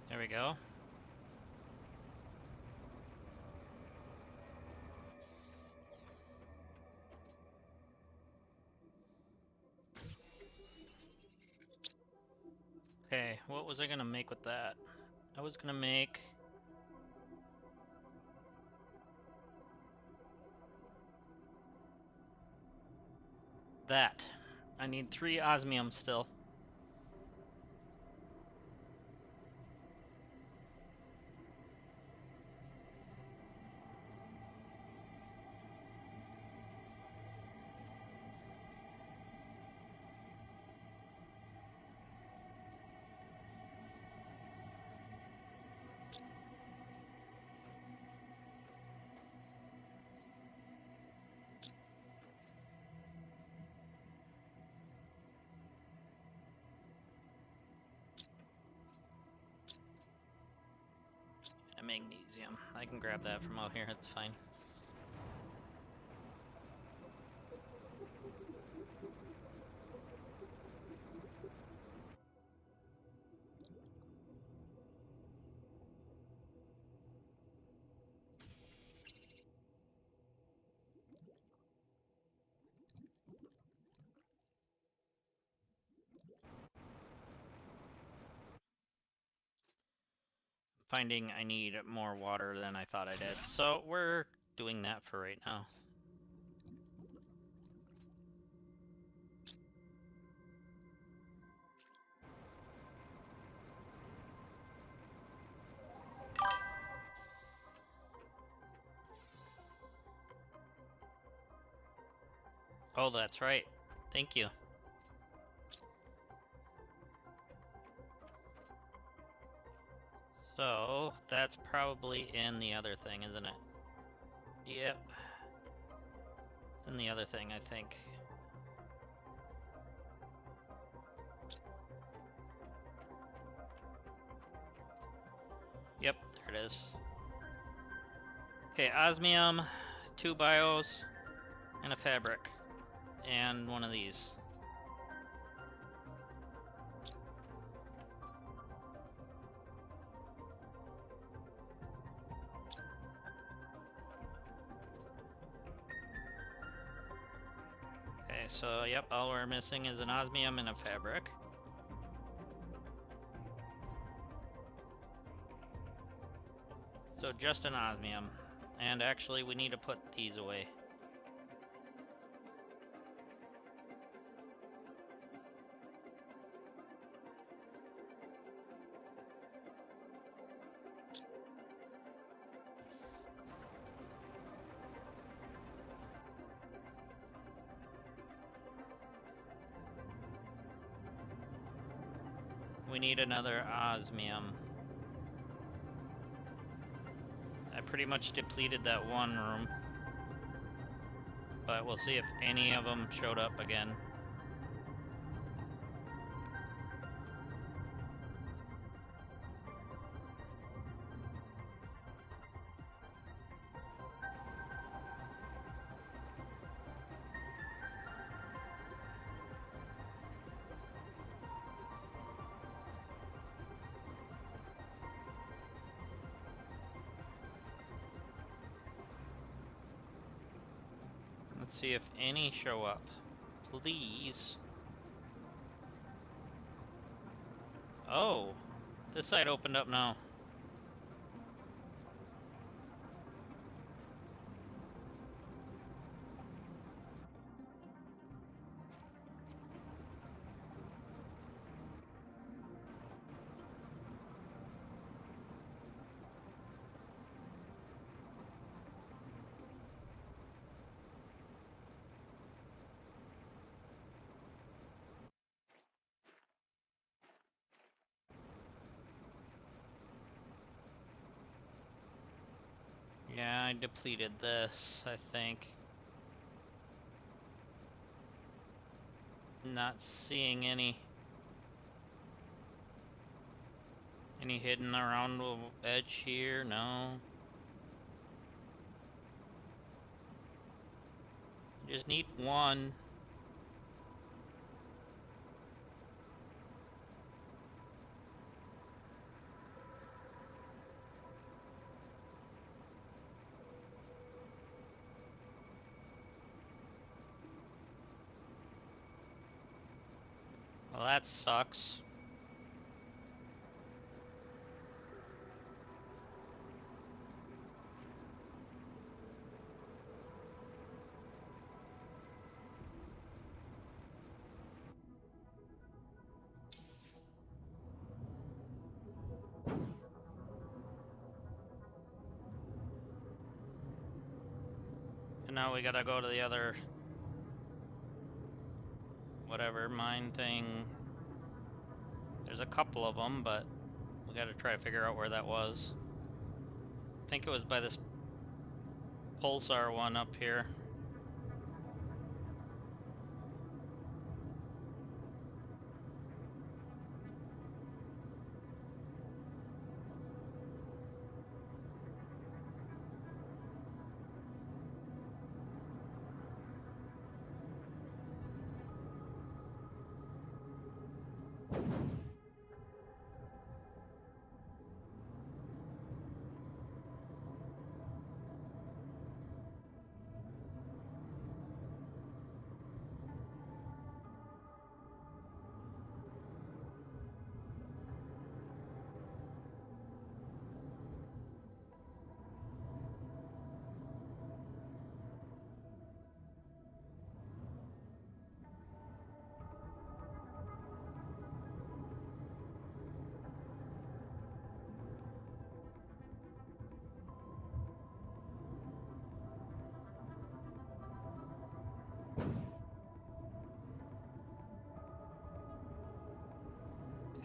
There we go. Okay, what was I gonna make with that? I was gonna make that. I need 3 osmium still. And magnesium. I can grab that from out here, it's fine. Finding I need more water than I thought I did. So we're doing that for right now. Oh, that's right. Thank you. So that's probably in the other thing, isn't it? Yep. It's in the other thing, I think. Yep, there it is. Okay, osmium, 2 bios, and a fabric. And one of these. Okay, so yep, all we're missing is an osmium and a fabric. So just an osmium. And actually we need to put these away. We need another osmium. I pretty much depleted that one room. But we'll see if any of them showed up again. Let's see if any show up. Please. Oh, this side opened up now. Yeah, I depleted this, I think. Not seeing any hidden around the edge here, no. Just need one. Well, that sucks. And now we gotta go to the other whatever mine thing. There's a couple of them, but we gotta try to figure out where that was. I think it was by this pulsar one up here.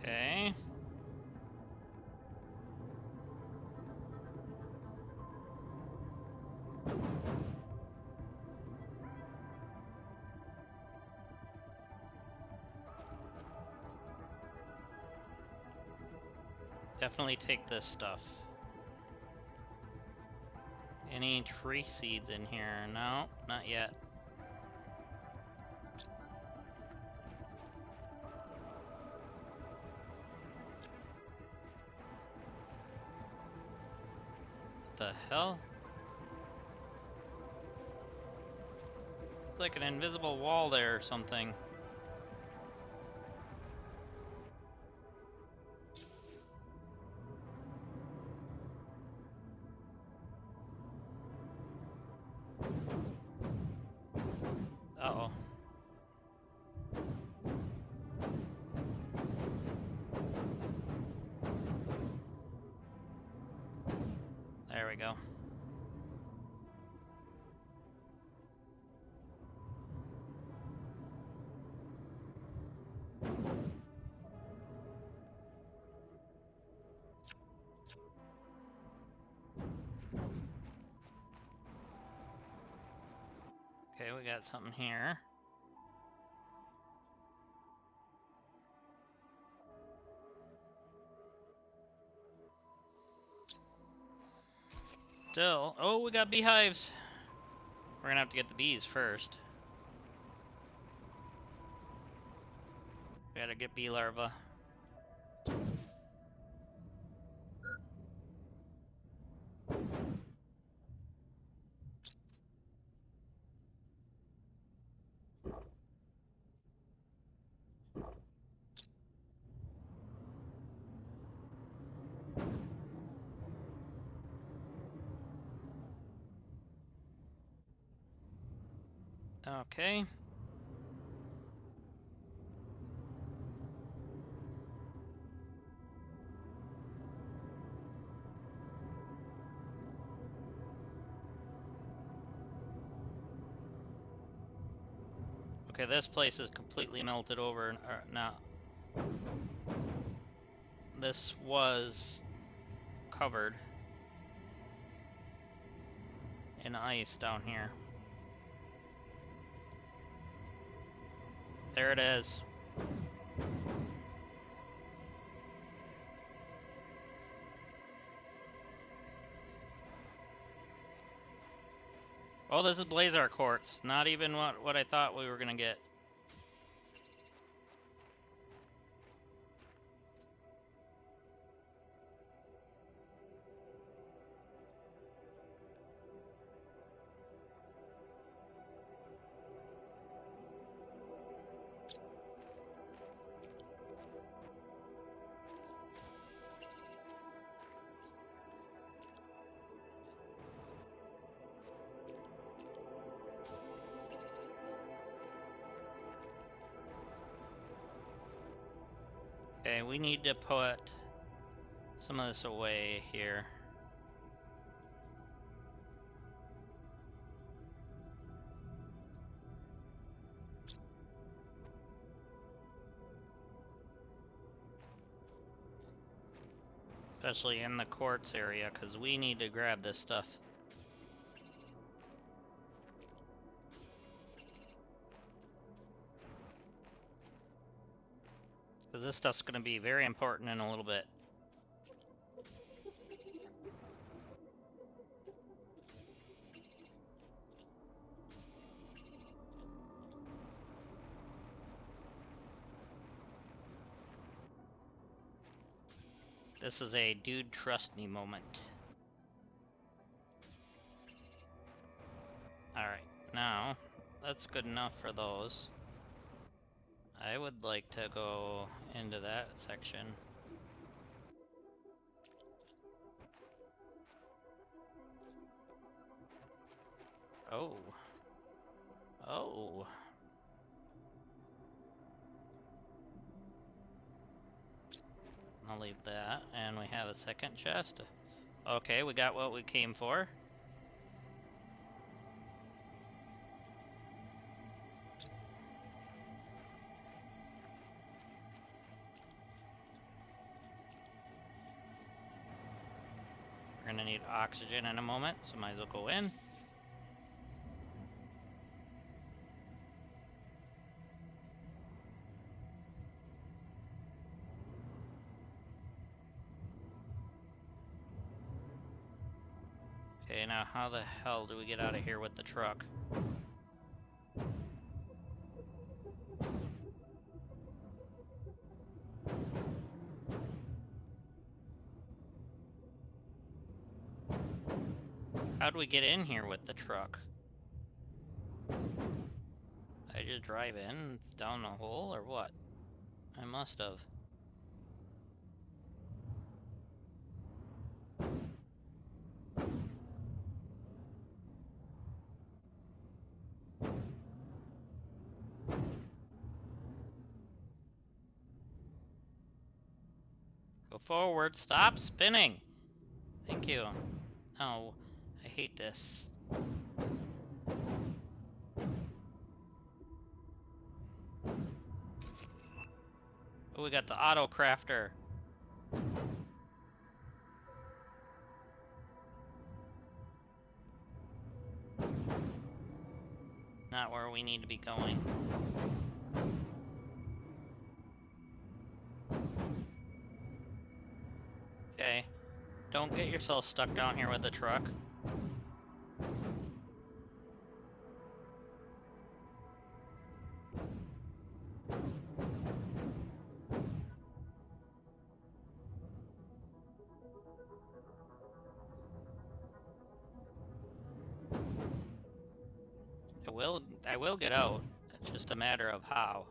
Okay. Definitely take this stuff. Any tree seeds in here? No, not yet. The hell? It's like an invisible wall there or something. Uh-oh. There we go. Okay, we got something here. Still, oh, we got beehives. We're gonna have to get the bees first. We gotta get bee larvae. Okay. Okay, this place is completely melted over now. This was covered in ice down here. There it is. Oh, this is Blazar Quartz. Not even what I thought we were gonna get. Okay, we need to put some of this away here. Especially in the quartz area, because we need to grab this stuff. Because this stuff's going to be very important in a little bit. This is a dude trust me moment. Alright, now that's good enough for those. I would like to go into that section. Oh. Oh. I'll leave that, and we have a second chest. Okay, we got what we came for. We're gonna need oxygen in a moment, so might as well go in. Okay, now how the hell do we get out of here with the truck? How'd we get in here with the truck? I just drive in down the hole or what? I must have. Go forward, stop spinning! Thank you. Oh, I hate this. Oh, we got the auto crafter. Not where we need to be going. Okay, don't get yourself stuck down here with the truck. I will get out. It's just a matter of how.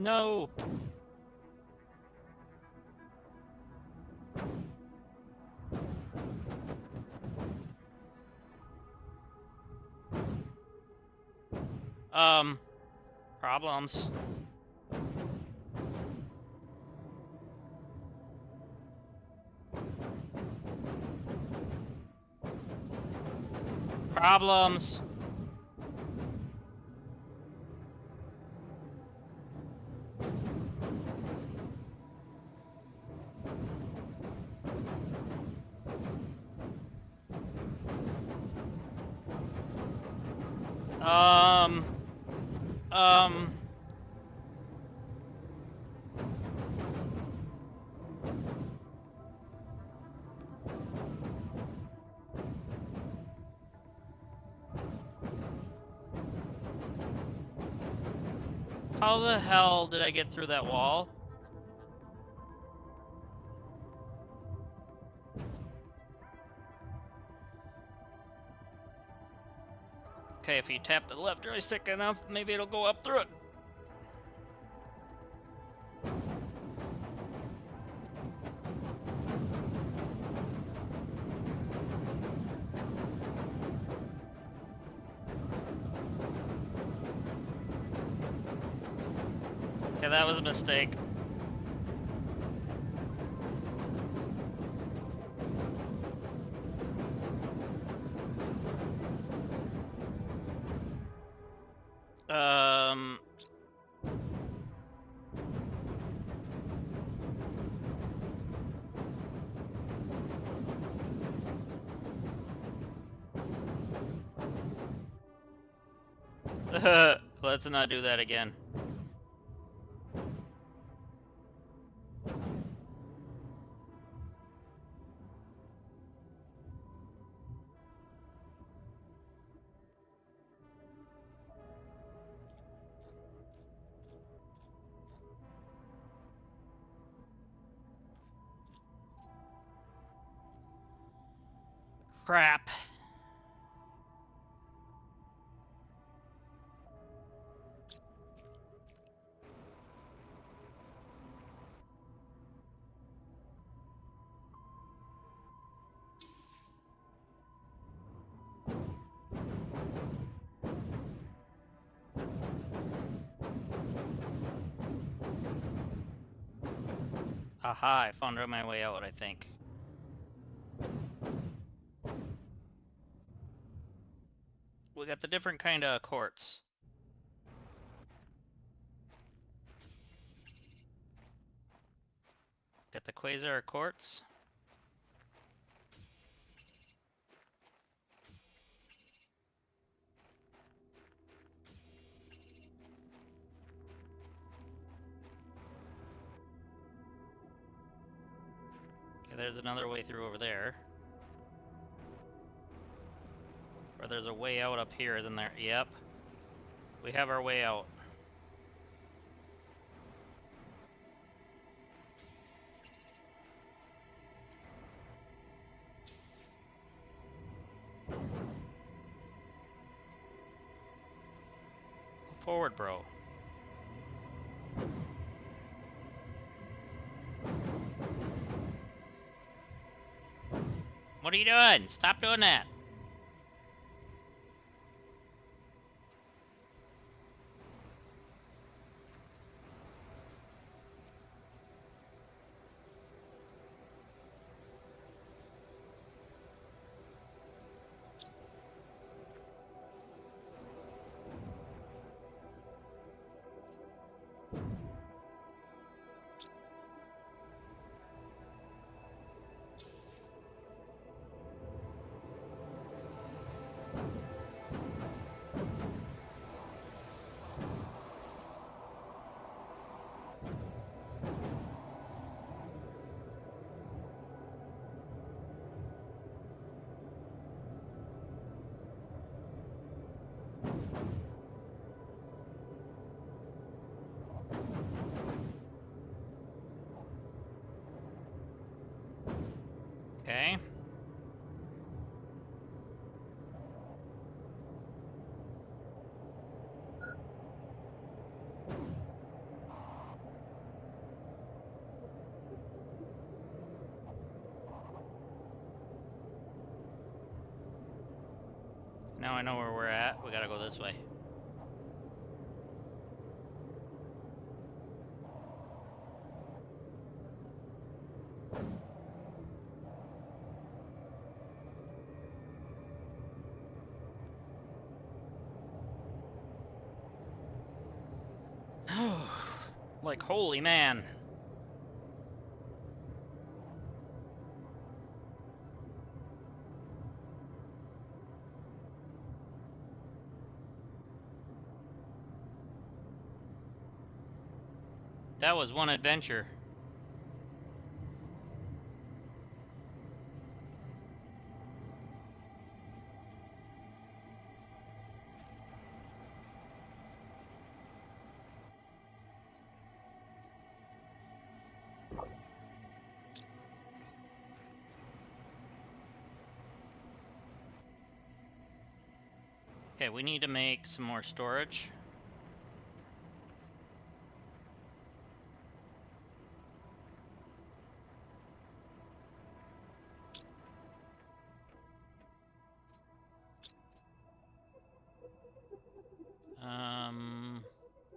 No! Problems. Problems. Um, um, how the hell did I get through that wall? Okay, if you tap the left joystick enough, maybe it'll go up through it. Okay, that was a mistake. Um... Let's not do that again. Crap. Aha, I found my way out, I think. We got the different kind of quartz. Got the quasar quartz. Okay, there's another way through over there. Or there's a way out up here, isn't there? Yep. We have our way out. Go forward, bro. What are you doing? Stop doing that. Now I know where we're at. We gotta go this way. Like, holy man. That was one adventure. Okay, we need to make some more storage.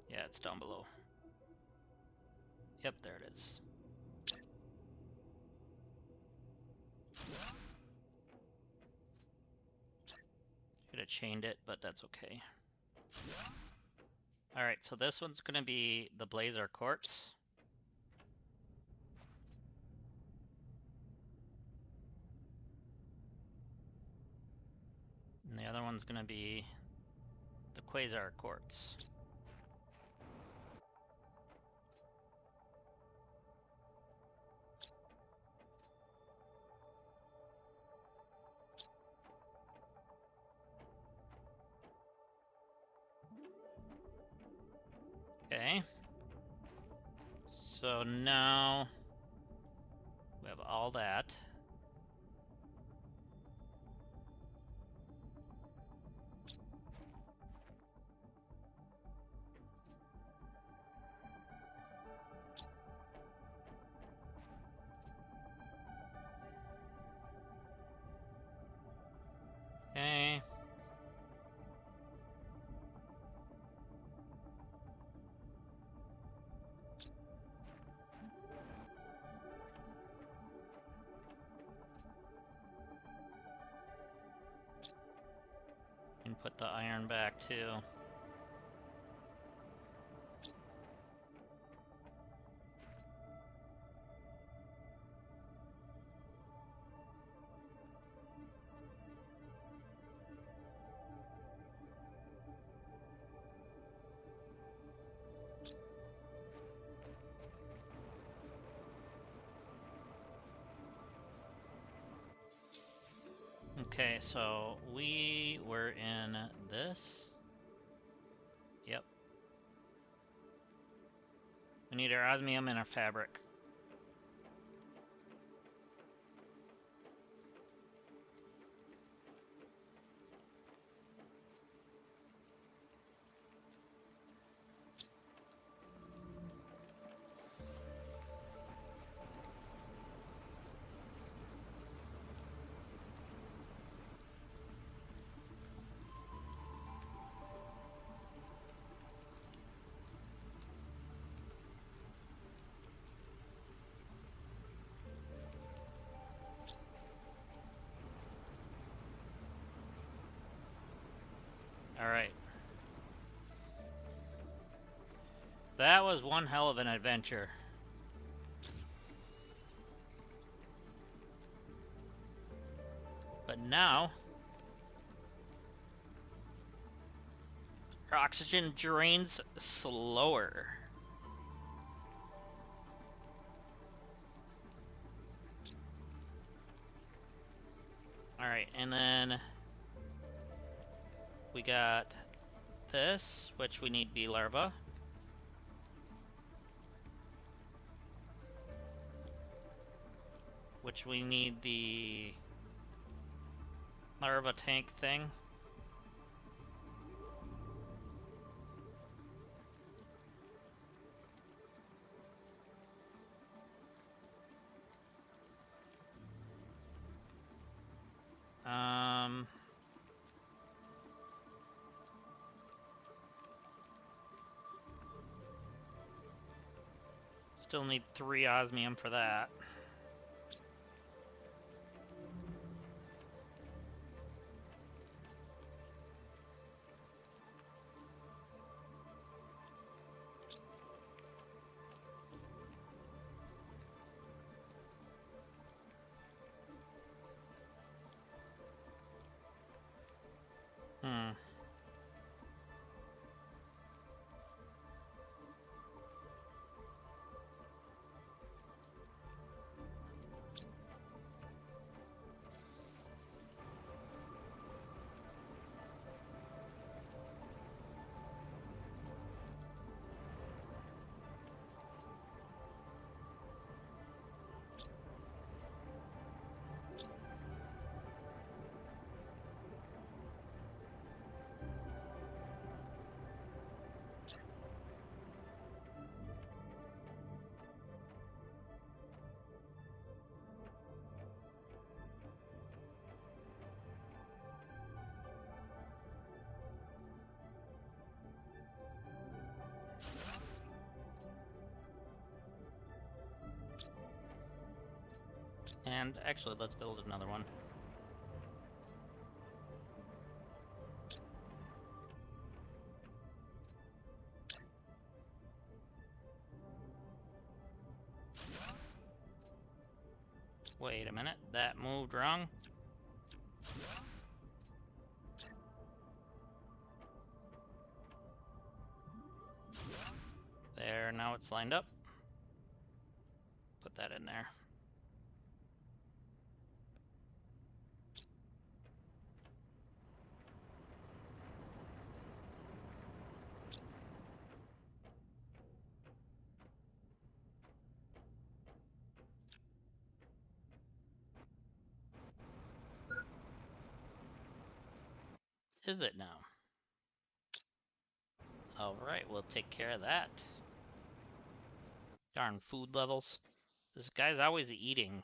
Yeah, it's down below. Yep, there it is. Should have chained it, but that's okay. Alright, so this one's gonna be the Blazer Quartz. And the other one's gonna be the Quasar Quartz. Okay. So now we have all that. Okay. And put the iron back too. Okay, so we were in this. Yep. We need our osmium and our fabric. Alright. That was one hell of an adventure. But now, our oxygen drains slower. Alright, and then we got this, which we need bee larva. Which we need the larva tank thing. Um, Still need 3 osmium for that. And actually, let's build another one. Wait a minute, that moved wrong. There, now it's lined up. Put that in there. Is it now? Alright, we'll take care of that. Darn food levels. This guy's always eating.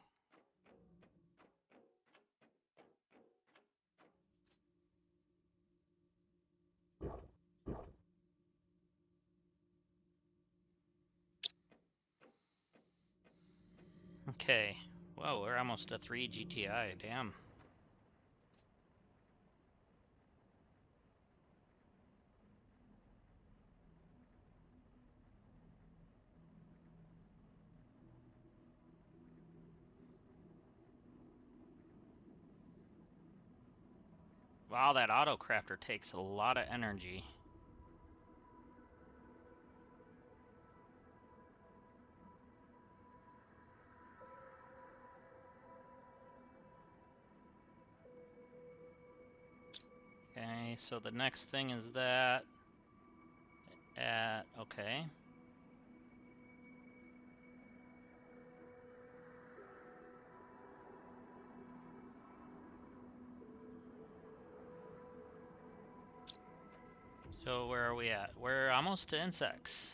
Okay. Whoa, we're almost at 3 GTI, damn. Wow, that auto crafter takes a lot of energy. Okay, so the next thing is that okay. So where are we at? We're almost to insects.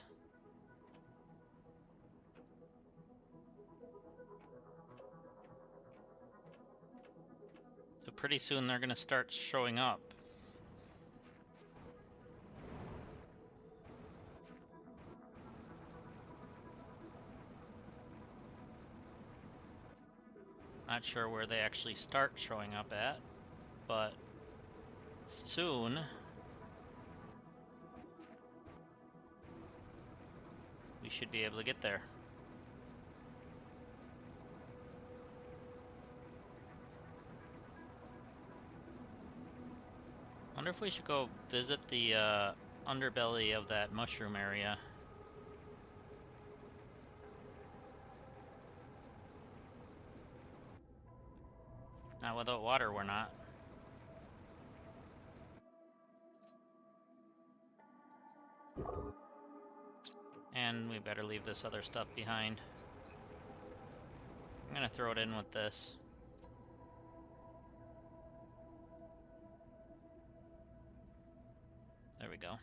So pretty soon they're gonna start showing up. Not sure where they actually start showing up at, but soon we should be able to get there. Wonder if we should go visit the underbelly of that mushroom area. Now without water we're not. And we better leave this other stuff behind. I'm gonna throw it in with this. There we go.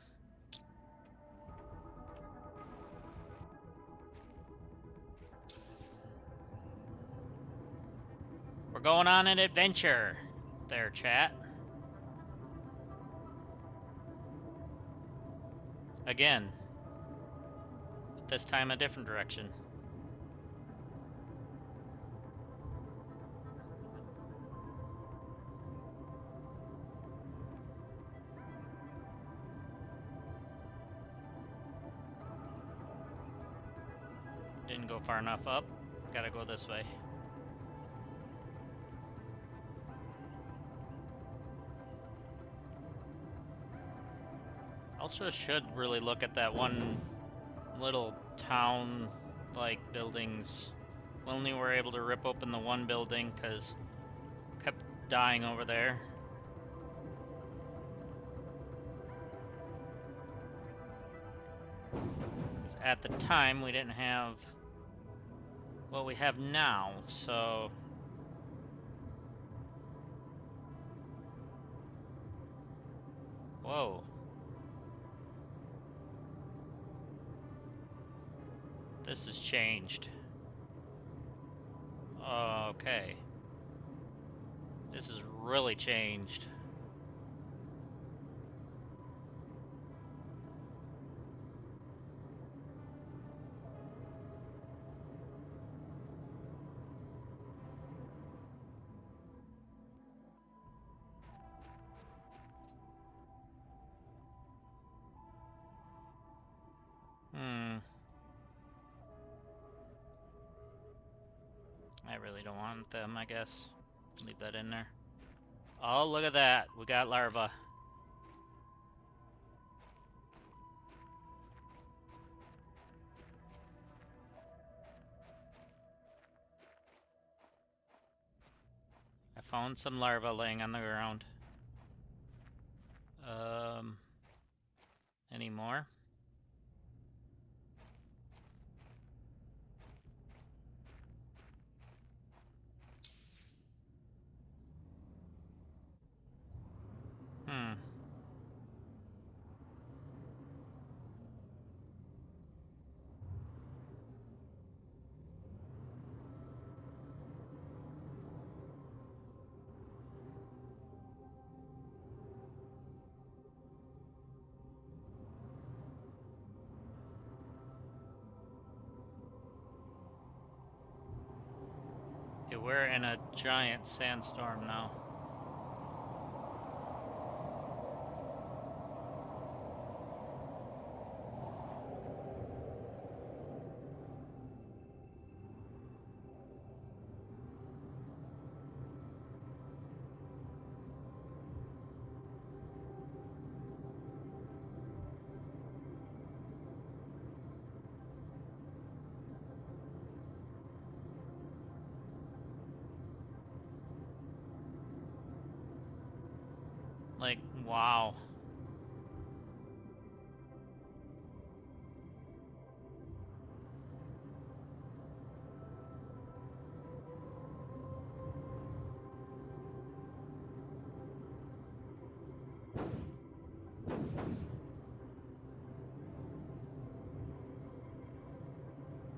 We're going on an adventure there, chat. Again. But this time a different direction. Didn't go far enough up. Gotta go this way. Also should really look at that one little town like buildings. We only were able to rip open the one building because kept dying over there. At the time we didn't have what we have now, so whoa. This has changed. Okay. This has really changed. I really don't want them, I guess. Leave that in there. Oh, look at that. We got larvae. I found some larvae laying on the ground. Any more? Okay, we're in a giant sandstorm now. Like, wow.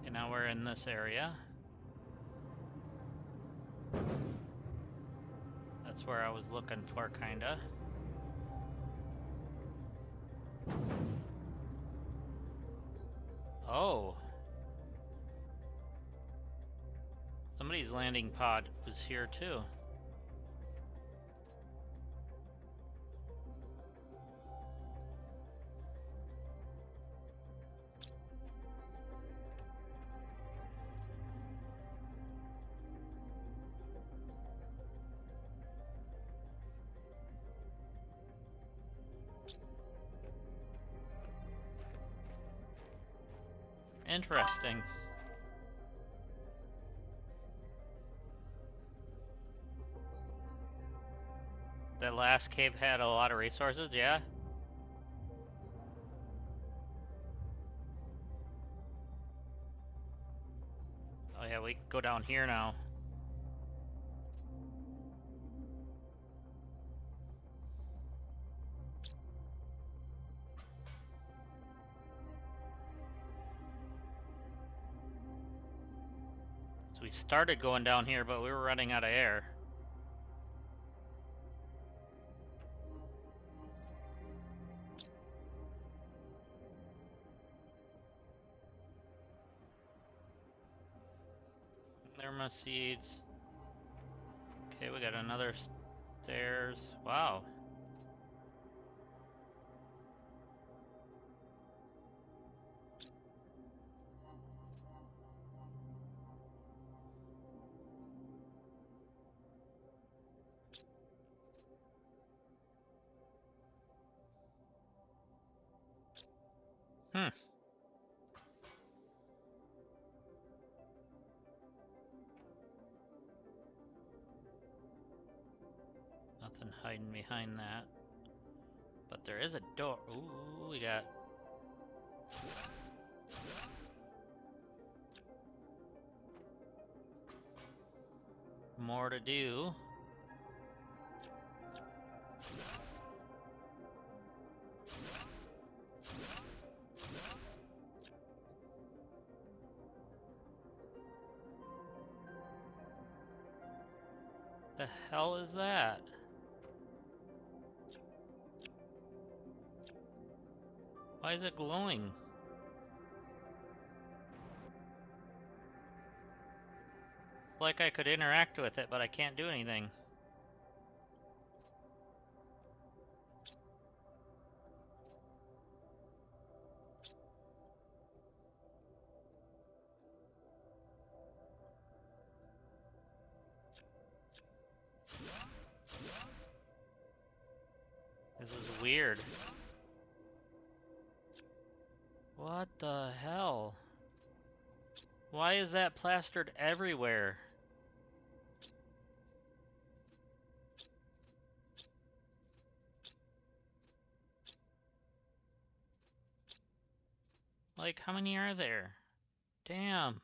Okay, now we're in this area. That's where I was looking for, kinda. Oh. Somebody's landing pod was here too. Interesting. That last cave had a lot of resources, yeah? Oh yeah, we can go down here now. So we started going down here, but we were running out of air. Therma seeds. Okay, we got another stairs. Wow. Nothing hiding behind that. But there is a door. Ooh, we got... more to do. The hell is that? Why is it glowing? It's like I could interact with it, but I can't do anything. This is weird. What the hell? Why is that plastered everywhere? Like, how many are there? Damn.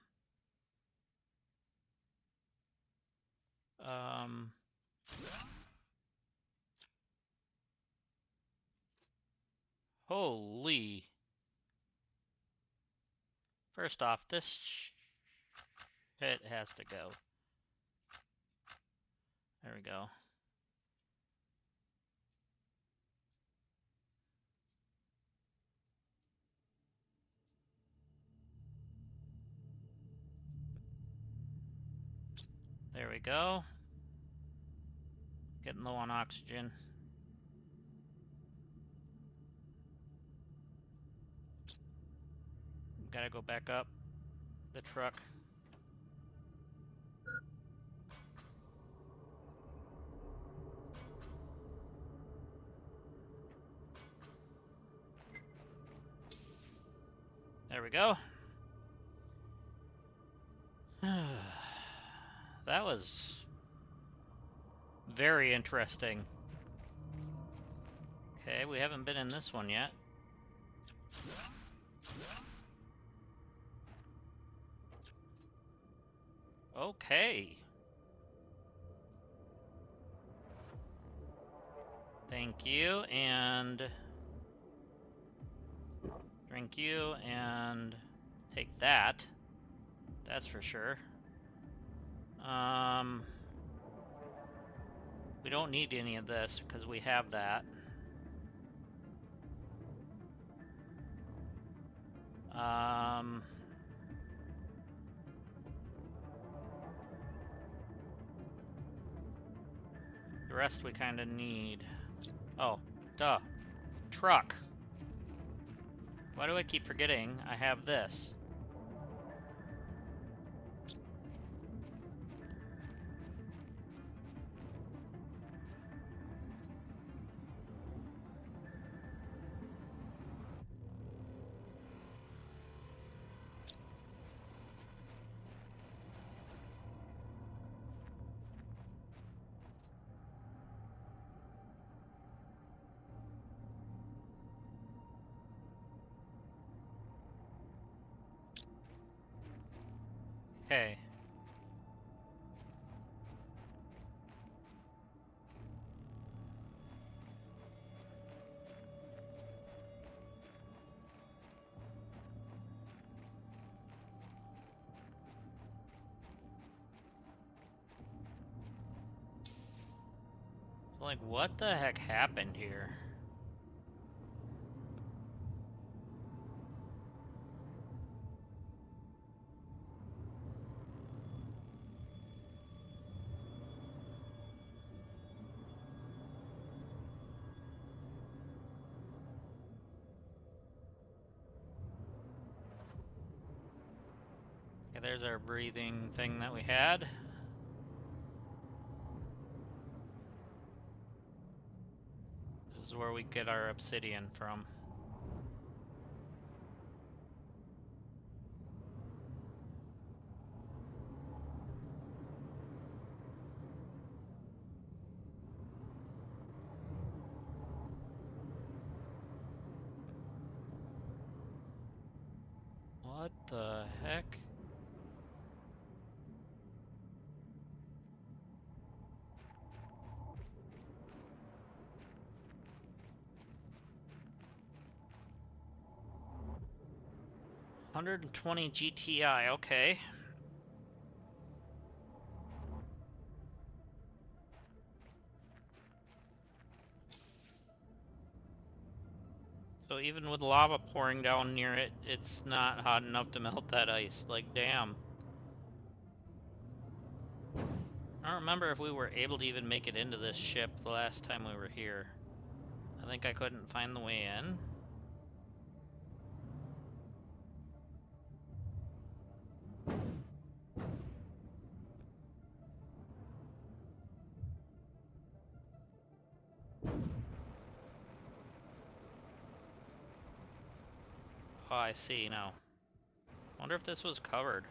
Holy. First off, this shit has to go. There we go. There we go. Getting low on oxygen. Gotta go back up the truck. There we go. That was very interesting. Okay, we haven't been in this one yet. Okay. Thank you, and drink you, and take that. That's for sure. We don't need any of this because we have that. The rest we kind of need. Oh, duh. Truck. Why do I keep forgetting I have this? Okay. Like, what the heck happened here? Okay, there's our breathing thing that we had. This is where we get our obsidian from. What the heck? $120 GTI, okay. So even with lava pouring down near it, it's not hot enough to melt that ice. Like, damn. I don't remember if we were able to even make it into this ship the last time we were here. I think I couldn't find the way in. Oh, I see now. Wonder if this was covered.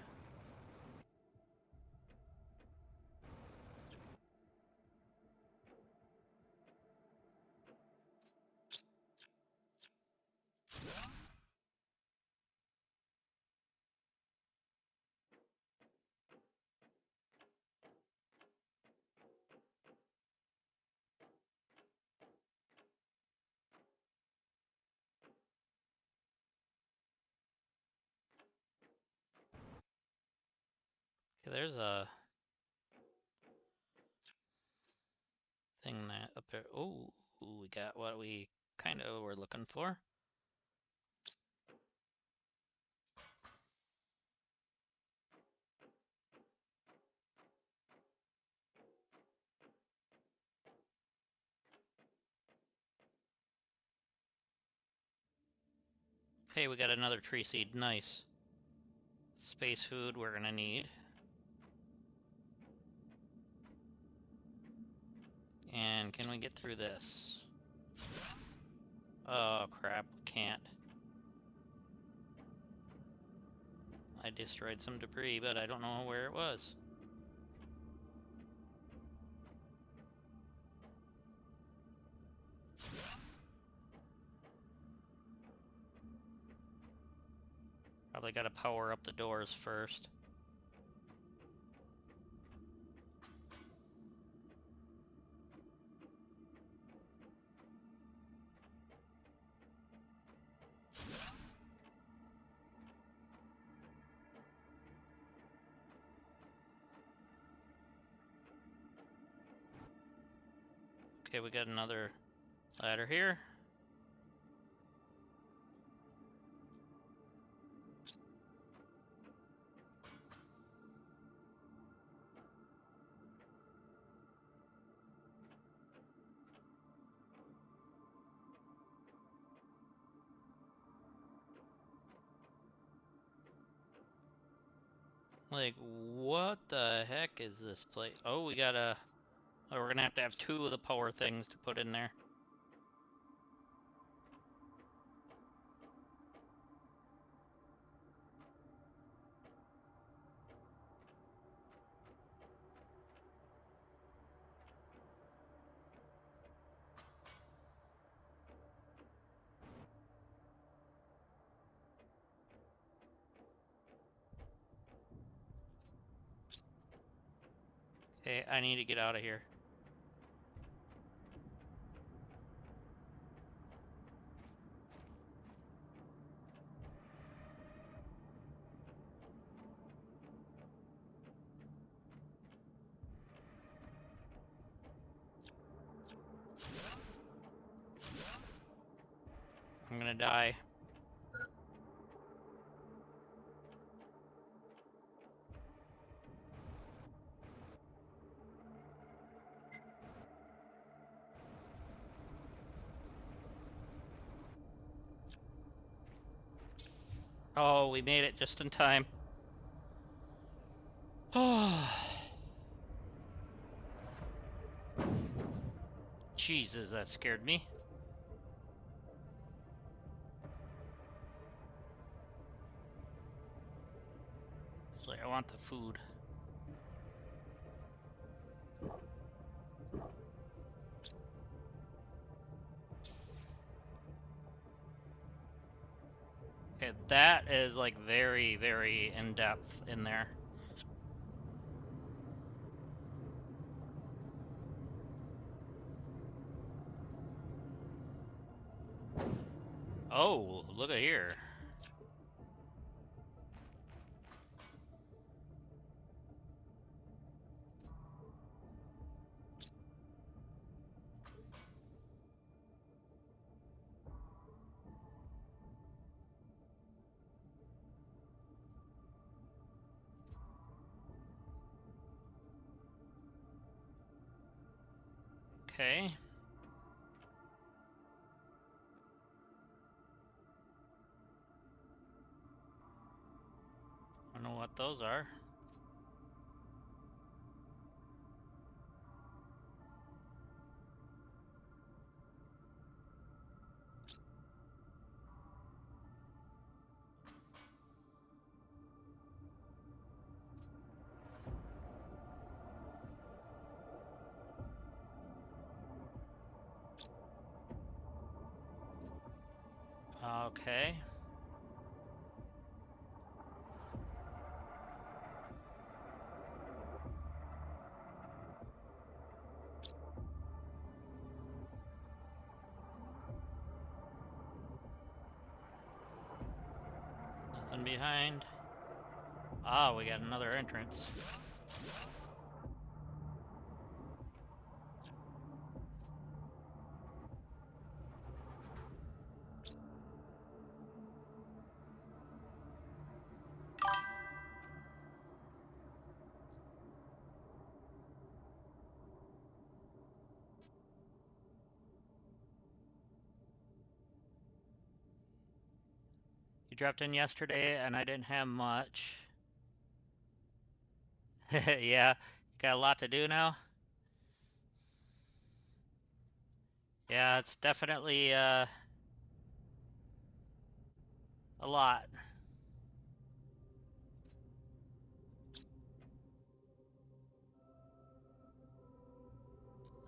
Okay, there's a thing that up there. Oh, we got what we kind of were looking for. Hey, we got another tree seed. Nice. Space food we're gonna need. And can we get through this? Oh crap, we can't. I destroyed some debris, but I don't know where it was. Probably gotta power up the doors first. Okay, we got another ladder here. Like, what the heck is this place? Oh, we gotta... Oh, we're gonna have to have two of the power things to put in there. Okay, I need to get out of here. I'm gonna die. Oh, we made it just in time. Oh, Jesus, that scared me. It's like, I want the food. Okay, that is like very, very in depth in there. Oh, look at here. Okay. I don't know what those are. Okay. Nothing behind. Ah, we got another entrance. You dropped in yesterday and I didn't have much. Yeah, got a lot to do now. Yeah, it's definitely a lot.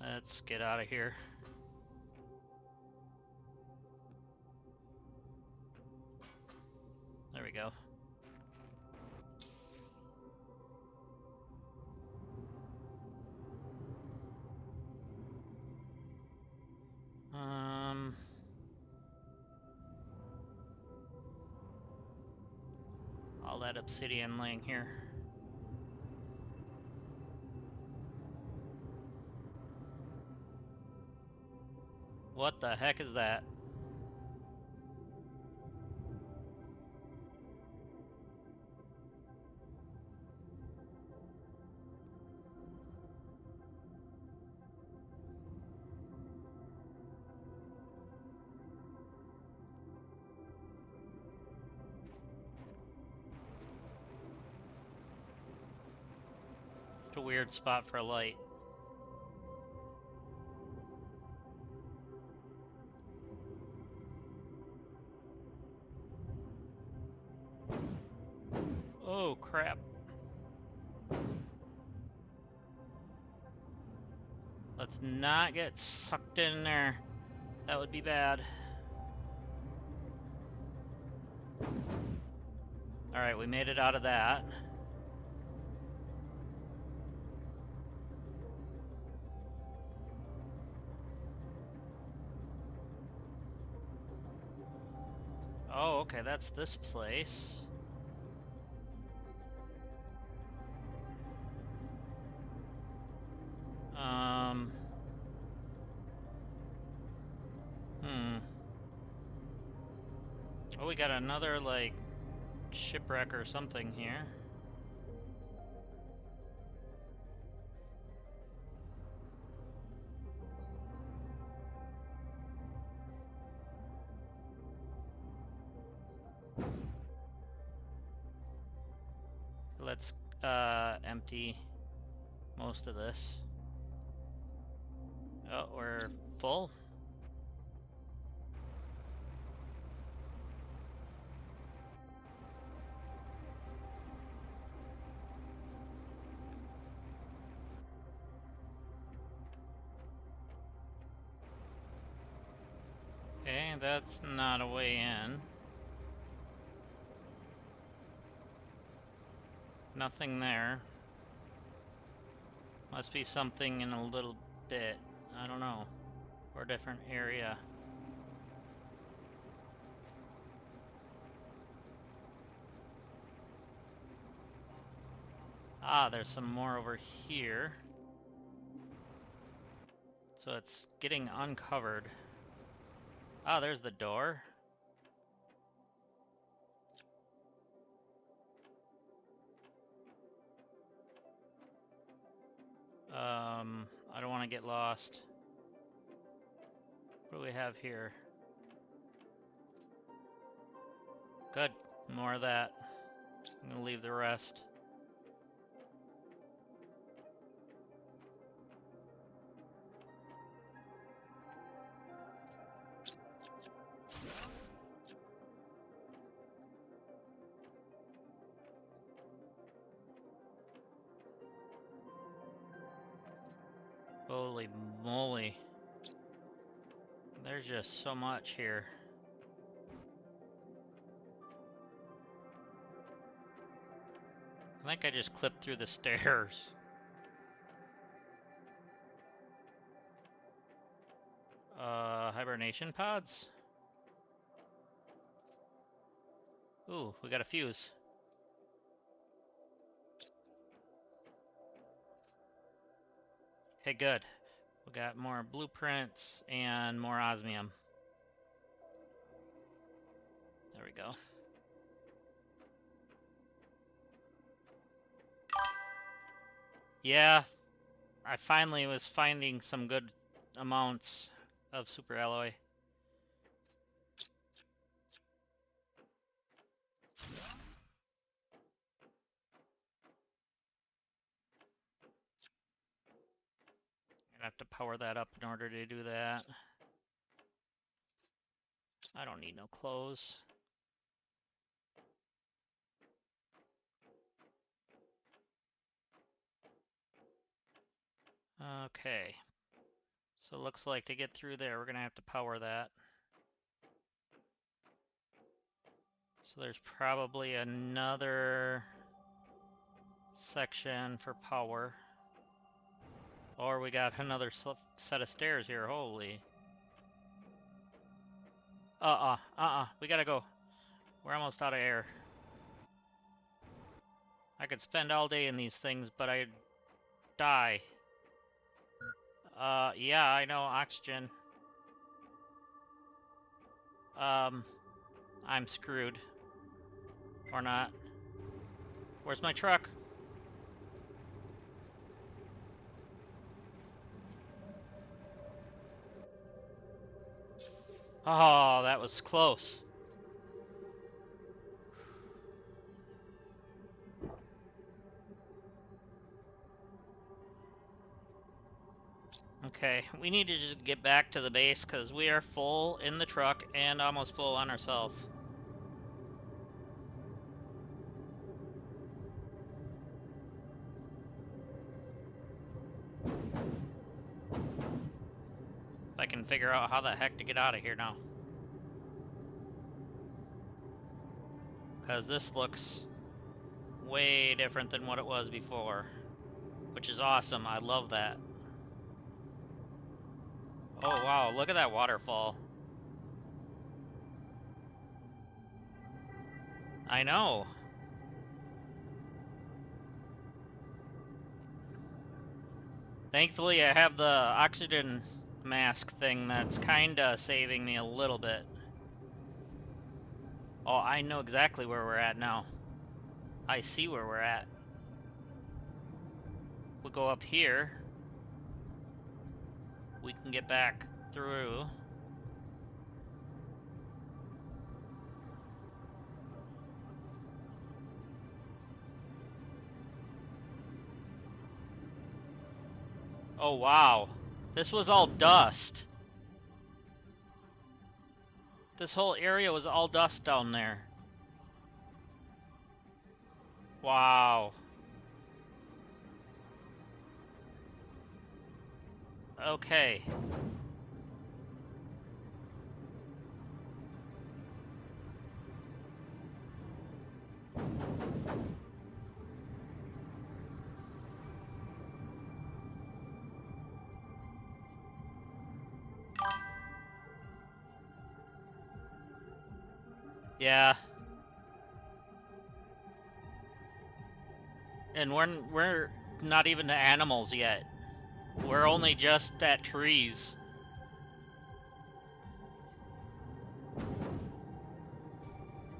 Let's get out of here. There we go. All that obsidian laying here. What the heck is that? It's a weird spot for a light. Oh, crap. Let's not get sucked in there. That would be bad. Alright, we made it out of that. Oh, okay, that's this place. Oh, we got another, like, shipwreck or something here. Let's, empty most of this. Oh, we're full? Okay, that's not a way in. Nothing there. Must be something in a little bit. I don't know. Or a different area. Ah, there's some more over here. So it's getting uncovered. Ah, there's the door. I don't want to get lost. What do we have here? Good. More of that. I'm gonna leave the rest. Holy moly. There's just so much here. I think I just clipped through the stairs. Hibernation pods? Ooh, we got a fuse. Okay, good. We got more blueprints and more osmium. There we go. Yeah, I finally was finding some good amounts of super alloy. Gonna have to power that up in order to do that. I don't need no clothes. Okay. So it looks like to get through there, we're gonna have to power that. So there's probably another section for power. Or we got another set of stairs here, holy. We gotta go. We're almost out of air. I could spend all day in these things, but I'd die. Yeah, I know, oxygen. I'm screwed. Or not. Where's my truck? Oh, that was close. Okay, we need to just get back to the base because we are full in the truck and almost full on ourselves. If I can figure out how the heck to get out of here now. Because this looks way different than what it was before. Which is awesome, I love that. Oh wow, look at that waterfall. I know. Thankfully I have the oxygen mask thing that's kinda saving me a little bit. Oh, I know exactly where we're at now. I see where we're at. We'll go up here. We can get back through. Oh wow. This was all dust. This whole area was all dust down there. Wow. Okay. Yeah. And we're not even to animals yet. We're only just at trees.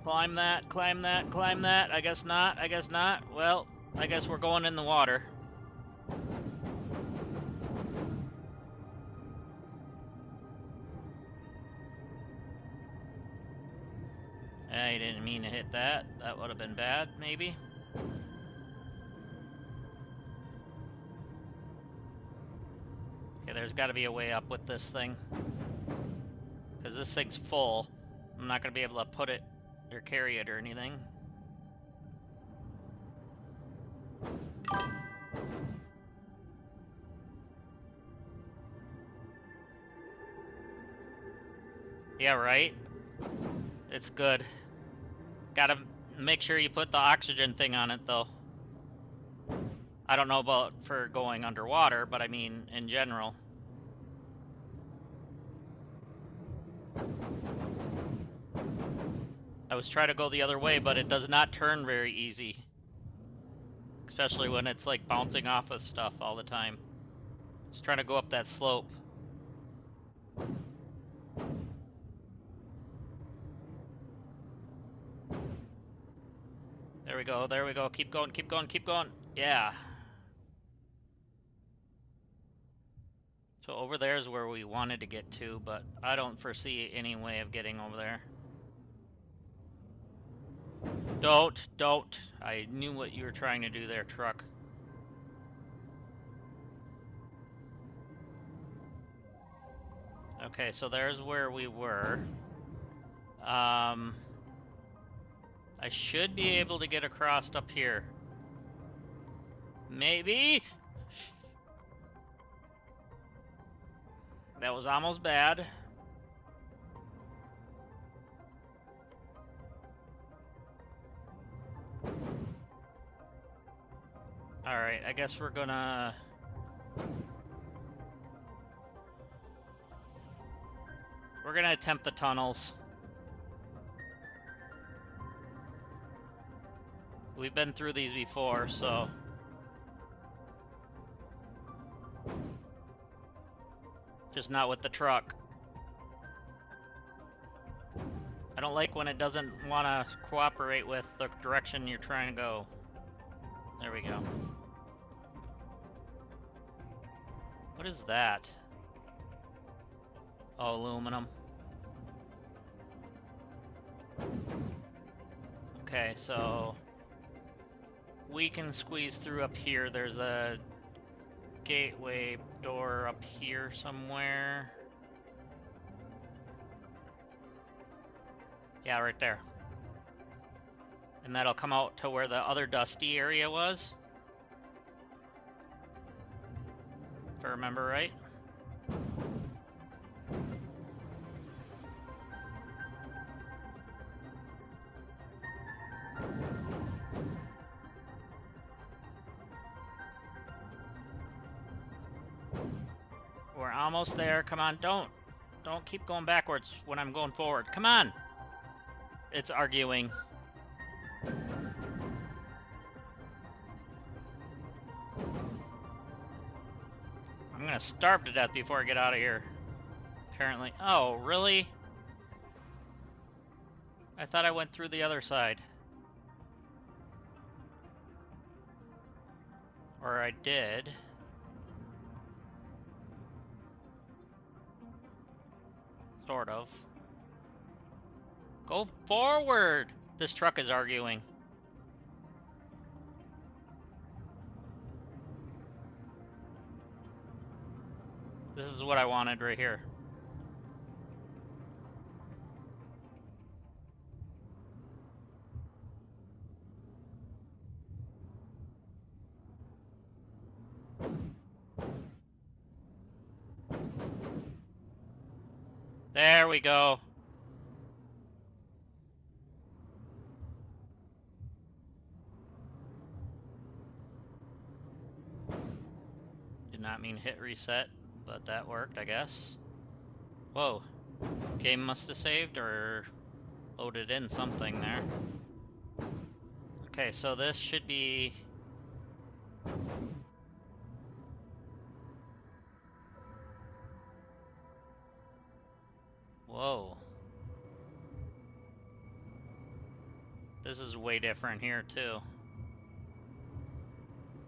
Climb that, climb that, climb that. I guess not, I guess not. Well, I guess we're going in the water. I didn't mean to hit that. That would have been bad, maybe. Okay, there's got to be a way up with this thing. Because this thing's full. I'm not going to be able to put it or carry it or anything. Yeah, right? It's good. Gotta make sure you put the oxygen thing on it, though. I don't know about for going underwater, but I mean in general. I was trying to go the other way, but it does not turn very easy. Especially when it's like bouncing off of stuff all the time. Just trying to go up that slope. There we go, there we go. Keep going, keep going, keep going. Yeah. So over there is where we wanted to get to, but I don't foresee any way of getting over there. Don't. I knew what you were trying to do there, truck. Okay, so there's where we were. I should be able to get across up here. Maybe? That was almost bad. Alright, I guess we're gonna... We're gonna attempt the tunnels. We've been through these before, so... Just not with the truck. I don't like when it doesn't want to cooperate with the direction you're trying to go. There we go. What is that? Oh, aluminum. Okay, so... we can squeeze through up here. There's a gateway door up here somewhere. Yeah, right there. And that'll come out to where the other dusty area was. If I remember right. We're almost there. Come on, don't keep going backwards when I'm going forward. Come on! It's arguing. I'm gonna starve to death before I get out of here. Apparently. Oh, really? I thought I went through the other side. Or I did. Sort of. Go forward! This truck is arguing. This is what I wanted right here. There we go. Did not mean hit reset, but that worked, I guess. Whoa. Game must have saved, or... loaded in something there. Okay, so this should be... Whoa. This is way different here, too.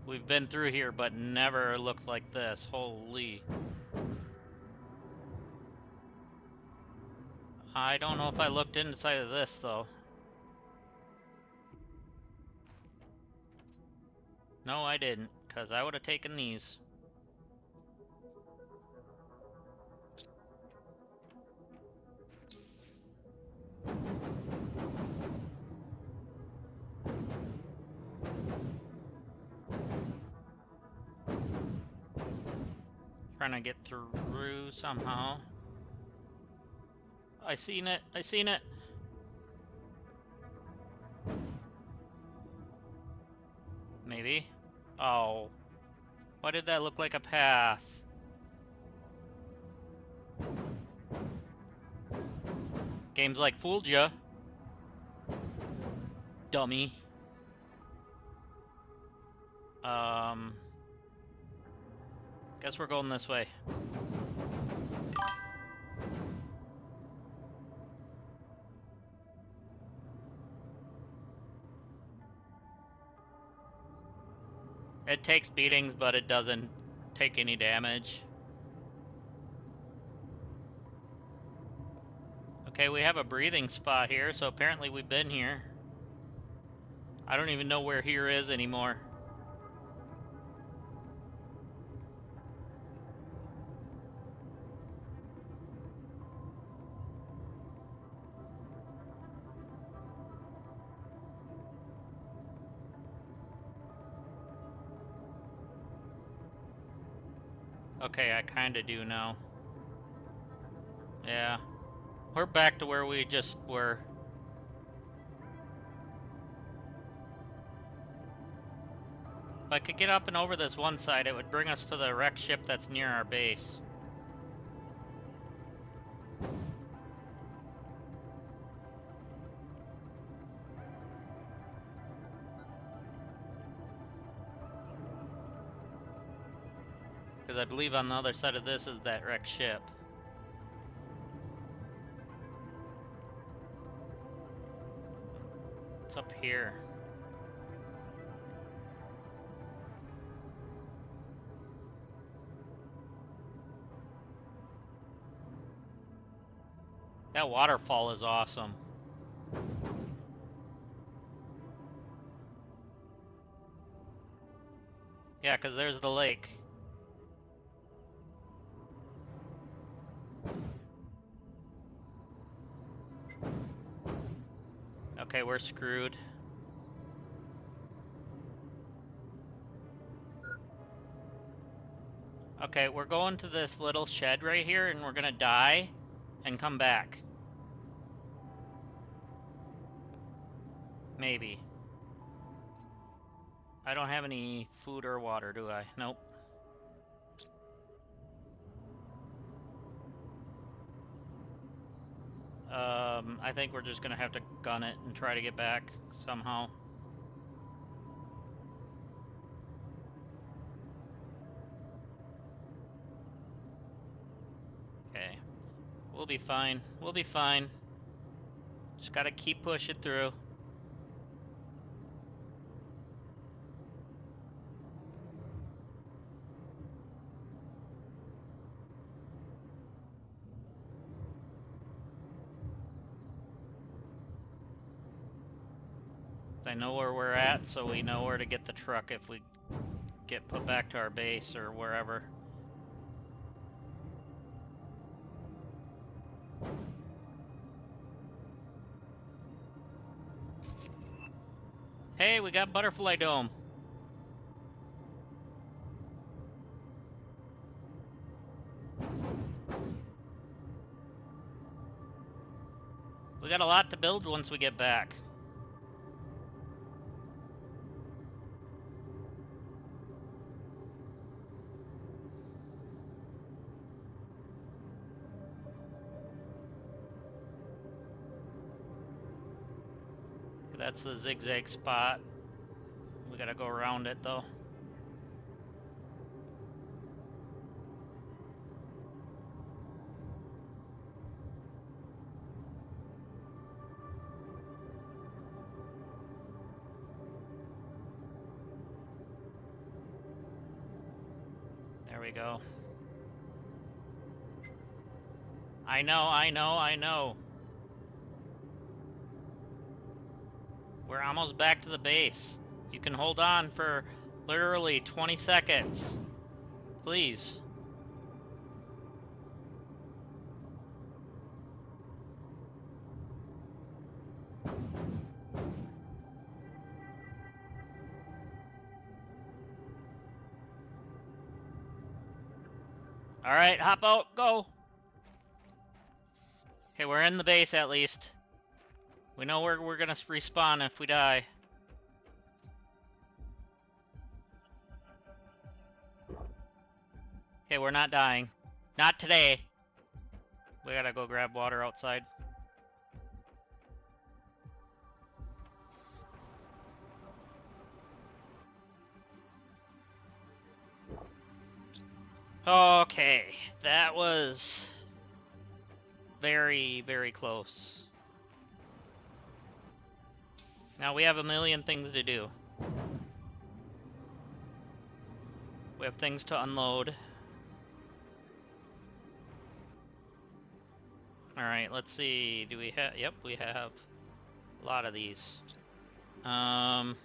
We've been through here, but never looked like this. Holy. I don't know if I looked inside of this, though. No, I didn't, because I would have taken these. Trying to get through somehow. I seen it. I seen it. Maybe. Oh. Why did that look like a path? Game's like, fooled ya. Dummy. Guess we're going this way. It takes beatings, but it doesn't take any damage. Okay, we have a breathing spot here, so apparently we've been here. I don't even know where here is anymore. Okay, I kinda do now. Yeah. We're back to where we just were. If I could get up and over this one side, it would bring us to the wrecked ship that's near our base. Because I believe on the other side of this is that wrecked ship. It's up here. That waterfall is awesome. Yeah, because there's the lake. Okay, we're screwed. Okay, we're going to this little shed right here, and we're gonna die and come back. Maybe. I don't have any food or water, do I? Nope. I think we're just gonna have to gun it and try to get back somehow. Okay. We'll be fine. We'll be fine. Just gotta keep pushing through. I know where we're at, so we know where to get the truck if we get put back to our base or wherever. Hey, we got Butterfly Dome. We got a lot to build once we get back. That's the zigzag spot. We gotta go around it though. There we go. I know. We're almost back to the base. You can hold on for literally 20 seconds. Please. Alright, hop out, go! Okay, we're in the base at least. We know where we're gonna respawn if we die. Okay, we're not dying. Not today. We gotta go grab water outside. Okay, that was very, very close. Now we have a million things to do. We have things to unload. Alright, let's see. Do we have... Yep, we have a lot of these. Iron.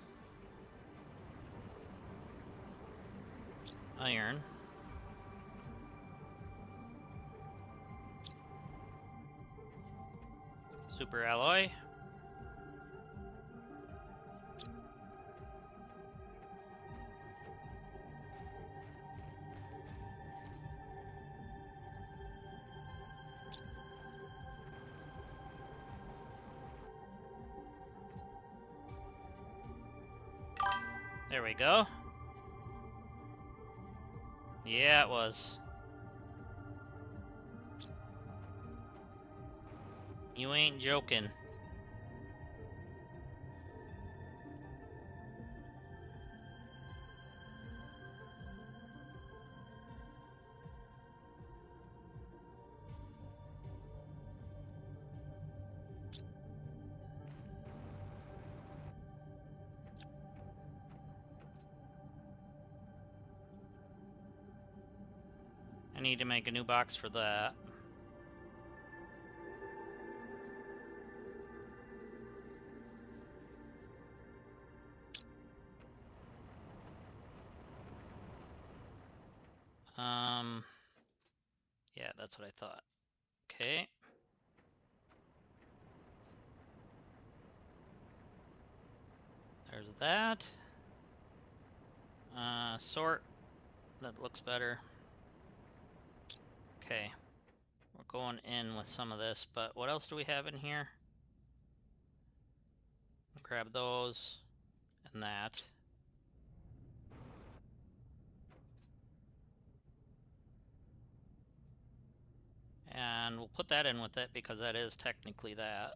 Super alloy. There we go. Yeah, it was. You ain't joking. I need to make a new box for that. Yeah, that's what I thought. Okay. There's that. Sort. That looks better. Okay. We're going in with some of this, but what else do we have in here? Grab those and that. And we'll put that in with it because that is technically that.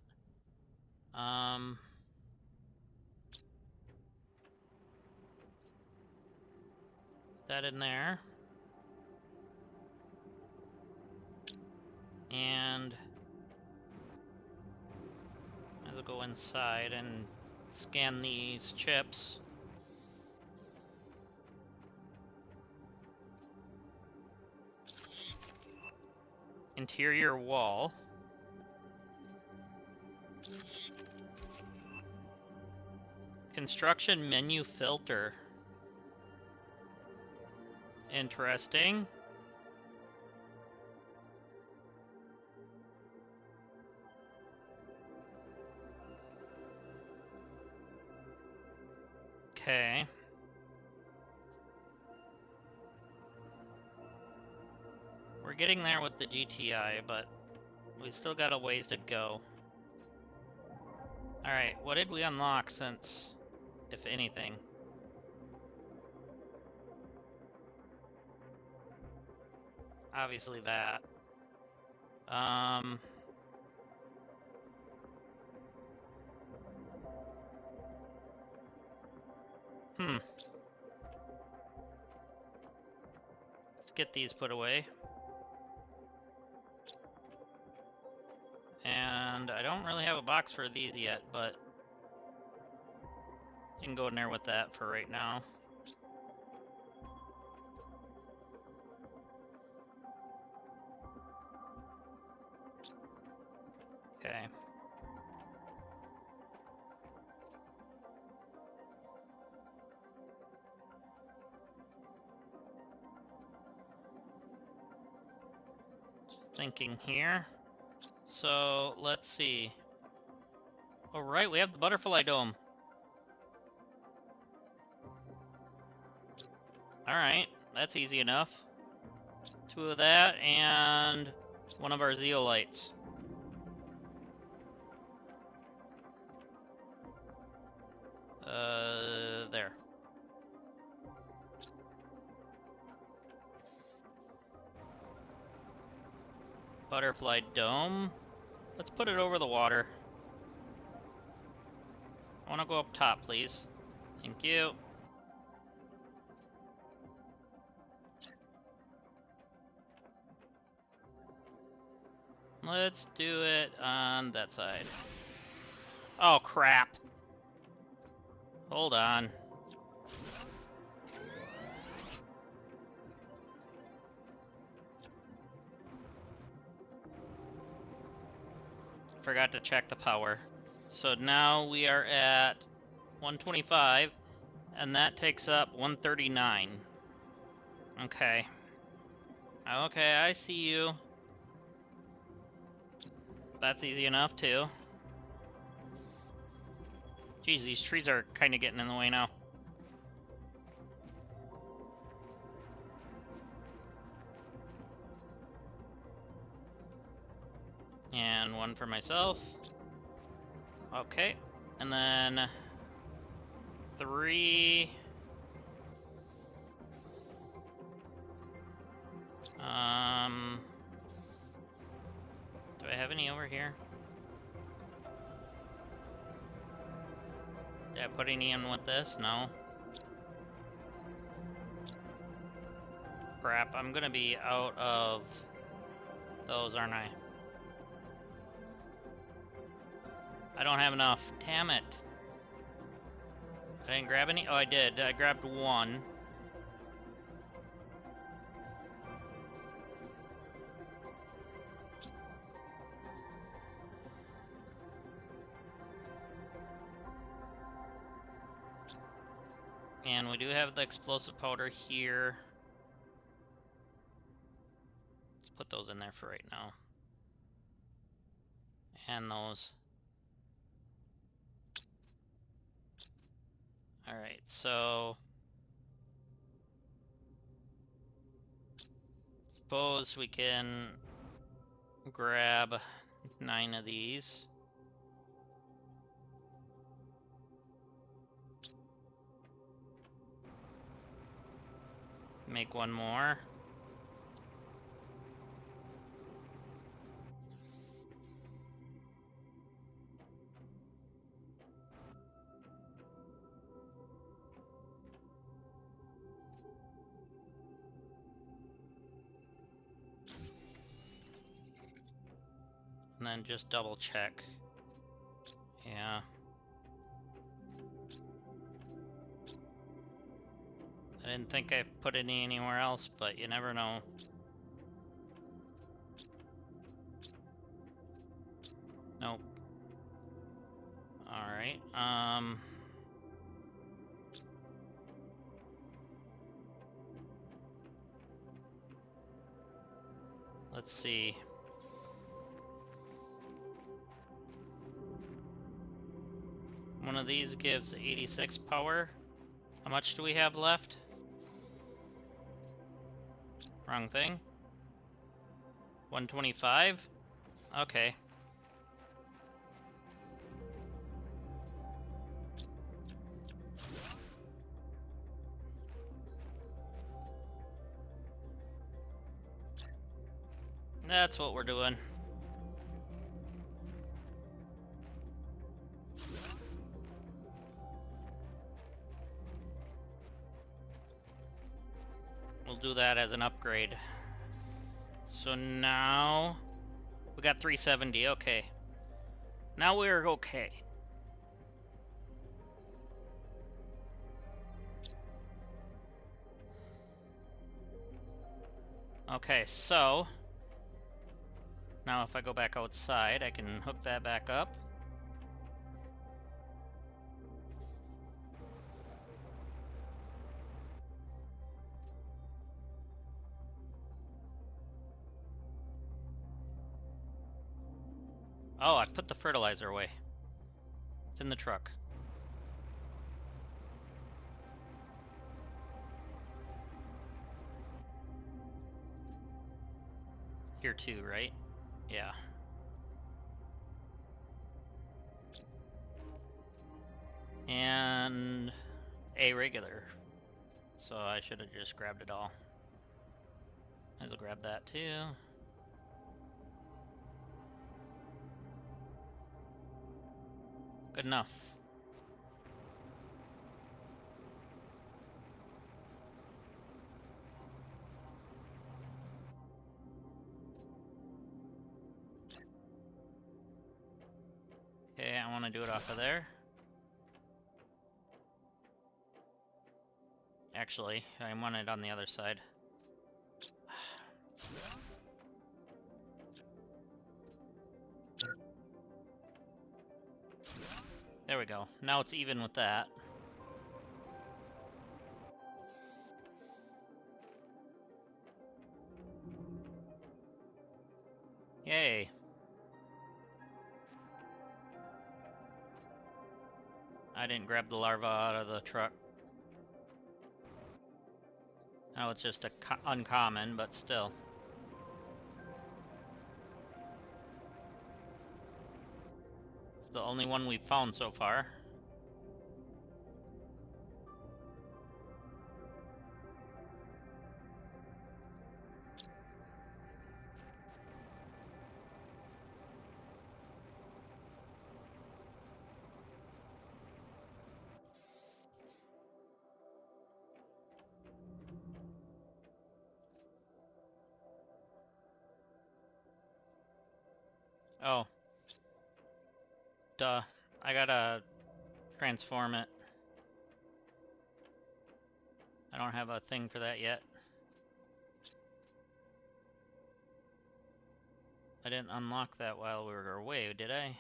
Put that in there. And I'll go inside and scan these chips. Interior wall. Construction menu filter. Interesting. Okay. We're getting there with the GTI, but we still got a ways to go. Alright, what did we unlock since, if anything? Obviously that. get these put away. And I don't really have a box for these yet, but you can go in there with that for right now. Okay. Just thinking here. So let's see. All right, we have the butterfly dome. All right, that's easy enough. 2 of that and 1 of our zeolites. There. Butterfly dome. Let's put it over the water. I want to go up top, please. Thank you. Let's do it on that side. Oh, crap. Hold on. Forgot to check the power. So now we are at 125, and that takes up 139. Okay. Okay, I see you. That's easy enough, too. Geez, these trees are kind of getting in the way now. And 1 for myself. Okay. And then 3. Do I have any over here? Did I put any in with this? No. Crap, I'm gonna be out of those, aren't I? I don't have enough. Damn it. I didn't grab any? Oh, I did. I grabbed 1. And we do have the explosive powder here. Let's put those in there for right now. And those. Alright, so suppose we can grab 9 of these. Make 1 more. And then just double check. Yeah. I didn't think I put any anywhere else, but you never know. Nope. Alright, let's see. One of these gives 86 power. How much do we have left? Wrong thing. 125? Okay. That's what we're doing. We'll do that as an upgrade. So now we got 370. Okay. Now we're okay. Okay, so now if I go back outside, I can hook that back up. Oh, I put the fertilizer away. It's in the truck. Tier 2, right? Yeah. And a regular. So I should have just grabbed it all. Might as well grab that too. Good enough. Okay, I want to do it off of there. Actually, I want it on the other side. There we go. Now it's even with that. Yay. I didn't grab the larva out of the truck. Now it's just a uncommon, but still. It's the only one we've found so far. Oh. Duh. I gotta transform it. I don't have a thing for that yet. I didn't unlock that while we were away, did I?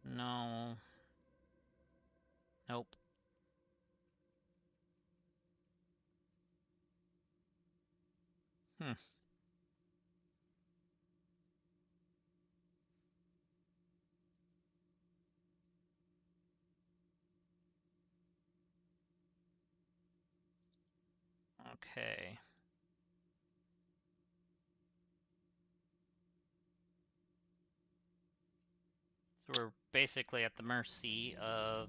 No. Nope. Hmm. Okay. So we're basically at the mercy of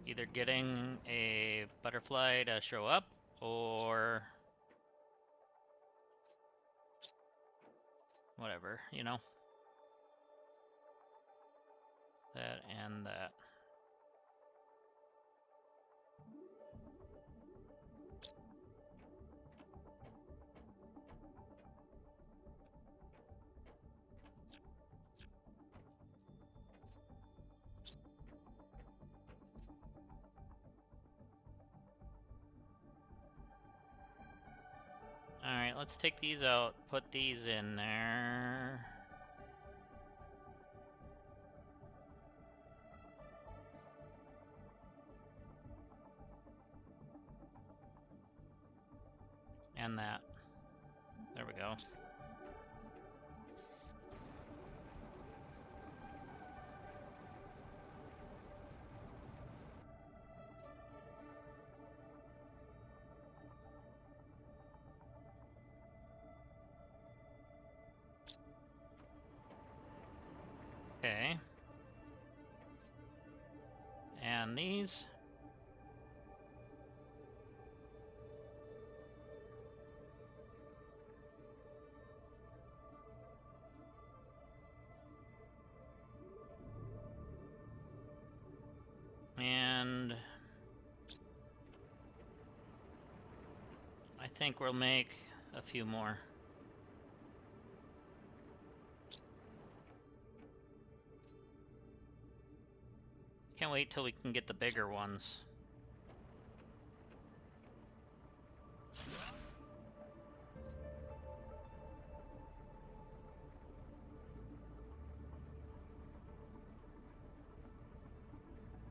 either getting a butterfly to show up or whatever, you know? That and that. Alright, let's take these out, put these in there. And that. There we go. Okay. And these. And think we'll make a few more. Can't wait till we can get the bigger ones.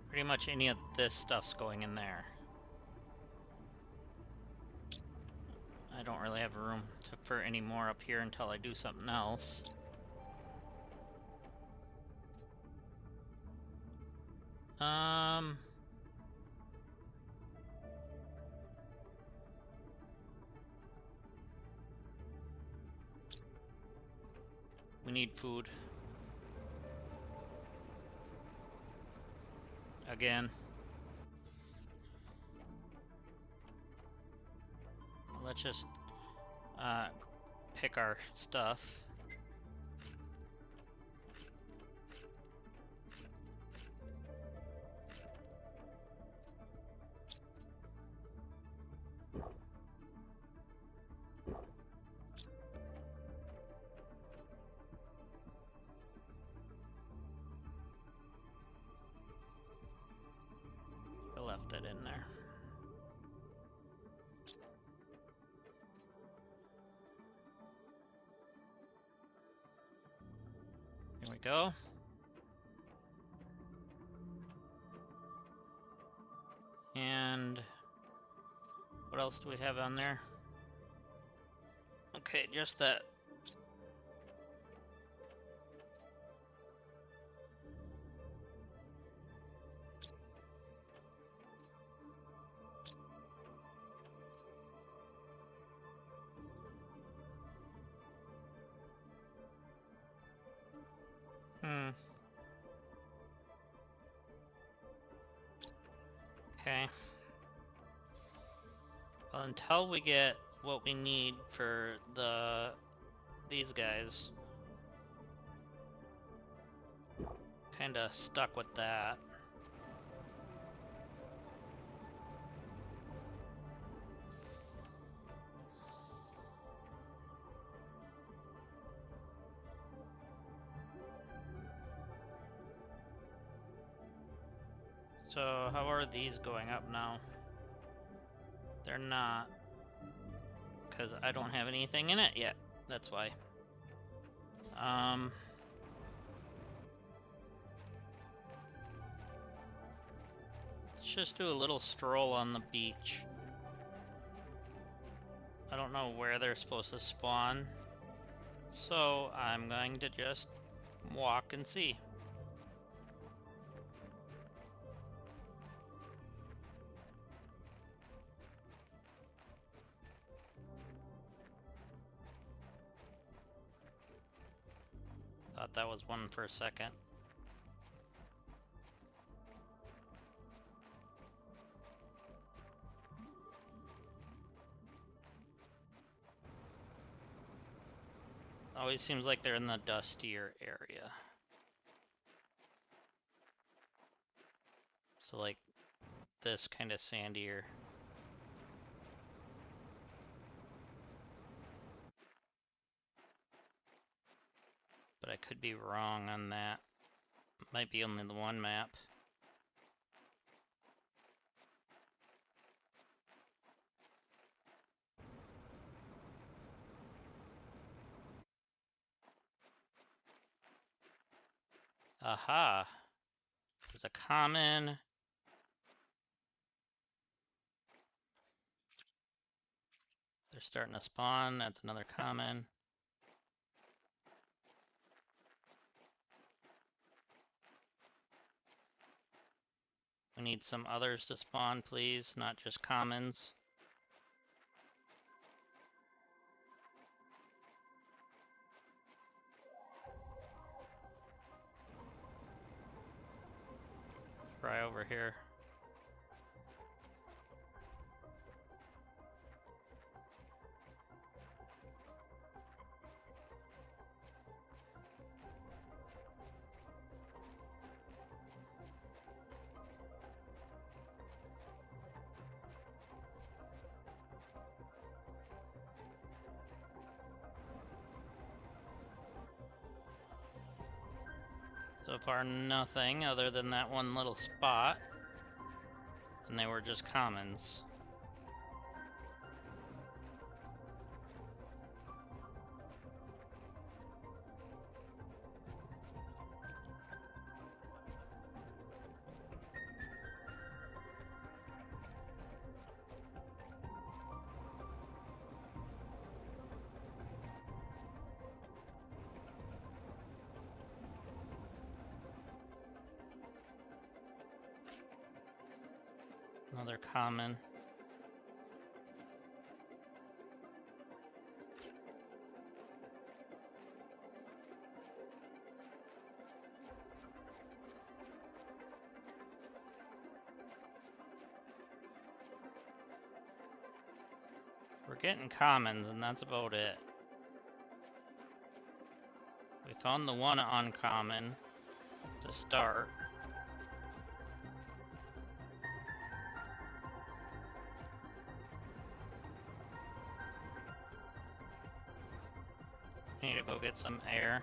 Pretty much any of this stuff's going in there. I don't really have room for any more up here until I do something else. We need food. Again. Let's just pick our stuff. I left that in there. Here we go. And what else do we have on there? Okay, just that. Okay. Well, until we get what we need for these guys, kinda stuck with that. So how are these going up now? They're not, because I don't have anything in it yet. That's why. Let's just do a little stroll on the beach. I don't know where they're supposed to spawn, so I'm going to just walk and see. Thought that was one for a second. Always seems like they're in the dustier area. So like this kind of sandier. But I could be wrong on that. Might be only the one map. Aha! There's a common. They're starting to spawn. That's another common. We need some others to spawn, please, not just commons. Try over here. So far, nothing other than that one little spot. And they were just commons. Another common. We're getting commons, and that's about it. We found the one uncommon to start. Need to go get some air.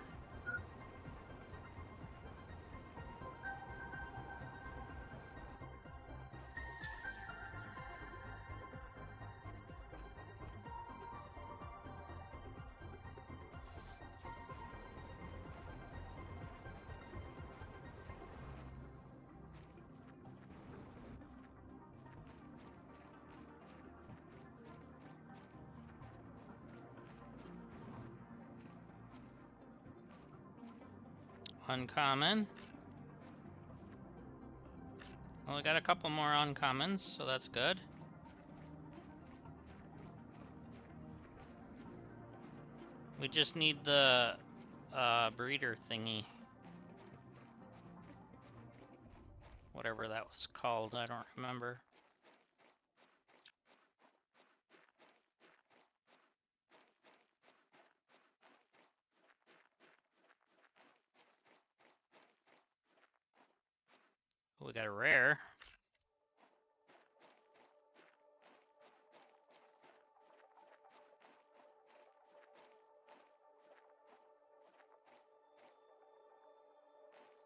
Uncommon. Well, we got a couple more uncommons, so that's good. We just need the breeder thingy. Whatever that was called, I don't remember. We got a rare.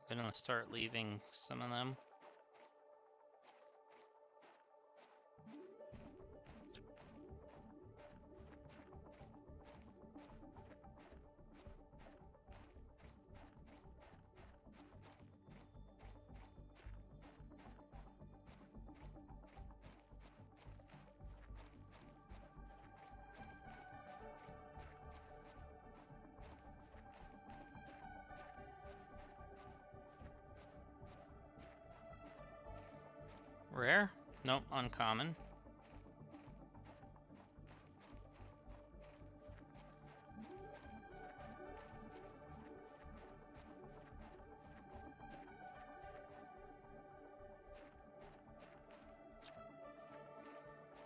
Gonna start leaving some of them. Rare? Nope, uncommon.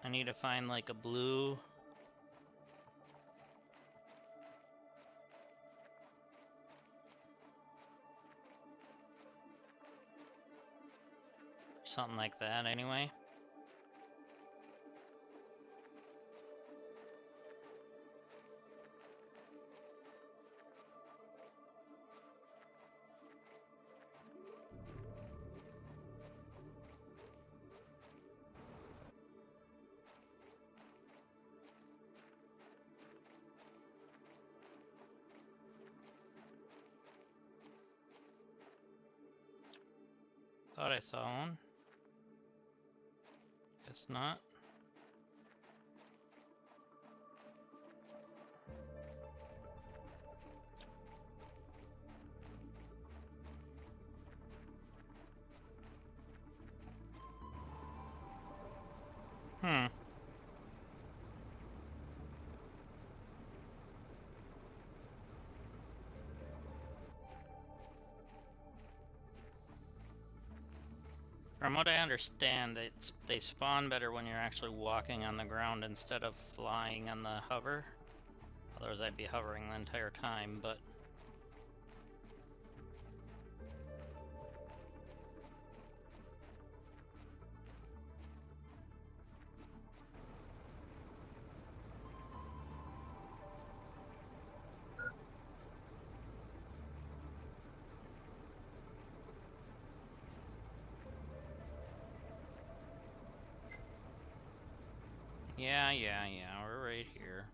I need to find like a blue. Something like that, anyway. Thought I saw one. Guess not. Hmm. From what I understand, they spawn better when you're actually walking on the ground instead of flying on the hover. Otherwise I'd be hovering the entire time, but... Yeah, we're right here.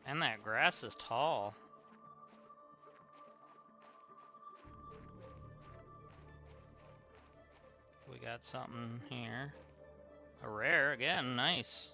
And that grass is tall. We got something here. A rare again, nice.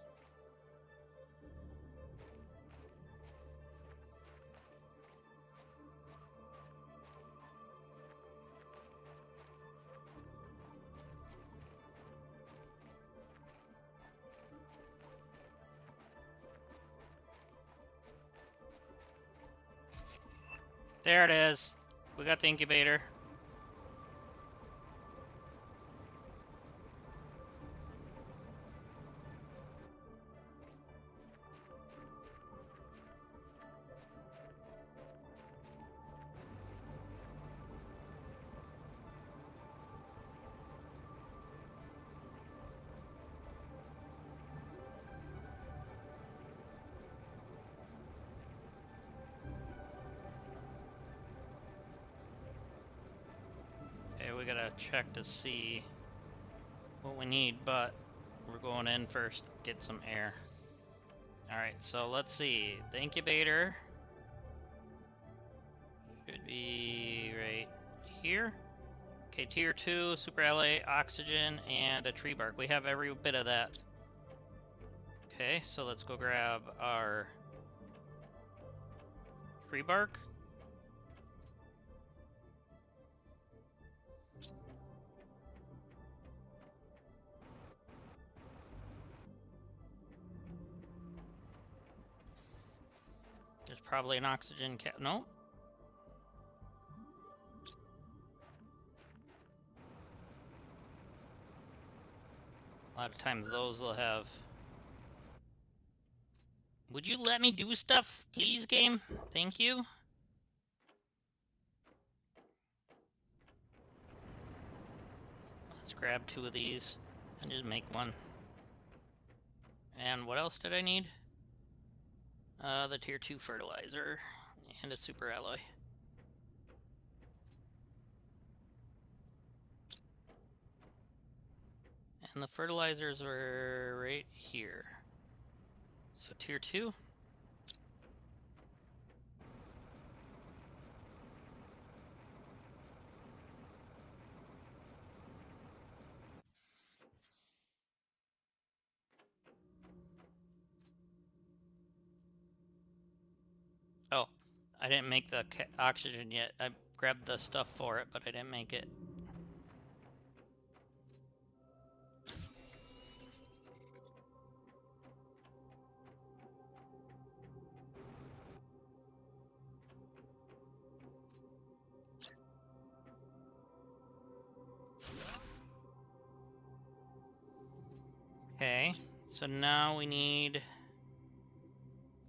There it is. We got the incubator. Okay, we gotta check to see what we need, but we're going in first, get some air. Alright, so let's see. The incubator should be right here. Okay, tier 2, super alloy, oxygen, and a tree bark. We have every bit of that. Okay, so let's go grab our tree bark. There's probably an oxygen cap. Nope. A lot of times those will have... Would you let me do stuff, please, game? Thank you. Let's grab 2 of these and just make one. And what else did I need? The tier 2 fertilizer and a super alloy. And the fertilizers were right here. So tier 2. Oh, I didn't make the oxygen yet. I grabbed the stuff for it, but I didn't make it. Okay, so now we need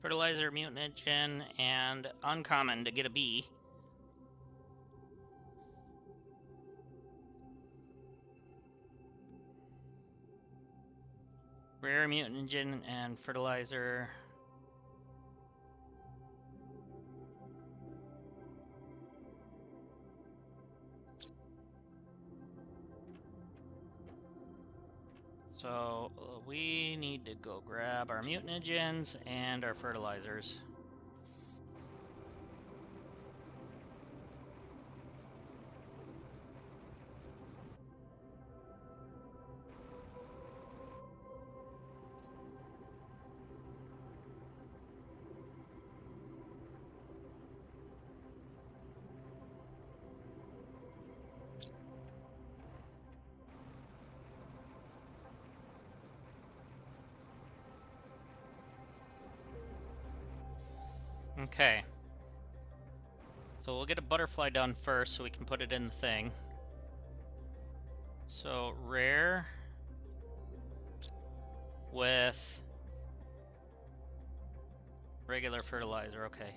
fertilizer, mutagen, and uncommon to get a B. Rare mutagen and fertilizer. So we need to go grab our mutagens and our fertilizers. Okay. So we'll get a butterfly done first so we can put it in the thing. So rare with regular fertilizer, okay.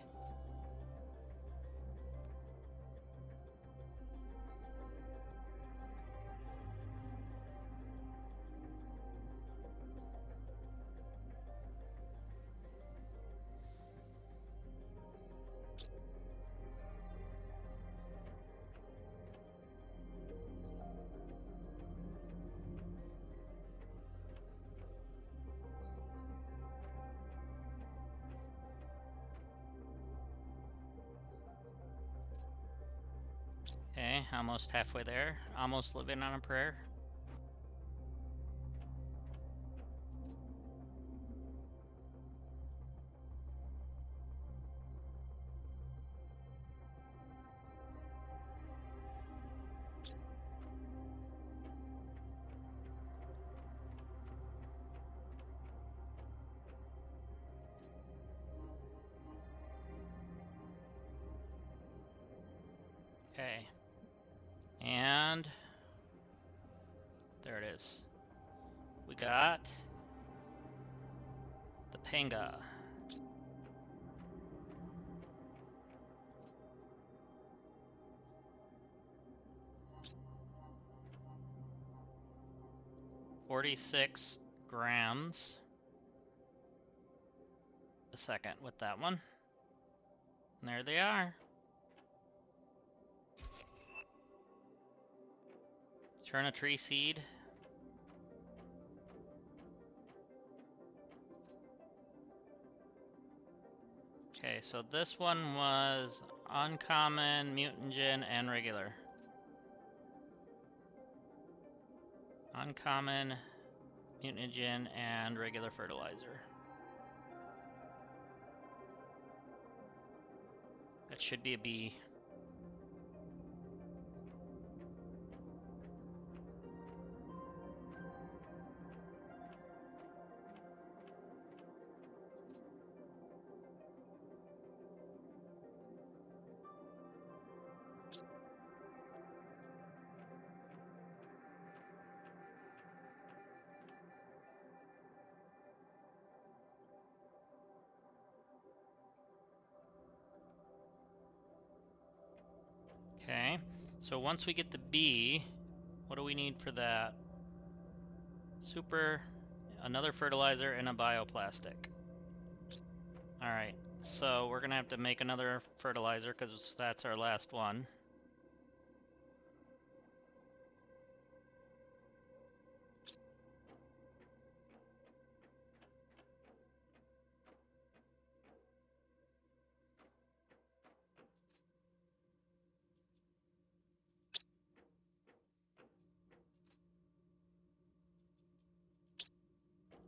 Almost halfway there. Almost living on a prayer. Okay. And there it is. We got the Panga. $46 grams a second with that one. And there they are. Turn a tree seed. Okay, so this one was uncommon, mutagen, and regular. Uncommon, mutagen, and regular fertilizer. That should be a B. Okay, so once we get the B, what do we need for that? Super, another fertilizer, and a bioplastic. Alright, so we're gonna have to make another fertilizer because that's our last one.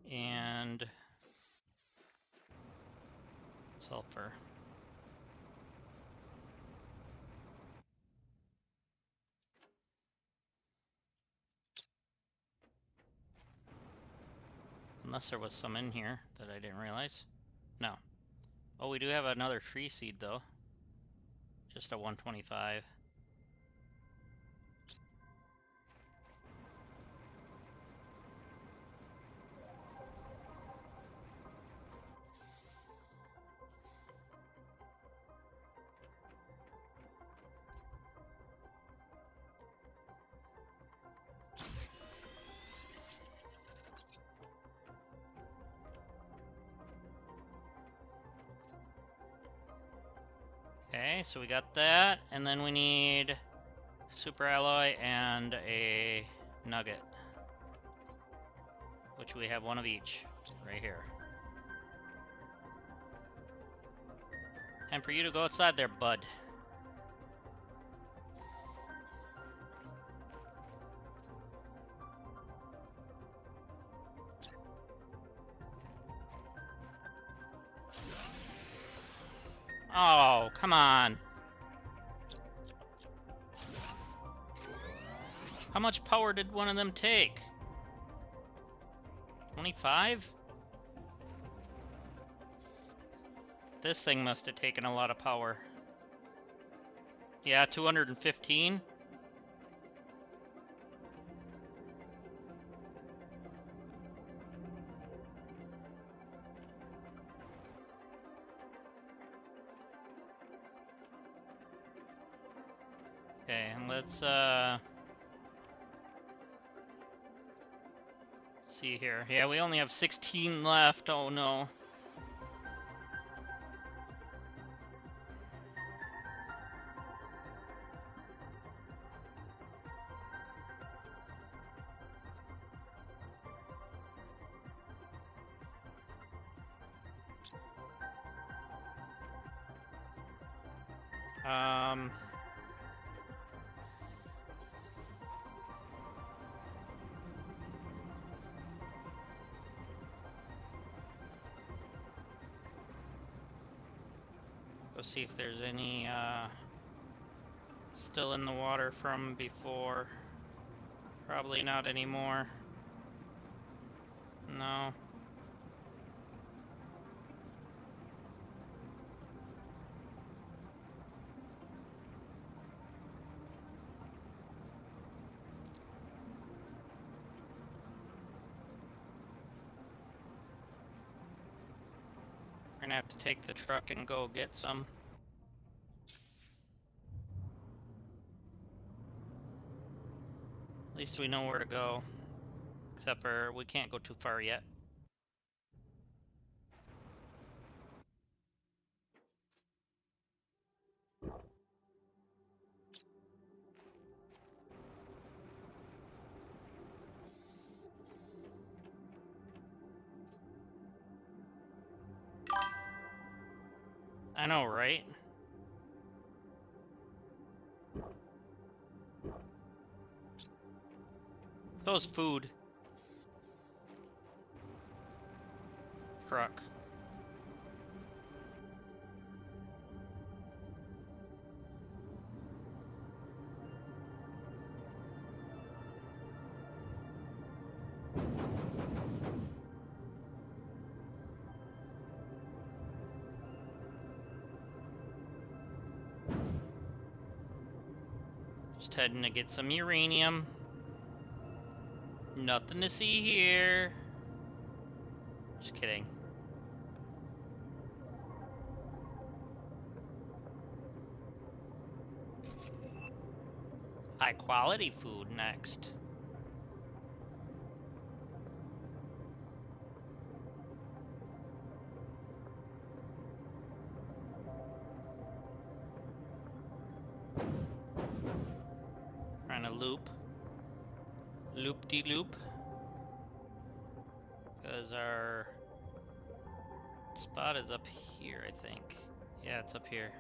And sulfur. Unless there was some in here that I didn't realize. No. Oh, we do have another tree seed though. Just a 125. Okay, so we got that, and then we need super alloy and a nugget, which we have one of each right here. Time for you to go outside there, bud. Oh, come on. How much power did one of them take? 25? This thing must have taken a lot of power. Yeah, 215. Okay, and let's see here. Yeah, we only have 16 left. Oh no. Um Go see if there's any still in the water from before. Probably not anymore. No. We're gonna have to take the truck and go get some. At least we know where to go. Except for we can't go too far yet. I know, right? Those food. Truck. Just heading to get some uranium. Nothing to see here. Just kidding. High quality food next. Trying to loop. Loop-de-loop. Because our spot is up here, I think. Yeah, it's up here.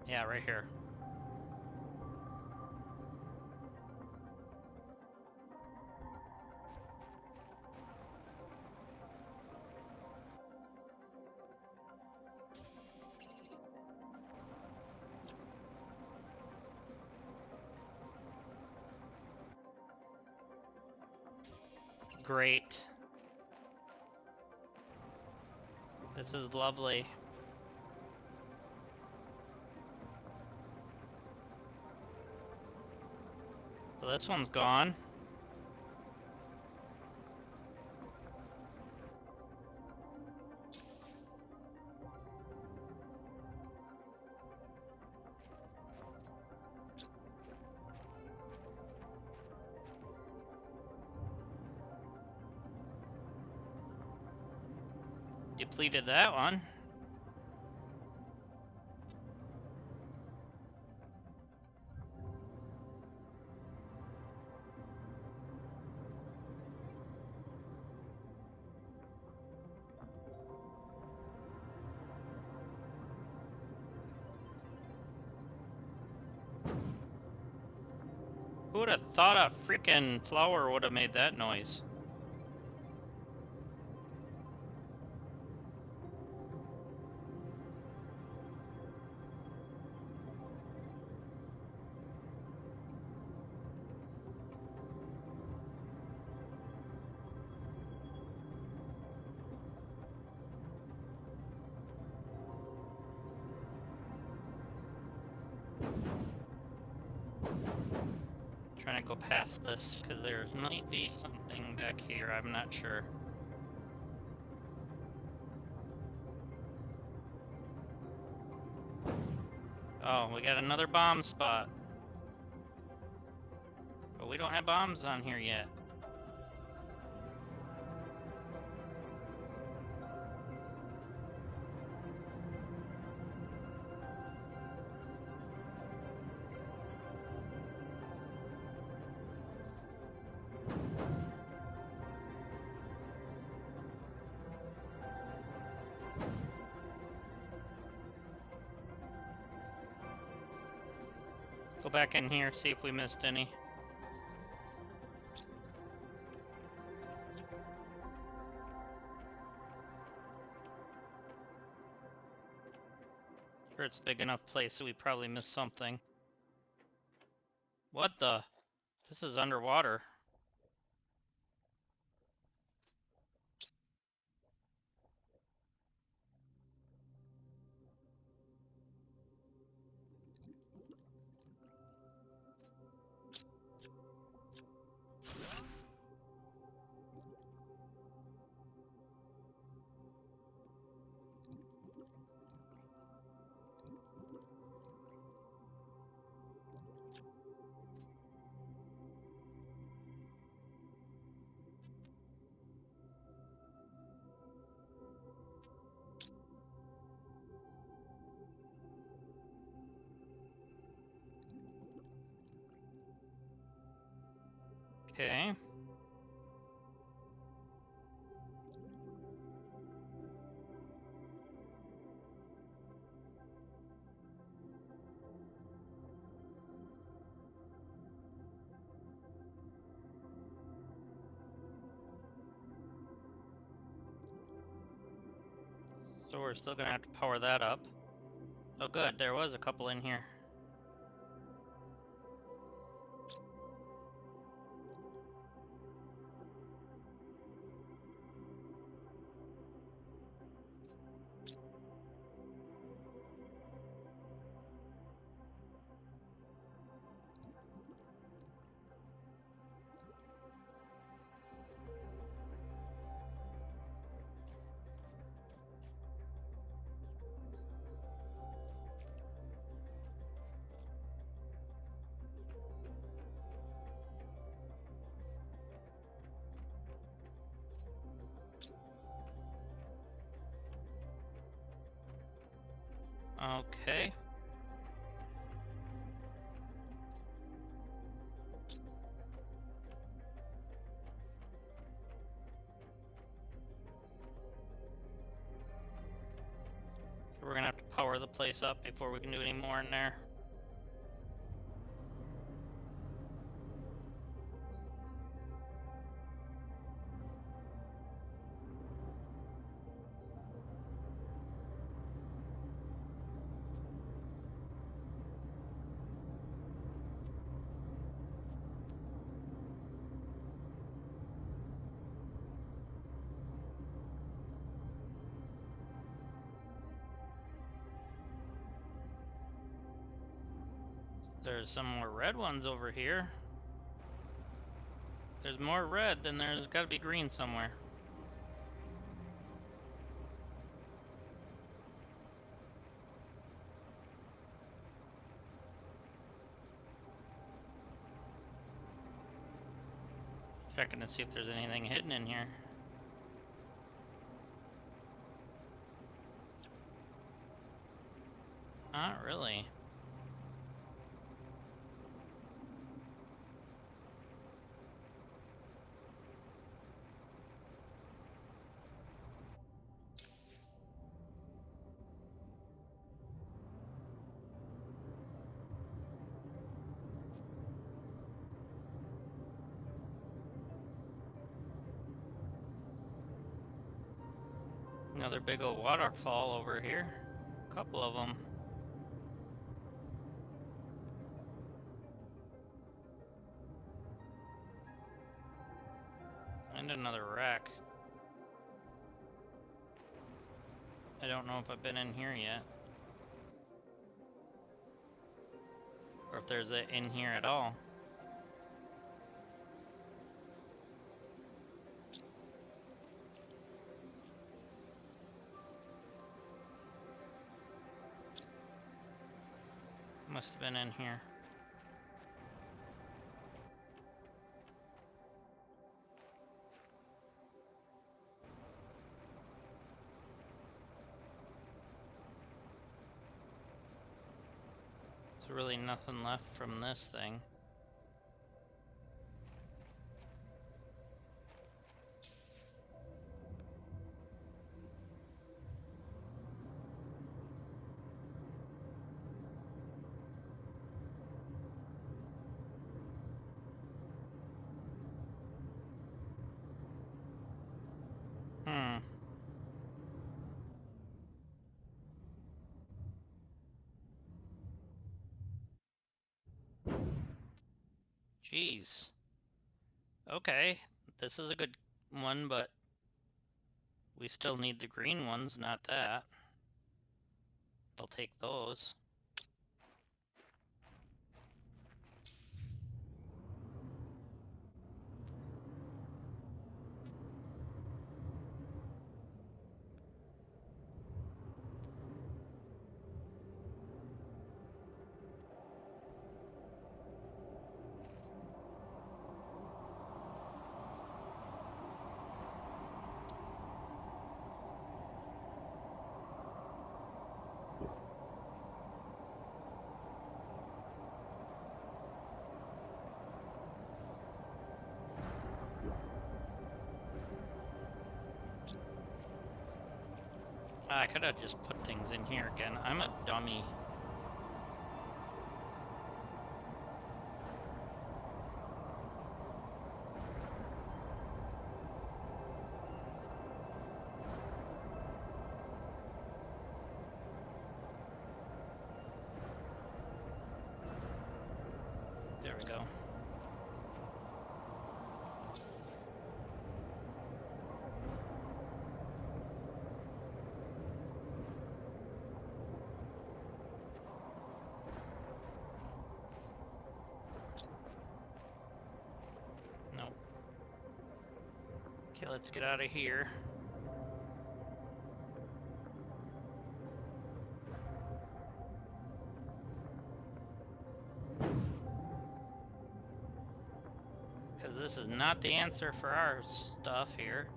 Yeah, right here. Great. This is lovely. So this one's gone. Depleted that one. Who would have thought a freaking flower would have made that noise? Trying to go past this because there might be something back here. I'm not sure. Oh, we got another bomb spot. But we don't have bombs on here yet. Go back in here, see if we missed any. Sure, it's a big enough place that we probably missed something. What the? This is underwater. Okay. So we're still gonna have to power that up. Oh good, there was a couple in here. Okay. So we're gonna have to power the place up before we can do any more in there. There's some more red ones over here. There's more red, then there's gotta be green somewhere. Checking to see if there's anything hidden in here. Not really. Another big old waterfall over here. A couple of them. And another wreck. I don't know if I've been in here yet. Or if there's a in here at all. Must have been in here. There's really nothing left from this thing. Hmm. Jeez. Okay, this is a good one, but we still need the green ones, not that. I'll take those. I could have just put things in here again. I'm a dummy. There we go. Nope. Okay, let's get out of here. Because this is not the answer for our stuff here.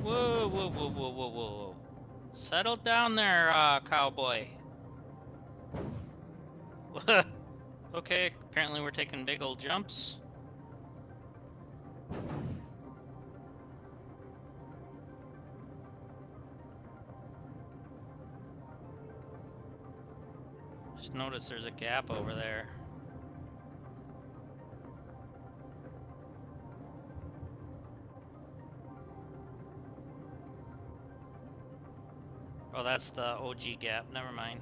Whoa, whoa, whoa, whoa, whoa, whoa. Settle down there, cowboy. Okay, apparently we're taking big old jumps. Just notice there's a gap over there. Oh, that's the OG gap. Never mind.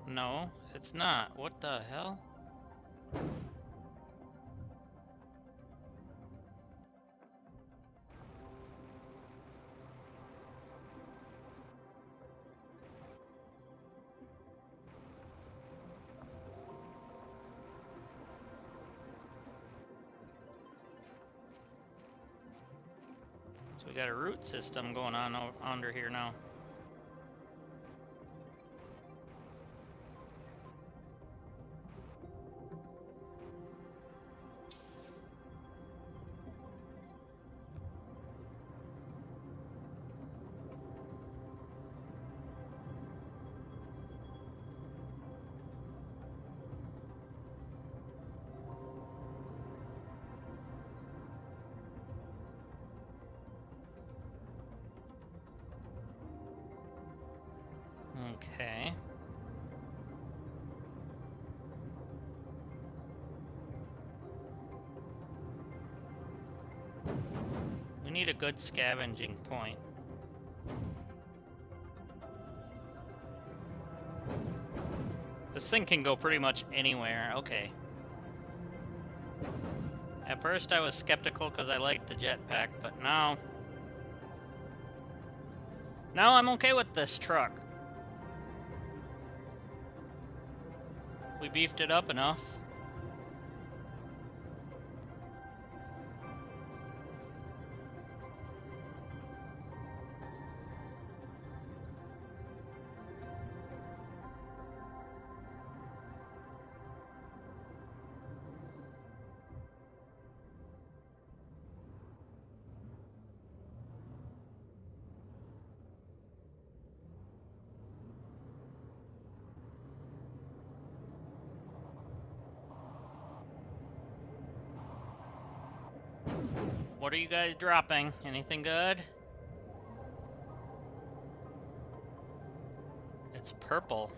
No, it's not. What the hell? So we got a root system going on under here now. Okay. We need a good scavenging point. This thing can go pretty much anywhere. Okay. At first I was skeptical because I liked the jetpack, but now I'm okay with this truck. We beefed it up enough. What are you guys dropping? Anything good? It's purple.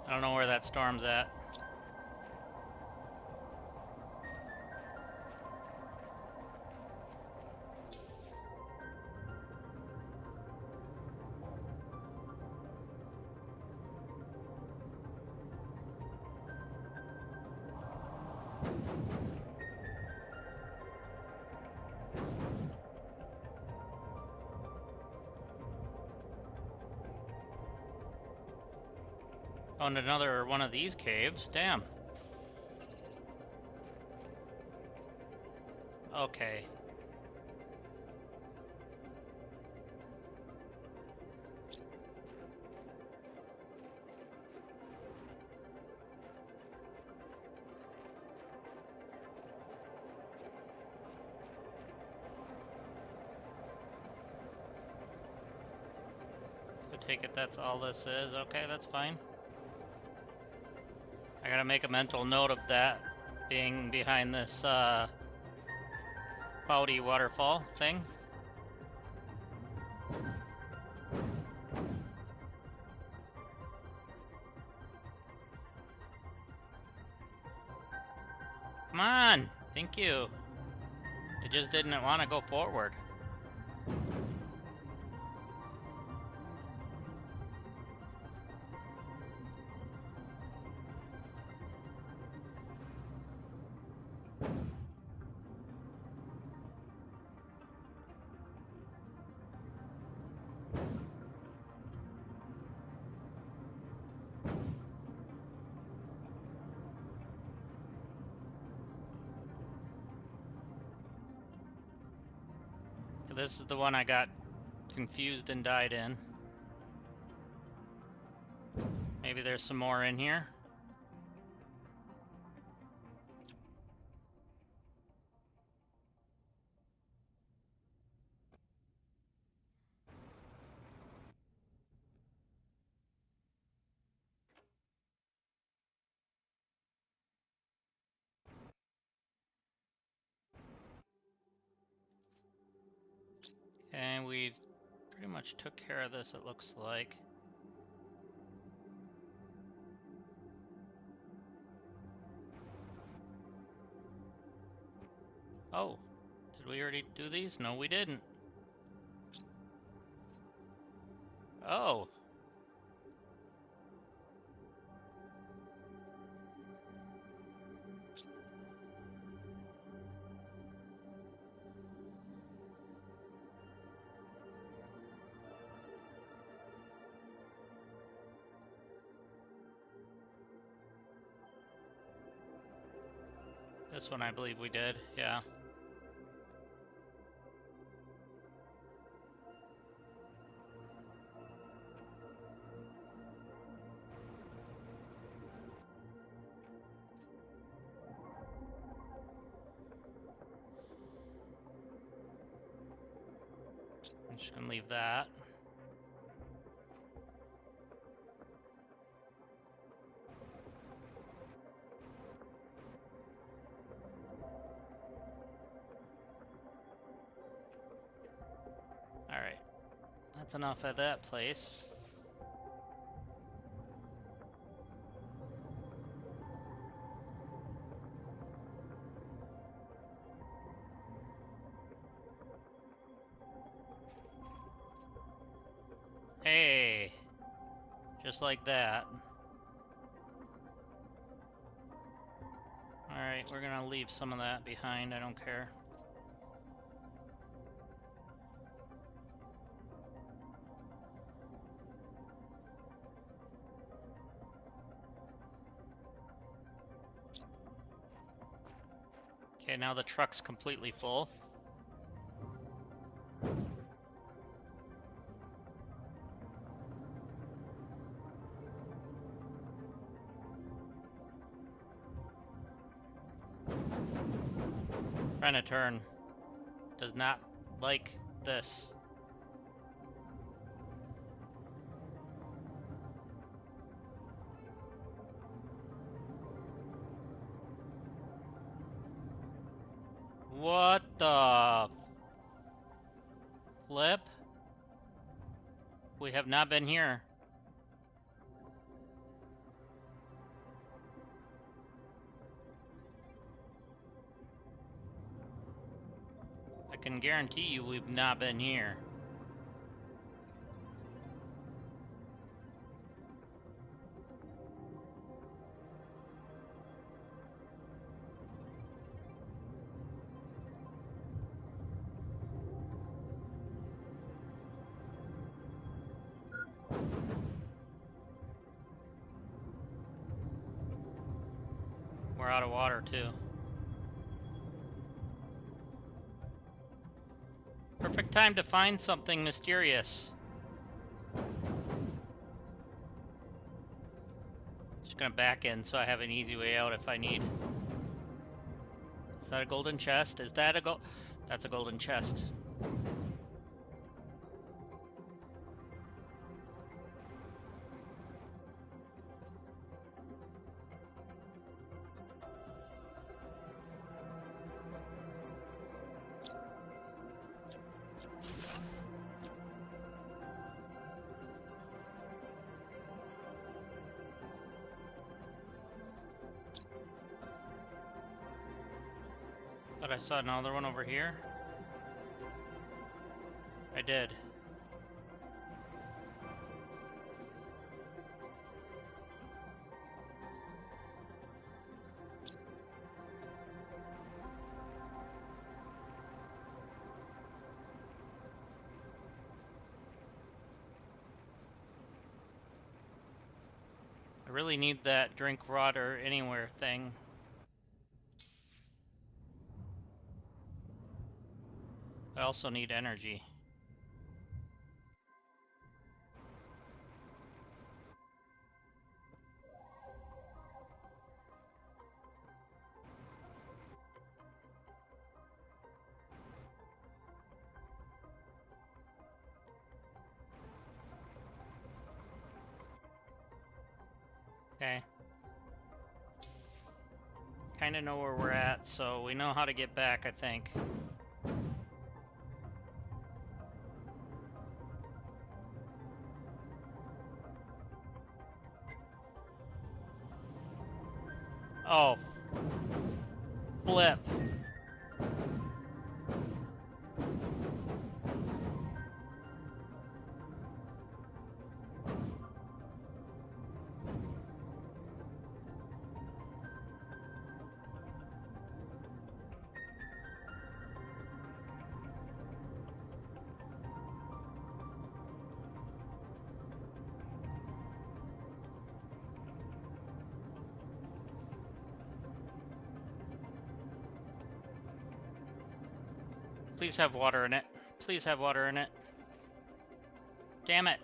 I don't know where that storm's at. Found another one of these caves. Damn. Okay. So take it that's all this is. Okay, that's fine. I gotta make a mental note of that being behind this cloudy waterfall thing. Come on! Thank you. It just didn't want to go forward. This is the one I got confused and died in. Maybe there's some more in here. And we pretty much took care of this, it looks like. Oh, did we already do these? No, we didn't. Oh. This one I believe we did, yeah. I'm just gonna leave that. Alright, that's enough at that place. Hey! Just like that. Alright, we're gonna leave some of that behind, I don't care. Okay, now the truck's completely full. Trying to turn. Does not like this. What the flip? We have not been here. I can guarantee you we've not been here. We're out of water too. Perfect time to find something mysterious. Just gonna back in so I have an easy way out if I need. Is that a golden chest? Is that a gold? That's a golden chest. But I saw another one over here. I did. I really need that drink water anywhere thing. I also need energy. Okay. Kind of know where we're at, so we know how to get back, I think. Oh, flip. Please have water in it. Please have water in it. Damn it.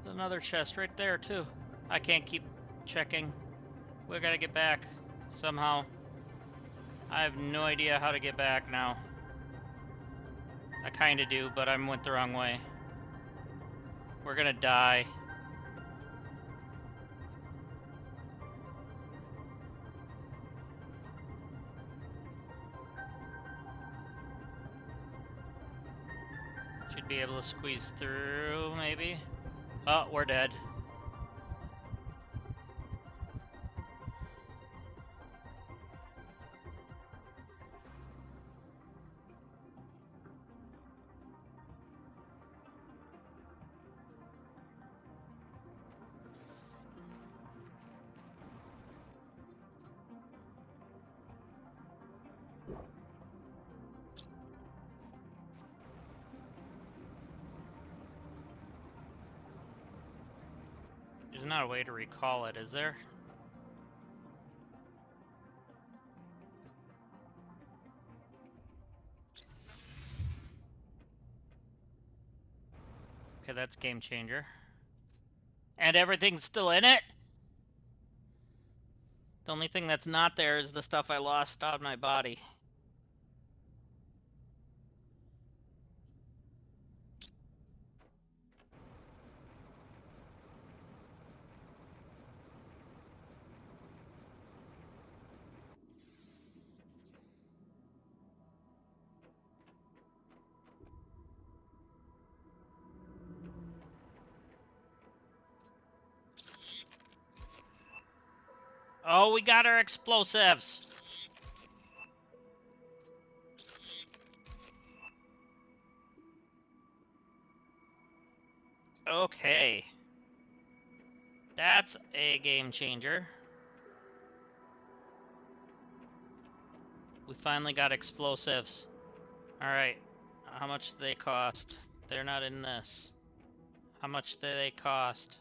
There's another chest right there, too. I can't keep checking. We gotta get back somehow. I have no idea how to get back now. I kinda do, but I went the wrong way. We're gonna die. Should be able to squeeze through, maybe. Oh, we're dead. There's not a way to recall it, is there? Okay, that's game changer. And everything's still in it? The only thing that's not there is the stuff I lost on my body. Oh, we got our explosives! Okay. That's a game changer. We finally got explosives. Alright. How much do they cost? They're not in this. How much do they cost?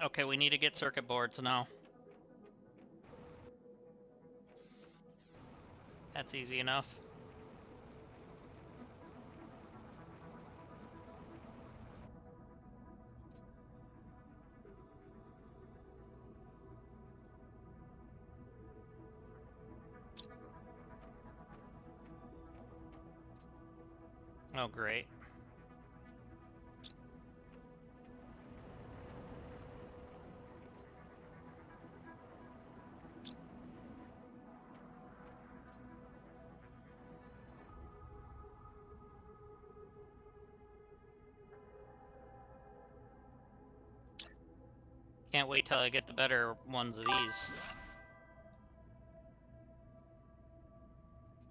Okay, we need to get circuit boards now. That's easy enough. Oh, great. Can't wait till I get the better ones of these.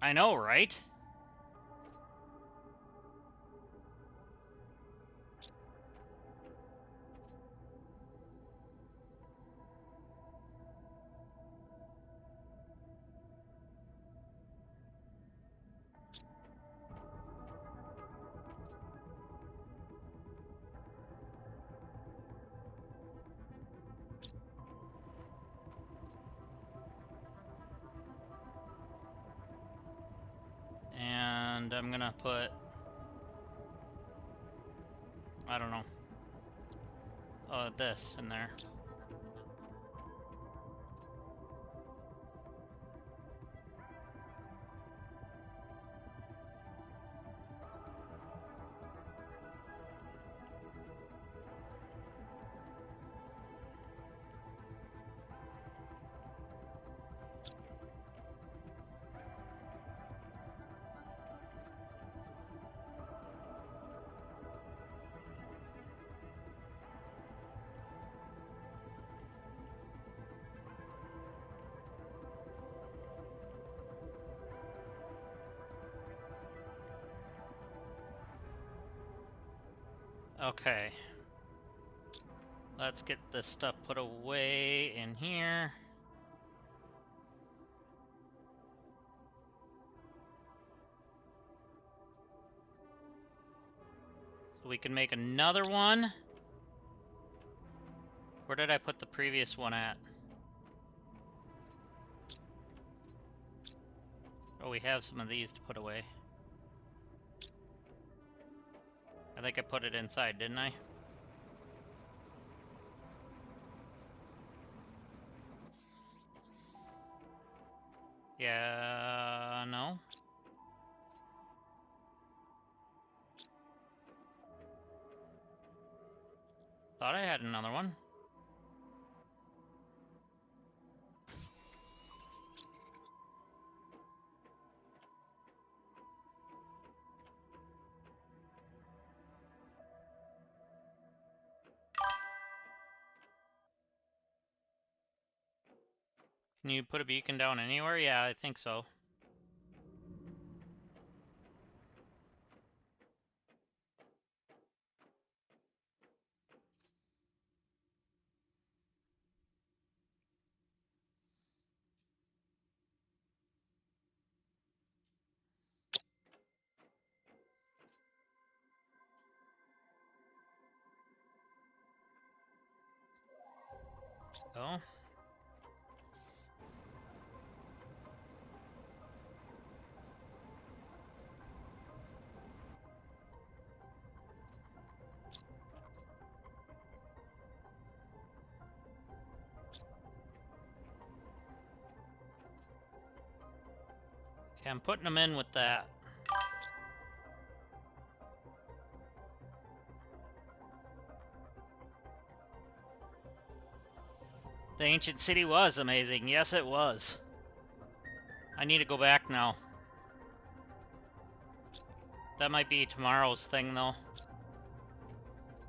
I know, right? And I'm gonna put, I don't know, this in there. Okay. Let's get this stuff put away in here. So we can make another one. Where did I put the previous one at? Oh, we have some of these to put away. I think I put it inside, didn't I? Yeah, no. Thought I had another one. Can you put a beacon down anywhere? Yeah, I think so. Go. Okay, I'm putting them in with that. The ancient city was amazing. Yes, it was. I need to go back now. That might be tomorrow's thing, though.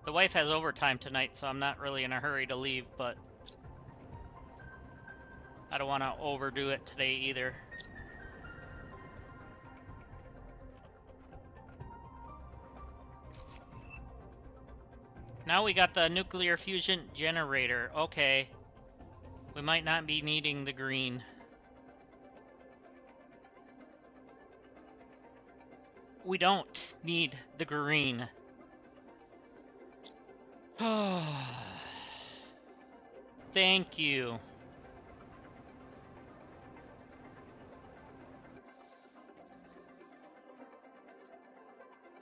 The wife has overtime tonight, so I'm not really in a hurry to leave, but I don't want to overdo it today either. Now we got the nuclear fusion generator. Okay. We might not be needing the green. We don't need the green. Thank you.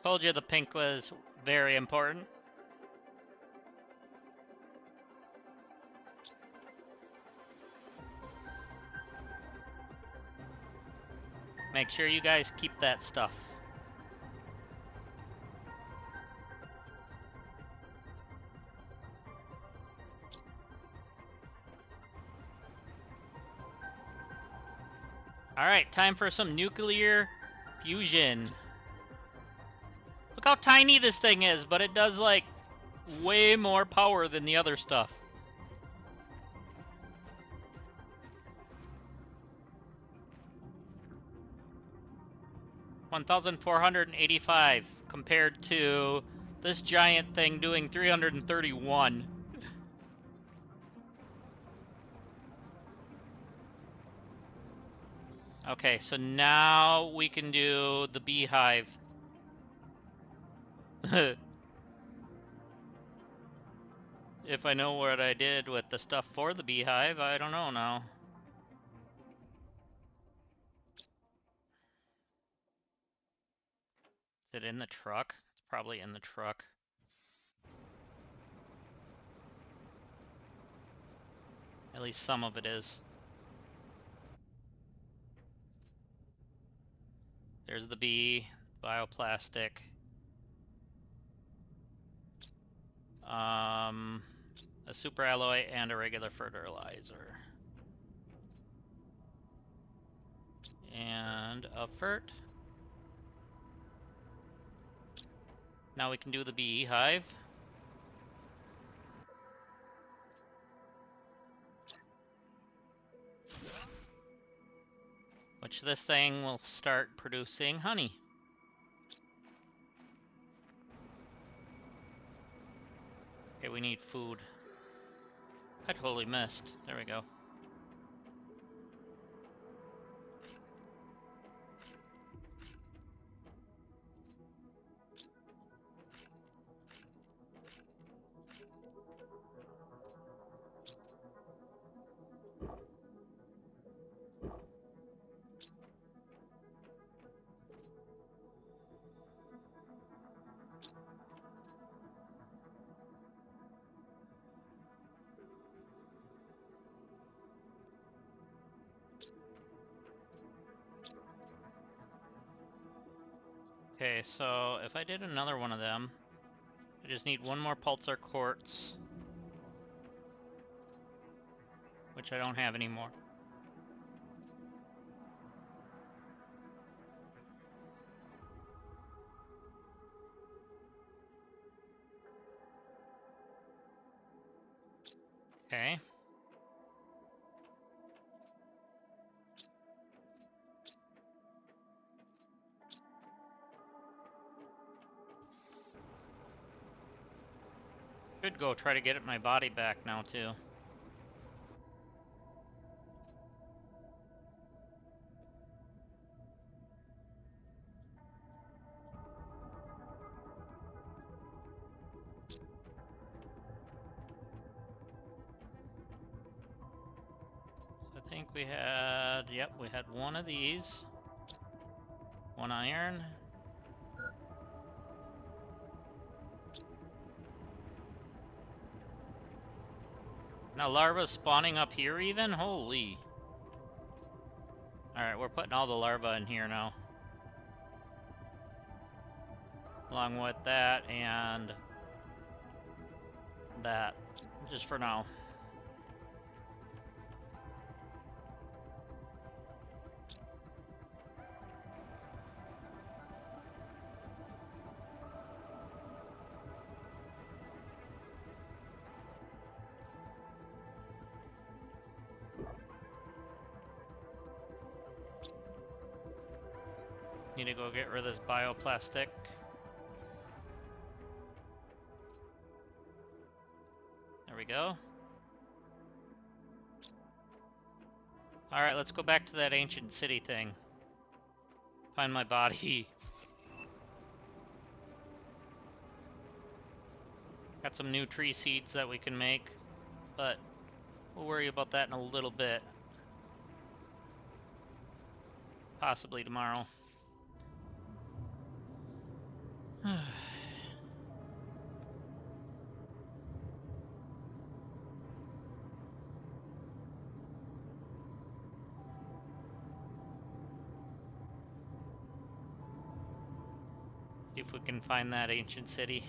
Told you the pink was very important. Make sure you guys keep that stuff. Alright, time for some nuclear fusion. Look how tiny this thing is, but it does, like, way more power than the other stuff. $1,485 compared to this giant thing doing 331. Okay, so now we can do the beehive. If I know what I did with the stuff for the beehive, I don't know now. Is it in the truck? It's probably in the truck. At least some of it is. There's the bee, bioplastic. A super alloy and a regular fertilizer. And a fert. Now we can do the beehive. Which this thing will start producing honey. Okay, we need food. I totally missed. There we go. Okay, so if I did another one of them, I just need one more pulsar quartz, which I don't have anymore. Okay. Should go try to get my body back now, too. So I think we had, yep, we had one of these. One iron. Now larva's spawning up here even? Holy. Alright, we're putting all the larvae in here now. Along with that and that, just for now. Need to go get rid of this bioplastic. There we go. Alright, let's go back to that ancient city thing. Find my body. Got some new tree seeds that we can make, but we'll worry about that in a little bit. Possibly tomorrow. See if we can find that ancient city.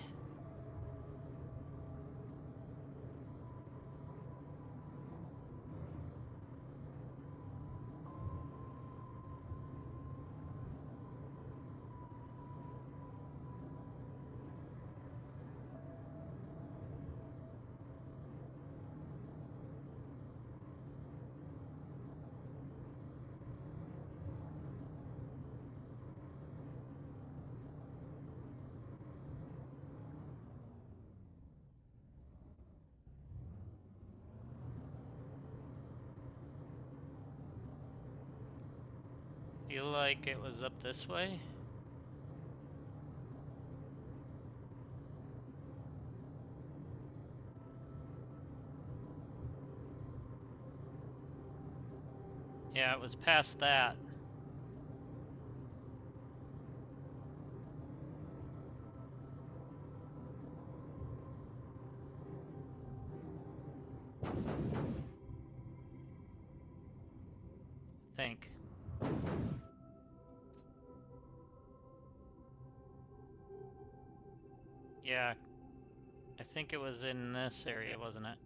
Feel like it was up this way? Yeah, it was past that. I think. Yeah, I think it was in this area, wasn't it?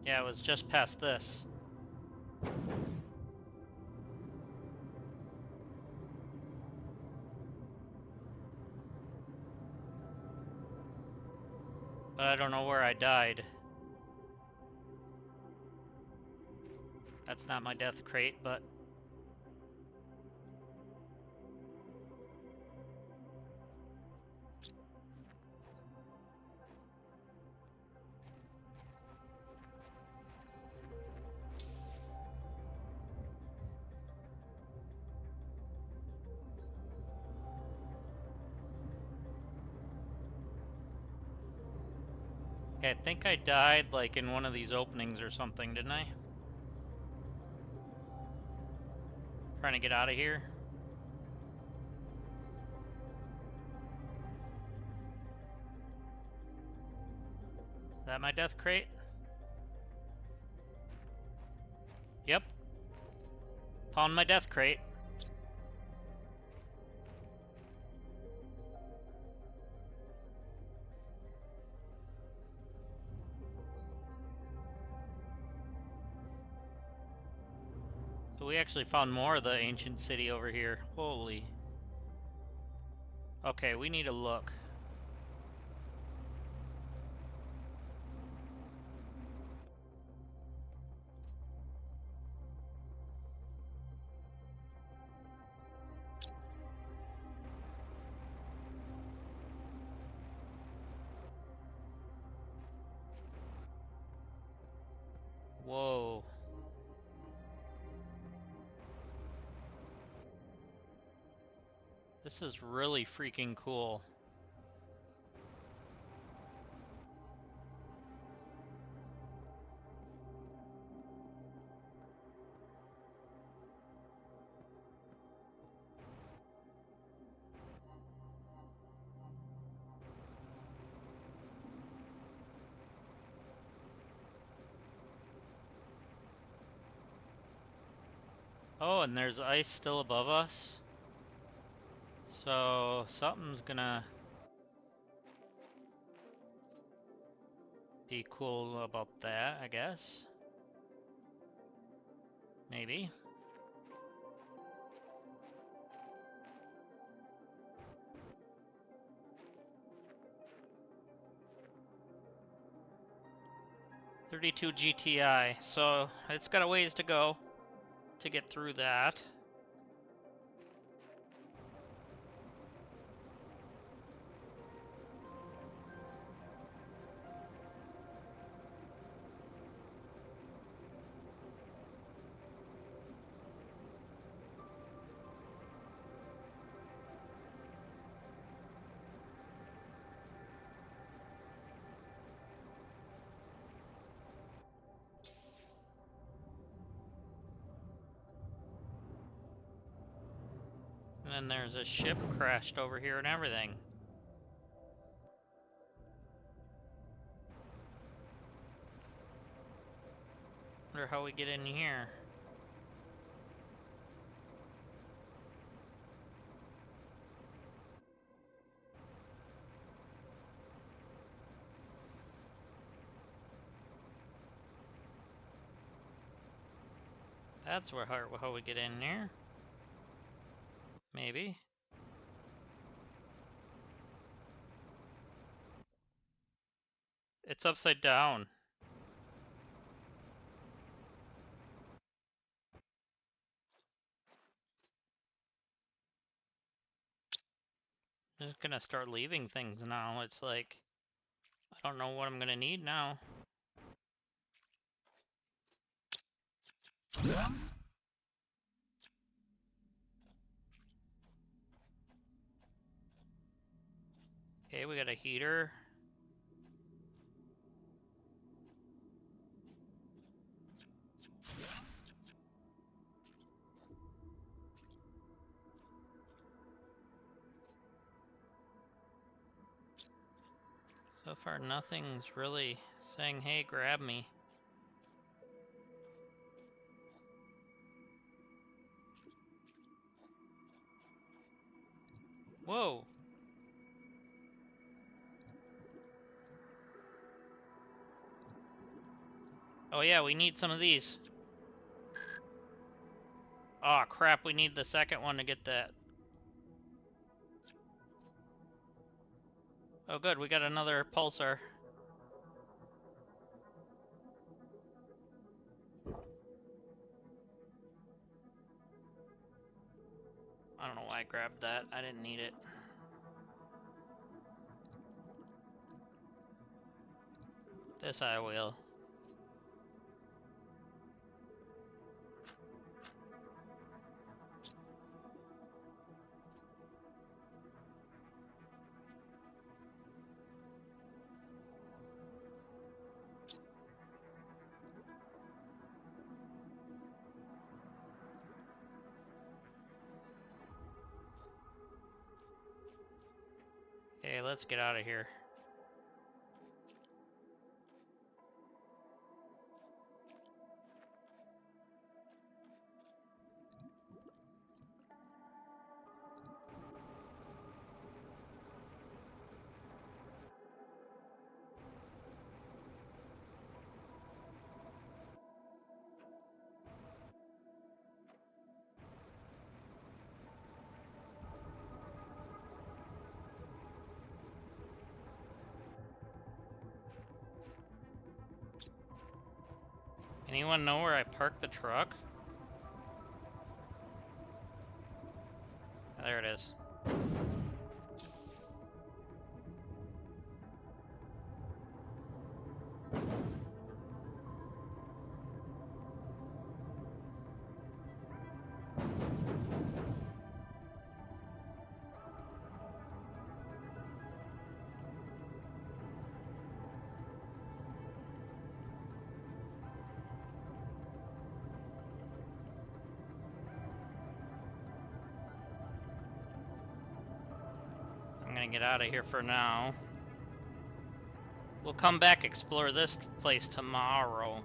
Yeah, it was just past this. But I don't know where I died. That's not my death crate, but... Okay, I think I died, like, in one of these openings or something, didn't I? Trying to get out of here. Is that my death crate? Yep. Found my death crate. So we actually found more of the ancient city over here. Holy. Okay, we need to look. Whoa. This is really freaking cool. Oh, and there's ice still above us. So something's gonna be cool about that, I guess. Maybe. .32 GTI, so it's got a ways to go to get through that. And then there's a ship crashed over here and everything. Wonder how we get in here. That's where how we get in here. Maybe. It's upside down. I'm just gonna start leaving things now. It's like, I don't know what I'm gonna need now. Okay, we got a heater. So far, nothing's really saying, hey, grab me. Whoa. Oh yeah, we need some of these. Oh crap, we need the second one to get that. Oh good, we got another pulsar. I don't know why I grabbed that. I didn't need it. This I will. Okay, let's get out of here. Anyone know where I parked the truck? Oh, there it is. I'm gonna get out of here for now. We'll come back, explore this place tomorrow.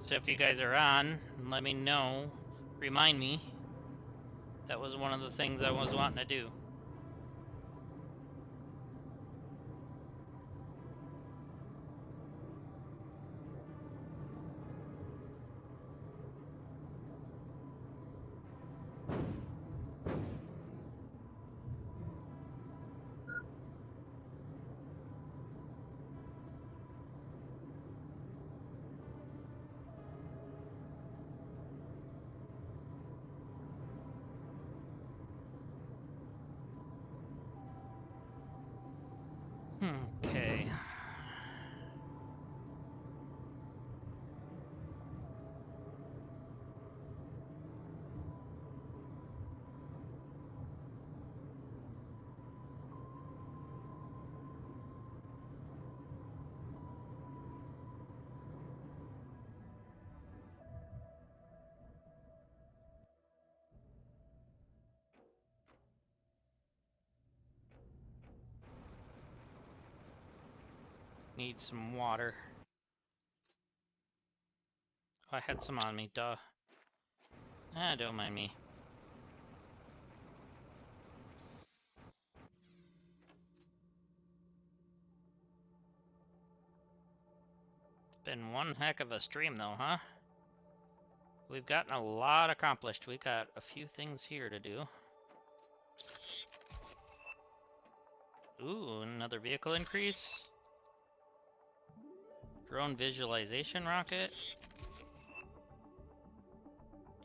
So if you guys are on, let me know. Remind me. That was one of the things I was wanting to do. Okay. Need some water. Oh, I had some on me, duh. Ah, don't mind me. It's been one heck of a stream though, huh? We've gotten a lot accomplished. We got a few things here to do. Ooh, another vehicle increase. Drone visualization rocket.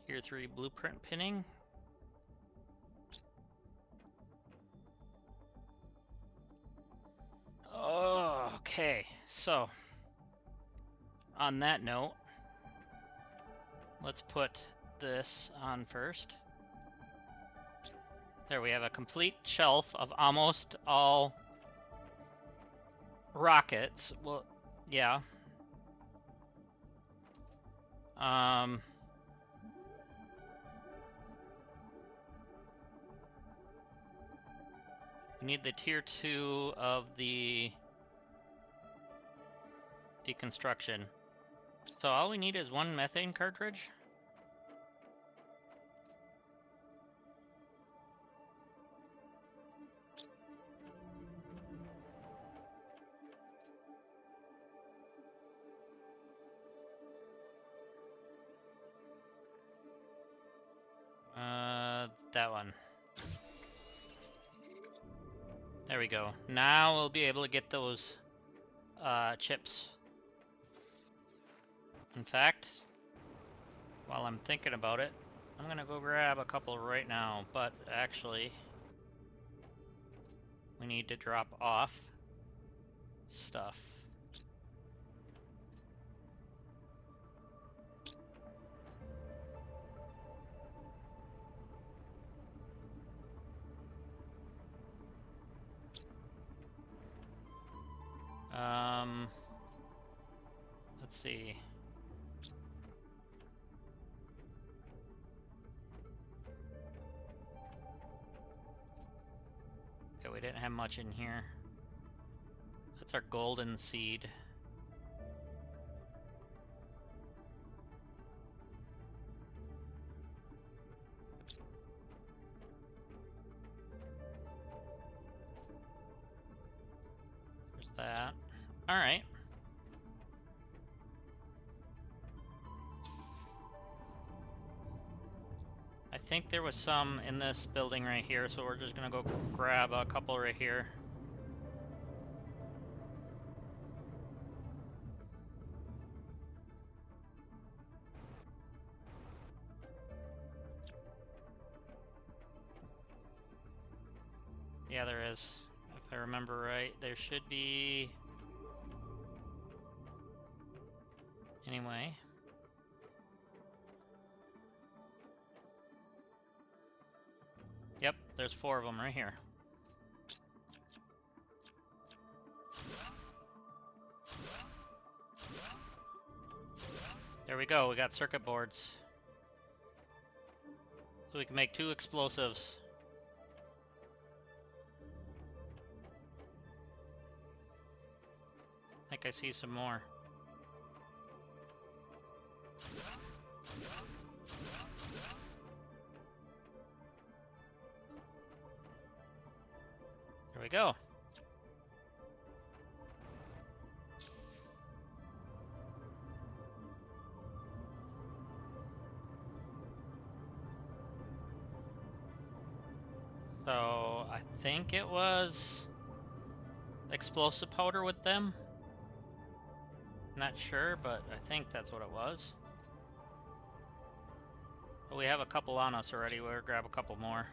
Tier 3 blueprint pinning. Oh, okay, so on that note, let's put this on first. There we have a complete shelf of almost all rockets. Well, yeah. We need the tier 2 of the deconstruction. So all we need is one methane cartridge. That one. There we go. Now we'll be able to get those chips. In fact, while I'm thinking about it, I'm gonna go grab a couple right now, but actually, we need to drop off stuff. Let's see. Okay, we didn't have much in here. That's our golden seed. There's that. All right. I think there was some in this building right here, so we're just gonna go grab a couple right here. Yeah, there is. If I remember right, there should be... Anyway. Yep, there's 4 of them right here. There we go, we got circuit boards. So we can make 2 explosives. I think I see some more. we go. So I think it was explosive powder with them. Not sure, but I think that's what it was. But we have a couple on us already. We'll grab a couple more.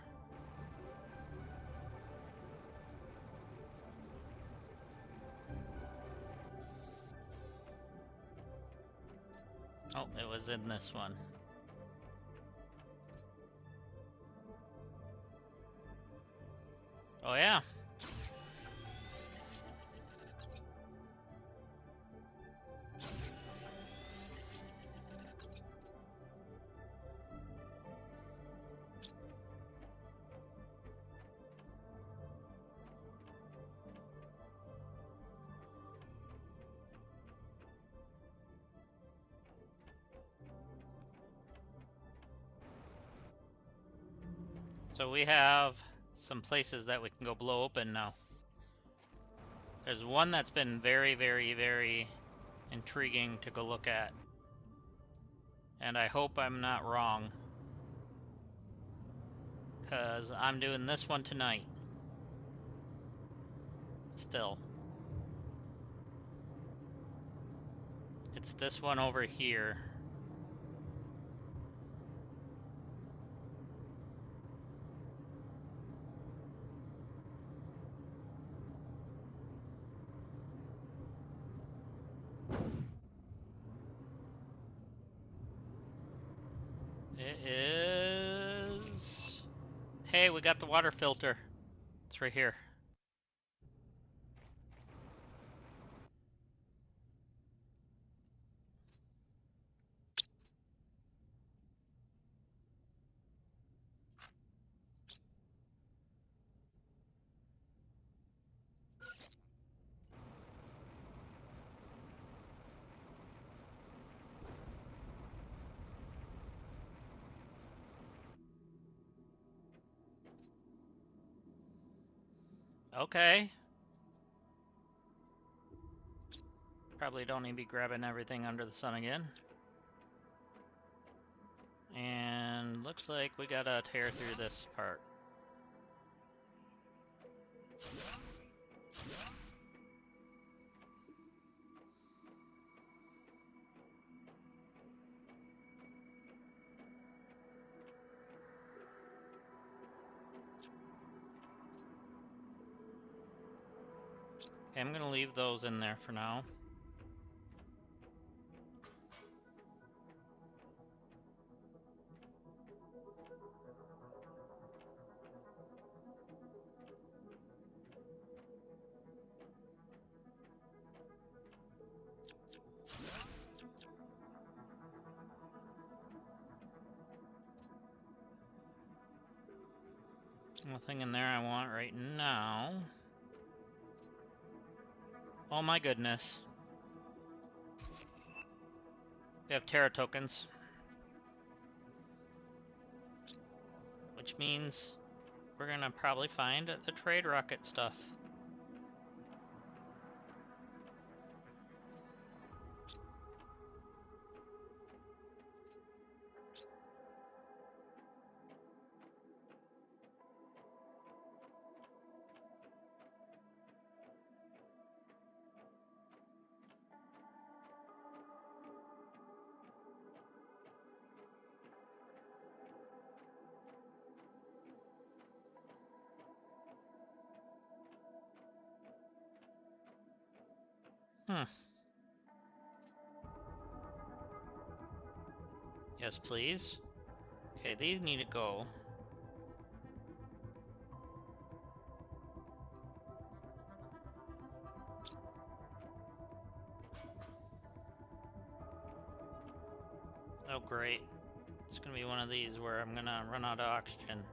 Oh, it was in this one. Oh yeah. So we have some places that we can go blow open now. There's one that's been very, very, very intriguing to go look at. And I hope I'm not wrong, because I'm doing this one tonight. Still. It's this one over here. It is... Hey, we got the water filter. It's right here. Okay. Probably don't need to be grabbing everything under the sun again. And looks like we gotta tear through this part. Okay, I'm gonna leave those in there for now. Nothing in there I want right now. Oh my goodness. We have Terra tokens. Which means we're gonna probably find the trade rocket stuff. Yes, please. Okay, these need to go. Oh great. It's gonna be one of these where I'm gonna run out of oxygen.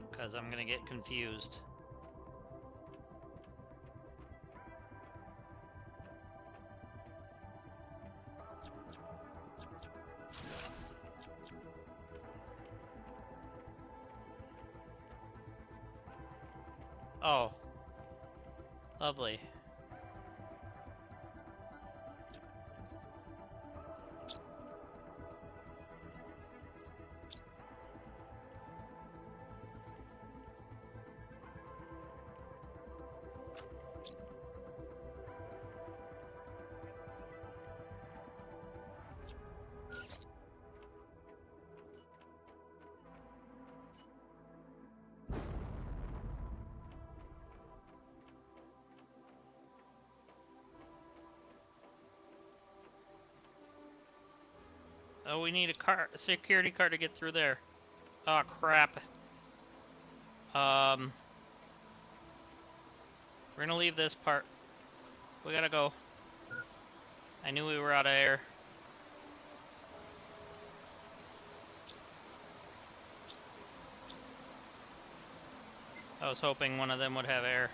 Because I'm gonna get confused. Oh, lovely. Oh, we need a security card to get through there. Oh, crap. We're gonna leave this part. We gotta go. I knew we were out of air. I was hoping one of them would have air.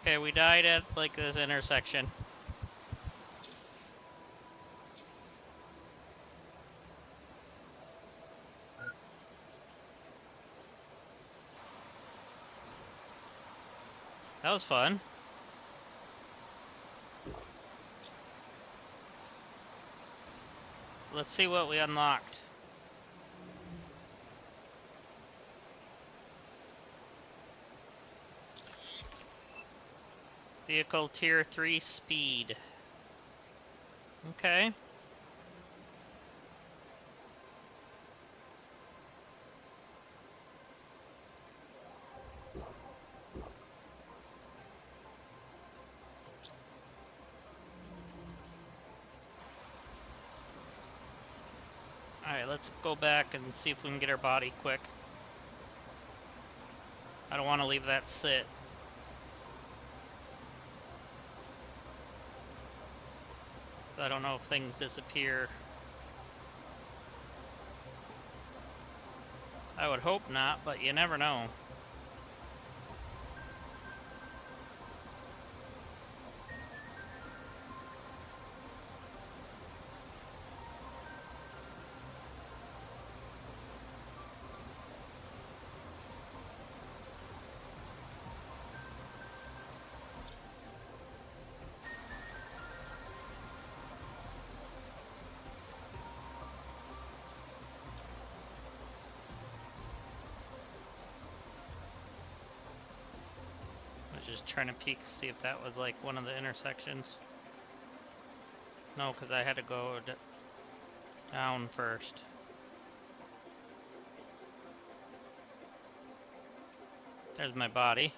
Okay, we died at, like, this intersection. That was fun. Let's see what we unlocked. Vehicle Tier 3 speed. Okay. Alright, let's go back and see if we can get our body quick. I don't want to leave that sit. I don't know if things disappear. I would hope not, but you never know. I was just trying to peek, see if that was like one of the intersections. No, because I had to go down first. There's my body.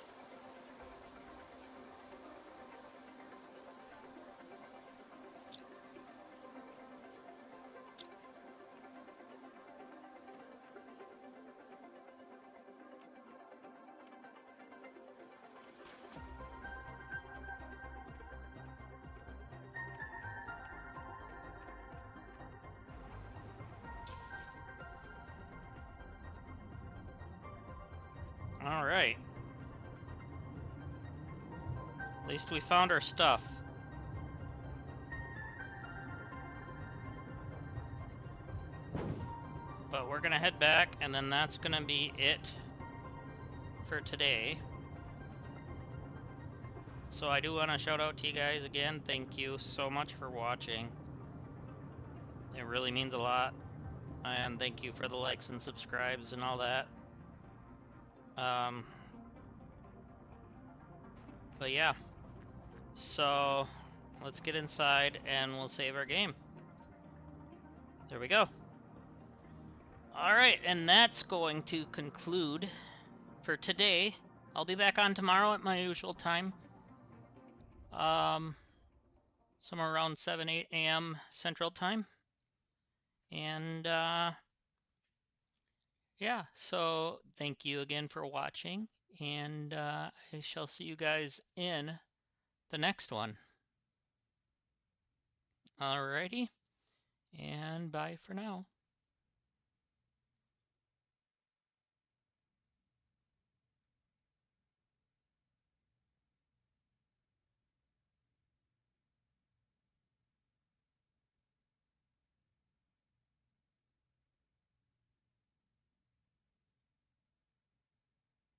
Alright. At least we found our stuff. But we're gonna head back, and then that's gonna be it for today. So I do want to shout out to you guys again. Thank you so much for watching. It really means a lot. And thank you for the likes and subscribes and all that. But yeah. So let's get inside and we'll save our game. There we go. Alright, and that's going to conclude for today. I'll be back on tomorrow at my usual time. Somewhere around 7, 8 a.m. Central Time. And yeah, so thank you again for watching, and I shall see you guys in the next one. Alrighty, and bye for now.